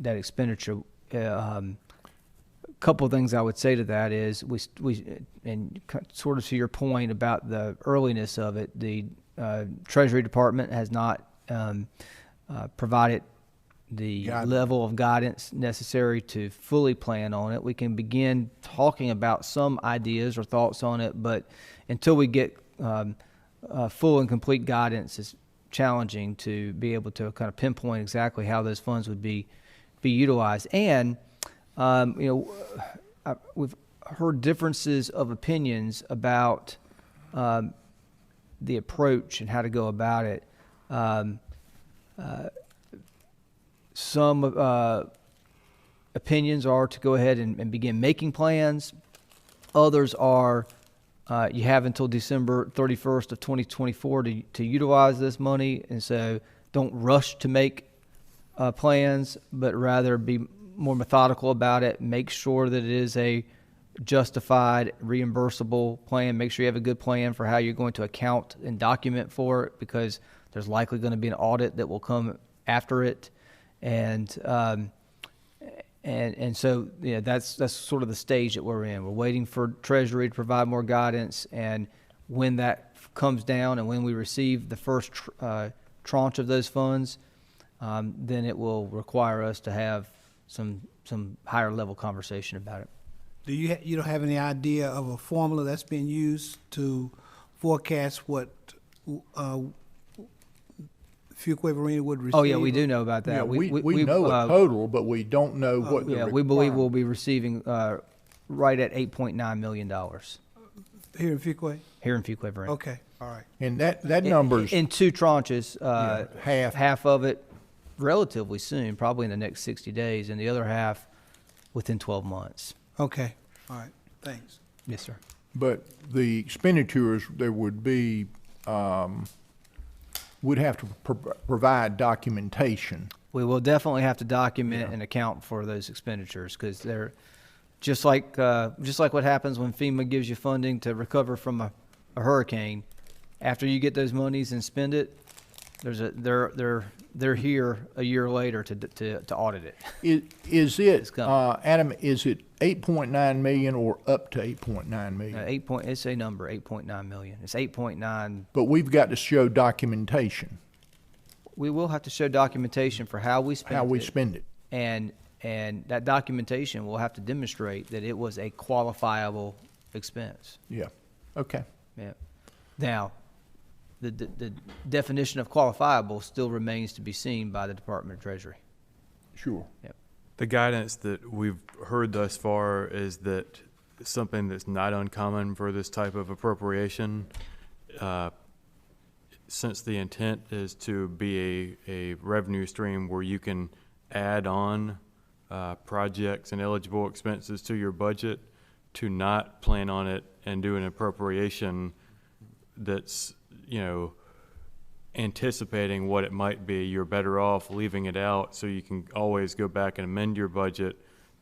S4: expenditure. A couple of things I would say to that is we and sort of to your point about the earliness of it, the Treasury Department has not provided the level of guidance necessary to fully plan on it. We can begin talking about some ideas or thoughts on it, but until we get full and complete guidance, it's challenging to be able to kind of pinpoint exactly how those funds would be utilized. And we've heard differences of opinions about the approach and how to go about it. Some opinions are to go ahead and begin making plans. Others are you have until December 31st of 2024 to utilize this money, and so don't rush to make plans, but rather be more methodical about it. Make sure that it is a justified, reimbursable plan. Make sure you have a good plan for how you're going to account and document for it, because There's likely going to be an audit that will come after it, and so that's sort of the stage that we're in. We're waiting for Treasury to provide more guidance, and when that comes down and when we receive the first tranche of those funds, then it will require us to have some higher level conversation about it.
S10: Do you don't have any idea of a formula that's being used to forecast what Fuquay-Varina would receive?
S4: Oh yeah, we do know about that.
S6: Yeah, we know a total, but we don't know what the
S4: Yeah, we believe we'll
S6: requirement-
S4: be receiving right at $8.9 million
S10: Here in Fuquay?
S4: here in Fuquay-Varina.
S10: Okay, all right.
S6: And that number's,
S4: In two tranches,
S6: half.
S4: half of it relatively soon, probably in the next 60 days, and the other half within 12 months.
S10: Okay, all right, thanks.
S4: Yes, sir.
S6: but the expenditures, there would be, would have to provide documentation.
S4: We will definitely have to document and account for those expenditures, because they're just like what happens when FEMA gives you funding to recover from a hurricane. After you get those monies and spend it, they're here a year later to audit it.
S6: Is it,
S4: coming.
S6: Adam, is it 8.9 million or up to 8.9 million?
S4: It's a number, 8.9 million. It's 8.9.
S6: But we've got to show documentation,
S4: We will have to show documentation for how we spend it.
S6: how we spend it.
S4: And that documentation will have to demonstrate that it was a qualifiable expense.
S6: Yeah, okay.
S4: Yeah. Now, the definition of qualifiable still remains to be seen by the Department of Treasury.
S6: Sure.
S4: Yep.
S7: The guidance that we've heard thus far is that something that's not uncommon for this type of appropriation, since the intent is to be a revenue stream where you can add on projects and eligible expenses to your budget, to not plan on it and do an appropriation that's, anticipating what it might be. You're better off leaving it out so you can always go back and amend your budget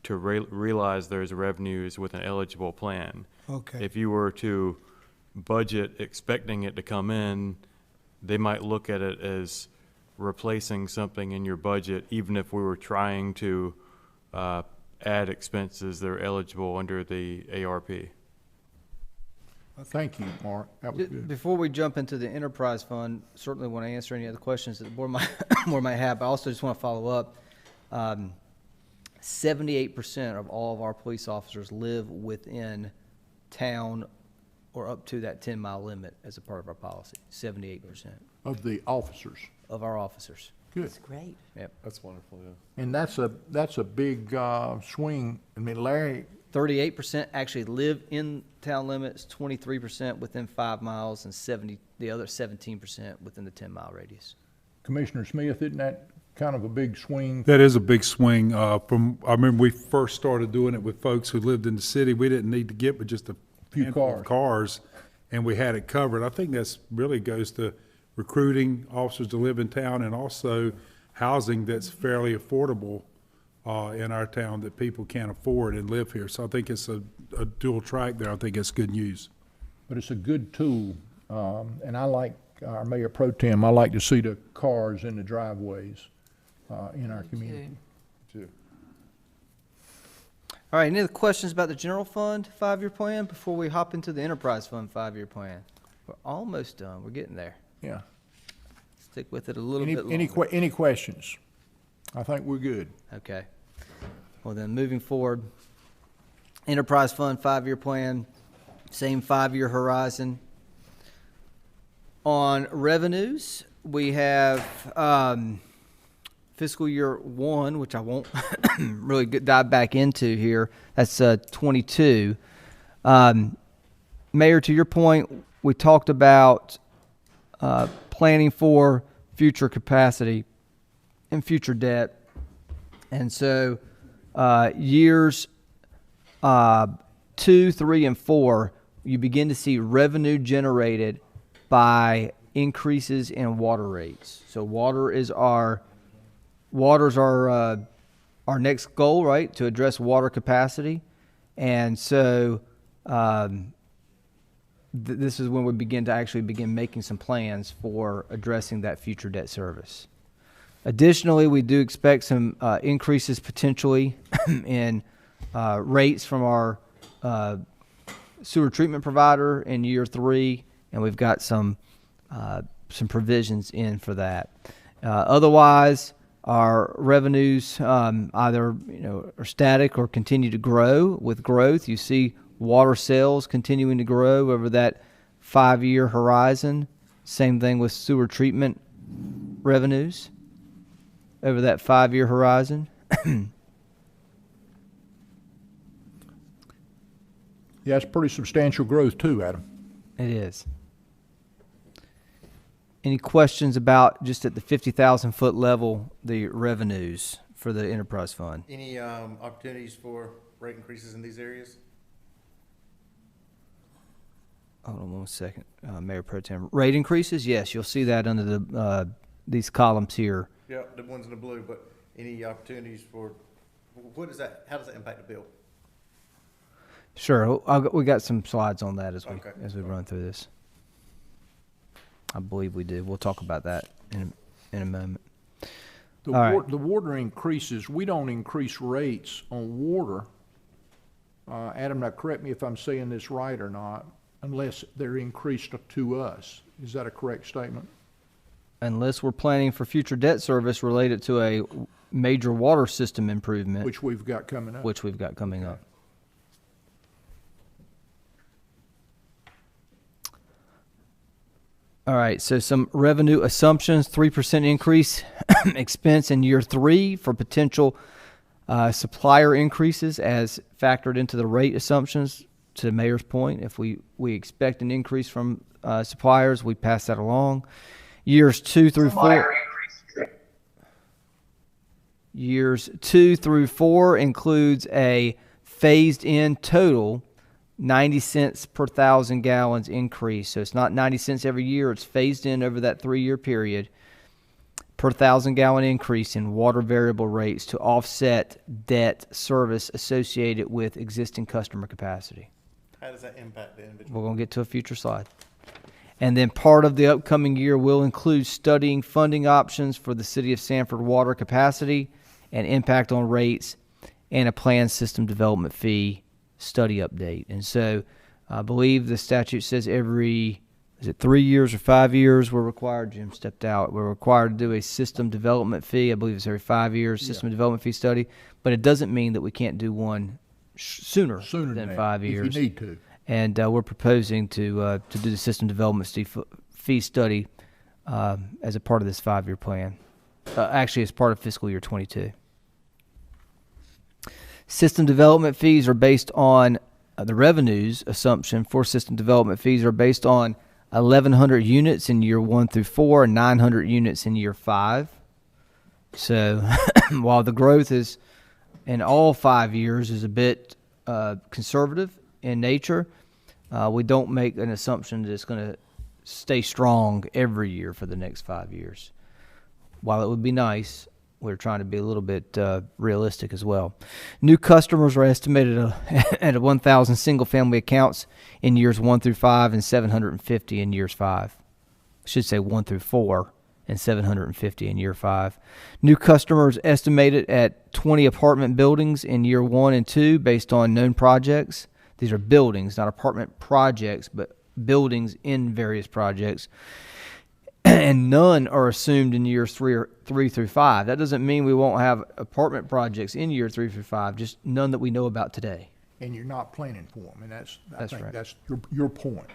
S7: to realize there's revenues with an eligible plan.
S10: Okay.
S7: If you were to budget expecting it to come in, they might look at it as replacing something in your budget, even if we were trying to add expenses that are eligible under the ARP.
S6: Thank you, Mark. That was good.
S4: Before we jump into the enterprise fund, certainly want to answer any other questions that the board might have. But I also just want to follow up. 78% of all of our police officers live within town or up to that 10-mile limit as a part of our policy. 78%
S6: Of the officers.
S4: of our officers.
S6: Good.
S5: That's great.
S4: Yep.
S7: That's wonderful, yeah.
S6: And that's a big swing. I mean, Larry,
S4: 38% actually live in town limits, 23% within 5 miles, and the other 17% within the 10-mile radius.
S6: Commissioner Smith, isn't that kind of a big swing?
S2: That is a big swing. I remember we first started doing it with folks who lived in the city. We didn't need to get but just a
S6: Few
S2: handful of cars, and we had it covered. I think that's really goes to recruiting officers to live in town, and also housing that's fairly affordable in our town that people can't afford and live here. So I think it's a dual track there. I think it's good news.
S6: But it's a good tool, and I like our Mayor Pro Tem. I like to see the cars in the driveways in our community.
S8: Too.
S4: All right, any other questions about the general fund 5-year plan before we hop into the enterprise fund 5-year plan? We're almost done. We're getting there.
S6: Yeah.
S4: Stick with it a little bit longer.
S6: Any questions? I think we're good.
S4: Okay. Well, then, moving forward, enterprise fund 5-year plan, same 5-year horizon. On revenues, we have fiscal year 1, which I won't really dive back into here. That's 22. Mayor, to your point, we talked about planning for future capacity and future debt. And so years 2, 3, and 4, you begin to see revenue generated by increases in water rates. So water's our next goal, right, to address water capacity. And so this is when we begin making some plans for addressing that future debt service. Additionally, we do expect some increases potentially in rates from our sewer treatment provider in year 3, and we've got some provisions in for that. Otherwise, our revenues either are static or continue to grow. With growth, you see water sales continuing to grow over that 5-year horizon. Same thing with sewer treatment revenues over that 5-year horizon.
S6: Yeah, it's pretty substantial growth too, Adam.
S4: It is. Any questions about just at the 50,000 foot level, the revenues for the enterprise fund?
S1: Any opportunities for rate increases in these areas?
S4: Hold on 1 second, Mayor Pro Tem. Rate increases? Yes, you'll see that under the these columns here.
S1: Yeah, the ones in the blue, but any opportunities for, what is that, how does that impact the bill?
S4: Sure, we got some slides on that as we
S1: Okay.
S4: run through this. I believe we do. We'll talk about that in a moment.
S6: The
S4: All right.
S6: the water increases, we don't increase rates on water. Adam, now correct me if I'm saying this right or not, unless they're increased to us. Is that a correct statement?
S4: Unless we're planning for future debt service related to a major water system improvement,
S6: Which we've got coming up.
S4: which we've got coming up. All right, so some revenue assumptions, 3% increase expense in year 3 for potential supplier increases as factored into the rate assumptions. To the mayor's point, if we expect an increase from suppliers, we pass that along. Years 2 through 4. Years 2 through 4 includes a phased-in total 90 cents per 1,000 gallons increase. So it's not 90 cents every year. It's phased in over that 3-year period per 1,000 gallon increase in water variable rates to offset debt service associated with existing customer capacity.
S1: How does that impact the individual?
S4: We're going to get to a future slide. And then part of the upcoming year will include studying funding options for the City of Sanford water capacity and impact on rates and a planned system development fee study update. And so I believe the statute says every, is it 3 years or 5 years we're required, Jim stepped out, we're required to do a system development fee. I believe it's every 5 years, system development fee study. But it doesn't mean that we can't do one sooner than
S6: that,
S4: 5 years.
S6: If you need to.
S4: And we're proposing to do the system development fee study as a part of this 5-year plan. Actually, as part of fiscal year 22. System development fees are based on the revenues assumption for system development fees are based on 1,100 units in year 1 through 4 and 900 units in year 5. So while the growth is in all 5 years is a bit conservative in nature, we don't make an assumption that it's going to stay strong every year for the next 5 years. While it would be nice, we're trying to be a little bit realistic as well. New customers are estimated at 1,000 single-family accounts in years 1 through 5 and 750 in years 5. I should say 1 through 4 and 750 in year 5. New customers estimated at 20 apartment buildings in year 1 and 2 based on known projects. These are buildings, not apartment projects, but buildings in various projects. And none are assumed in years 3 through 5. That doesn't mean we won't have apartment projects in year 3 through 5, just none that we know about today.
S6: And you're not planning for them, and I think
S4: right.
S6: that's your point.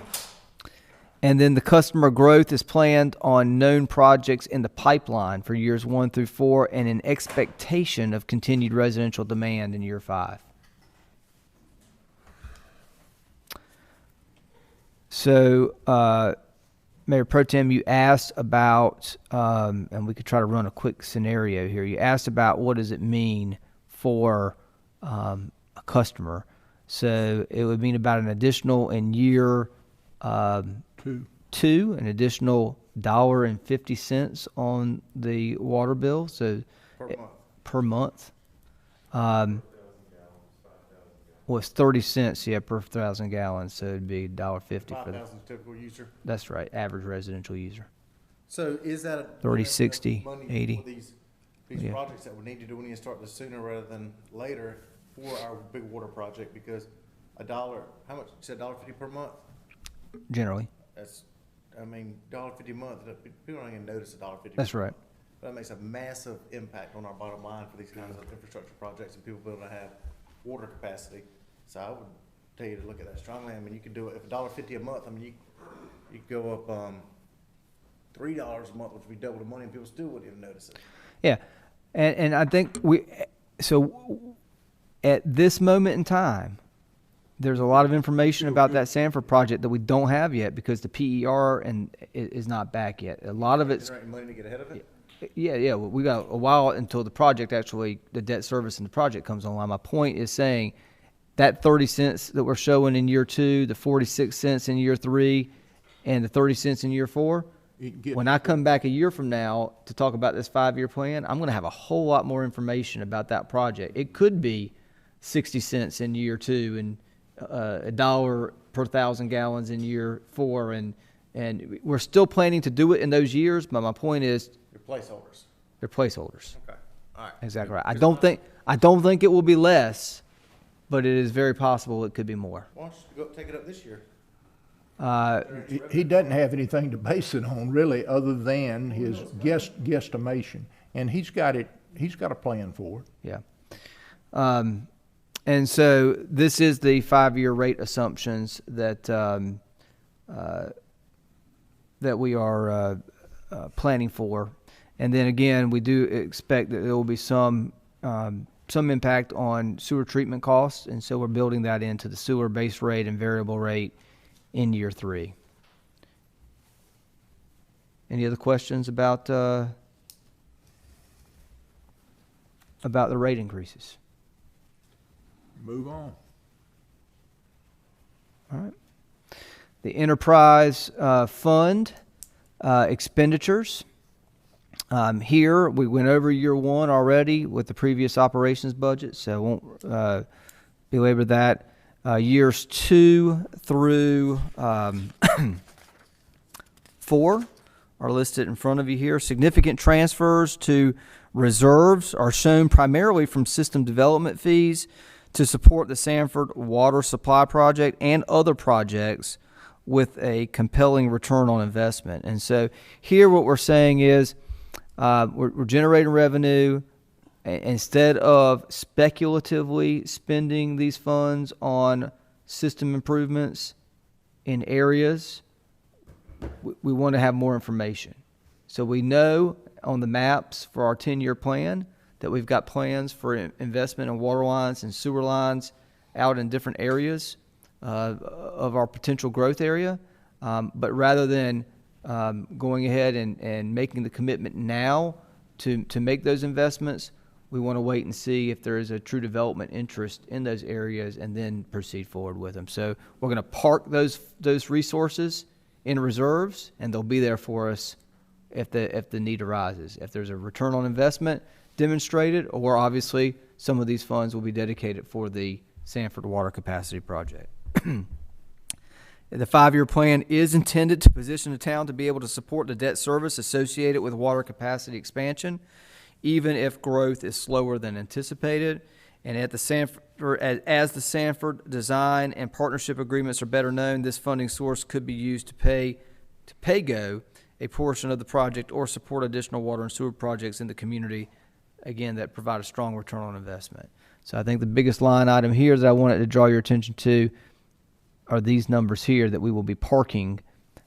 S4: And then the customer growth is planned on known projects in the pipeline for years 1 through 4 and an expectation of continued residential demand in year 5. So, Mayor Pro Tem, you asked about, and we could try to run a quick scenario here. You asked about what does it mean for a customer. So it would mean about an additional in year two, an additional $1.50 on the water bill. So
S1: Per month.
S4: per month. Well, it's 30 cents, yeah, per 1,000 gallons, so it'd be $1.50 for that.
S1: 5,000 typical user.
S4: That's right, average residential user.
S1: So is that a
S4: 30,
S1: enough
S4: 60,
S1: money
S4: 80?
S1: for these
S4: Yeah.
S1: projects that we need to do, we need to start this sooner rather than later for our big water project? Because how much, you said $1.50 per month?
S4: Generally.
S1: That's, I mean, $1.50 a month, people don't even notice $1.50.
S4: That's right.
S1: But that makes a massive impact on our bottom line for these kinds of infrastructure projects and people being able to have water capacity. So I would tell you to look at that strongly. I mean, you could do it, if $1.50 a month, I mean, you could go up, $3 a month, which would be double the money, and people still wouldn't even notice it.
S4: Yeah, and I think so at this moment in time, there's a lot of information about that Sanford project that we don't have yet because the PER is not back yet. A lot of it's,
S1: Is there any money to get ahead of it?
S4: yeah, well, we got a while until the project actually, the debt service and the project comes online. My point is saying that 30 cents that we're showing in year 2, the 46 cents in year 3, and the 30 cents in year 4, when I come back a year from now to talk about this 5-year plan, I'm going to have a whole lot more information about that project. It could be 60 cents in year 2 and $1 per 1,000 gallons in year 4, and we're still planning to do it in those years. But my point is,
S1: Your placeholders.
S4: they're placeholders.
S1: Okay, all right.
S4: Exactly right. I don't think it will be less, but it is very possible it could be more.
S1: Why don't you go take it up this year?
S6: He doesn't have anything to base it on really, other than his guesstimation. And he's got a plan for it.
S4: Yeah. And so this is the 5-year rate assumptions that that we are planning for. And then again, we do expect that there will be some impact on sewer treatment costs, and so we're building that into the sewer base rate and variable rate in year 3. Any other questions about the rate increases?
S6: Move on.
S4: All right. The enterprise fund expenditures. Here, we went over year 1 already with the previous operations budget, so I won't belabor that. Years 2 through 4 are listed in front of you here. Significant transfers to reserves are shown primarily from system development fees to support the Sanford water supply project and other projects with a compelling return on investment. And so here what we're saying is we're generating revenue. Instead of speculatively spending these funds on system improvements in areas, we want to have more information. So we know on the maps for our 10-year plan that we've got plans for investment in water lines and sewer lines out in different areas of our potential growth area. But rather than going ahead and making the commitment now to make those investments, we want to wait and see if there is a true development interest in those areas and then proceed forward with them. So we're going to park those resources in reserves, and they'll be there for us if the need arises. If there's a return on investment demonstrated, or obviously some of these funds will be dedicated for the Sanford Water Capacity Project. The 5-year plan is intended to position the town to be able to support the debt service associated with water capacity expansion, even if growth is slower than anticipated. And as the Sanford design and partnership agreements are better known, this funding source could be used to pay-go a portion of the project or support additional water and sewer projects in the community, again, that provide a strong return on investment. So I think the biggest line item here that I wanted to draw your attention to are these numbers here that we will be parking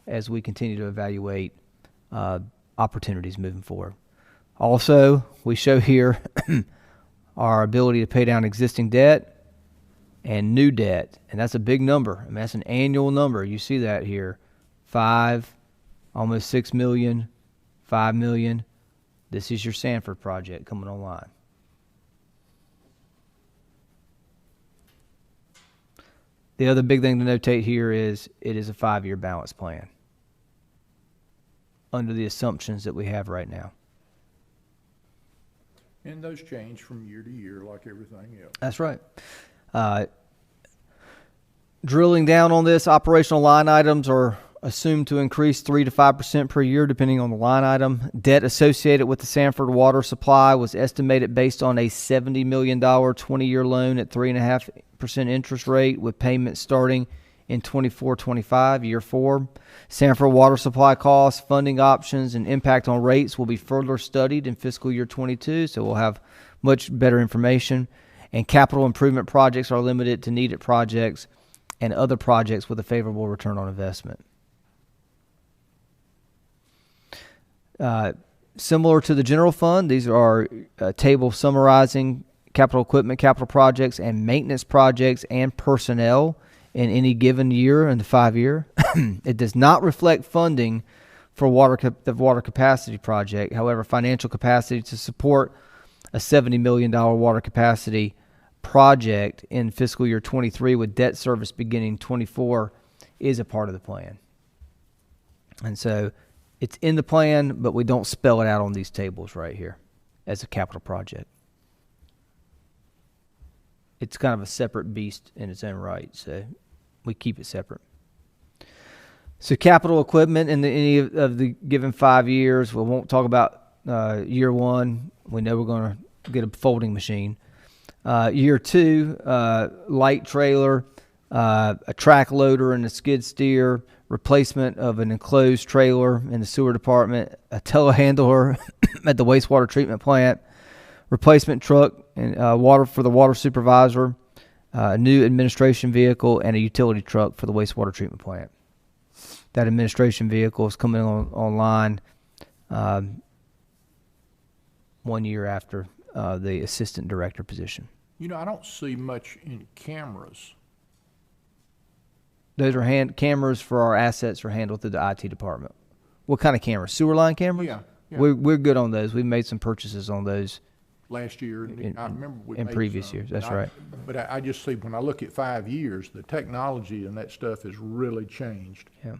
S4: as we continue to evaluate opportunities moving forward. Also, we show here our ability to pay down existing debt and new debt, and that's a big number. I mean, that's an annual number. You see that here, almost $6 million, $5 million. This is your Sanford project coming online. The other big thing to notate here is it is a 5-year balance plan under the assumptions that we have right now.
S6: And those change from year to year like everything else.
S4: That's right. Drilling down on this, operational line items are assumed to increase 3 to 5% per year, depending on the line item. Debt associated with the Sanford water supply was estimated based on a $70 million 20-year loan at 3.5% interest rate, with payments starting in 24-25, year 4. Sanford water supply costs, funding options, and impact on rates will be further studied in fiscal year 22, so we'll have much better information. And capital improvement projects are limited to needed projects and other projects with a favorable return on investment. Similar to the general fund, these are a table summarizing capital equipment, capital projects, and maintenance projects and personnel in any given year in the 5-year. It does not reflect funding for the water capacity project. However, financial capacity to support a $70 million water capacity project in fiscal year 23 with debt service beginning 24 is a part of the plan. And so it's in the plan, but we don't spell it out on these tables right here as a capital project. It's kind of a separate beast in its own right, so we keep it separate. So capital equipment in any of the given 5 years, we won't talk about year 1. We know we're going to get a folding machine. Year 2, light trailer, a track loader and a skid steer, replacement of an enclosed trailer in the sewer department, a telehandler at the wastewater treatment plant, replacement truck and water for the water supervisor, a new administration vehicle, and a utility truck for the wastewater treatment plant. That administration vehicle is coming online 1 year after the assistant director position.
S6: You know, I don't see much in cameras.
S4: Those are cameras for our assets are handled through the IT department. What kind of cameras? Sewer line cameras?
S6: Yeah.
S4: We're good on those. We've made some purchases on those
S6: Last year, I remember we
S4: in
S6: made
S4: previous
S6: some.
S4: years. That's right.
S6: But I just see, when I look at 5 years, the technology and that stuff has really changed.
S4: Yeah.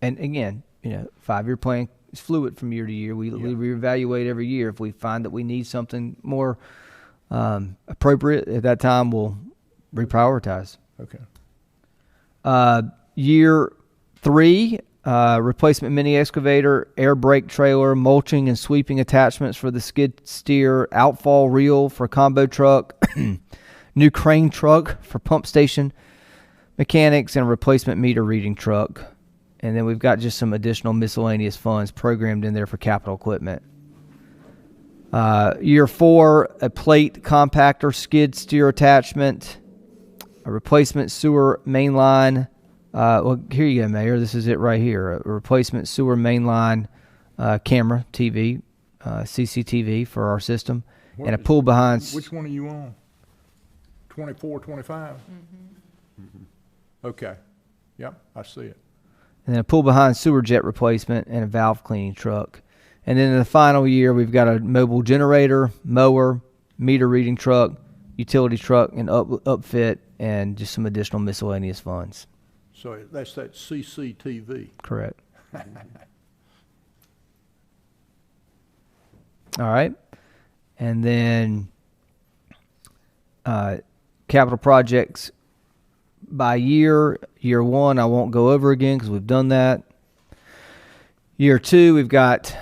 S4: And again, 5-year plan is fluid from year to year. We reevaluate every year. If we find that we need something more appropriate at that time, we'll reprioritize.
S6: Okay.
S4: Year 3, replacement mini excavator, air brake trailer, mulching and sweeping attachments for the skid steer, outfall reel for combo truck, new crane truck for pump station mechanics, and a replacement meter reading truck. And then we've got just some additional miscellaneous funds programmed in there for capital equipment. Year 4, a plate compactor skid steer attachment, a replacement sewer main line. Well, here you go, Mayor. This is it right here. A replacement sewer main line camera, TV, CCTV for our system, and a pull behind.
S6: Which one are you on? 24, 25? Mm-hmm. Okay. Yep, I see it.
S4: And then a pull behind sewer jet replacement and a valve cleaning truck. And then in the final year, we've got a mobile generator, mower, meter reading truck, utility truck, and upfit, and just some additional miscellaneous funds.
S6: So that's that CCTV.
S4: Correct. All right. And then capital projects by year. Year 1, I won't go over again because we've done that. Year 2, we've got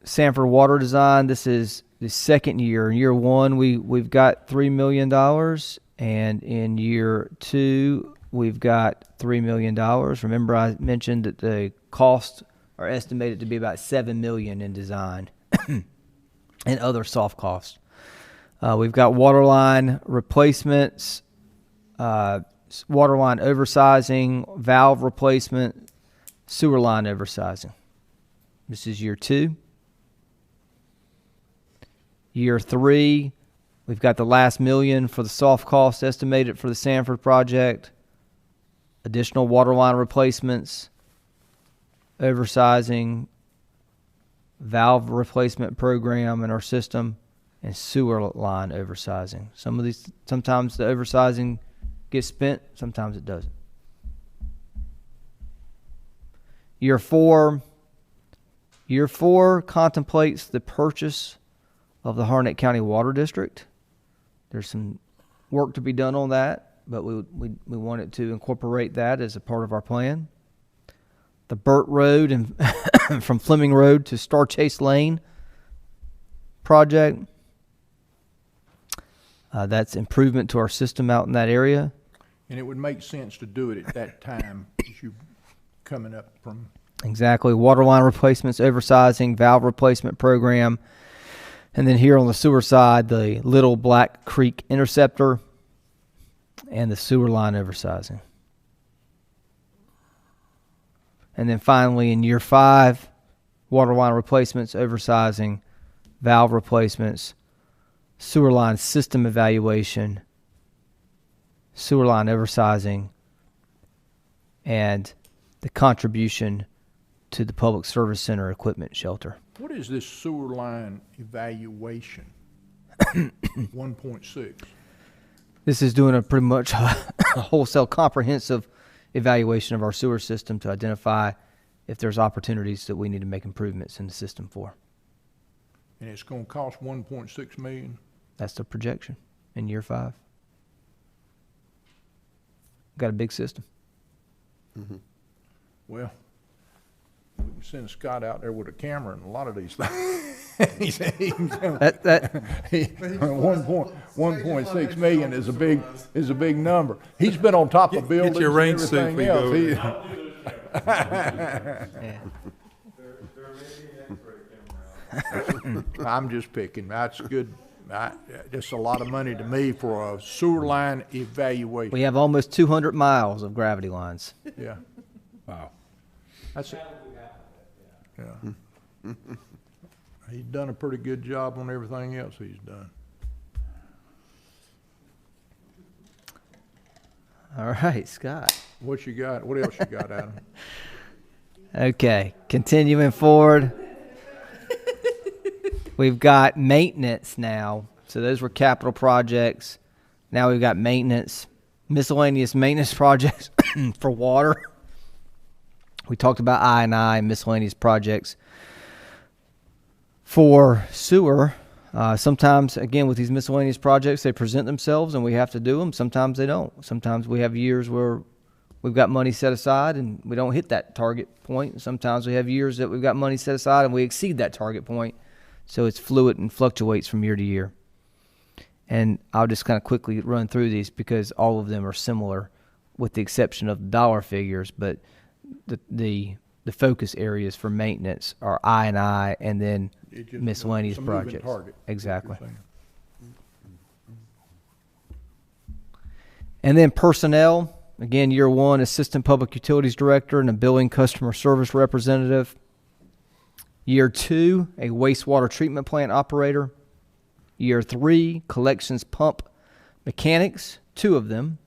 S4: Sanford Water Design. This is the second year. In year 1, we've got $3 million, and in year 2, we've got $3 million. Remember, I mentioned that the costs are estimated to be about $7 million in design and other soft costs. We've got water line replacements, water line oversizing, valve replacement, sewer line oversizing. This is year 2. Year 3, we've got the last $1 million for the soft cost estimated for the Sanford project, additional water line replacements, oversizing, valve replacement program in our system, and sewer line oversizing. Sometimes the oversizing gets spent, sometimes it doesn't. Year 4 contemplates the purchase of the Harnett County Water District. There's some work to be done on that. but we wanted to incorporate that as a part of our plan. The Burt Road and from Fleming Road to Star Chase Lane project. That's improvement to our system out in that area.
S6: And it would make sense to do it at that time as you coming up from,
S4: Exactly. Water line replacements, oversizing, valve replacement program. And then here on the sewer side, the Little Black Creek Interceptor and the sewer line oversizing. And then finally, in year 5, water line replacements, oversizing, valve replacements, sewer line system evaluation, sewer line oversizing, and the contribution to the Public Service Center equipment shelter.
S6: what is this sewer line evaluation? 1.6.
S4: This is doing a pretty much a wholesale comprehensive evaluation of our sewer system to identify if there's opportunities that we need to make improvements in the system for.
S6: And it's gonna cost 1.6 million?
S4: That's the projection in year 5. Got a big system.
S6: Well, we can send Scott out there with a camera and a lot of these things.
S4: That
S6: 1.6 million is a big number. He's been on top of buildings
S2: your
S6: and
S2: rain suit
S6: everything
S2: for you
S6: else.
S4: yeah.
S6: I'm just picking. That's good. That's a lot of money to me for a sewer line evaluation.
S4: We have almost 200 miles of gravity lines.
S6: Yeah.
S2: Wow.
S6: That's it. Yeah. He's done a pretty good job on everything else he's done.
S4: All right, Scott.
S6: What you got? What else you got, Adam?
S4: Okay, continuing forward. We've got maintenance now. So those were capital projects. Now we've got maintenance, miscellaneous maintenance projects for water. We talked about I&I, miscellaneous projects. For sewer, sometimes, again, with these miscellaneous projects, they present themselves and we have to do them. Sometimes they don't. Sometimes we have years where we've got money set aside and we don't hit that target point. Sometimes we have years that we've got money set aside and we exceed that target point. So it's fluid and fluctuates from year to year. And I'll just kind of quickly run through these because all of them are similar with the exception of the dollar figures, but the focus areas for maintenance are I&I and then miscellaneous
S6: It's a moving
S4: projects.
S6: target,
S4: Exactly.
S6: what you're saying.
S4: And then personnel, again, year 1, assistant public utilities director and a billing customer service representative. Year 2, a wastewater treatment plant operator. Year 3, collections pump mechanics, 2 of them.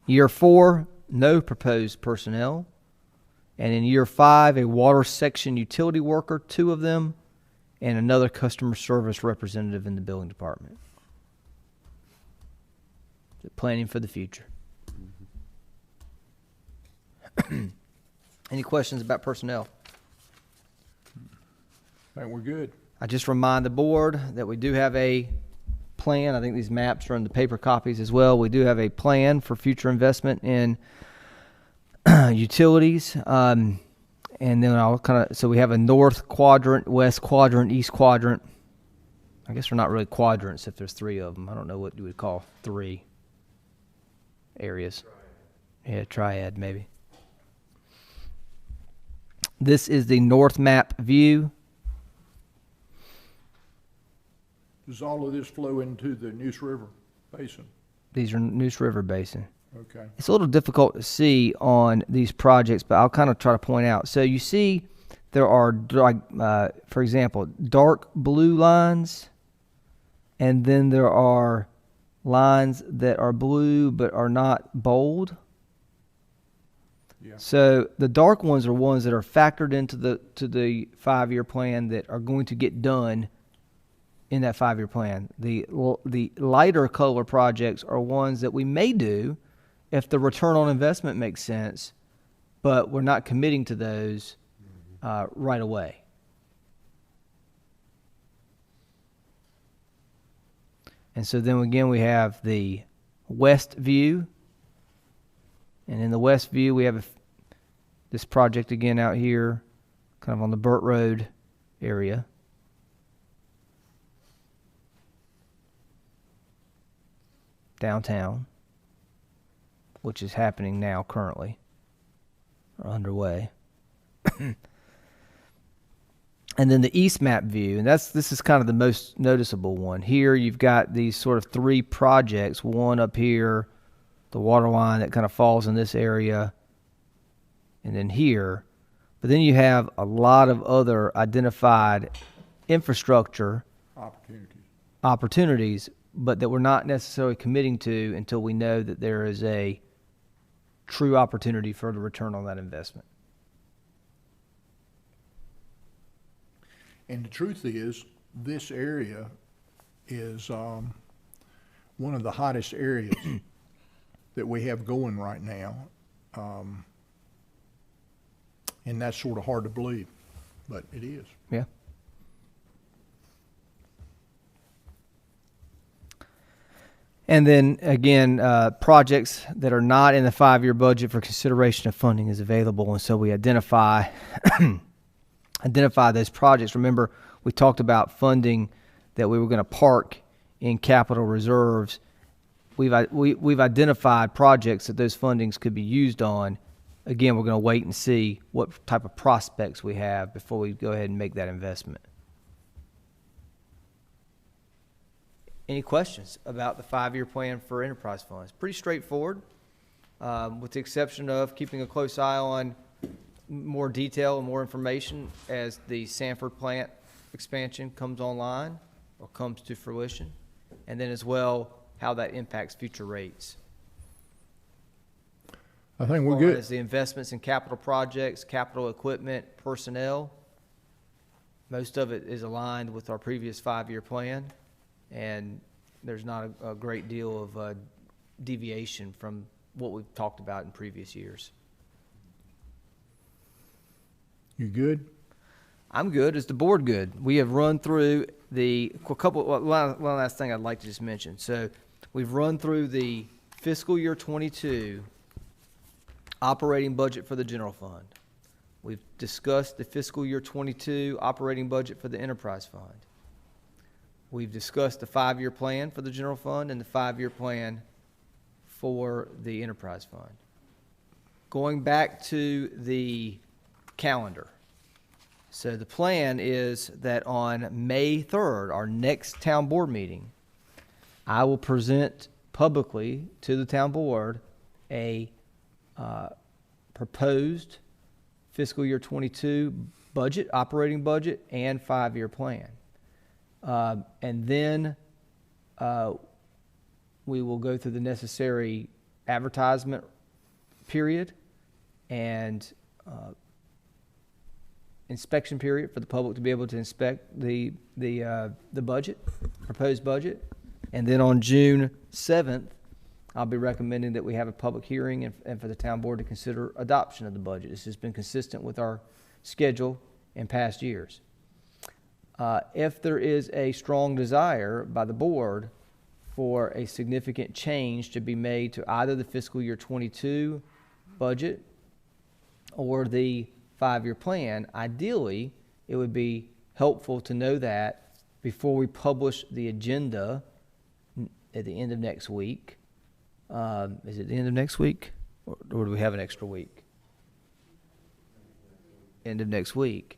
S4: Year 4, no proposed personnel. And in year 5, a water section utility worker, 2 of them, and another customer service representative in the building department. So planning for the future. Any questions about personnel?
S6: I think we're good.
S4: I just remind the board that we do have a plan. I think these maps are in the paper copies as well. We do have a plan for future investment in utilities. And then I'll so we have a north quadrant, west quadrant, east quadrant. I guess they're not really quadrants if there's 3 of them. I don't know what you would call 3 areas. Yeah, triad maybe. This is the north map view.
S6: Does all of this flow into the Neuse River Basin?
S4: These are Neuse River Basin.
S6: Okay.
S4: It's a little difficult to see on these projects, but I'll kind of try to point out. So you see there are, for example, dark blue lines, and then there are lines that are blue but are not bold. Yeah. So the dark ones are ones that are factored into the 5-year plan that are going to get done in that 5-year plan. The lighter color projects are ones that we may do if the return on investment makes sense, but we're not committing to those right away. And so then again, we have the west view. And in the west view, we have this project again out here, kind of on the Burt Road area. Downtown, which is happening now currently, or underway. And then the east map view, and this is kind of the most noticeable one. Here you've got these sort of three projects, one up here, the water line that kind of falls in this area, and then here. But then you have a lot of other identified infrastructure opportunities, but that we're not necessarily committing to until we know that there is a true opportunity for the return on that investment.
S6: And the truth is, this area is one of the hottest areas that we have going right now. And that's sort of hard to believe, but it is.
S4: Yeah. And then again, projects that are not in the 5-year budget for consideration of funding is available, and so we identify those projects. Remember, we talked about funding that we were going to park in capital reserves. We've identified projects that those fundings could be used on. Again, we're going to wait and see what type of prospects we have before we go ahead and make that investment. Any questions about the 5-year plan for enterprise funds? Pretty straightforward, with the exception of keeping a close eye on more detail and more information as the Sanford plant expansion comes online or comes to fruition, and then as well how that impacts future rates.
S6: I think we're
S4: As far
S6: good.
S4: as the investments in capital projects, capital equipment, personnel, most of it is aligned with our previous 5-year plan, and there's not a great deal of deviation from what we've talked about in previous years.
S6: You good?
S4: I'm good. Is the board good? We have run through one last thing I'd like to just mention. So we've run through the fiscal year 22 operating budget for the general fund. We've discussed the fiscal year 22 operating budget for the enterprise fund. We've discussed the 5-year plan for the general fund and the 5-year plan for the enterprise fund. Going back to the calendar. So the plan is that on May 3rd, our next town board meeting, I will present publicly to the town board a proposed fiscal year 22 budget, operating budget, and 5-year plan. And then we will go through the necessary advertisement period and inspection period for the public to be able to inspect the budget, proposed budget. And then on June 7th, I'll be recommending that we have a public hearing and for the town board to consider adoption of the budget. This has been consistent with our schedule in past years. If there is a strong desire by the board for a significant change to be made to either the fiscal year 22 budget or the 5-year plan, ideally, it would be helpful to know that before we publish the agenda at the end of next week. Is it the end of next week? Or do we have an extra week? End of next week.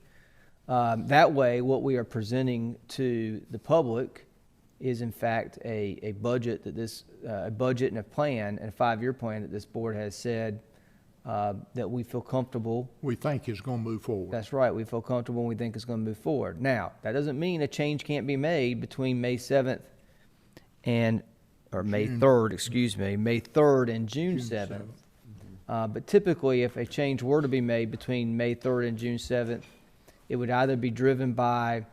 S4: That way, what we are presenting to the public is, in fact, a budget that a budget and a plan, and a 5-year plan that this board has said that we feel comfortable.
S6: We think is going to move forward.
S4: That's right. We feel comfortable and we think it's going to move forward. Now, that doesn't mean a change can't be made between May 7th May 3rd and June 7th. But typically, if a change were to be made between May 3rd and June 7th, it would either be driven by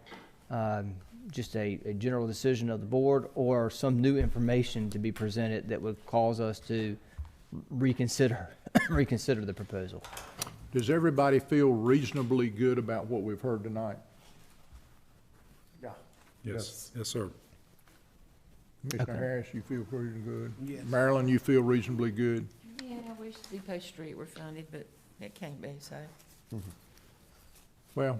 S4: just a general decision of the board or some new information to be presented that would cause us to reconsider the proposal.
S6: Does everybody feel reasonably good about what we've heard tonight?
S2: Yes, yes, sir.
S6: Commissioner Harris, you feel pretty good?
S10: Yes.
S6: Marilyn, you feel reasonably good?
S5: Yeah, I wish Depot Street were funded, but it can't be, so.
S6: Well,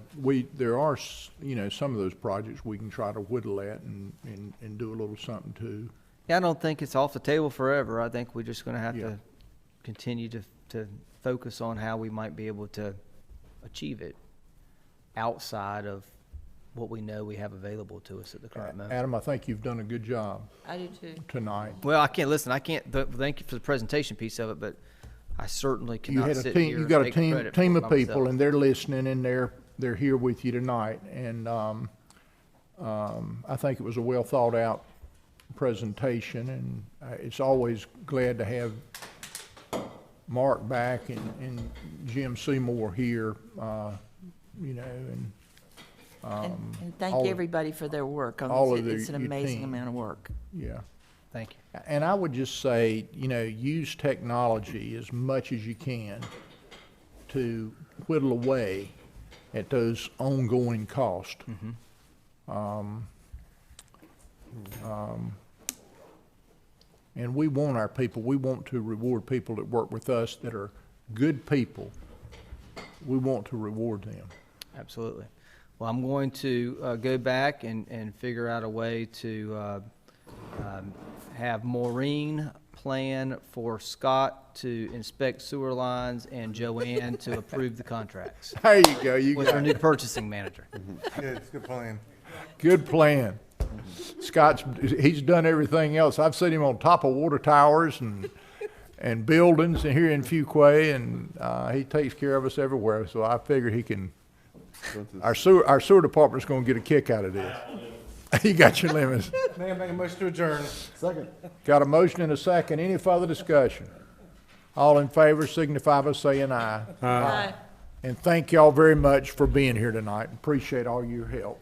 S6: there are, some of those projects we can try to whittle at and do a little something to.
S4: Yeah, I don't think it's off the table forever. I think we're just gonna have
S6: Yeah.
S4: to continue to focus on how we might be able to achieve it outside of what we know we have available to us at the current moment.
S6: Adam, I think you've done a good job
S5: I do too.
S6: tonight.
S4: Well, I can't thank you for the presentation piece of it, but I certainly
S6: You
S4: cannot
S6: had a
S4: sit
S6: team,
S4: here
S6: you
S4: and
S6: got a
S4: take
S6: team,
S4: credit
S6: team
S4: for
S6: of
S4: it by
S6: people,
S4: myself.
S6: and they're listening, and they're here with you tonight. And I think it was a well thought out presentation, and it's always glad to have Mark back and Jim Seymour here, and
S5: And thank
S6: all of-
S5: everybody for their work on
S6: all
S5: this.
S6: of
S5: It's an
S6: your
S5: amazing
S6: team.
S5: amount of work.
S6: yeah.
S4: Thank you.
S6: And I would just say, use technology as much as you can to whittle away at those ongoing costs. And we want our people, we want to reward people that work with us that are good people. We want to reward them.
S4: Absolutely. Well, I'm going to go back and figure out a way to have Maureen plan for Scott to inspect sewer lines and Joanne to approve the contracts
S6: There you go, you
S4: with our
S6: got
S4: new
S6: it.
S4: purchasing manager.
S1: Good, it's a good plan.
S6: Good plan. He's done everything else. I've seen him on top of water towers and buildings and here in Fuquay, and he takes care of us everywhere, so I figure he can, our sewer department's gonna get a kick out of this. You got your limits.
S1: Mayor, make a motion to adjourn.
S8: Second.
S6: Got a motion and a second. Any further discussion? All in favor signify by saying aye.
S5: Aye.
S6: And thank y'all very much for being here tonight. Appreciate all your help.